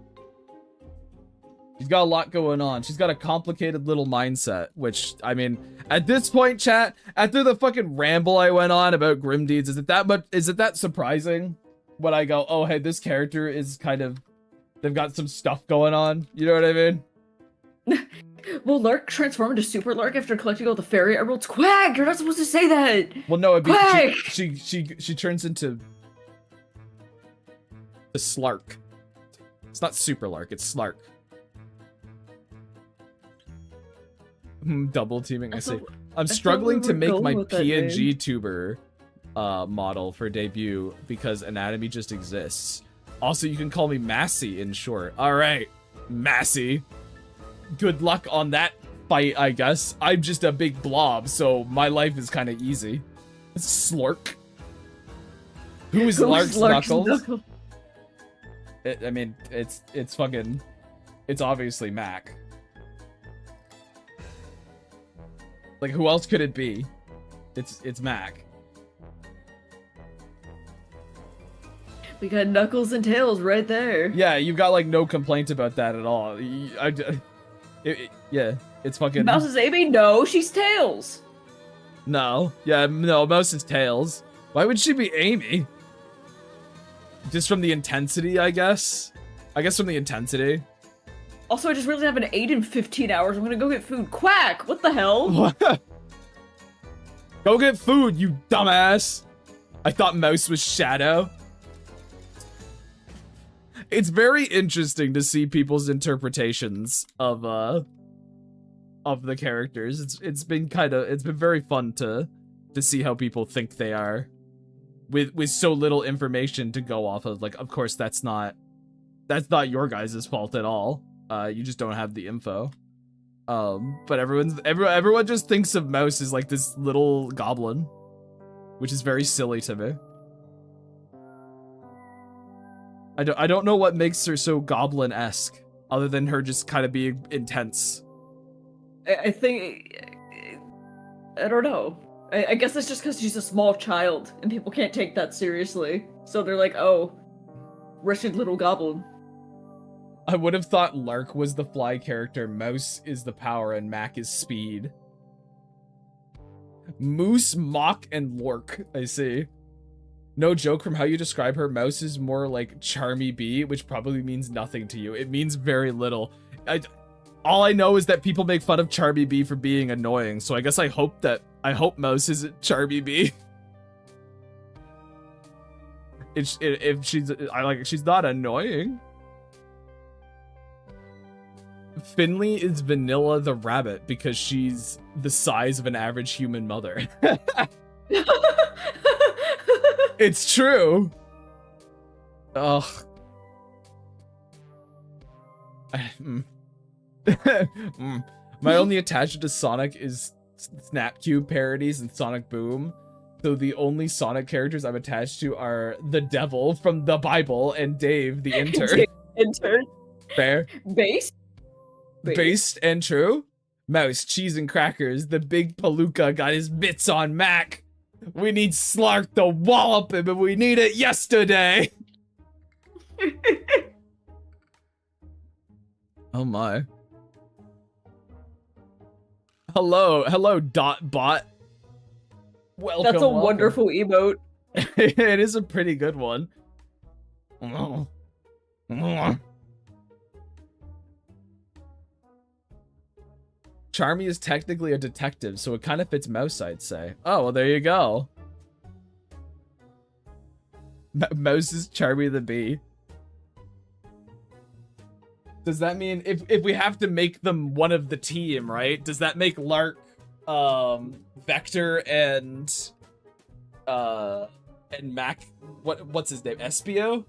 She's got a lot going on. She's got a complicated little mindset, which, I mean, at this point, chat, after the fucking ramble I went on about Grim Deeds, is it that surprising when I go, oh, hey, this character is kind of, they've got some stuff going on? You know what I mean? Will Lark transform into Super Lark after collecting all the fairy emeralds? Quack! You're not supposed to say that! Well, no, it'd be, Quack! she turns into the Slark. It's not Super Lark, it's Slark. Double teaming, I see. I'm struggling to make my PNG tuber model for debut because anatomy just exists. Also, you can call me Massey in short. Alright, Massey. Good luck on that fight, I guess. I'm just a big blob, so my life is kind of easy. Slurk. Who is Lark's Knuckles? I mean, it's fucking... It's obviously Mac. Like, who else could it be? It's Mac. We got Knuckles and Tails right there. Yeah, you've got, like, no complaint about that at all. Yeah, it's fucking... Mouse is Amy? No, she's Tails. No. Yeah, no, Mouse is Tails. Why would she be Amy? Just from the intensity, I guess? I guess from the intensity. Also, I just realized I have an 8 in 15 hours. I'm gonna go get food. Quack! What the hell? Go get food, you dumbass! I thought Mouse was Shadow. It's very interesting to see people's interpretations of the characters. It's been very fun to see how people think they are with so little information to go off of. Like, of course, that's not your guys' fault at all. You just don't have the info. But everyone just thinks of Mouse as like this little goblin, which is very silly to me. I don't know what makes her so goblin-esque, other than her just kind of being intense. I think... I don't know. I guess it's just because she's a small child, and people can't take that seriously. So they're like, oh, wretched little goblin. I would have thought Lark was the fly character, Mouse is the power, and Mac is speed. Moose, Mock, and Lork, I see. No joke, from how you describe her, Mouse is more like Charmy Bee, which probably means nothing to you. It means very little. All I know is that people make fun of Charmy Bee for being annoying, so I guess I hope Mouse isn't Charmy Bee. If she's not annoying. Finley is Vanilla the rabbit because she's the size of an average human mother. It's true. Ugh. My only attachment to Sonic is Snapcube parodies and Sonic Boom. So the only Sonic characters I'm attached to are the Devil from the Bible and Dave the intern. Intern. Fair. Based and true. Mouse, cheese and crackers. The big Palooka got his bits on Mac. We need Slark to wallop him, and we need it yesterday. Oh my. Hello, Dot Bot. Welcome. That's a wonderful emote. It is a pretty good one. Charmy is technically a detective, so it kind of fits Mouse, I'd say. Oh, well, there you go. Mouse is Charmy the bee. Does that mean if we have to make them one of the team, right? Does that make Lark, Vector, and Mac, what's his name? Espio?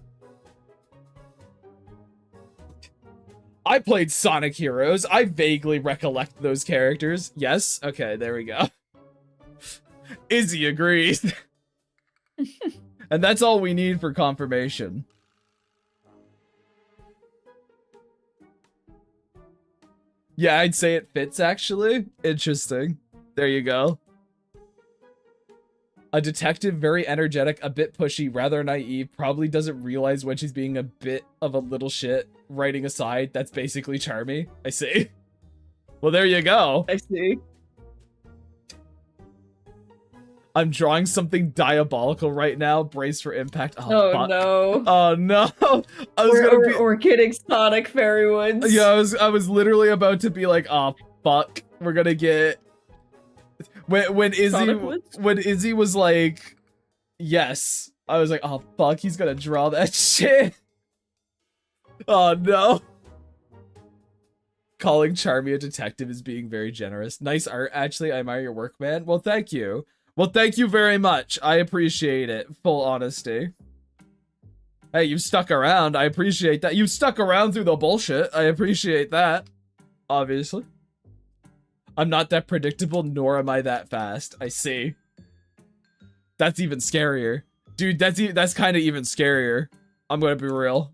I played Sonic Heroes. I vaguely recollect those characters. Yes? Okay, there we go. Izzy agrees. And that's all we need for confirmation. Yeah, I'd say it fits, actually. Interesting. There you go. A detective, very energetic, a bit pushy, rather naive, probably doesn't realize when she's being a bit of a little shit. Writing aside, that's basically Charmy. I see. Well, there you go. I see. I'm drawing something diabolical right now. Brace for impact. Oh fuck. no. Oh no. We're getting Sonic Fairy Woods. Yeah, I was literally about to be like, oh fuck. We're gonna get when Izzy was like, yes. I was like, oh fuck, he's gonna draw that shit. Oh no. Calling Charmy a detective is being very generous. Nice art, actually. I admire your work, man. Well, thank you. Well, thank you very much. I appreciate it. Full honesty. Hey, you stuck around. I appreciate that. You stuck around through the bullshit. I appreciate that. Obviously. I'm not that predictable, nor am I that fast. I see. That's even scarier. Dude, that's kind of even scarier. I'm gonna be real.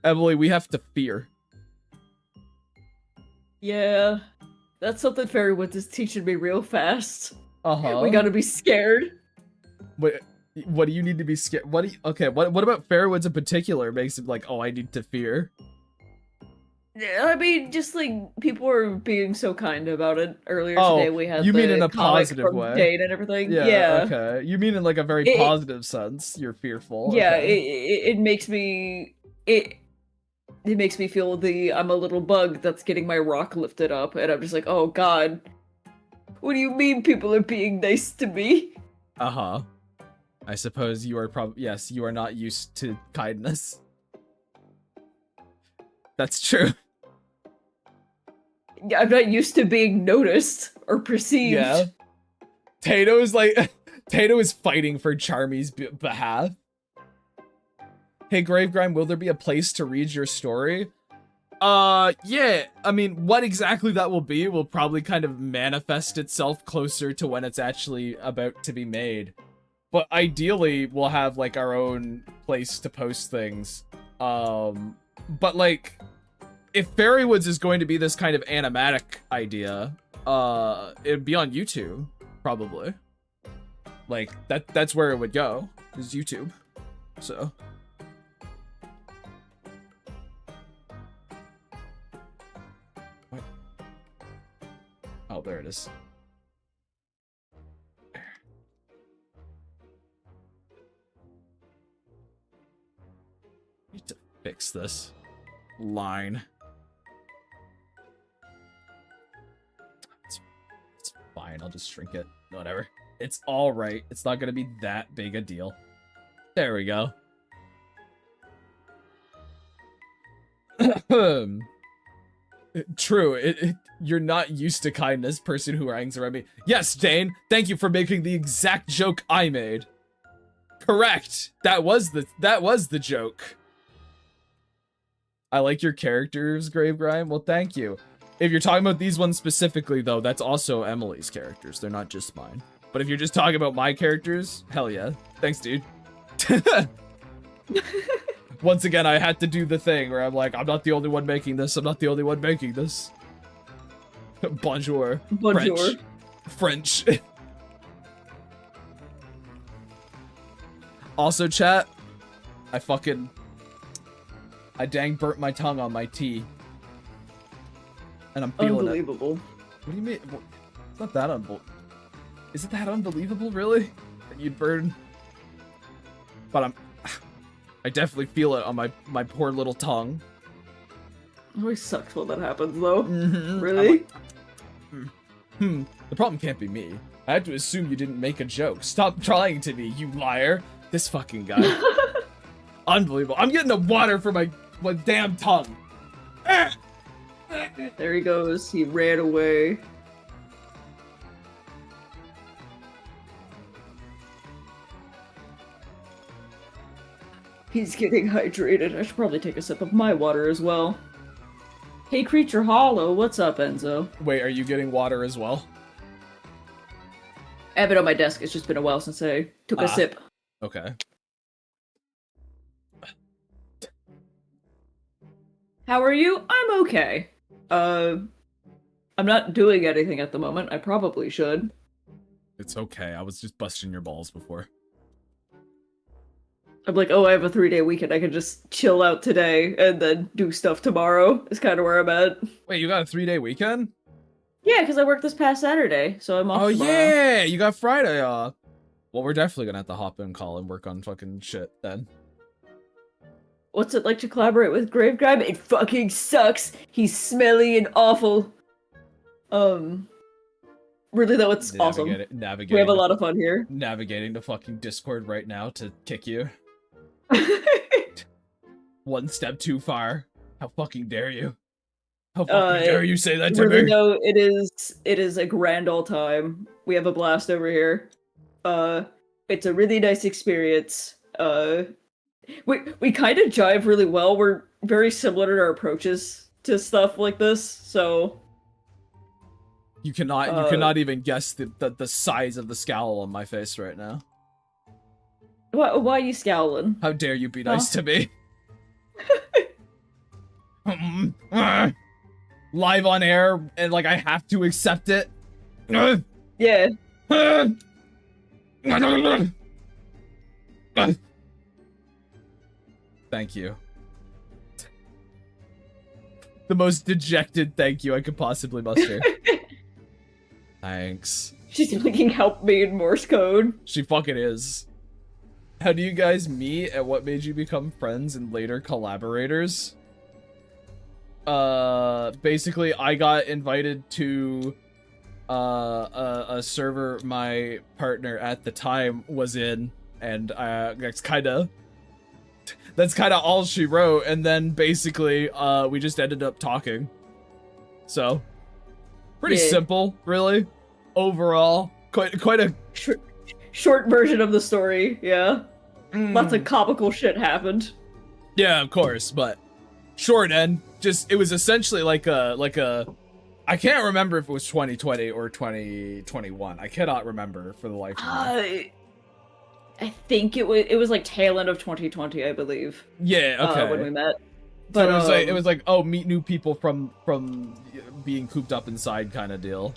Emily, we have to fear. Yeah. That's something Fairy Woods is teaching me real fast. Uh-huh. We gotta be scared. What do you need to be scared? Okay, what about Fairwoods in particular makes it like, oh, I need to fear? I mean, just like people were being so kind about it earlier today. We had you mean the in a comic positive from way? Jade and everything. Yeah. Okay. You mean in like a very positive sense? You're fearful. Yeah. Okay. It makes me it makes me feel I'm a little bug that's getting my rock lifted up, and I'm just like, oh god, what do you mean people are being nice to me? Uh-huh. I suppose you are yes, you are not used to kindness. That's true. Yeah, I'm not used to being noticed or perceived. Yeah. Tato is fighting for Charmy's behalf. Hey, Gravegrime, will there be a place to read your story? Yeah. I mean, what exactly that will be will probably kind of manifest itself closer to when it's actually about to be made. But ideally, we'll have, like, our own place to post things. But, like, if Fairywoods is going to be this kind of animatic idea, it'd be on YouTube, probably. Like, that's where it would go, is YouTube. So... Oh, there it is. Need to fix this line. It's fine, I'll just shrink it. Whatever. It's alright. It's not gonna be that big a deal. There we go. True, you're not used to kindness, person who hangs around me. Yes, Dane, thank you for making the exact joke I made. Correct. That was the joke. I like your characters, Gravegrime. Well, thank you. If you're talking about these ones specifically, though, that's also Emily's characters. They're not just mine. But if you're just talking about my characters, hell yeah. Thanks, dude. Once again, I had to do the thing where I'm like, I'm not the only one making this. I'm not the only one making this. Bonjour. Bonjour. French. Also, chat, I dang burnt my tongue on my tea. And I'm feeling Unbelievable. it. What do you mean? It's not that Is it that unbelievable, really? That you'd burn? But I definitely feel it on my poor little tongue. It always sucks when that happens, though. Mm-hmm. Really? The problem can't be me. I have to assume you didn't make a joke. Stop trying to be, you liar. This fucking guy. Unbelievable. I'm getting the water for my damn tongue. There he goes. He ran away. He's getting hydrated. I should probably take a sip of my water as well. Hey, CreatureHollow, what's up, Enzo? Wait, are you getting water as well? I have it on my desk. It's just been a while since I took a sip. Okay. How are you? I'm okay. I'm not doing anything at the moment. I probably should. It's okay. I was just busting your balls before. I'm like, oh, I have a 3-day weekend. I can just chill out today and then do stuff tomorrow. Is kind of where I'm at. Wait, you got a 3-day weekend? Yeah, because I worked this past Saturday, so I'm off tomorrow. Yeah, you got Friday off. Well, we're definitely gonna have to hop in call and work on fucking shit then. What's it like to collaborate with Gravegrime? It fucking sucks. He's smelly and awful. Really though, it's awesome. We have a lot of fun here. Navigating the fucking Discord right now to kick you. One step too far. How fucking dare you? How fucking dare you say that to me? No, it is a grand old time. We have a blast over here. It's a really nice experience. We kind of jive really well. We're very similar in our approaches to stuff like this, so you cannot even guess the size of the scowl on my face right now. Why are you scowling? How dare you be nice to me? Live on air, and like I have to accept it. Yeah. Thank you. The most dejected thank you I could possibly muster. Thanks. She's looking help me in Morse code. She fucking is. How do you guys meet, and what made you become friends and later collaborators? Basically, I got invited to a server my partner at the time was in, and that's kind of all she wrote. And then basically, we just ended up talking. So, pretty simple, really. Overall, quite a short version of the story. Yeah, lots of comical shit happened. Yeah, of course, but short end. Just it was essentially like a. I can't remember if it was 2020 or 2021. I cannot remember for the life of me. I think it was like tail end of 2020, I believe. Yeah, okay. When we met. But so it was like oh, meet new people from being cooped up inside kind of deal.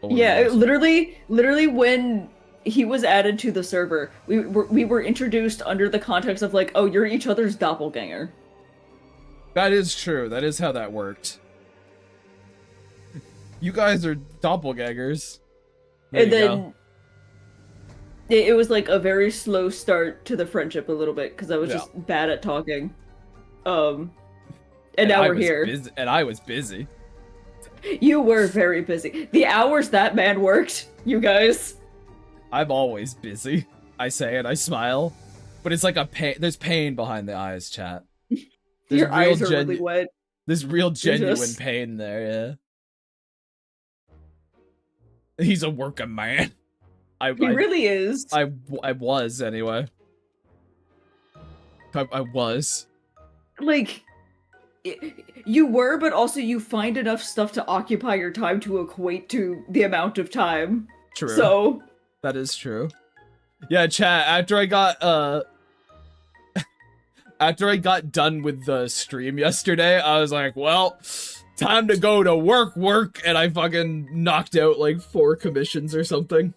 Yeah, literally when he was added to the server, we were introduced under the context of like, oh, you're each other's doppelganger. That is true. That is how that worked. You guys are doppelgangers. And then it was like a very slow start to the friendship a little bit because I was just bad at talking. And now we're here. And I was busy. You were very busy. The hours that man worked, you guys. I'm always busy. I say and I smile, but it's like a pain. There's pain behind the eyes, chat. There's your eyes are really wet. There's real genuine pain there. Yeah. He's a working man. He really is. I was anyway. I was. Like. You were, but also you find enough stuff to occupy your time to equate to the amount of time. True. So that is true. Yeah, chat, after I got done with the stream yesterday, I was like, well, time to go to work, and I fucking knocked out like 4 commissions or something.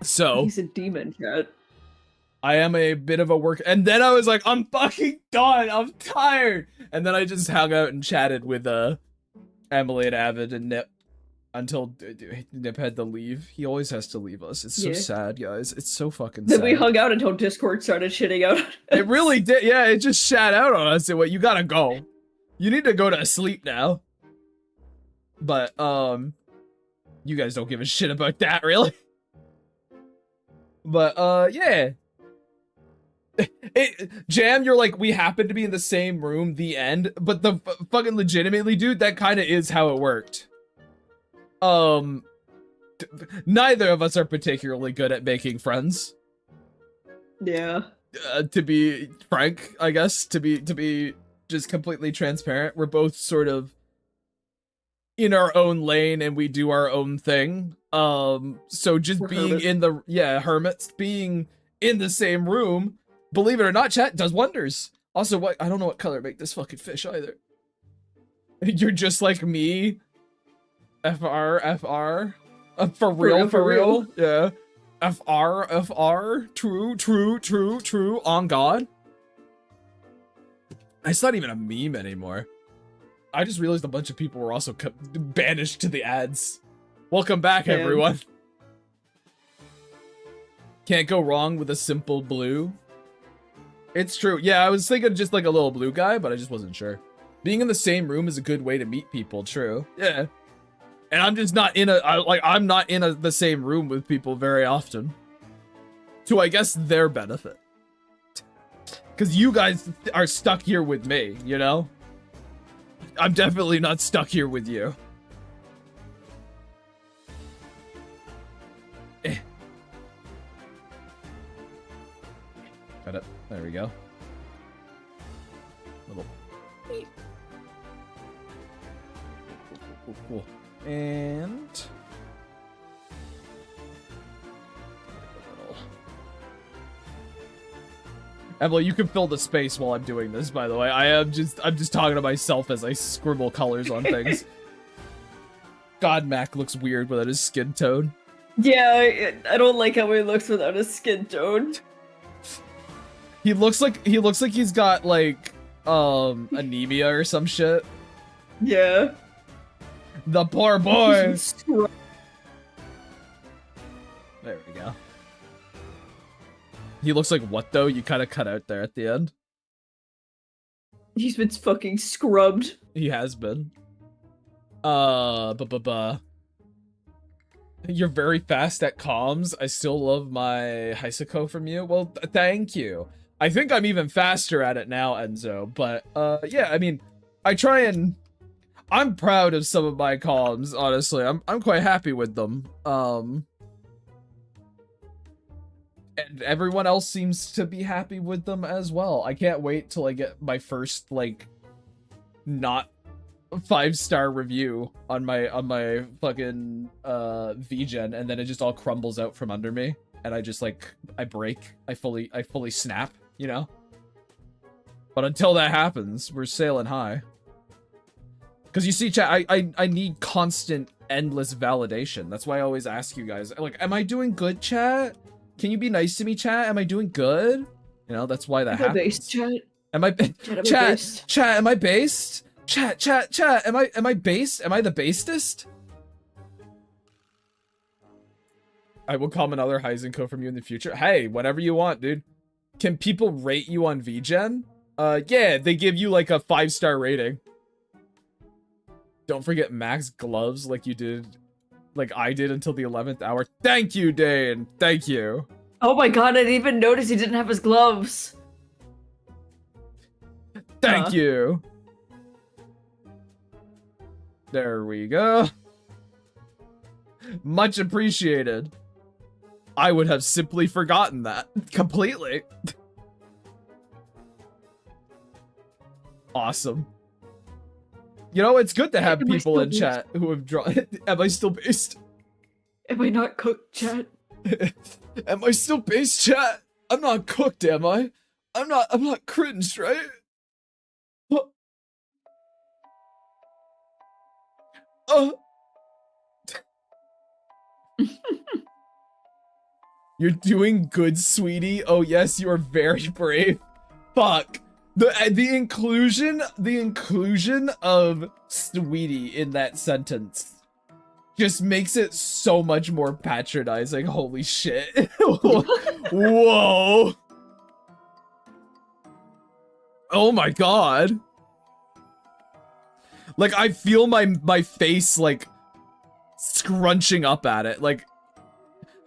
So he's a demon, chat. I am a bit of a work, and then I was like, I'm fucking done, I'm tired, and then I just hung out and chatted with Emily and Avid and Nip until Nip had to leave. He always has to leave us. It's so sad, guys. It's so fucking sad. Then we hung out until Discord started shitting out. It really did. Yeah, it just shat out on us. You gotta go. You need to go to sleep now. But you guys don't give a shit about that, really. But yeah. Jam, you're like, we happen to be in the same room, the end. But the fucking legitimately, dude, that kind of is how it worked. Neither of us are particularly good at making friends. Yeah. To be frank, I guess, to be just completely transparent, we're both sort of in our own lane and we do our own thing. So just We're being hermits. hermits, being in the same room, believe it or not, chat, does wonders. Also, what, I don't know what color make this fucking fish either. You're just like me. FR. For real. Yeah. FR. True. On God. It's not even a meme anymore. I just realized a bunch of people were also banished to the ads. Welcome back, everyone. Can't go wrong with a simple blue. It's true. Yeah, I was thinking just like a little blue guy, but I just wasn't sure. Being in the same room is a good way to meet people. True. Yeah. And I'm just not in I'm not in the same room with people very often. To, I guess, their benefit. Because you guys are stuck here with me, you know? I'm definitely not stuck here with you. Got it. There we go. Little. Cool. And Emily, you can fill the space while I'm doing this, by the way. I'm just talking to myself as I scribble colors on things. God, Mac looks weird without his skin tone. Yeah, I don't like how he looks without his skin tone. He looks like he's got like anemia or some shit. Yeah. The poor boy. There we go. He looks like what though? You kind of cut out there at the end. He's been fucking scrubbed. He has been. You're very fast at comms. I still love my Hisako from you. Well, thank you. I think I'm even faster at it now, Enzo. But yeah, I mean, I try and I'm proud of some of my comms, honestly. I'm quite happy with them. And everyone else seems to be happy with them as well. I can't wait till I get my first like not 5-star review on my fucking VGen, and then it just all crumbles out from under me and I just like I break. I fully snap, you know? But until that happens, we're sailing high. Cause you see, chat, I need constant, endless validation. That's why I always ask you guys, like, am I doing good, chat? Can you be nice to me, chat? Am I doing good? You know, that's why that happens. Based, chat? Am I chat, am I based? Chat, am I based? Am I the basest? I will come another Heisenko from you in the future. Hey, whatever you want, dude. Can people rate you on VGen? Yeah, they give you like a 5-star rating. Don't forget Max gloves like you did, like I did until the 11th hour. Thank you, Dane. Thank you. Oh my god, I didn't even notice he didn't have his gloves. Thank you. There we go. Much appreciated. I would have simply forgotten that completely. Awesome. You know, it's good to have people in chat who have drawn. Am I still based? Am I not cooked, chat? Am I still based, chat? I'm not cooked, am I? I'm not cringed, right? You're doing good, sweetie. Oh yes, you are very brave. Fuck. The inclusion of sweetie in that sentence just makes it so much more patronizing. Holy shit. Whoa. Oh my god. Like, I feel my face, like, scrunching up at it. Like,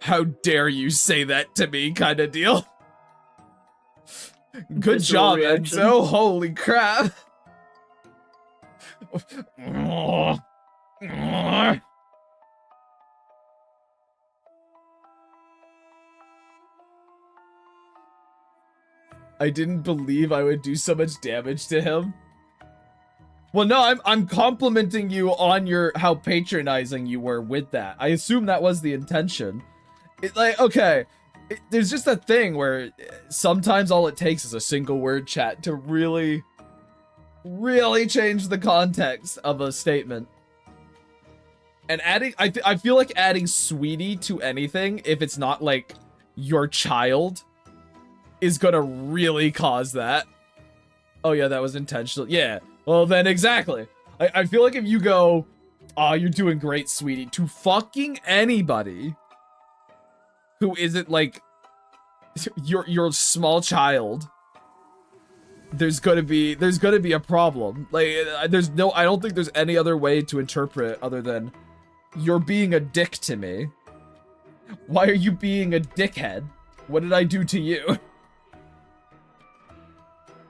how dare you say that to me kind of deal. Good Visceral job, reaction. Enzo. Holy crap. I didn't believe I would do so much damage to him. Well, no, I'm complimenting you on your how patronizing you were with that. I assume that was the intention. Okay, there's just a thing where sometimes all it takes is a single word, chat, to really change the context of a statement. And I feel like adding sweetie to anything, if it's not like your child, is gonna really cause that. Oh yeah, that was intentional. Yeah, well then exactly. I feel like if you go, "Aw, you're doing great, sweetie," to fucking anybody who isn't like your small child, there's gonna be a problem. Like, I don't think there's any other way to interpret it other than you're being a dick to me. Why are you being a dickhead? What did I do to you?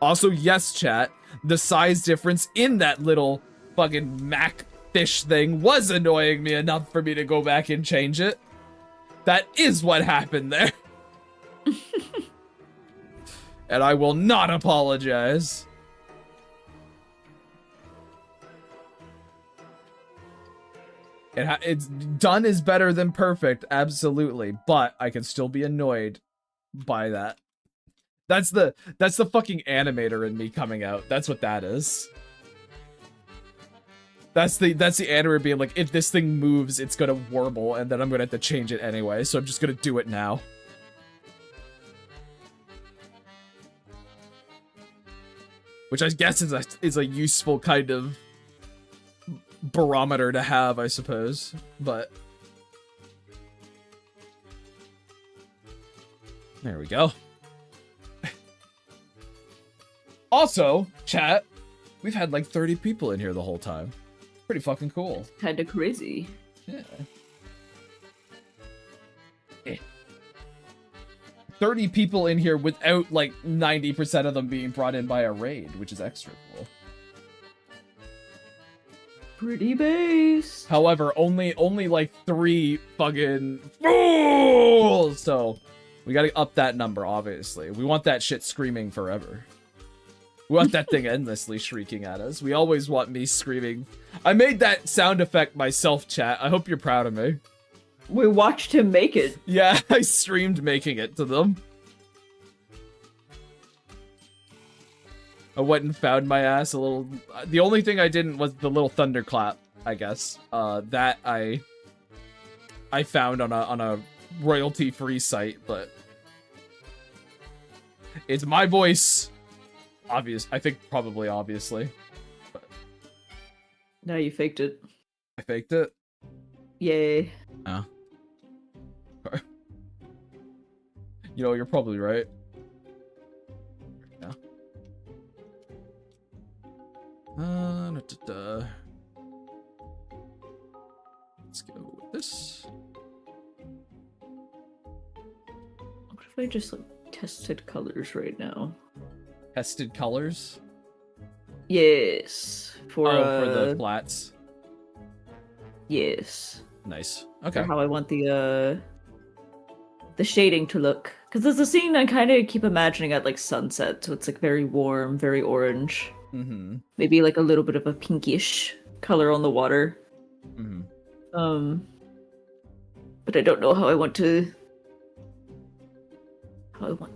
Also, yes, chat, the size difference in that little fucking Mac fish thing was annoying me enough for me to go back and change it. That is what happened there. And I will not apologize. It's done is better than perfect, absolutely, but I can still be annoyed by that. That's the fucking animator in me coming out. That's what that is. That's the animator being like, if this thing moves, it's gonna warble, and then I'm gonna have to change it anyway, so I'm just gonna do it now. Which I guess is a useful kind of barometer to have, I suppose. But there we go. Also, chat, we've had like 30 people in here the whole time. Pretty fucking cool. Kinda crazy. Yeah. 30 people in here without like 90% of them being brought in by a raid, which is extra cool. Pretty base. However, only like 3 fucking fools. So we gotta up that number, obviously. We want that shit screaming forever. We want that thing endlessly shrieking at us. We always want me screaming. I made that sound effect myself, chat. I hope you're proud of me. We watched him make it. Yeah, I streamed making it to them. I went and found my ass a little... The only thing I didn't was the little thunderclap, I guess. That I found on a royalty-free site, but... It's my voice. Obvious. I think probably obviously. But Now you faked it. I faked it? Yay. Oh. You know, you're probably right. Yeah. Let's go with this. What if I just like tested colors right now? Tested colors? Yes. For the flats. Yes. Nice. For Okay. how I want the shading to look. Because there's a scene I kind of keep imagining at like sunset, so it's like very warm, very orange. Mm-hmm. Maybe like a little bit of a pinkish color on the water. Mm-hmm. But I don't know how I want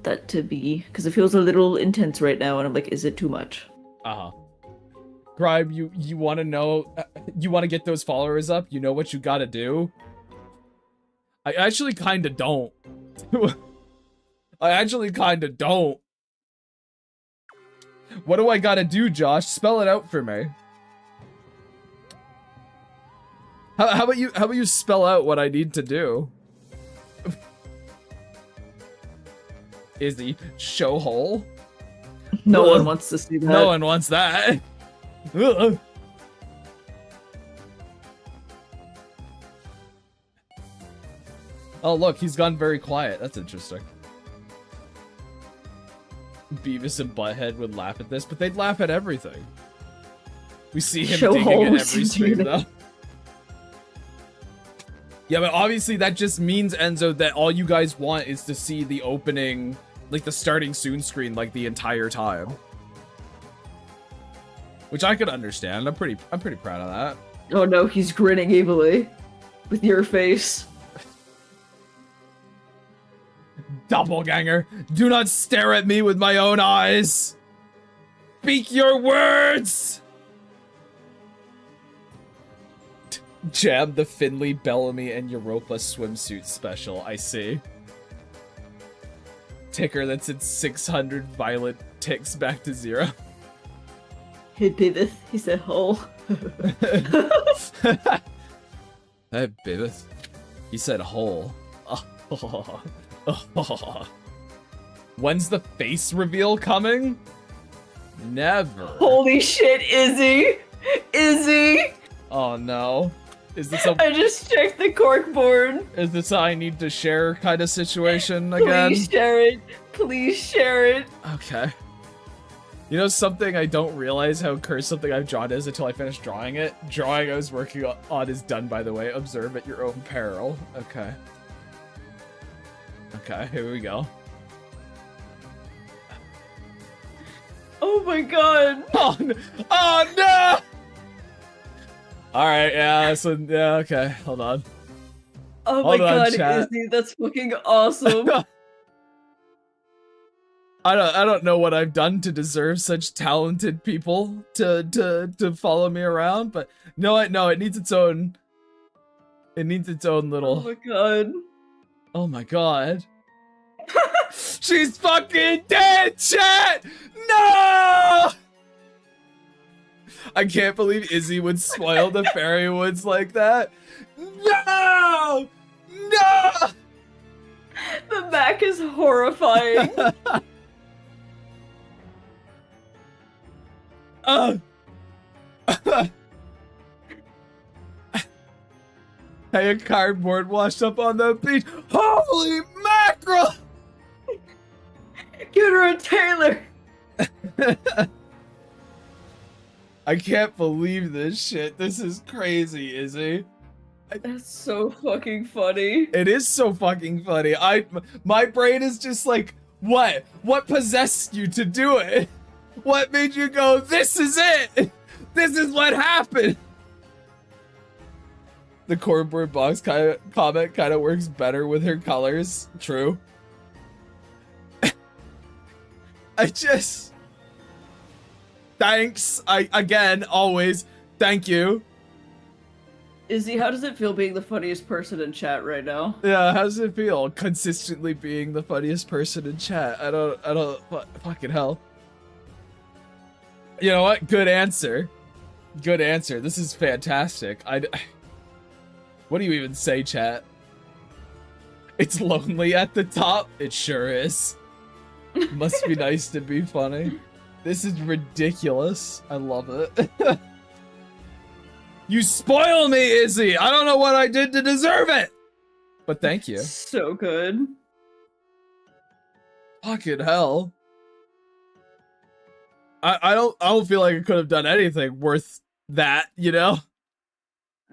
that to be, because it feels a little intense right now, and I'm like, is it too much? Uh-huh. Gribe, you want to know, you want to get those followers up? You know what you gotta do? I actually kind of don't. I actually kind of don't. What do I gotta do, Josh? Spell it out for me. How about you spell out what I need to do? Is the show hole? No one wants to see that. No one wants that. Ugh. Oh, look, he's gone very quiet. That's interesting. Beavis and Butthead would laugh at this, but they'd laugh at everything. We see him digging at every stream, though. Yeah, but obviously that just means, Enzo, that all you guys want is to see the opening, like the starting soon screen, like the entire time. Which I could understand. I'm pretty proud of that. Oh no, he's grinning evilly. With your face. Doppelganger, do not stare at me with my own eyes! Speak your words! Jam the Finley, Bellamy, and Europa swimsuit special, I see. Ticker that's at 600 violent ticks back to 0. Hey, Bivith, he said, "Oh." Hey, Bivith. He said hole. When's the face reveal coming? Never. Holy shit, Izzy! Izzy! Oh no. Is this a I just checked the corkboard. Is this a I need to share kind of situation again? Please share it. Please share it. Okay. You know something I don't realize how cursed something I've drawn is until I finish drawing it? Drawing I was working on is done, by the way. Observe at your own peril. Okay. Okay, here we go. Oh my god. Oh no! Oh, no! Alright, yeah, so, yeah, okay, hold on. Oh Hold my on, god, chat. Izzy, that's fucking awesome. I don't know what I've done to deserve such talented people to follow me around, but no, it needs its own little. Oh my god. Oh my god. She's fucking dead, chat! No! I can't believe Izzy would spoil the fairy woods like that. No! No! The back is horrifying. Hey, a cardboard washed up on the beach. Holy mackerel! Get her a tailor. I can't believe this shit. This is crazy, Izzy. That's so fucking funny. It is so fucking funny. My brain is just like, what? What possessed you to do it? What made you go, this is it? This is what happened. The cardboard box comment kind of works better with her colors. True. Thanks. Again, always, thank you. Izzy, how does it feel being the funniest person in chat right now? Yeah, how does it feel consistently being the funniest person in chat? I don't, fucking hell. You know what? Good answer. Good answer. This is fantastic. What do you even say, chat? It's lonely at the top? It sure is. Must be nice to be funny. This is ridiculous. I love it. You spoil me, Izzy! I don't know what I did to deserve it! But thank you. So good. Fucking hell. I don't feel like I could have done anything worth that, you know?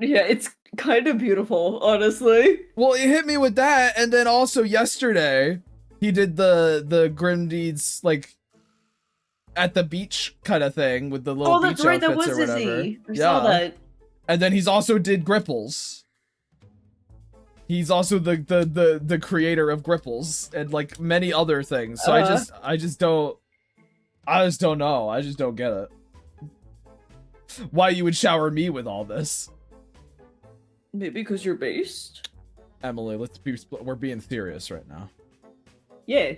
Yeah, it's kind of beautiful, honestly. Well, he hit me with that, and then also yesterday, he did the Grim Deeds, like, at the beach kind of thing with the little beach outfits that was or whatever. Izzy. I saw that. And then he's also did Gripples. He's also the creator of Gripples and like many other things. So I just don't know. I just don't get it. Why you would shower me with all this? Maybe because you're based? Emily, we're being serious right now. Yeah.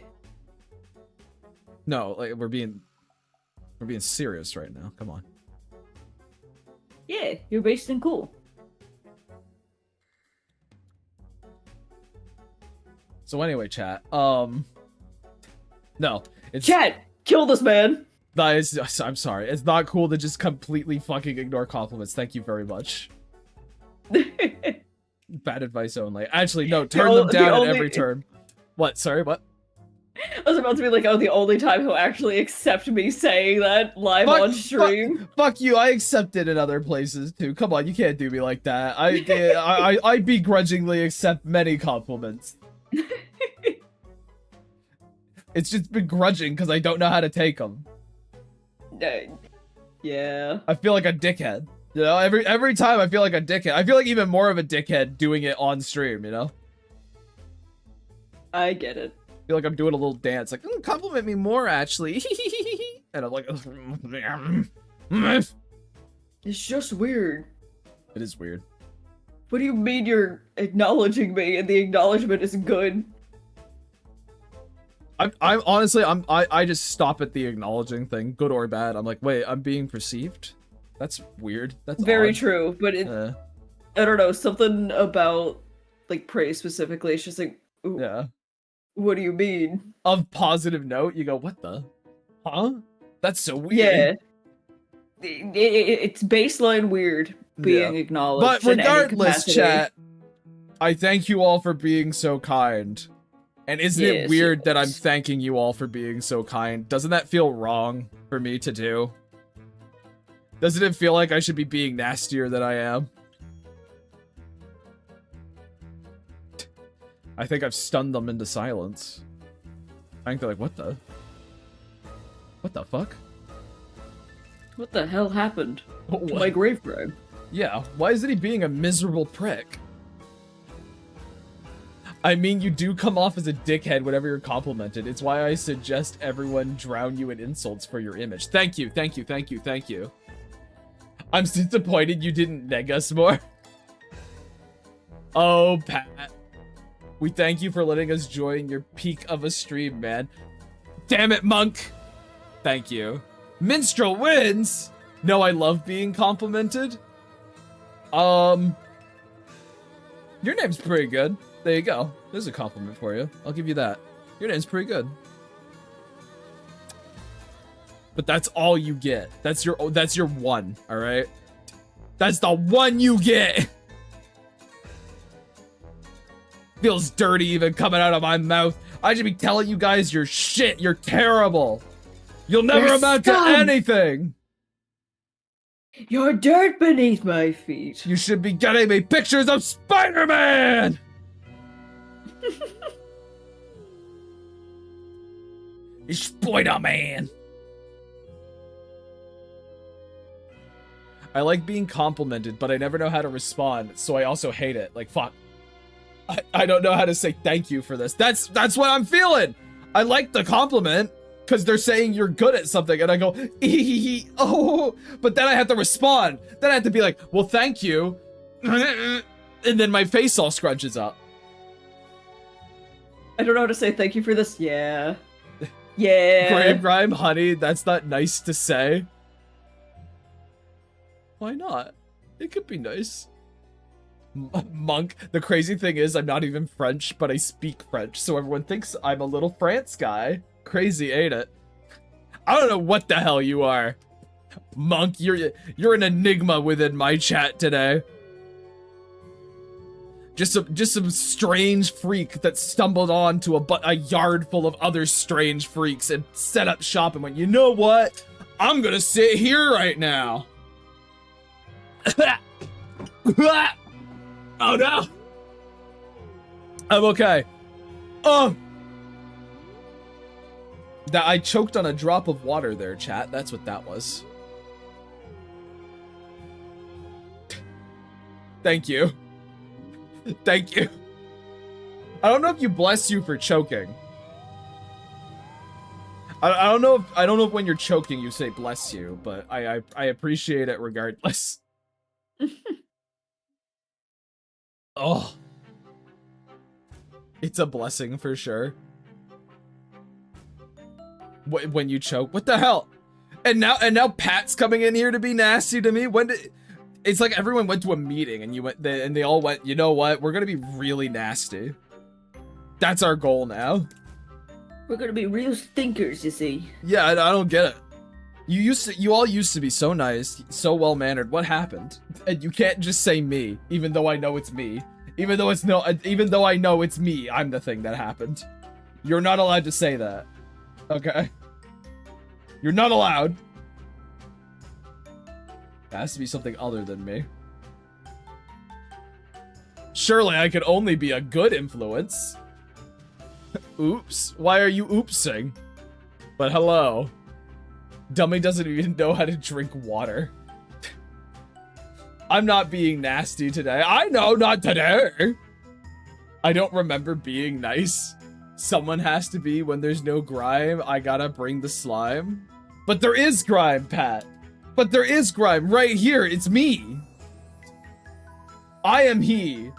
No, like we're being serious right now. Come on. Yeah, you're based and cool. So anyway, chat. No, it's Chat, kill this man. I'm sorry. It's not cool to just completely fucking ignore compliments. Thank you very much. Bad advice only. Actually, no, turn them down at every turn. What? Sorry, what? I was about to be like, oh, the only time he'll actually accept me saying that live on stream. Fuck you, I accept it in other places too. Come on, you can't do me like that. I begrudgingly accept many compliments. It's just begrudging because I don't know how to take them. Yeah. I feel like a dickhead. You know, every time I feel like a dickhead. I feel like even more of a dickhead doing it on stream, you know? I get it. I feel like I'm doing a little dance, like, compliment me more, actually. And I'm like, it's just weird. It is weird. What do you mean you're acknowledging me and the acknowledgement is good? I'm honestly, I just stop at the acknowledging thing, good or bad. I'm like, wait, I'm being perceived? That's weird. That's very odd. true, but it, I don't know, something about, like, praise specifically, it's just like, ooh, yeah. What do you mean? Of positive note, you go, what the? Huh? That's so weird. Yeah. It's baseline weird being acknowledged. But regardless, chat, I thank you all for being so kind. And isn't it weird that I'm thanking you all for being so kind? Doesn't that feel wrong for me to do? Doesn't it feel like I should be being nastier than I am? I think I've stunned them into silence. I think they're like, what the? What the fuck? What the hell happened to my grave crime? Yeah, why isn't he being a miserable prick? I mean, you do come off as a dickhead whenever you're complimented. It's why I suggest everyone drown you in insults for your image. Thank you, thank you, thank you, thank you. I'm disappointed you didn't neg us more. Oh, Pat. We thank you for letting us join your peak of a stream, man. Damn it, Monk. Thank you. Minstrel wins! No, I love being complimented. Your name's pretty good. There you go. There's a compliment for you. I'll give you that. Your name's pretty good. But that's all you get. That's your one, alright? That's the one you get! Feels dirty even coming out of my mouth. I should be telling you guys you're shit. You're terrible. You'll never amount to anything. You're dirt beneath my feet. You should be getting me pictures of Spider-Man! Spider-Man! I like being complimented, but I never know how to respond, so I also hate it. Like, fuck. I don't know how to say thank you for this. That's what I'm feeling! I like the compliment, because they're saying you're good at something, and I go, oh, but then I have to respond. Then I have to be like, well, thank you. And then my face all scrunches up. I don't know how to say thank you for this. Yeah. Yeah. Grave grime, honey, that's not nice to say. Why not? It could be nice. Monk, the crazy thing is I'm not even French, but I speak French, so everyone thinks I'm a little France guy. Crazy, ain't it? I don't know what the hell you are. Monk, you're an enigma within my chat today. Just some strange freak that stumbled onto a yard full of other strange freaks and set up shop and went, you know what? I'm gonna sit here right now. Oh no! I'm okay. Oh! That I choked on a drop of water there, chat. That's what that was. Thank you. Thank you. I don't know if you bless you for choking. I don't know if when you're choking you say bless you, but I appreciate it regardless. Oh. It's a blessing for sure. When you choke. What the hell? And now Pat's coming in here to be nasty to me? It's like everyone went to a meeting and they all went, you know what? We're gonna be really nasty. That's our goal now. We're gonna be real stinkers, you see. Yeah, I don't get it. You all used to be so nice, so well-mannered. What happened? And you can't just say me, even though I know it's me. Even though it's no, even though I know it's me, I'm the thing that happened. You're not allowed to say that. Okay? You're not allowed. It has to be something other than me. Surely I could only be a good influence. Oops. Why are you oopsing? But hello. Dummy doesn't even know how to drink water. I'm not being nasty today. I know, not today. I don't remember being nice. Someone has to be when there's no grime. I gotta bring the slime. But there is grime, Pat. But there is grime right here. It's me. I am he.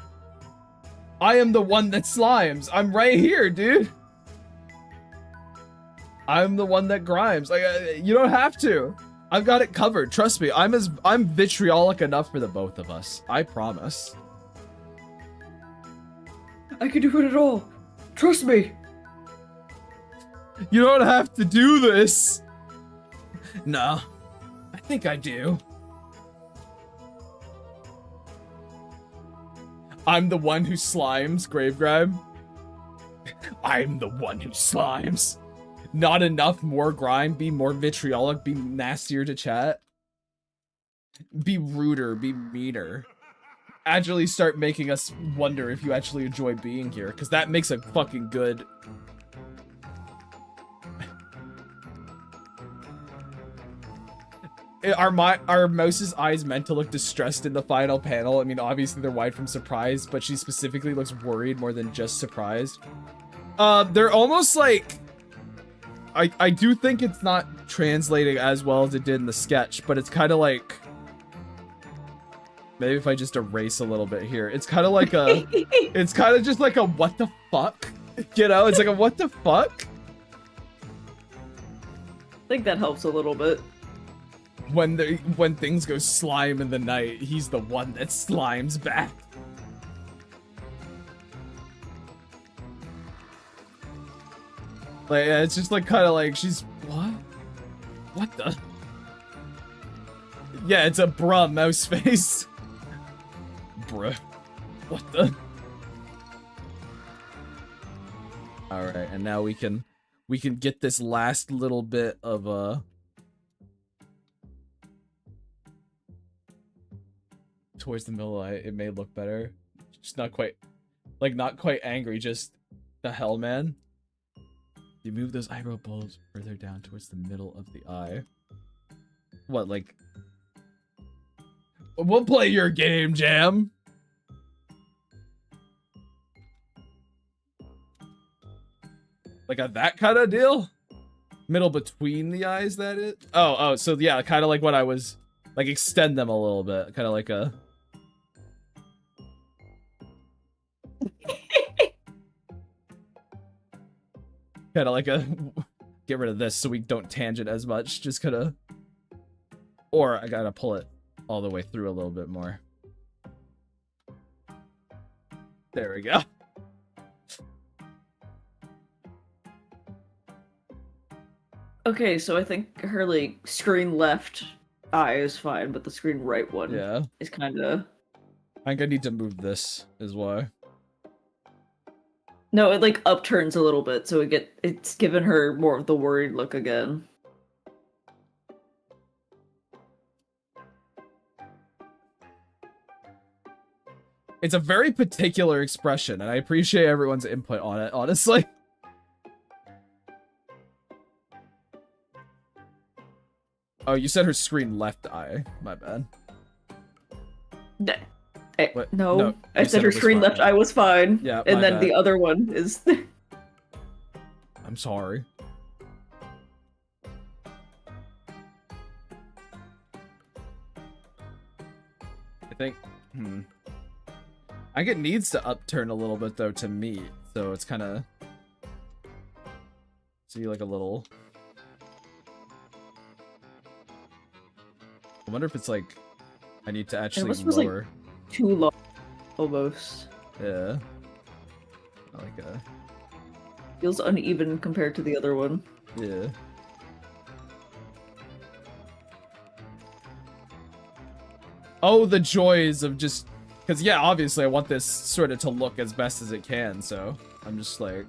I am the one that slimes. I'm right here, dude. I'm the one that grimes. Like, you don't have to. I've got it covered. Trust me. I'm vitriolic enough for the both of us. I promise. I can do it all. Trust me. You don't have to do this. No. I think I do. I'm the one who slimes, Gravegrime. I'm the one who slimes. Not enough, more grime, be more vitriolic, be nastier to chat. Be ruder, be meaner. Actually start making us wonder if you actually enjoy being here, because that makes a fucking good... Are Mouse's eyes meant to look distressed in the final panel? I mean, obviously they're wide from surprise, but she specifically looks worried more than just surprised. They're almost like... I do think it's not translating as well as it did in the sketch, but it's kind of like... Maybe if I just erase a little bit here. It's kind of like a... It's kind of just like a what the fuck? You know, it's like a what the fuck? I think that helps a little bit. When things go slime in the night, he's the one that slimes back. Like, yeah, it's just like kind of like she's what? What the? Yeah, it's a bruh mouse face. Bruh. What the? All right, and now we can get this last little bit of towards the middle. It may look better. Just not quite, like not quite angry. Just the hell, man. You move those eyebrow bulbs further down towards the middle of the eye. What, like? We'll play your game, Jam. Like a that kind of deal? Middle between the eyes, that is? Oh, so yeah, kind of like what I was, like extend them a little bit. Kind of like a... kind of like a... Get rid of this so we don't tangent as much. Just kind of... Or I gotta pull it all the way through a little bit more. There we go. Okay, so I think her like screen left eye is fine, but the screen right one is kind of... I think I need to move this, is why. No, it like upturns a little bit, so it's given her more of the worried look again. It's a very particular expression, and I appreciate everyone's input on it, honestly. Oh, you said her screen left eye. My bad. No, I said her screen left eye was fine. Yeah, and then bad. the other one is... I'm sorry. I think... I think it needs to upturn a little bit, though, to meet. So it's kind of... See, like a little... I wonder if it's like... I need to actually lower... Like too low, almost. Yeah. Like a... Feels uneven compared to the other one. Yeah. Oh, the joys of just Because, yeah, obviously I want this sort of to look as best as it can, so I'm just like...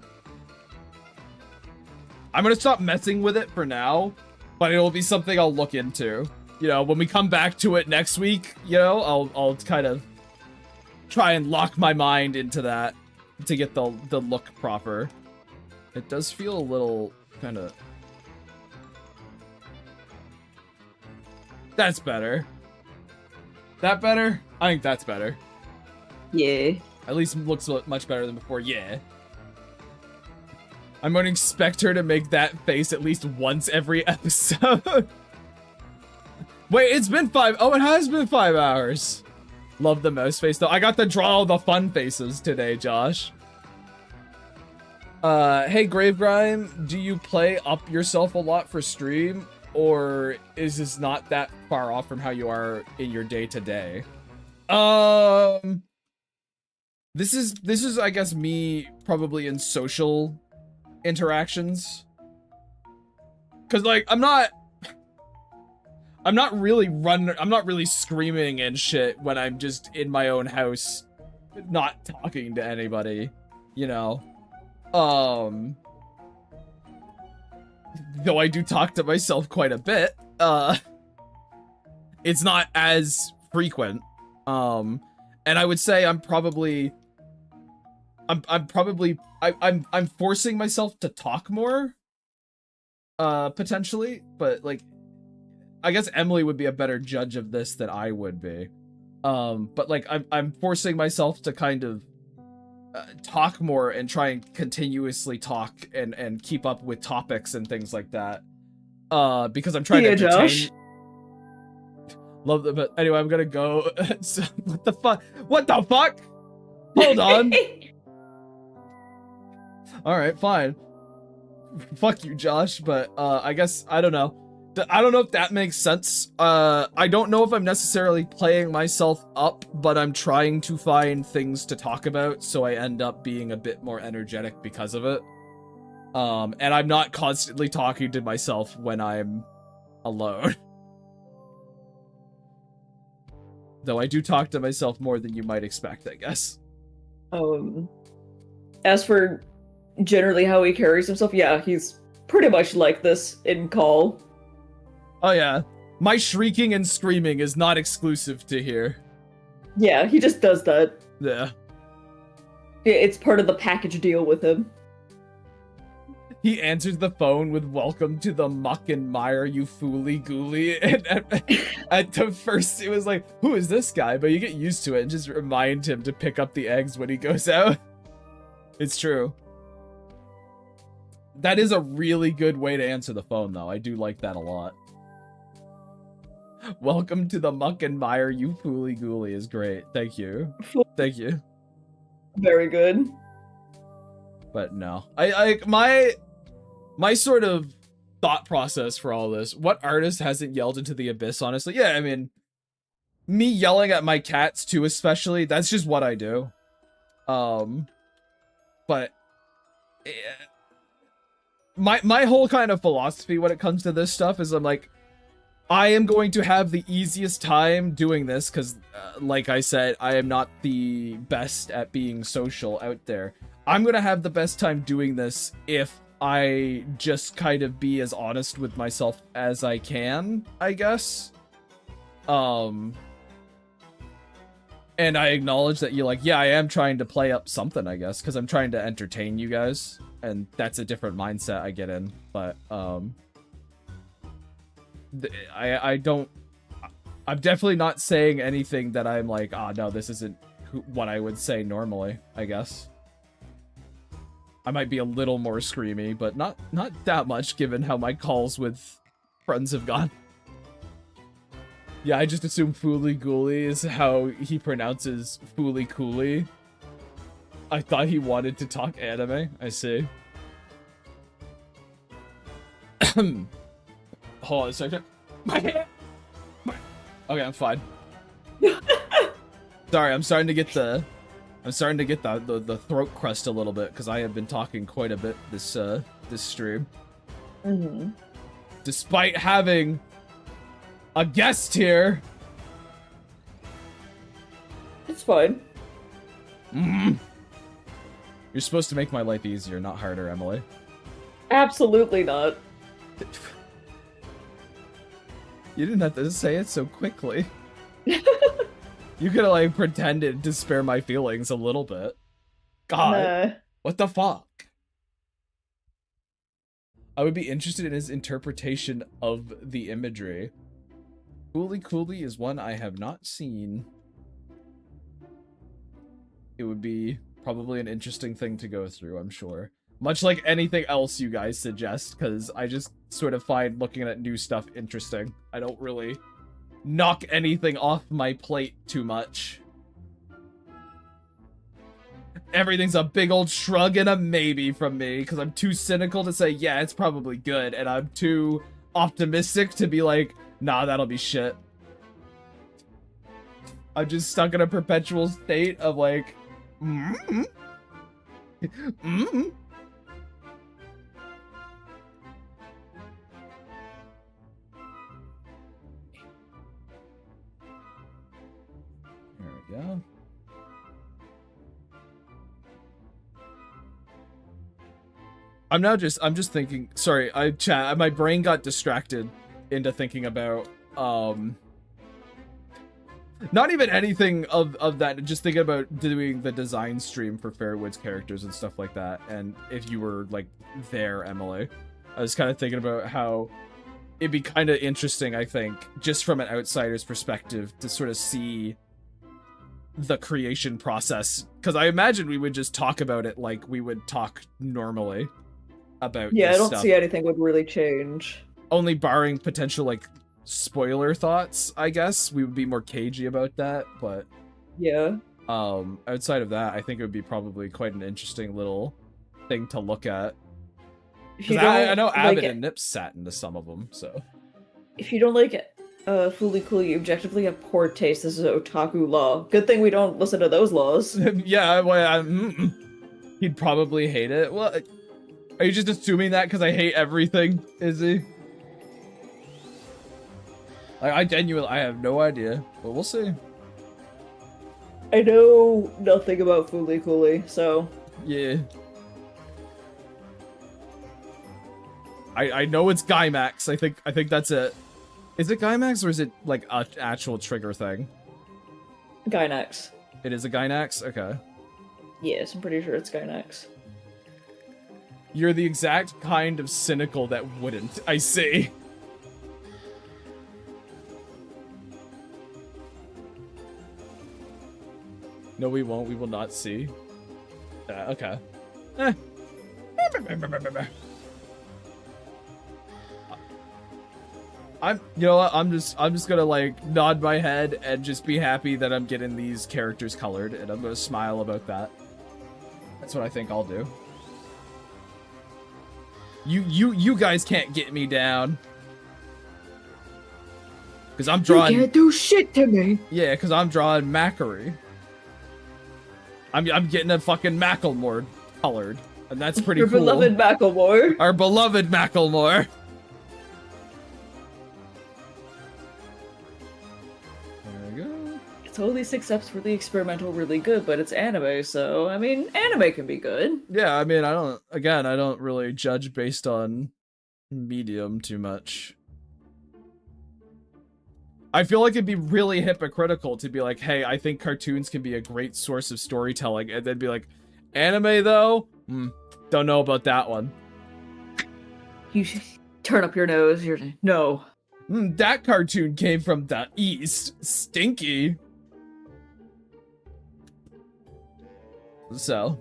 I'm gonna stop messing with it for now, but it'll be something I'll look into. You know, when we come back to it next week, you know, I'll kind of try and lock my mind into that to get the look proper. It does feel a little kind of... That's better. That better? I think that's better. Yeah. At least looks much better than before, yeah. I'm gonna expect her to make that face at least once every episode. Wait, it's been 5... Oh, it has been 5 hours. Love the mouse face, though. I got to draw all the fun faces today, Josh. Hey, Gravegrime, do you play up yourself a lot for stream? Or is this not that far off from how you are in your day-to-day? This is, I guess, me probably in social interactions. Cause like, I'm not really screaming and shit when I'm just in my own house, not talking to anybody, you know? Though I do talk to myself quite a bit, it's not as frequent. And I would say I'm forcing myself to talk more, potentially, but like, I guess Emily would be a better judge of this than I would be. But like, I'm forcing myself to kind of talk more and try and continuously talk and keep up with topics and things like that. Because I'm trying to entertain. Josh. Love them, but anyway, I'm gonna go. So, what the fuck? What the fuck? Hold on. All right, fine. Fuck you, Josh. But I guess I don't know. I don't know if that makes sense. I don't know if I'm necessarily playing myself up, but I'm trying to find things to talk about, so I end up being a bit more energetic because of it. And I'm not constantly talking to myself when I'm alone. Though I do talk to myself more than you might expect, I guess. As for generally how he carries himself, yeah, he's pretty much like this in call. Oh yeah, my shrieking and screaming is not exclusive to here. Yeah, he just does that. Yeah. It's part of the package deal with him. He answers the phone with "Welcome to the muck and mire, you fooly gooly." And at the first, it was like, "Who is this guy?" But you get used to it and just remind him to pick up the eggs when he goes out. It's true. That is a really good way to answer the phone, though. I do like that a lot. "Welcome to the muck and mire, you fooly gooly" is great. Thank you. Thank you. Very good. But no, my sort of thought process for all this, what artist hasn't yelled into the abyss, honestly? Yeah, I mean, me yelling at my cats too, especially, that's just what I do. But my whole kind of philosophy when it comes to this stuff is I'm like, I am going to have the easiest time doing this because, like I said, I am not the best at being social out there. I'm going to have the best time doing this if I just kind of be as honest with myself as I can, I guess. And I acknowledge that you're like, yeah, I am trying to play up something, I guess, because I'm trying to entertain you guys. And that's a different mindset I get in. But, I'm definitely not saying anything that I'm like, oh, no, this isn't what I would say normally, I guess. I might be a little more screamy, but not that much given how my calls with friends have gone. Yeah, I just assume Fooly Gooly is how he pronounces Fooly Cooly. I thought he wanted to talk anime. I see. Hold on a second. My hand! Okay, I'm fine. Sorry, I'm starting to get the throat crust a little bit because I have been talking quite a bit this stream. Mm-hmm. Despite having a guest here. It's fine. Mm. You're supposed to make my life easier, not harder, Emily. Absolutely not. You didn't have to say it so quickly. You could have, like, pretended to spare my feelings a little bit. God, Nah. what the fuck? I would be interested in his interpretation of the imagery. Cooley Cooley is one I have not seen. It would be probably an interesting thing to go through, I'm sure. Much like anything else you guys suggest, because I just sort of find looking at new stuff interesting. I don't really knock anything off my plate too much. Everything's a big old shrug and a maybe from me, because I'm too cynical to say, yeah, it's probably good, and I'm too optimistic to be like, nah, that'll be shit. I'm just stuck in a perpetual state of like, mm-hmm. Mm-hmm. There we go. I'm just thinking, sorry, my brain got distracted into thinking about, not even anything of that, just thinking about doing the design stream for Fairwood's characters and stuff like that, and if you were, like, there, Emily. I was kind of thinking about how it'd be kind of interesting, I think, just from an outsider's perspective, to sort of see the creation process, because I imagine we would just talk about it like we would talk normally about Yeah, this I don't stuff. see anything would really change. Only barring potential, like, spoiler thoughts, I guess. We would be more cagey about that, but... Yeah. Outside of that, I think it would be probably quite an interesting little thing to look at. Because I know Abbott and Nips sat into some of them, so... If you don't like it, Fooly Cooley, you objectively have poor taste. This is otaku law. Good thing we don't listen to those laws. Yeah, well, he'd probably hate it. Well, are you just assuming that because I hate everything, is he? I genuinely, I have no idea, but we'll see. I know nothing about Fooly Cooley, so... Yeah. I know it's Gymax. I think that's it. Is it Gymax or is it like an actual trigger thing? Gynax. It is a Gynax? Okay. Yes, I'm pretty sure it's Gynax. You're the exact kind of cynical that wouldn't. I see. No, we won't. We will not see. Okay. You know what? I'm just gonna like nod my head and just be happy that I'm getting these characters colored, and I'm gonna smile about that. That's what I think I'll do. You guys can't get me down. Cause I'm drawing. You can't do shit to me. Yeah, cause I'm drawing Macquarie. I'm getting a fucking Macklemore colored, and that's pretty cool. Your beloved Macklemore. Our beloved Macklemore. There we go. It's only 6 steps for the experimental really good, but it's anime, so I mean, anime can be good. Yeah, I mean, I don't really judge based on medium too much. I feel like it'd be really hypocritical to be like, hey, I think cartoons can be a great source of storytelling, and then be like, anime though? Don't know about that one. You should turn up your nose. No. That cartoon came from the East. Stinky. So,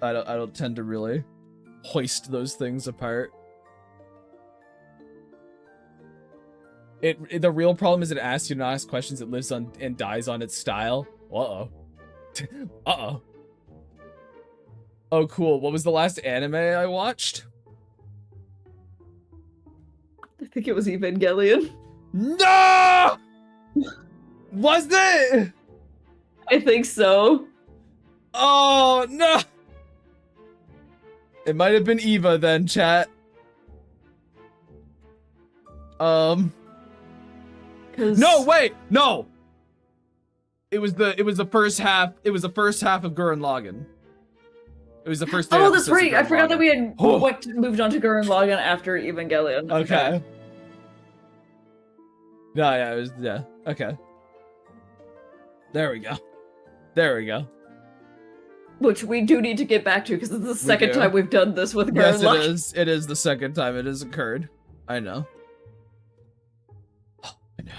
I don't tend to really hoist those things apart. The real problem is it asks you to not ask questions. It lives on and dies on its style. Uh-oh. Uh-oh. Oh, cool. What was the last anime I watched? I think it was Evangelion. No! Was it? I think so. Oh, no! It might have been Eva then, chat. No, wait! No! It was the first half. It was the first half of Gurren Lagann. It was the first. Oh, that's right. I forgot Lagann. that we had moved on to Gurren Lagann after Evangelion. Okay. No, yeah, it was okay. There we go. There we go. Which we do need to get back to because it's the second time we've done this with Gurren Lagann. Yes, it is. It is the second time it has occurred. I know. I know.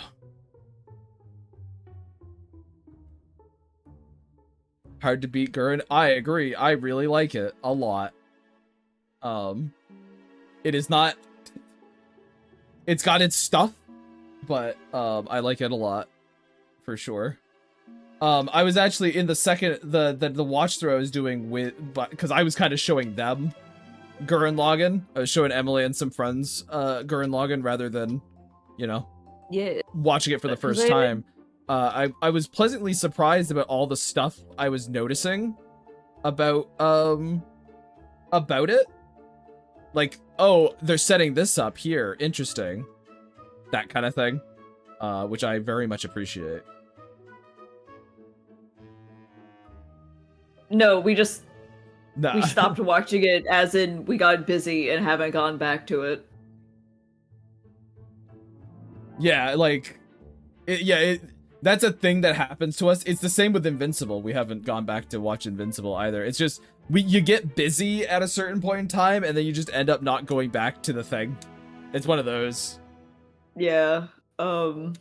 Hard to beat Gurren. I agree. I really like it a lot. It is not. It's got its stuff, but I like it a lot, for sure. I was actually in the second the watch through I was doing because I was kind of showing them Gurren Lagann. I was showing Emily and some friends Gurren Lagann rather than, watching it for the first time. I was pleasantly surprised about all the stuff I was noticing about it. Like, oh, they're setting this up here. Interesting. That kind of thing. Which I very much appreciate. No, we stopped watching it as in we got busy and haven't gone back to it. Yeah, like, that's a thing that happens to us. It's the same with Invincible. We haven't gone back to watch Invincible either. It's just, you get busy at a certain point in time, and then you just end up not going back to the thing. It's one of those. Yeah, I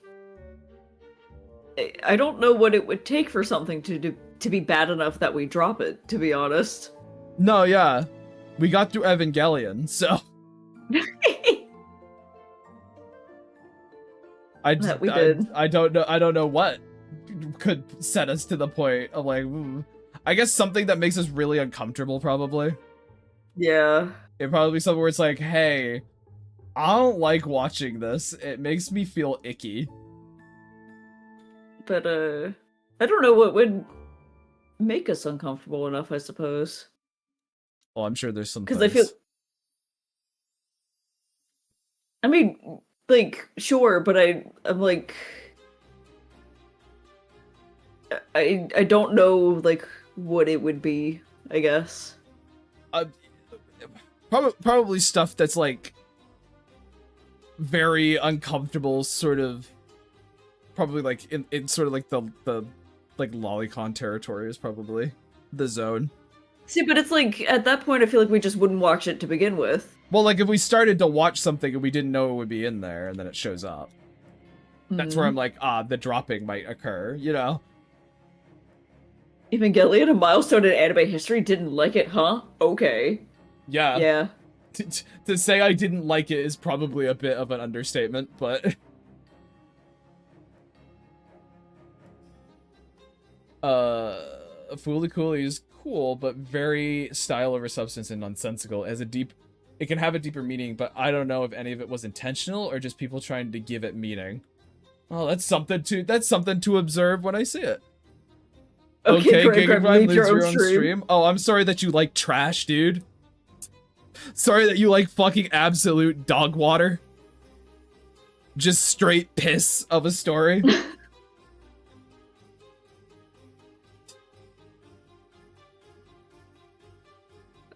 don't know what it would take for something to be bad enough that we drop it, to be honest. No, yeah. We got through Evangelion, so... I don't know what could set us to the point of like, I guess something that makes us really uncomfortable, probably. Yeah. It'd probably be something where it's like, hey, I don't like watching this. It makes me feel icky. But, I don't know what would make us uncomfortable enough, I suppose. Well, I'm sure there's some Because I mean, like, sure, but I'm like... I don't know, like, what it would be, I guess. Probably stuff that's, like, very uncomfortable, sort of... Probably, like, in sort of, like, the like, lolicon territory is probably the zone. See, but it's like, at that point, I feel like we just wouldn't watch it to begin with. Well, like, if we started to watch something and we didn't know it would be in there, and then it shows up. That's where I'm like, the dropping might occur, you know? Evangelion, a milestone in anime history, didn't like it, huh? Okay. Yeah. Yeah. To say I didn't like it is probably a bit of an understatement, but... Fooly Cooly is cool, but very style over substance and nonsensical. It can have a deeper meaning, but I don't know if any of it was intentional or just people trying to give it meaning. Oh, that's something to observe when I see it. Okay, Gigabyte leads your own stream. Oh, I'm sorry that you like trash, dude. Sorry that you like fucking absolute dog water. Just straight piss of a story.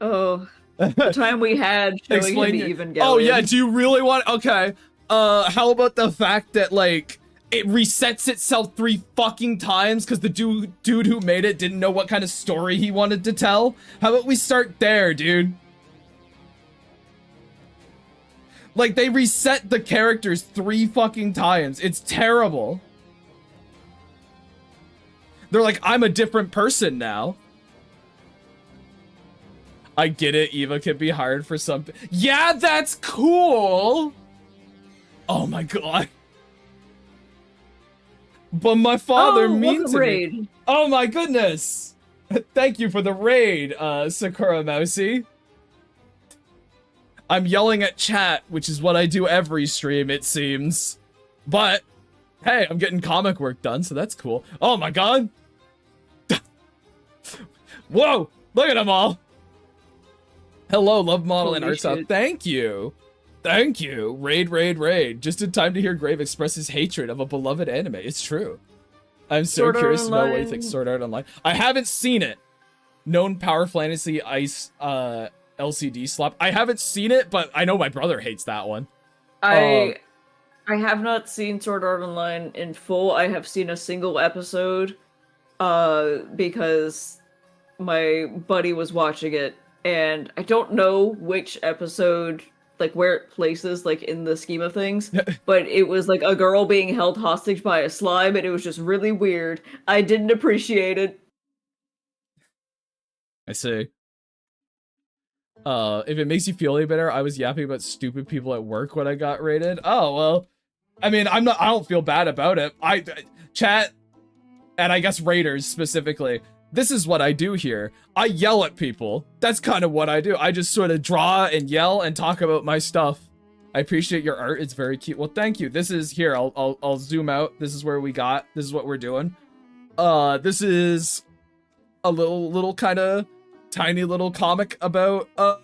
Oh, the time we had showing him Evangelion. Oh yeah, do you really want... Okay, how about the fact that, like, it resets itself 3 fucking times because the dude who made it didn't know what kind of story he wanted to tell? How about we start there, dude? Like, they reset the characters 3 fucking times. It's terrible. They're like, I'm a different person now. I get it, Eva can be hard for some... Yeah, that's cool! Oh my god. But my father means to me. Oh my goodness! Thank you for the raid, Sakura Mousy. I'm yelling at chat, which is what I do every stream, it seems. But, hey, I'm getting comic work done, so that's cool. Oh my god! Whoa! Look at them all! Hello, love model and art style. Thank you. Thank you. Raid. Just in time to hear Grave express his hatred of a beloved anime. It's true. I'm so Sword Art curious to know what you Online. think Sword Art Online. I haven't seen it. Known Power Fantasy Ice LCD slap. I haven't seen it, but I know my brother hates that one. I have not seen Sword Art Online in full. I have seen a single episode because my buddy was watching it, and I don't know which episode, like where it places like in the scheme of things, but it was like a girl being held hostage by a slime, and it was just really weird. I didn't appreciate it. I see. If it makes you feel any better, I was yapping about stupid people at work when I got raided. Oh, well, I mean, I don't feel bad about it. Chat, and I guess raiders specifically, this is what I do here. I yell at people. That's kind of what I do. I just sort of draw and yell and talk about my stuff. I appreciate your art. It's very cute. Well, thank you. This is here. I'll zoom out. This is where we got. This is what we're doing. This is a little kind of tiny little comic about our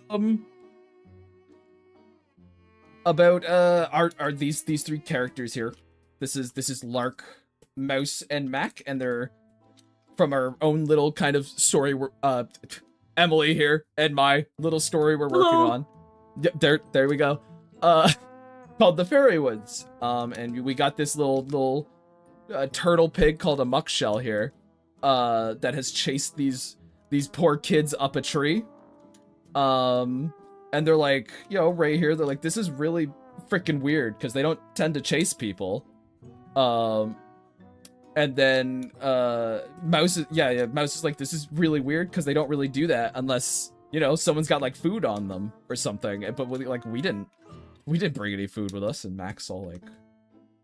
these three characters here. This is Lark, Mouse, and Mac, and they're from our own little kind of story. Emily here and my little story we're working on. There we go. Called the Fairy Woods. And we got this little turtle pig called a muckshell here, that has chased these poor kids up a tree. And they're like, right here, they're like, this is really freaking weird because they don't tend to chase people. And then Mouse is like, this is really weird because they don't really do that unless, someone's got like food on them or something. But we didn't bring any food with us. And Mac's all like,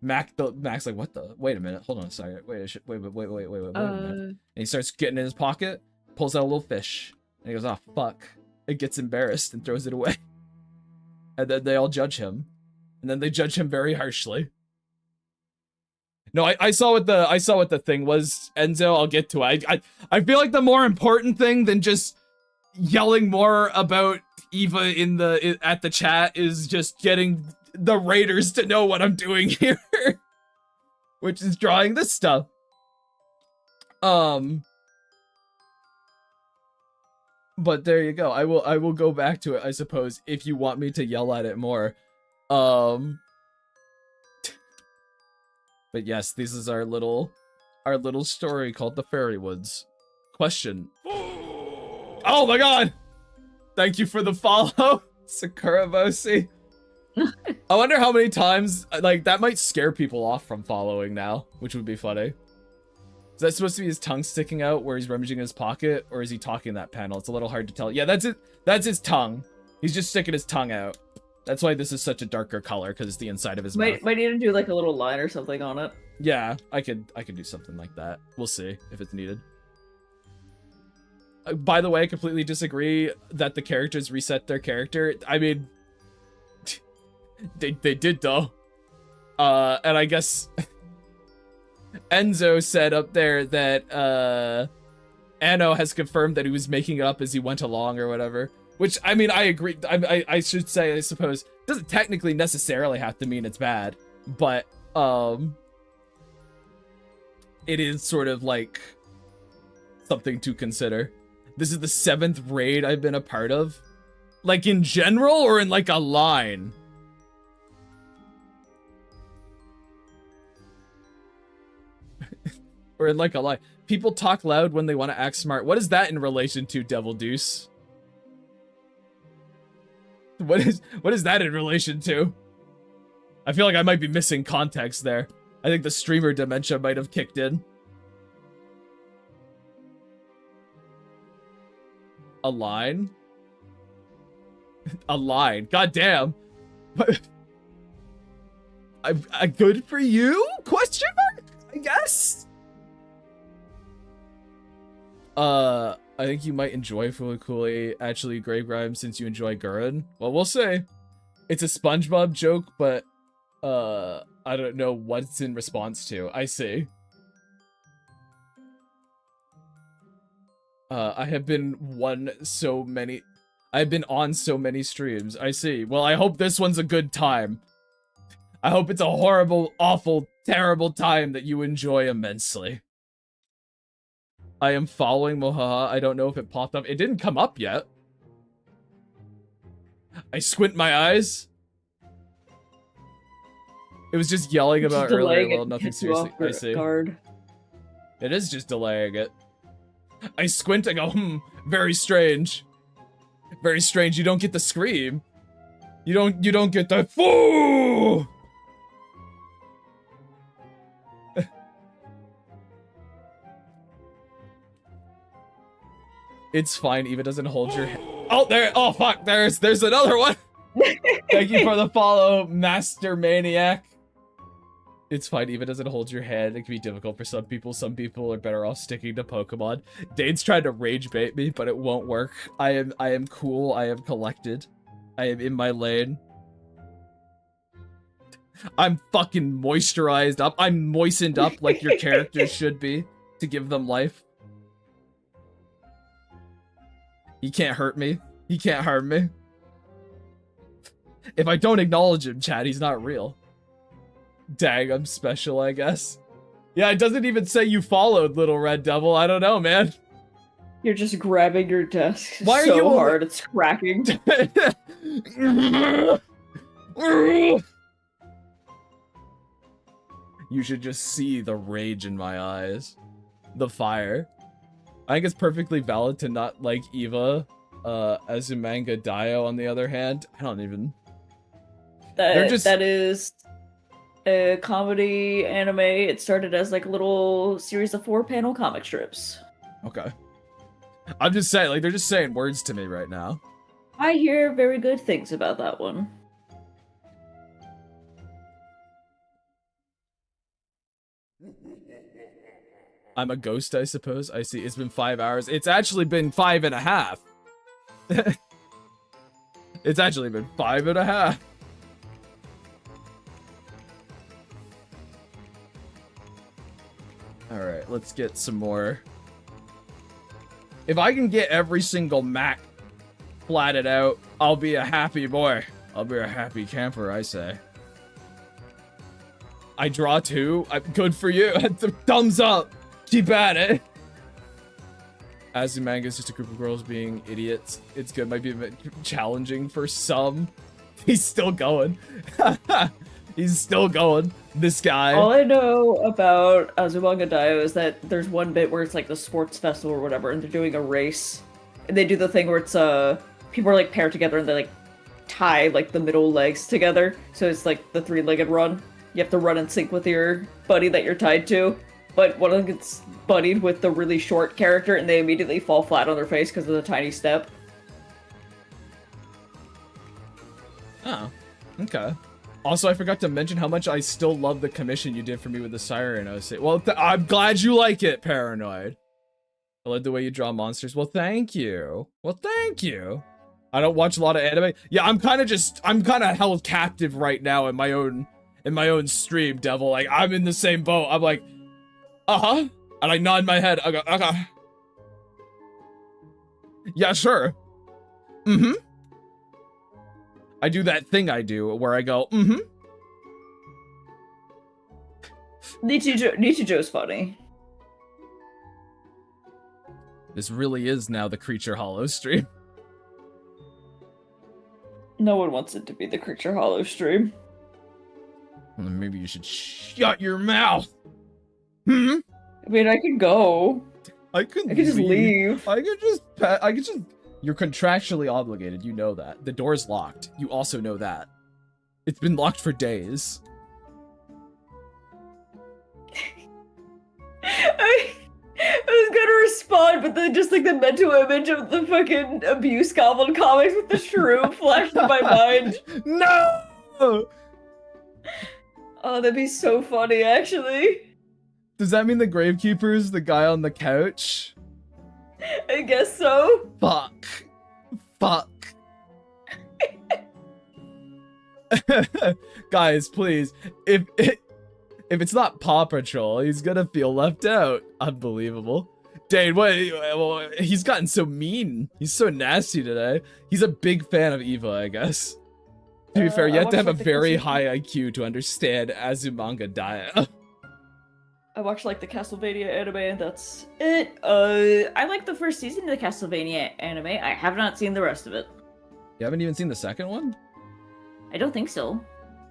Mac's like, what the? Wait a minute, hold on a second. Wait a minute. And he starts getting in his pocket, pulls out a little fish, and he goes, oh fuck. It gets embarrassed and throws it away. And then they all judge him. And then they judge him very harshly. No, I saw what the thing was, Enzo. I'll get to it. I feel like the more important thing than just yelling more about Eva at the chat is just getting the raiders to know what I'm doing here, which is drawing this stuff. But there you go. I will go back to it, I suppose, if you want me to yell at it more. But yes, this is our little story called the Fairy Woods. Question. Oh my god! Thank you for the follow, Sakura Bosi. I wonder how many times, like, that might scare people off from following now, which would be funny. Is that supposed to be his tongue sticking out where he's rummaging in his pocket, or is he talking in that panel? It's a little hard to tell. Yeah, that's it. That's his tongue. He's just sticking his tongue out. That's why this is such a darker color, because it's the inside of his mouth. Might need to do like a little line or something on it. Yeah, I could do something like that. We'll see if it's needed. By the way, I completely disagree that the characters reset their character. I mean, they did though. And I guess Enzo said up there that Anno has confirmed that he was making it up as he went along or whatever. Which, I mean, I agree. I should say, I suppose, doesn't technically necessarily have to mean it's bad, but it is sort of like something to consider. This is the 7th raid I've been a part of. Like in general or in like a line? Or in like a line. People talk loud when they want to act smart. What is that in relation to, Devil Deuce? What is that in relation to? I feel like I might be missing context there. I think the streamer dementia might have kicked in. A line? A line. God damn. I good for you? Question mark? I guess. I think you might enjoy Fooly Cooly, actually, Grave Grime, since you enjoy Gurren. Well, we'll see. It's a SpongeBob joke, but, I don't know what it's in response to. I see. I have been on so many streams. I see. Well, I hope this one's a good time. I hope it's a horrible, awful, terrible time that you enjoy immensely. I am following Mohaha. I don't know if it popped up. It didn't come up yet. I squint my eyes. It was just yelling about earlier. Well, nothing seriously. I see. Guard. It is just delaying it. I squint. I go, very strange. Very strange. You don't get the scream. You don't get the foo. It's fine. Eva doesn't hold your. Oh, there. Oh, fuck. There's another one. Thank you for the follow, Master Maniac. It's fine. Eva doesn't hold your hand. It can be difficult for some people. Some people are better off sticking to Pokemon. Dane's trying to rage bait me, but it won't work. I am cool. I am collected. I am in my lane. I'm fucking moisturized up. I'm moistened up like your characters should be to give them life. He can't hurt me. He can't harm me. If I don't acknowledge him, Chad, he's not real. Dang, I'm special, I guess. Yeah, it doesn't even say you followed, Little Red Devil. I don't know, man. You're just grabbing your desk Why are so you hard, it's cracking. You should just see the rage in my eyes. The fire. I think it's perfectly valid to not like Eva. Azumanga Daioh, on the other hand, I don't even... That is a comedy anime. It started as like a little series of 4-panel comic strips. Okay. I'm just saying, like, they're just saying words to me right now. I hear very good things about that one. I'm a ghost, I suppose. I see. It's been 5 hours. It's actually been 5.5. It's actually been 5.5. Alright, let's get some more. If I can get every single Mac platted out, I'll be a happy boy. I'll be a happy camper, I say. I draw 2. Good for you. Thumbs up. Keep at it. Azumanga is just a group of girls being idiots. It's good. Might be a bit challenging for some. He's still going. He's still going. This guy. All I know about Azumanga Daioh is that there's one bit where it's like the sports festival or whatever, and they're doing a race. And they do the thing where it's people are like paired together and they like tie like the middle legs together. So it's like the 3-legged run. You have to run in sync with your buddy that you're tied to. But one of them gets buddied with the really short character and they immediately fall flat on their face because of the tiny step. Oh, okay. Also, I forgot to mention how much I still love the commission you did for me with the Siren OC. Well, I'm glad you like it, Paranoid. I love the way you draw monsters. Well, thank you. Well, thank you. I don't watch a lot of anime. Yeah, I'm kind of held captive right now in my own stream, Devil. Like, I'm in the same boat. I'm like, uh-huh. And I nod my head. I go, okay. Yeah, sure. Mm-hmm. I do that thing I do where I go, mm-hmm. Nichijo's funny. This really is now the CreatureHollow stream. No one wants it to be the CreatureHollow stream. Well, then maybe you should shut your mouth. Hmm? I mean, I could go. I could just leave. I could just... You're contractually obligated, you know that. The door's locked. You also know that. It's been locked for days. I was gonna respond, but then just like the mental image of the fucking abuse goblin comics with the shroom flashed in my mind. No! Oh, that'd be so funny, actually. Does that mean the Gravekeeper is the guy on the couch? I guess so. Fuck. Fuck. Guys, please. If it's not Paw Patrol, he's gonna feel left out. Unbelievable. Dane, well, he's gotten so mean. He's so nasty today. He's a big fan of Eva, I guess. To be fair, you have to have a very high IQ to understand Azumanga Daioh. I watched like the Castlevania anime, and that's it. I like the first season of the Castlevania anime. I have not seen the rest of it. You haven't even seen the second one? I don't think so.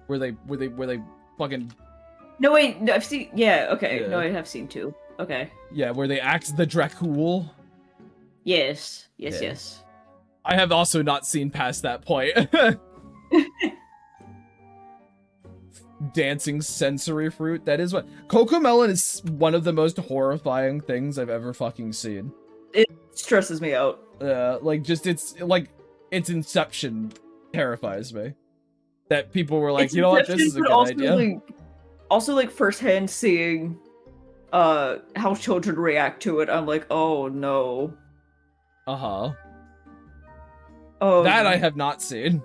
Where they fucking... No, wait, no, I've seen... Yeah, okay. Yeah. No, I have seen 2. Okay. Yeah, where they axe the Dracul. Yes. Yes, Yeah. yes. I have also not seen past that point. Dancing sensory fruit. That is what... Cocomelon is one of the most horrifying things I've ever fucking seen. It stresses me out. Like, just its inception terrifies me. That people were like, It's you know what, this inception, is a but good also, idea. Like, also, like, firsthand seeing how children react to it, I'm like, oh no. Uh-huh. Oh, That I have not seen.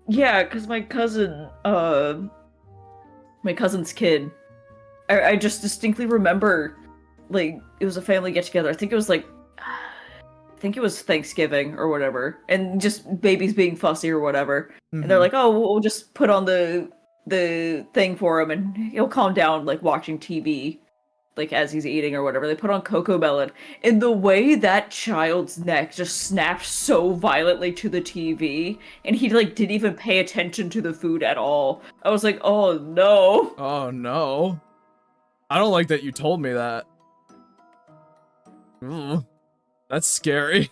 yeah, because my cousin, my cousin's kid, I just distinctly remember, like, it was a family get-together. I think it was Thanksgiving or whatever, and just babies being fussy or whatever. And they're like, oh, we'll just put on the thing for him, and he'll calm down, like, watching TV, like, as he's eating or whatever. They put on Cocomelon, and the way that child's neck just snapped so violently to the TV, and he, like, didn't even pay attention to the food at all. I was like, oh no. Oh no. I don't like that you told me that. That's scary.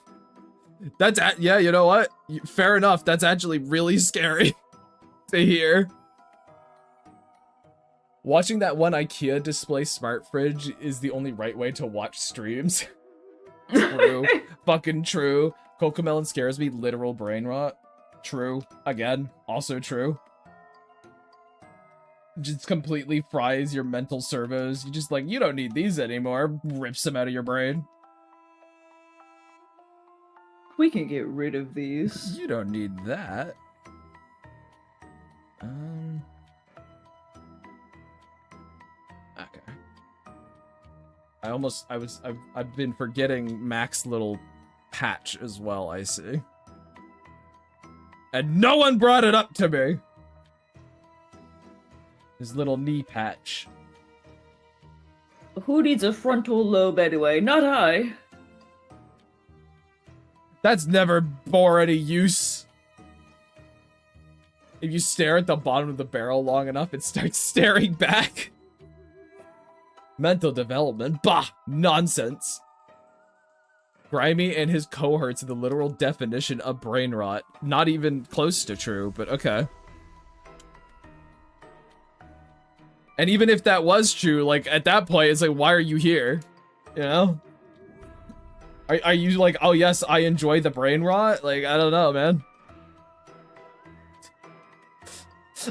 Yeah, you know what? Fair enough. That's actually really scary to hear. Watching that one IKEA display smart fridge is the only right way to watch streams. True. Fucking true. Cocomelon scares me. Literal brain rot. True. Again, also true. Just completely fries your mental servos. You just like, you don't need these anymore. Rips them out of your brain. We can get rid of these. You don't need that. Okay. I've been forgetting Mac's little patch as well, I see. And no one brought it up to me! His little knee patch. Who needs a frontal lobe anyway? Not I. That's never bore any use. If you stare at the bottom of the barrel long enough, it starts staring back. Mental development? Bah! Nonsense. Grimy and his cohorts are the literal definition of brain rot. Not even close to true, but okay. And even if that was true, like, at that point, it's like, why are you here? You know? Are you like, oh yes, I enjoy the brain rot? Like, I don't know, man.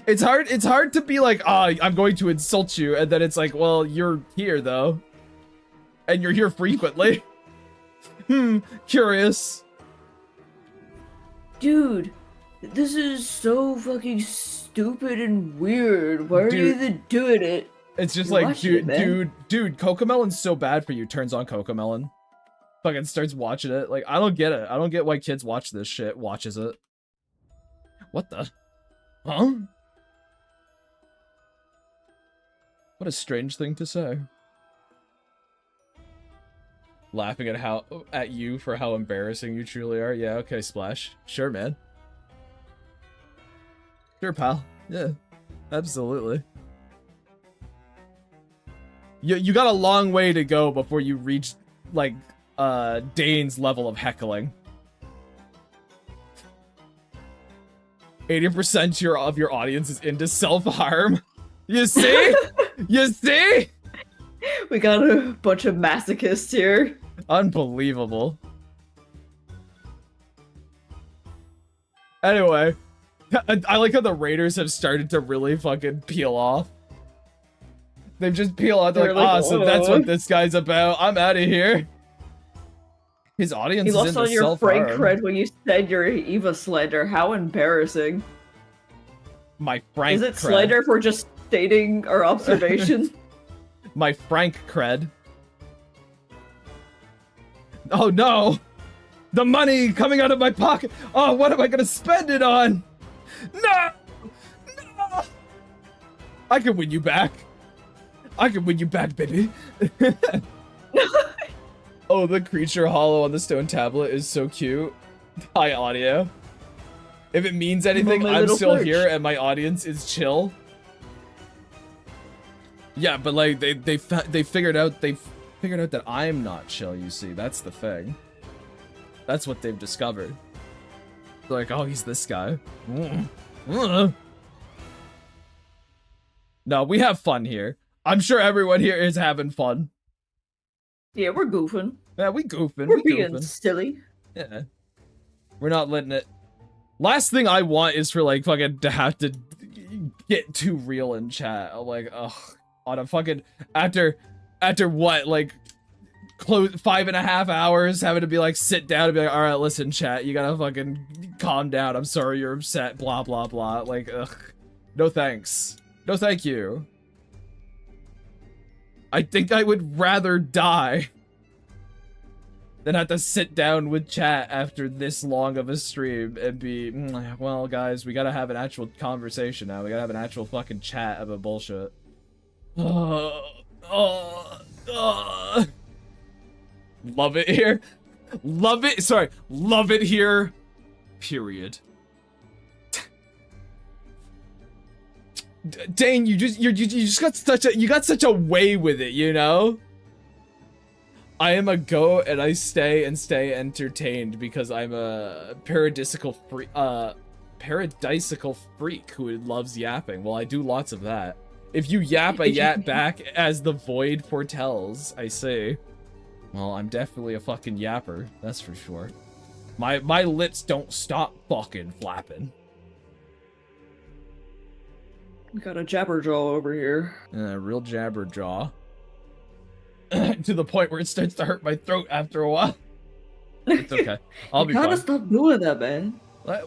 It's hard to be like, I'm going to insult you, and then it's like, well, you're here, though. And you're here frequently. Curious. Dude, this is so fucking stupid and weird. Why are you even doing it? It's just You're like, watching it, dude, Cocomelon's so bad for you. Turns on Cocomelon. Fucking starts watching it. Like, I don't get it. I don't get why kids watch this shit. Watches it. What the? Huh? What a strange thing to say. Laughing at you for how embarrassing you truly are. Yeah, okay, Splash. Sure, man. Sure, pal. Yeah, absolutely. You got a long way to go before you reach, like, Dane's level of heckling. 80% of your audience is into self-harm. You see? You see? We got a bunch of masochists here. Unbelievable. Anyway, I like how the Raiders have started to really fucking peel off. They've just peeled off. They're like, so that's what this guy's about. I'm out of here. His audience You is lost into all your self-harm. Frank cred when you said your Eva slander. How embarrassing. My Frank Is it cred. slander for just stating our observation? My Frank cred. Oh no! The money coming out of my pocket! Oh, what am I gonna spend it on? No! No! I can win you back. I can win you back, baby. Oh, the creature hollow on the stone tablet is so cute. Hi, audio. If it means anything, I'm still here and my audience is chill. Yeah, but like they figured out that I'm not chill. You see, that's the thing. That's what they've discovered. They're like, oh, he's this guy. No, we have fun here. I'm sure everyone here is having fun. Yeah, we're goofing. Yeah, we goofing. We're being silly. Yeah. We're not letting it. Last thing I want is for like fucking to have to get too real in chat. I'm like, ugh, on a fucking after what, like close 5.5 hours having to be like sit down and be like, all right, listen, chat, you gotta fucking calm down. I'm sorry you're upset. Blah blah blah. Like, ugh, no thanks. No thank you. I think I would rather die than have to sit down with chat after this long of a stream and be, well, guys, we gotta have an actual conversation now. We gotta have an actual fucking chat about bullshit. Love it here. Love it. Sorry. Love it here. Period. Dang, you just got such a way with it, you know? I am a goat and I stay entertained because I'm a paradisical freak who loves yapping. Well, I do lots of that. If you yap, I yap back as the void foretells. I see. Well, I'm definitely a fucking yapper, that's for sure. My lips don't stop fucking flapping. We got a jabberjaw over here. Real jabberjaw. To the point where it starts to hurt my throat after a while. It's okay. I'll be fine. You gotta stop doing that, man. I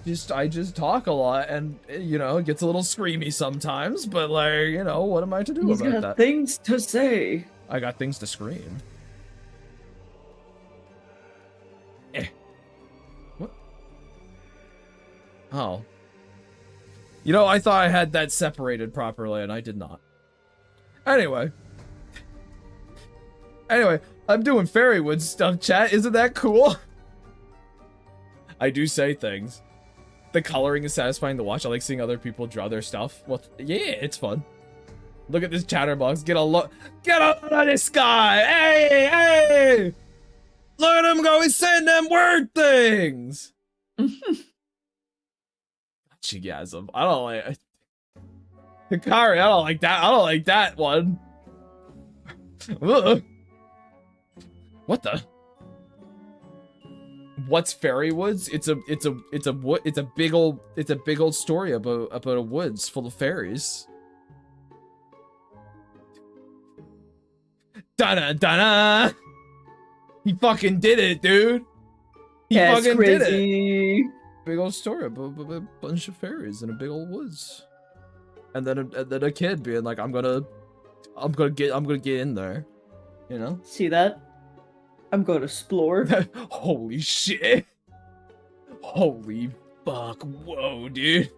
just talk a lot, and you know, it gets a little screamy sometimes. But like, you know, what am I to do about that? He's got things to say. I got things to scream. What? Oh. You know, I thought I had that separated properly, and I did not. Anyway, I'm doing Fairywood stuff, chat. Isn't that cool? I do say things. The coloring is satisfying to watch. I like seeing other people draw their stuff. Well, yeah, it's fun. Look at this chatterbox. Get a look at this guy. Hey! Look at him go. He's saying them word things. Chigasm. I don't like Hikari. I don't like that. I don't like that one. Ugh. What the? What's Fairywoods? It's a big old story about a woods full of fairies. Donna Donna. He fucking did it, dude. He fucking did it. Big old story about a bunch of fairies in a big old woods, and then a kid being like, I'm gonna get in there, you know. See that? I'm gonna explore. Holy shit! Holy fuck! Whoa, dude.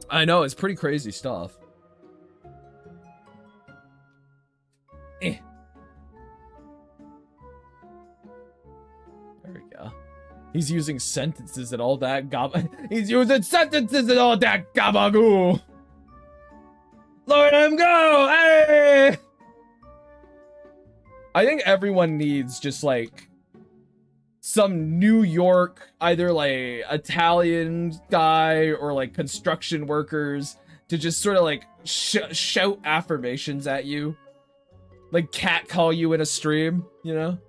I know, it's pretty crazy stuff. There we go. He's using sentences and all that He's using sentences and all that gabagoo. Let him go! Hey! I think everyone needs just like some New York, either like Italian guy or like construction workers to just sort of like shout affirmations at you. Like catcall you in a stream, you know?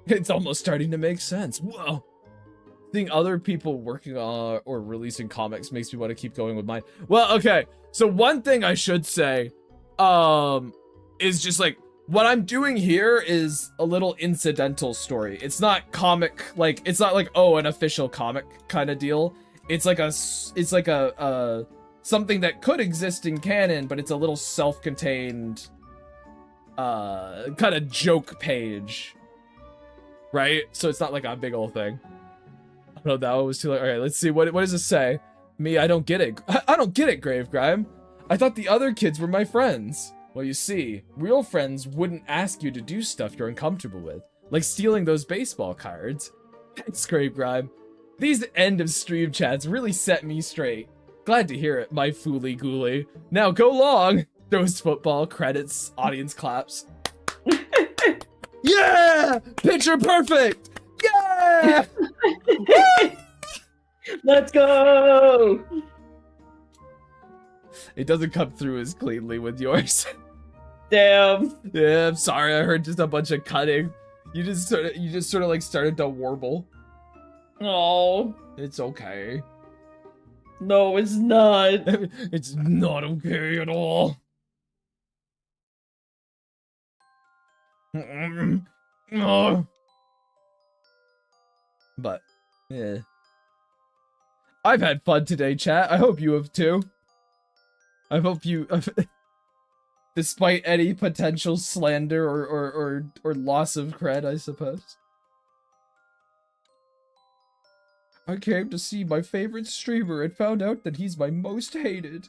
It's almost starting to make sense. Whoa. Seeing other people working on or releasing comics makes me want to keep going with mine. Well, okay. So one thing I should say, is just like, what I'm doing here is a little incidental story. It's not comic, like, it's not like, oh, an official comic kind of deal. It's like a something that could exist in canon, but it's a little self-contained, kind of joke page. Right? So it's not like a big old thing. I don't know, that one was too like, alright, let's see, what does it say? Me, I don't get it. I don't get it, Grave Grime. I thought the other kids were my friends. Well, you see, real friends wouldn't ask you to do stuff you're uncomfortable with, like stealing those baseball cards. Scrape Grime. These end of stream chats really set me straight. Glad to hear it, my fooly gooly. Now go long! Throws football, credits, audience claps. Yeah! Picture perfect! Yeah! Let's go! It doesn't come through as cleanly with yours. Damn. Yeah, I'm sorry, I heard just a bunch of cutting. You just sort of like started to warble. Oh. It's okay. No, it's not. It's not okay at all. Oh. But, yeah. I've had fun today, chat. I hope you have too. I hope you, despite any potential slander or loss of cred, I suppose. I came to see my favorite streamer and found out that he's my most hated.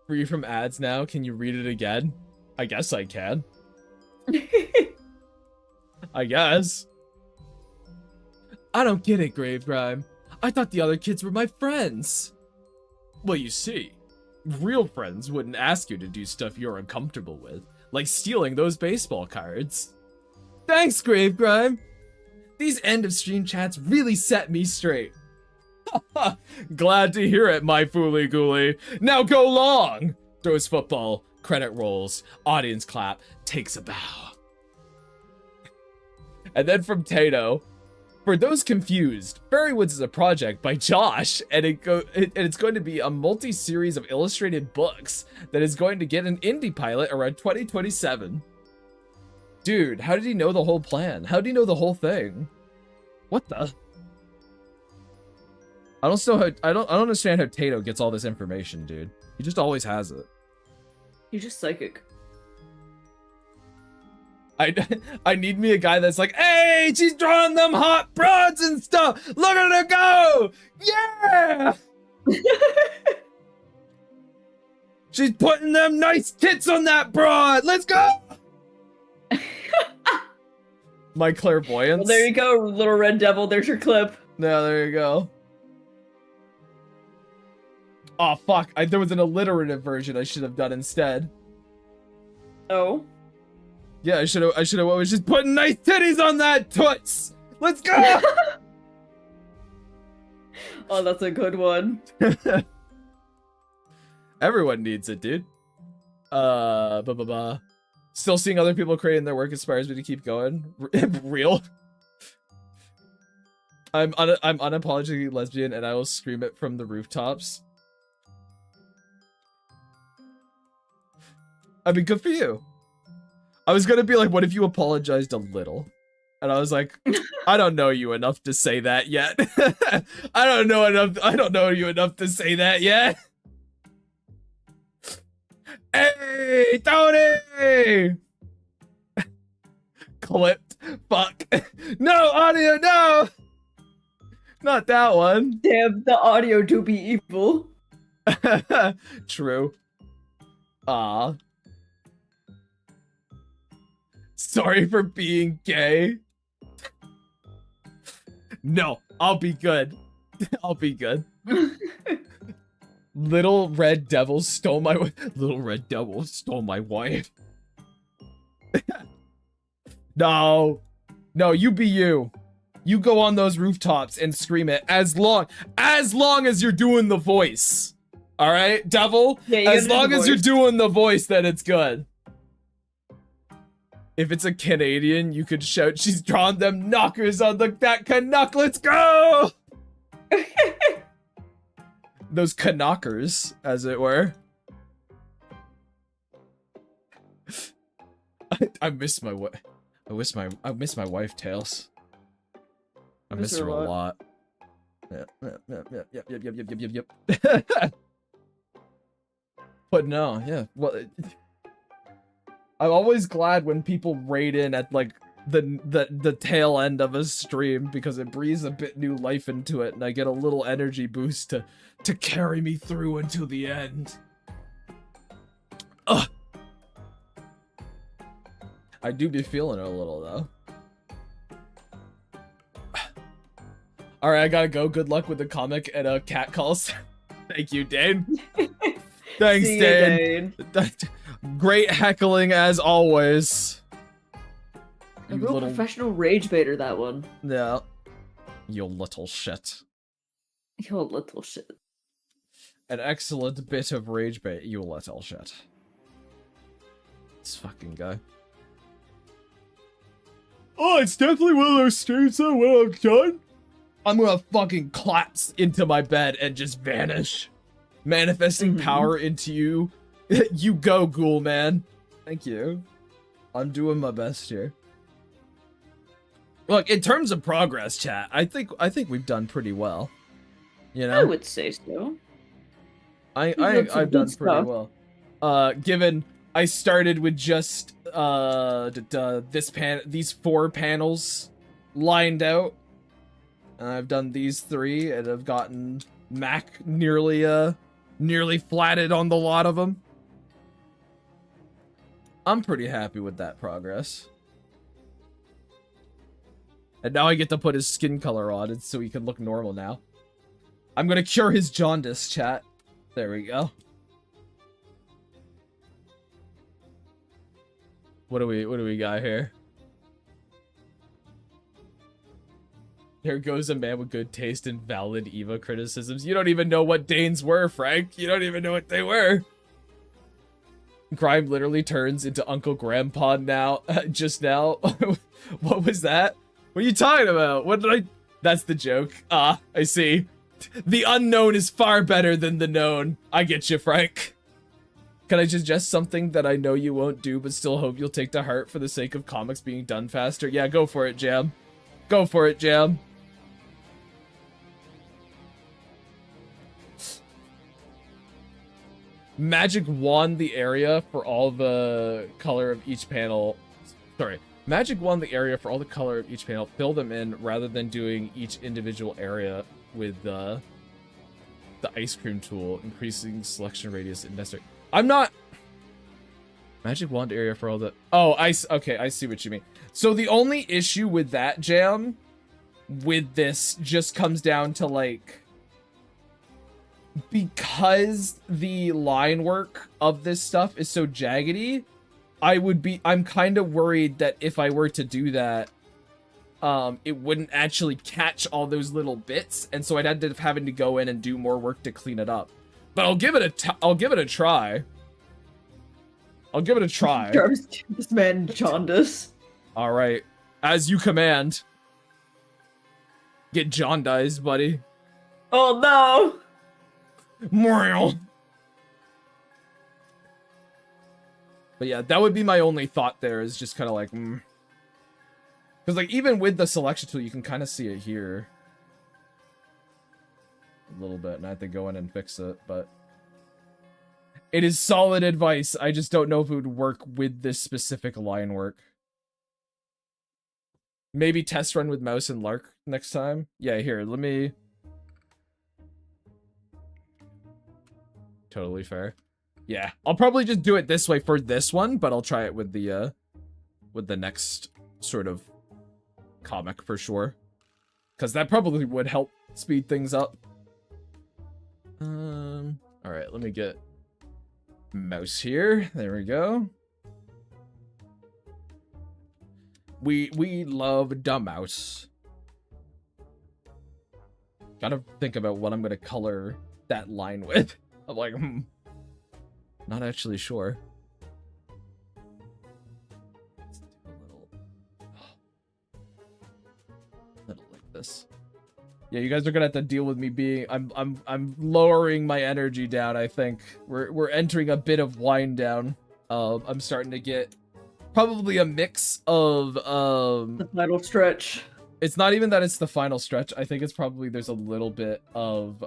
Free from ads now? Can you read it again? I guess I can. I guess. I don't get it, Grave Grime. I thought the other kids were my friends. Well, you see, real friends wouldn't ask you to do stuff you're uncomfortable with, like stealing those baseball cards. Thanks, Grave Grime. These end of stream chats really set me straight. Glad to hear it, my fooly gooly. Now go long! Throws football, credit rolls, audience clap, takes a bow. And then from Tato, for those confused, Fairywoods is a project by Josh, and it's going to be a multi-series of illustrated books that is going to get an indie pilot around 2027. Dude, how did he know the whole plan? How did he know the whole thing? What the? I don't understand how Tato gets all this information, dude. He just always has it. You're just psychic. I need me a guy that's like, hey, she's drawing them hot broads and stuff. Look at her go! Yeah! She's putting them nice tits on that broad. Let's go! My clairvoyance. Well, there you go, little red devil. There's your clip. No, there you go. Oh fuck! There was an alliterative version I should have done instead. Oh. Yeah, I should have always just put nice titties on that toots. Let's go. Oh, that's a good one. Everyone needs it, dude. Still seeing other people creating their work inspires me to keep going. Real. I'm unapologetically lesbian, and I will scream it from the rooftops. I mean, good for you. I was gonna be like, what if you apologized a little? And I was like, I don't know you enough to say that yet. I don't know you enough to say that yet. Hey, Tony! Clipped. Fuck. No, audio, no! Not that one. Damn, the audio do be evil. True. Ah. Sorry for being gay. No, I'll be good. I'll be good. Little red devil stole my wife. No, you be you. You go on those rooftops and scream it as long as you're doing the voice. All right, devil. Yeah, as long as you're doing the voice, then it's good. If it's a Canadian, you could shout, she's drawn them knockers on that Canuck, let's go! Those Canuckers, as it were. I miss my wife. I miss my wife, Tails. I miss her a lot. Yep. But no, yeah. Well, I'm always glad when people raid in at like the tail end of a stream because it breathes a bit new life into it, and I get a little energy boost to carry me through until the end. Ugh. I do be feeling it a little though. All right, I gotta go. Good luck with the comic and cat calls. Thank you, Dane. Thanks, See Dane. you, Dane. Great heckling as always. A real professional rage baiter, that one. Yeah. You little shit. You little shit. An excellent bit of rage bait, you little shit. This fucking guy. Oh, it's definitely one of those streams that when I'm done, I'm gonna fucking collapse into my bed and just vanish. Manifesting power into you. You go, ghoul man. Thank you. I'm doing my best here. Look, in terms of progress, chat, I think we've done pretty well. You know? I would say so. I've done pretty well. Given I started with just these 4 panels lined out. And I've done these 3 and I've gotten Mac nearly flatted on the lot of them. I'm pretty happy with that progress. And now I get to put his skin color on it so he can look normal now. I'm gonna cure his jaundice, chat. There we go. What do we got here? Here goes a man with good taste and valid Eva criticisms. You don't even know what Danes were, Frank. You don't even know what they were. Grime literally turns into Uncle Grandpa now, just now. What was that? What are you talking about? What did I... That's the joke. Ah, I see. The unknown is far better than the known. I get you, Frank. Can I suggest something that I know you won't do, but still hope you'll take to heart for the sake of comics being done faster? Yeah, go for it, Jam. Go for it, Jam. Magic wand the area for all the color of each panel. Sorry. Magic wand the area for all the color of each panel. Fill them in rather than doing each individual area with the ice cream tool, increasing selection radius and necessary. I'm not... Magic wand area for all the... Oh, okay, I see what you mean. So the only issue with that, Jam, with this just comes down to, like... Because the line work of this stuff is so jaggedy, I'm kind of worried that if I were to do that, it wouldn't actually catch all those little bits, and so I'd end up having to go in and do more work to clean it up. But I'll give it a try. I'll give it a try. This man jaundice. All right, as you command. Get jaundiced, buddy. Oh no! But yeah, that would be my only thought there, is just kind of like, Because, like, even with the selection tool, you can kind of see it here. A little bit, and I have to go in and fix it, but... It is solid advice, I just don't know if it would work with this specific line work. Maybe test run with mouse and Lark next time? Yeah, here, let me... Totally fair. Yeah, I'll probably just do it this way for this one, but I'll try it with the next sort of comic for sure. Because that probably would help speed things up. Alright, let me get mouse here. There we go. We love the mouse. Gotta think about what I'm gonna color that line with. I'm like, not actually sure. Let's do a little like this. Yeah, you guys are gonna have to deal with me being. I'm lowering my energy down. I think we're entering a bit of wind down. I'm starting to get probably a mix of the final stretch. It's not even that it's the final stretch. I think it's probably there's a little bit of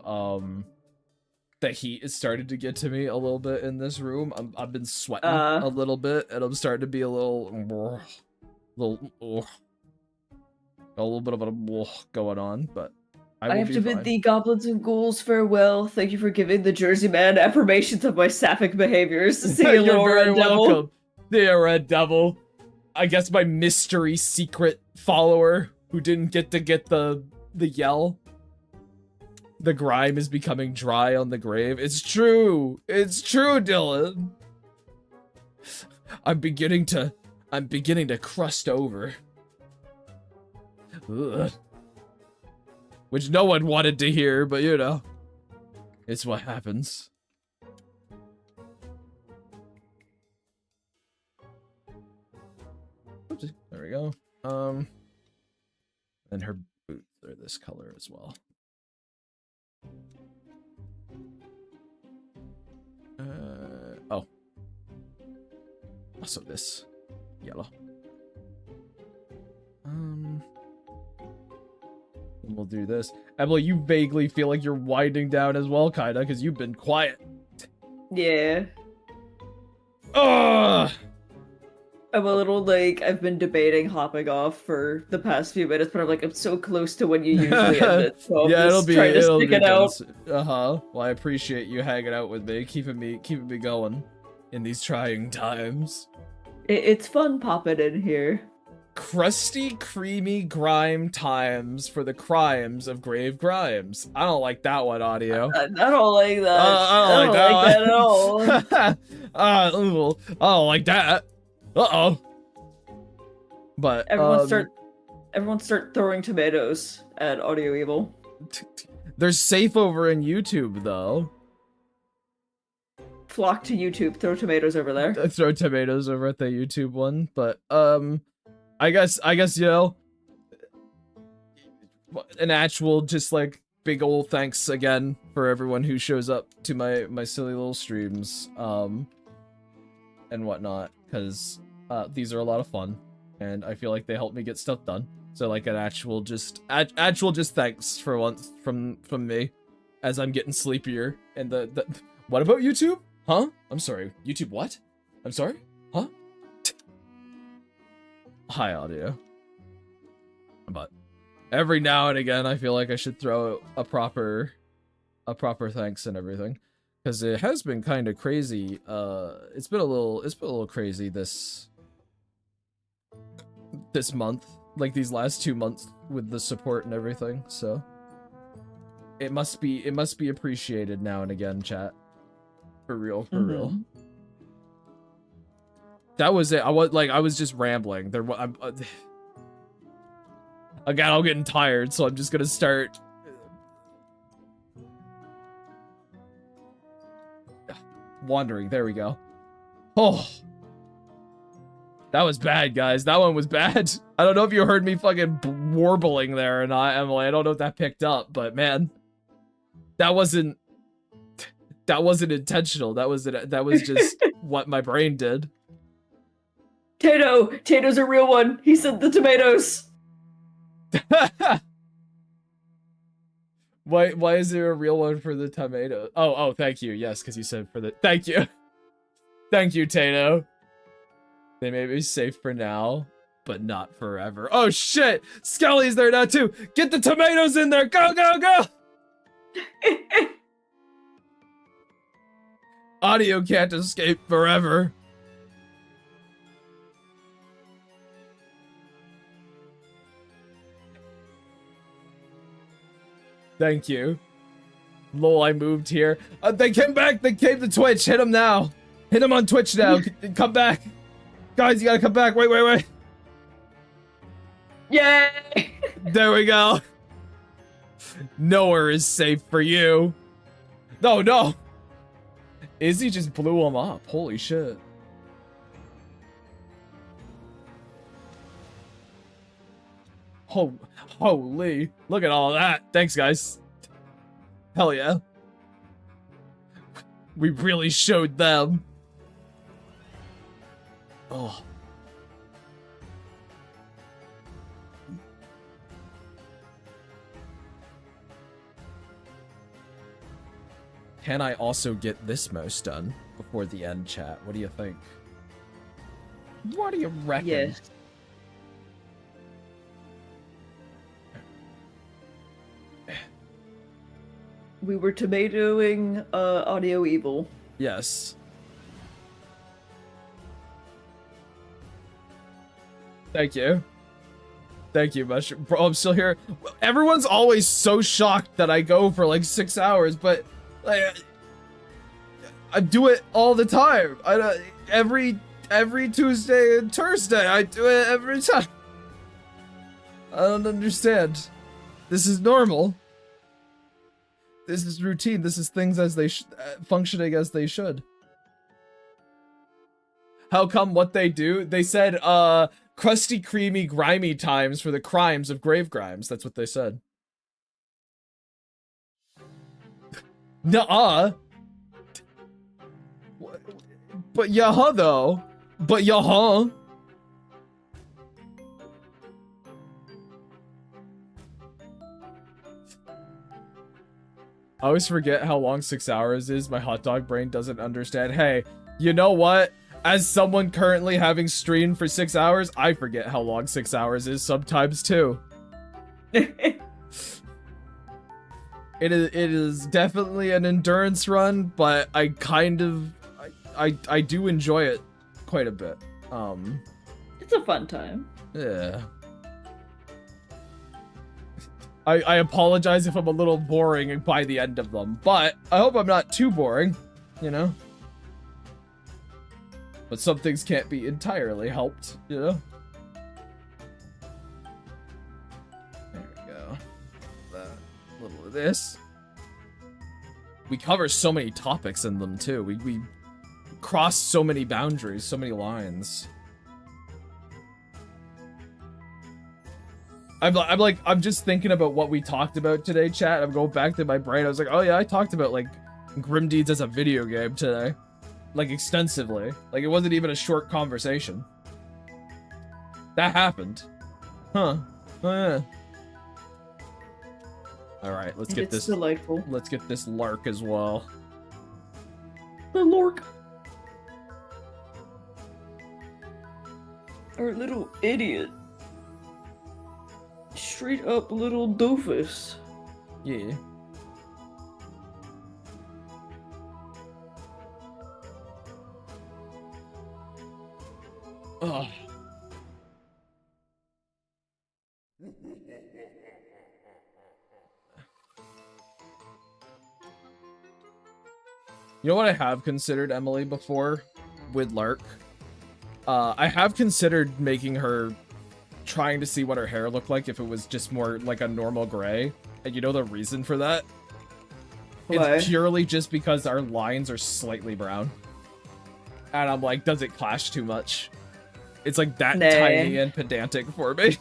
the heat has started to get to me a little bit in this room. I've been sweating a little bit, and I'm starting to be a little... a little bit of a going on, but I will have be to fine. bid the goblins and ghouls farewell. Thank you for giving the Jersey Man affirmations of my sapphic behaviors. See you, You're little very red devil. welcome. The Red Devil. I guess my mystery secret follower who didn't get to get the yell. The grime is becoming dry on the grave. It's true. It's true, Dylan. I'm beginning to crust over. Ugh. Which no one wanted to hear, but you know, it's what happens. Oops, there we go. And her boots are this color as well. Oh. Also this yellow. And we'll do this. Emily, you vaguely feel like you're winding down as well, kinda, because you've been quiet. Yeah. Ugh! I'm a little like, I've been debating hopping off for the past few minutes, but I'm like, I'm so close to when you usually end it, so I'm Yeah, just trying to stick it out. Well, I appreciate you hanging out with me, keeping me going in these trying times. It's fun popping in here. Crusty, creamy grime times for the crimes of grave grimes. I don't like that one, audio. I don't like that. I don't like that at all. I don't like that. Uh-oh. But everyone start throwing tomatoes at Audio Evil. They're safe over in YouTube though. Flock to YouTube, throw tomatoes over there. Throw tomatoes over at the YouTube one, but I guess you know, an actual just like big old thanks again for everyone who shows up to my silly little streams and whatnot, because these are a lot of fun and I feel like they help me get stuff done. So like an actual just thanks for once from me as I'm getting sleepier. And the what about YouTube? Huh? I'm sorry. YouTube what? I'm sorry? Huh? Hi, audio. But every now and again, I feel like I should throw a proper thanks and everything, because it has been kind of crazy. It's been a little crazy this month, like these last 2 months with the support and everything. So it must be appreciated now and again, chat. For real, for real. That was it. I was just rambling. Again, I'm getting tired, so I'm just gonna start wandering. There we go. Oh, that was bad, guys. That one was bad. I don't know if you heard me fucking warbling there or not, Emily. I don't know if that picked up, but man, that wasn't intentional. That was just what my brain did. Tato's a real one. He said the tomatoes. Why is there a real one for the tomato? Oh, thank you. Yes, because you said for the. Thank you. Thank you, Tato. They may be safe for now, but not forever. Oh shit! Skelly's there now too. Get the tomatoes in there. Go, go, go. Audio can't escape forever. Thank you. Lol, I moved here. They came back. They came to Twitch. Hit them now. Hit them on Twitch now. Come back. Guys, you gotta come back. Wait. Yay! There we go. Nowhere is safe for you. No. Izzy just blew him up. Holy shit. Holy. Look at all that. Thanks, guys. Hell yeah. We really showed them. Oh. Can I also get this mouse done before the end, chat? What do you think? What do you reckon? Yes. We were tomatoing Audio Evil. Yes. Thank you. Thank you, Mushroom. Bro, I'm still here. Everyone's always so shocked that I go for like 6 hours, but like, I do it all the time. Every Tuesday and Thursday, I do it every time. I don't understand. This is normal. This is routine. This is things as they functioning as they should. How come what they do? They said, crusty, creamy, grimy times for the crimes of grave crimes. That's what they said. Nuh-uh. But yeah, though. But yeah. I always forget how long 6 hours is. My hot dog brain doesn't understand. Hey, you know what? As someone currently having streamed for 6 hours, I forget how long 6 hours is sometimes too. It is definitely an endurance run, but I kind of I do enjoy it quite a bit. It's a fun time. Yeah. I apologize if I'm a little boring by the end of them, but I hope I'm not too boring, you know? But some things can't be entirely helped, you know? There we go. A little of this. We cover so many topics in them, too. We cross so many boundaries, so many lines. I'm just thinking about what we talked about today, chat. I'm going back to my brain. I was like, oh yeah, I talked about, like, Grim Deeds as a video game today. Like, extensively. Like, it wasn't even a short conversation. That happened. Huh. Oh, yeah. Alright, let's get this. Delightful. Let's get this lark as well. The lork. Our little idiot. Straight up little doofus. Yeah. Ugh. You know what I have considered, Emily, before with Lark? I have considered making her, trying to see what her hair looked like if it was just more like a normal gray. And you know the reason for that? Why? It's purely just because our lines are slightly brown. And I'm like, does it clash too much? It's like that tiny and pedantic for me.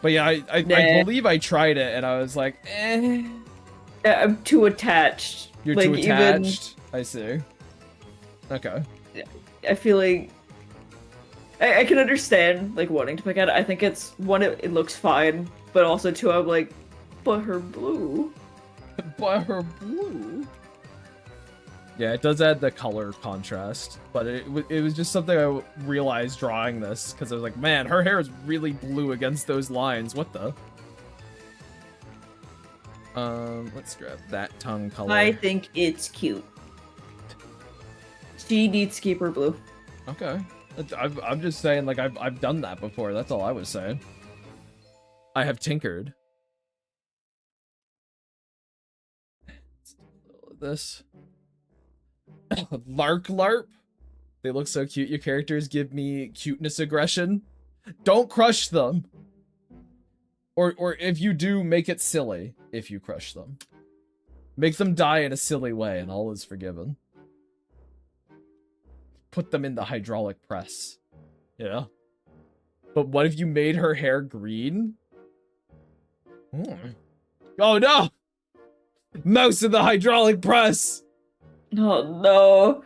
But yeah, I believe I tried it and I was like, eh. I'm too attached. You're like, too attached? I see. Okay. I feel like I can understand like wanting to pick at it. I think it's one, it looks fine, but also two, I'm like, but her blue. But her blue. Yeah, it does add the color contrast, but it was just something I realized drawing this because I was like, man, her hair is really blue against those lines. What the? Let's grab that tongue color. I think it's cute. She needs to keep her blue. Okay. I'm just saying, like, I've done that before. That's all I was saying. I have tinkered. Let's do a little of this. Lark LARP. They look so cute. Your characters give me cuteness aggression. Don't crush them. Or if you do, make it silly if you crush them. Make them die in a silly way and all is forgiven. Put them in the hydraulic press. You know? But what if you made her hair green? Oh no! Mouse in the hydraulic press! Oh no.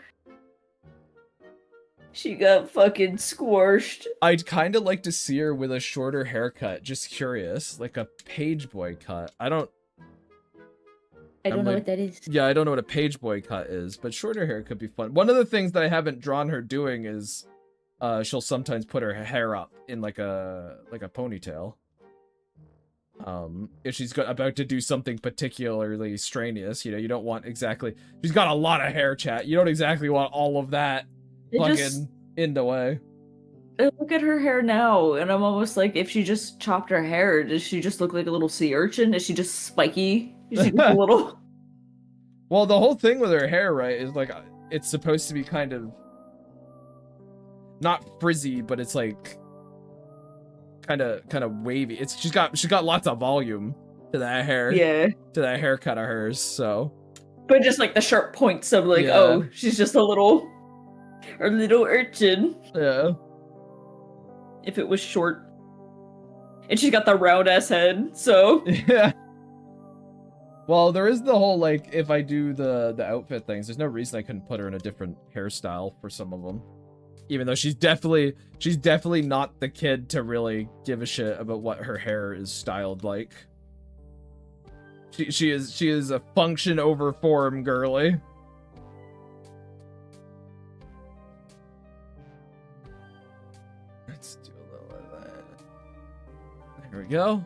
She got fucking squished. I'd kind of like to see her with a shorter haircut. Just curious. Like a page boy cut. I don't know what that is. Yeah, I don't know what a page boy cut is, but shorter hair could be fun. One of the things that I haven't drawn her doing is she'll sometimes put her hair up in like a ponytail. If she's about to do something particularly strenuous, you know, you don't want exactly. She's got a lot of hair, chat. You don't exactly want all of that fucking in the way. Look at her hair now, and I'm almost like, if she just chopped her hair, does she just look like a little sea urchin? Is she just spiky? Is she just a little? Well, the whole thing with her hair, right, is like it's supposed to be kind of not frizzy, but it's like kind of wavy. She's got lots of volume to that hair. Yeah. To that haircut of hers. So. But just like the sharp points of like, oh, she's just a little urchin. Yeah. If it was short. And she's got the round ass head, so. Yeah. Well, there is the whole, like, if I do the outfit things, there's no reason I couldn't put her in a different hairstyle for some of them. Even though she's definitely not the kid to really give a shit about what her hair is styled like. She is a function over form girly. Let's do a little of that. There we go.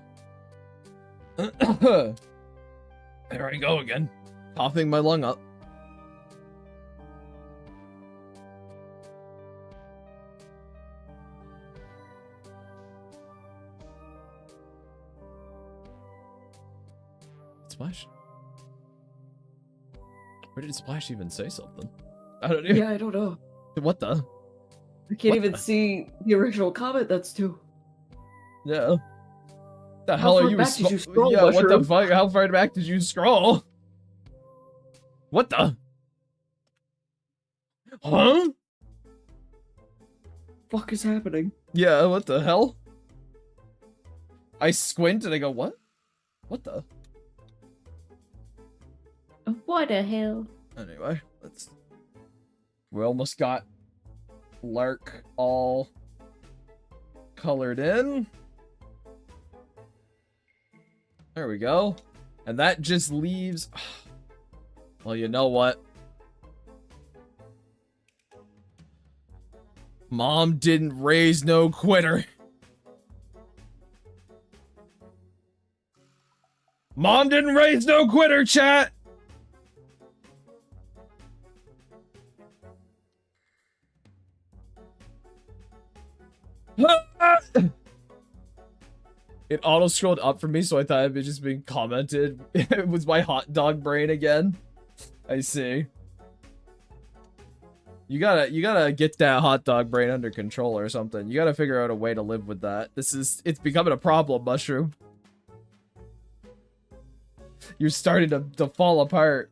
There I go again. Coughing my lung up. Splash? Where did Splash even say something? I don't even... Yeah, I don't know. What the? I can't even see the original comment that's too. Yeah. The hell are you? Back did you scroll, yeah, Mushroom? What the fuck? How far back did you scroll? What the? Huh? Fuck is happening? Yeah, what the hell? I squint and I go, what? What the? What the hell? Anyway, we almost got Lark all colored in. There we go. And that just leaves... Well, you know what? Mom didn't raise no quitter. Mom didn't raise no quitter, chat! It auto-scrolled up for me, so I thought it was just being commented. It was my hot dog brain again. I see. You gotta get that hot dog brain under control or something. You gotta figure out a way to live with that. It's becoming a problem, Mushroom. You're starting to fall apart.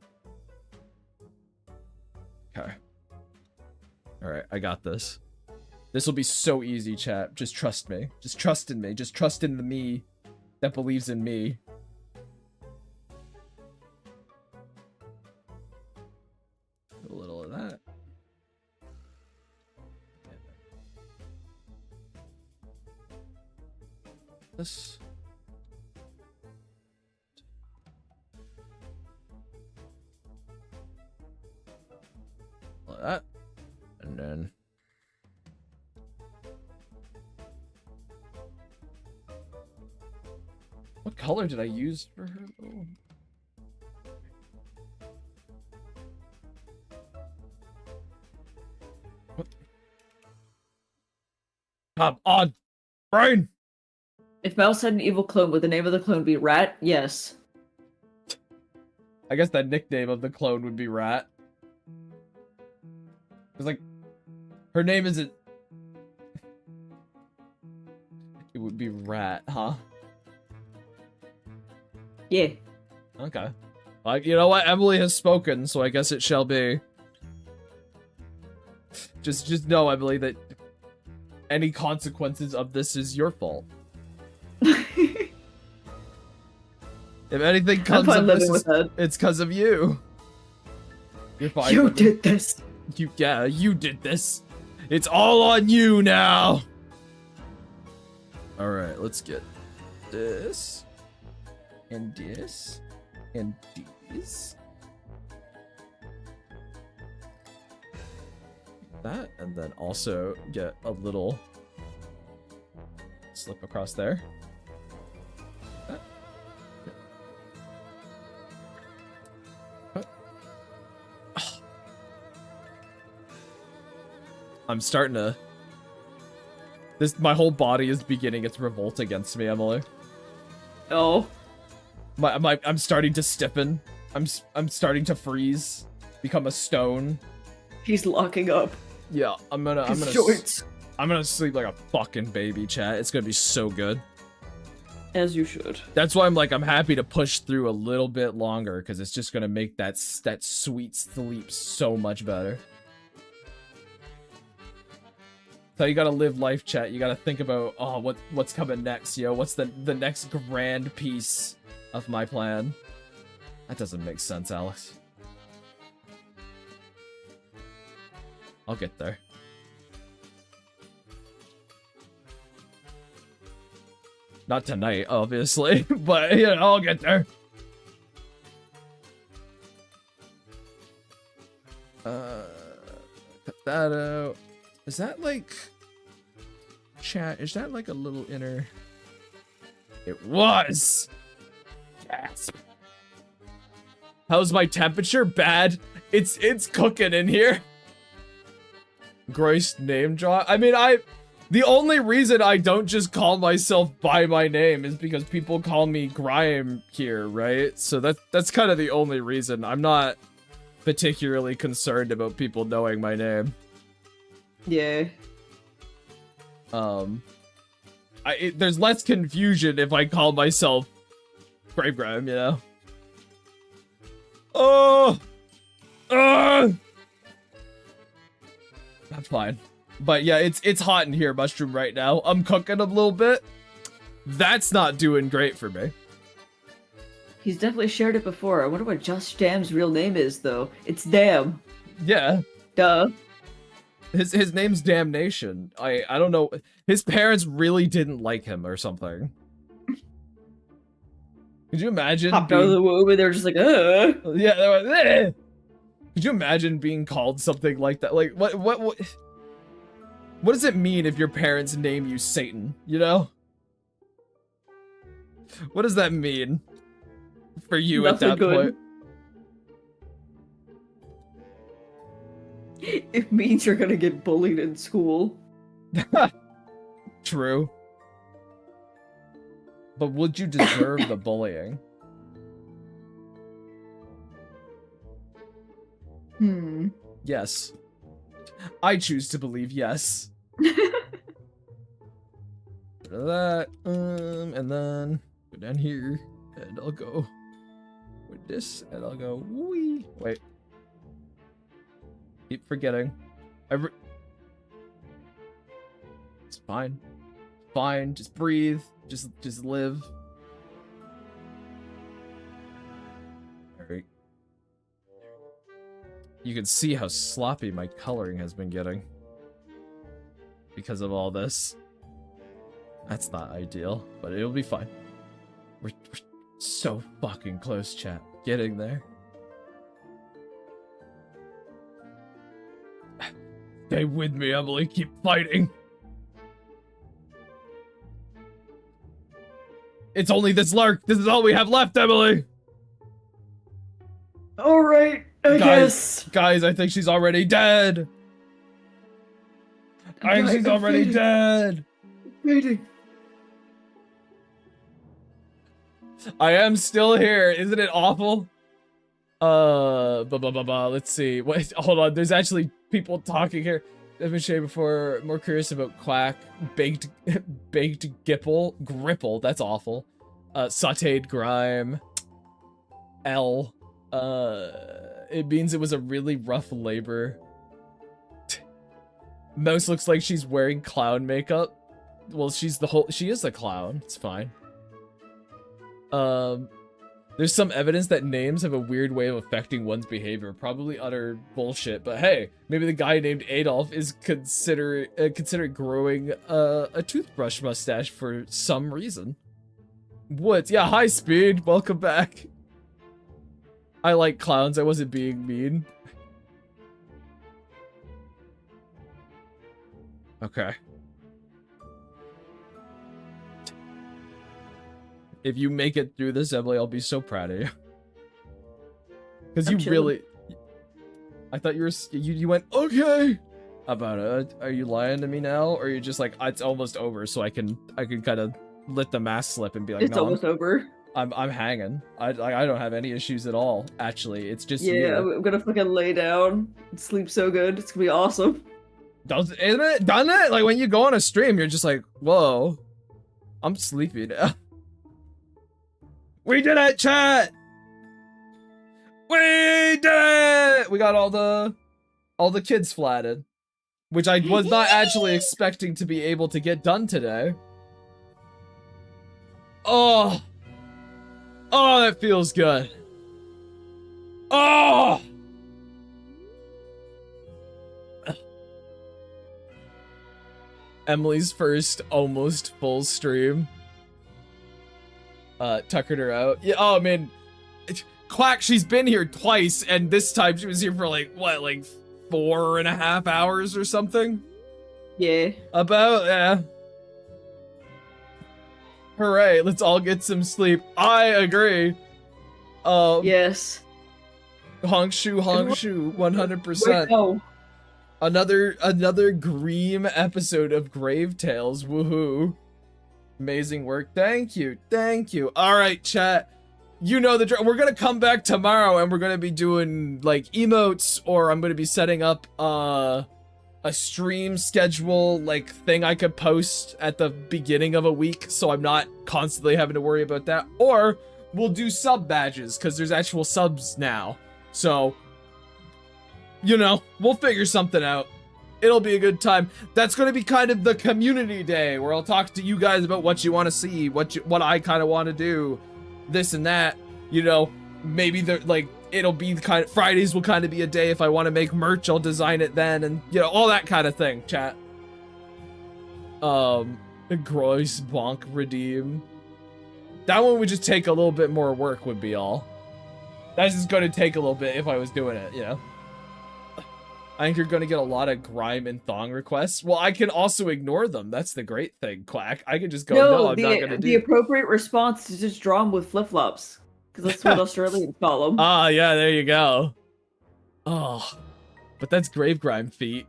Okay. Alright, I got this. This will be so easy, chat. Just trust me. Just trust in me. Just trust in the me that believes in me. A little of that. This. Like that. And then... What color did I use for her? Oh. What? Come on, brain! If Mouse had an evil clone, would the name of the clone be Rat? Yes. I guess that nickname of the clone would be Rat. It's like, her name isn't... It would be Rat, huh? Yeah. Okay. Like, you know what? Emily has spoken, so I guess it shall be. Just know, Emily, that any consequences of this is your fault. If anything comes of this, it's because of you. You're fine. You did this. You did this. It's all on you now. All right, let's get this. And this, and these. That, and then also get a little slip across there. That. I'm starting to... My whole body is beginning its revolt against me, Emily. Oh. I'm starting to stiffen. I'm starting to freeze. Become a stone. He's locking up. Yeah, I'm gonna sleep like a fucking baby, chat. It's gonna be so good. As you should. That's why I'm happy to push through a little bit longer, because it's just gonna make that sweet sleep so much better. So you gotta live life, chat. You gotta think about, oh, what's coming next, yo? What's the next grand piece of my plan? That doesn't make sense, Alex. I'll get there. Not tonight, obviously, but, you know, I'll get there. Cut that out. Is that like... Chat, is that like a little inner... It was! Gasp. How's my temperature? Bad. It's cooking in here. Gross name drop. I mean, the only reason I don't just call myself by my name is because people call me Grime here, right? So that's kind of the only reason. I'm not particularly concerned about people knowing my name. Yeah. There's less confusion if I call myself Grave Grime, you know? Oh! That's fine. But yeah, it's hot in here, Mushroom, right now. I'm cooking a little bit. That's not doing great for me. He's definitely shared it before. I wonder what Just Dam's real name is, though. It's Dam. Yeah. Duh. His name's Damnation. I don't know. His parents really didn't like him or something. Could you imagine? Popped out of the womb and they're just like, ugh. Yeah, they're like, eh. Could you imagine being called something like that? Like, what does it mean if your parents name you Satan, you know? What does that mean for you at that point? It means you're gonna get bullied in school. True. But would you deserve the bullying? Yes. I choose to believe yes. That, and then go down here, and I'll go with this, and I'll go wee. Wait. Keep forgetting. It's fine. Fine. Just breathe. Just live. Alright. You can see how sloppy my coloring has been getting. Because of all this. That's not ideal, but it'll be fine. We're so fucking close, chat. Getting there. Stay with me, Emily. Keep fighting. It's only this lurk. This is all we have left, Emily. All right, I guess. Guys, I think she's already dead. I think she's already dead. Waiting. I am still here. Isn't it awful? Let's see. Wait, hold on. There's actually people talking here. I've been shared before. More curious about Quack. Baked Gripple. That's awful. Sauteed Grime. L. It means it was a really rough labor. Mouse looks like she's wearing clown makeup. Well, she is a clown. It's fine. There's some evidence that names have a weird way of affecting one's behavior. Probably utter bullshit, but hey, maybe the guy named Adolf is considering growing a toothbrush mustache for some reason. What? Yeah, hi Speed, welcome back. I like clowns, I wasn't being mean. Okay. If you make it through this, Emily, I'll be so proud of you. Because you really... I thought you went, okay! about it. Are you lying to me now, or are you just like it's almost over, so I can kind of let the mask slip and be like, It's no, almost over. I'm hanging. I don't have any issues at all. Actually, it's just Yeah, you. I'm gonna fucking lay down and sleep so good. It's gonna be awesome. Isn't it? Done it? Like when you go on a stream, you're just like, whoa, I'm sleepy now. We did it, chat. We did it. We got all the kids flatted, which I was not actually expecting to be able to get done today. Oh, that feels good. Oh. Emily's first almost full stream. Tuckered her out. Yeah, oh man. Quack, she's been here twice, and this time she was here for like, what, like 4.5 hours or something? Yeah. About, yeah. Hooray, let's all get some sleep. I agree. Yes. Hongshu, 100%. No. Another Greem episode of Grave Tales. Woohoo. Amazing work. Thank you. All right, chat. You know we're gonna come back tomorrow, and we're gonna be doing like emotes, or I'm gonna be setting up a stream schedule like thing I could post at the beginning of a week, so I'm not constantly having to worry about that. Or we'll do sub badges because there's actual subs now. So, you know, we'll figure something out. It'll be a good time. That's going to be kind of the community day where I'll talk to you guys about what you want to see, what I kind of want to do, this and that. You know, maybe it'll be kind of Fridays will kind of be a day if I want to make merch, I'll design it then, and you know, all that kind of thing, chat. Gross bonk redeem. That one would just take a little bit more work would be all. That's just going to take a little bit if I was doing it, you know. I think you're going to get a lot of grime and thong requests. Well, I can also ignore them. That's the great thing, Quack. I can just go, no, I'm not going to do the appropriate response is just draw them with flip-flops. Because that's what Australians call them. Ah, yeah, there you go. Oh, but that's grave grime feet.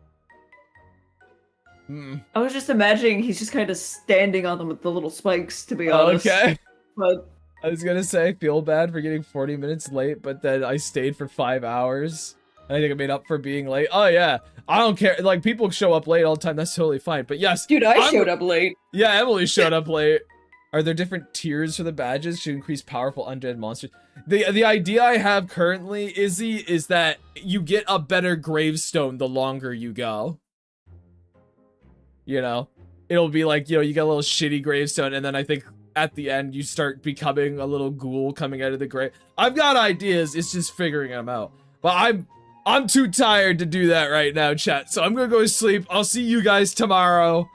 I was just imagining he's just kind of standing on them with the little spikes, to be honest. Okay. But I was going to say, feel bad for getting 40 minutes late, but then I stayed for 5 hours. I think I made up for being late. Oh, yeah. I don't care. Like, people show up late all the time. That's totally fine. But yes. Dude, I showed up late. Yeah, Emily showed up late. Are there different tiers for the badges to increase powerful undead monsters? The idea I have currently, Izzy, is that you get a better gravestone the longer you go. You know? It'll be like, you know, you get a little shitty gravestone, and then I think at the end you start becoming a little ghoul coming out of the grave. I've got ideas. It's just figuring them out. But I'm too tired to do that right now, chat. So I'm gonna go to sleep. I'll see you guys tomorrow.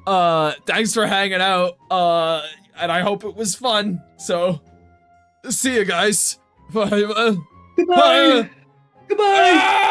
Thanks for hanging out. And I hope it was fun. So, see you guys. Bye. Goodbye. Goodbye.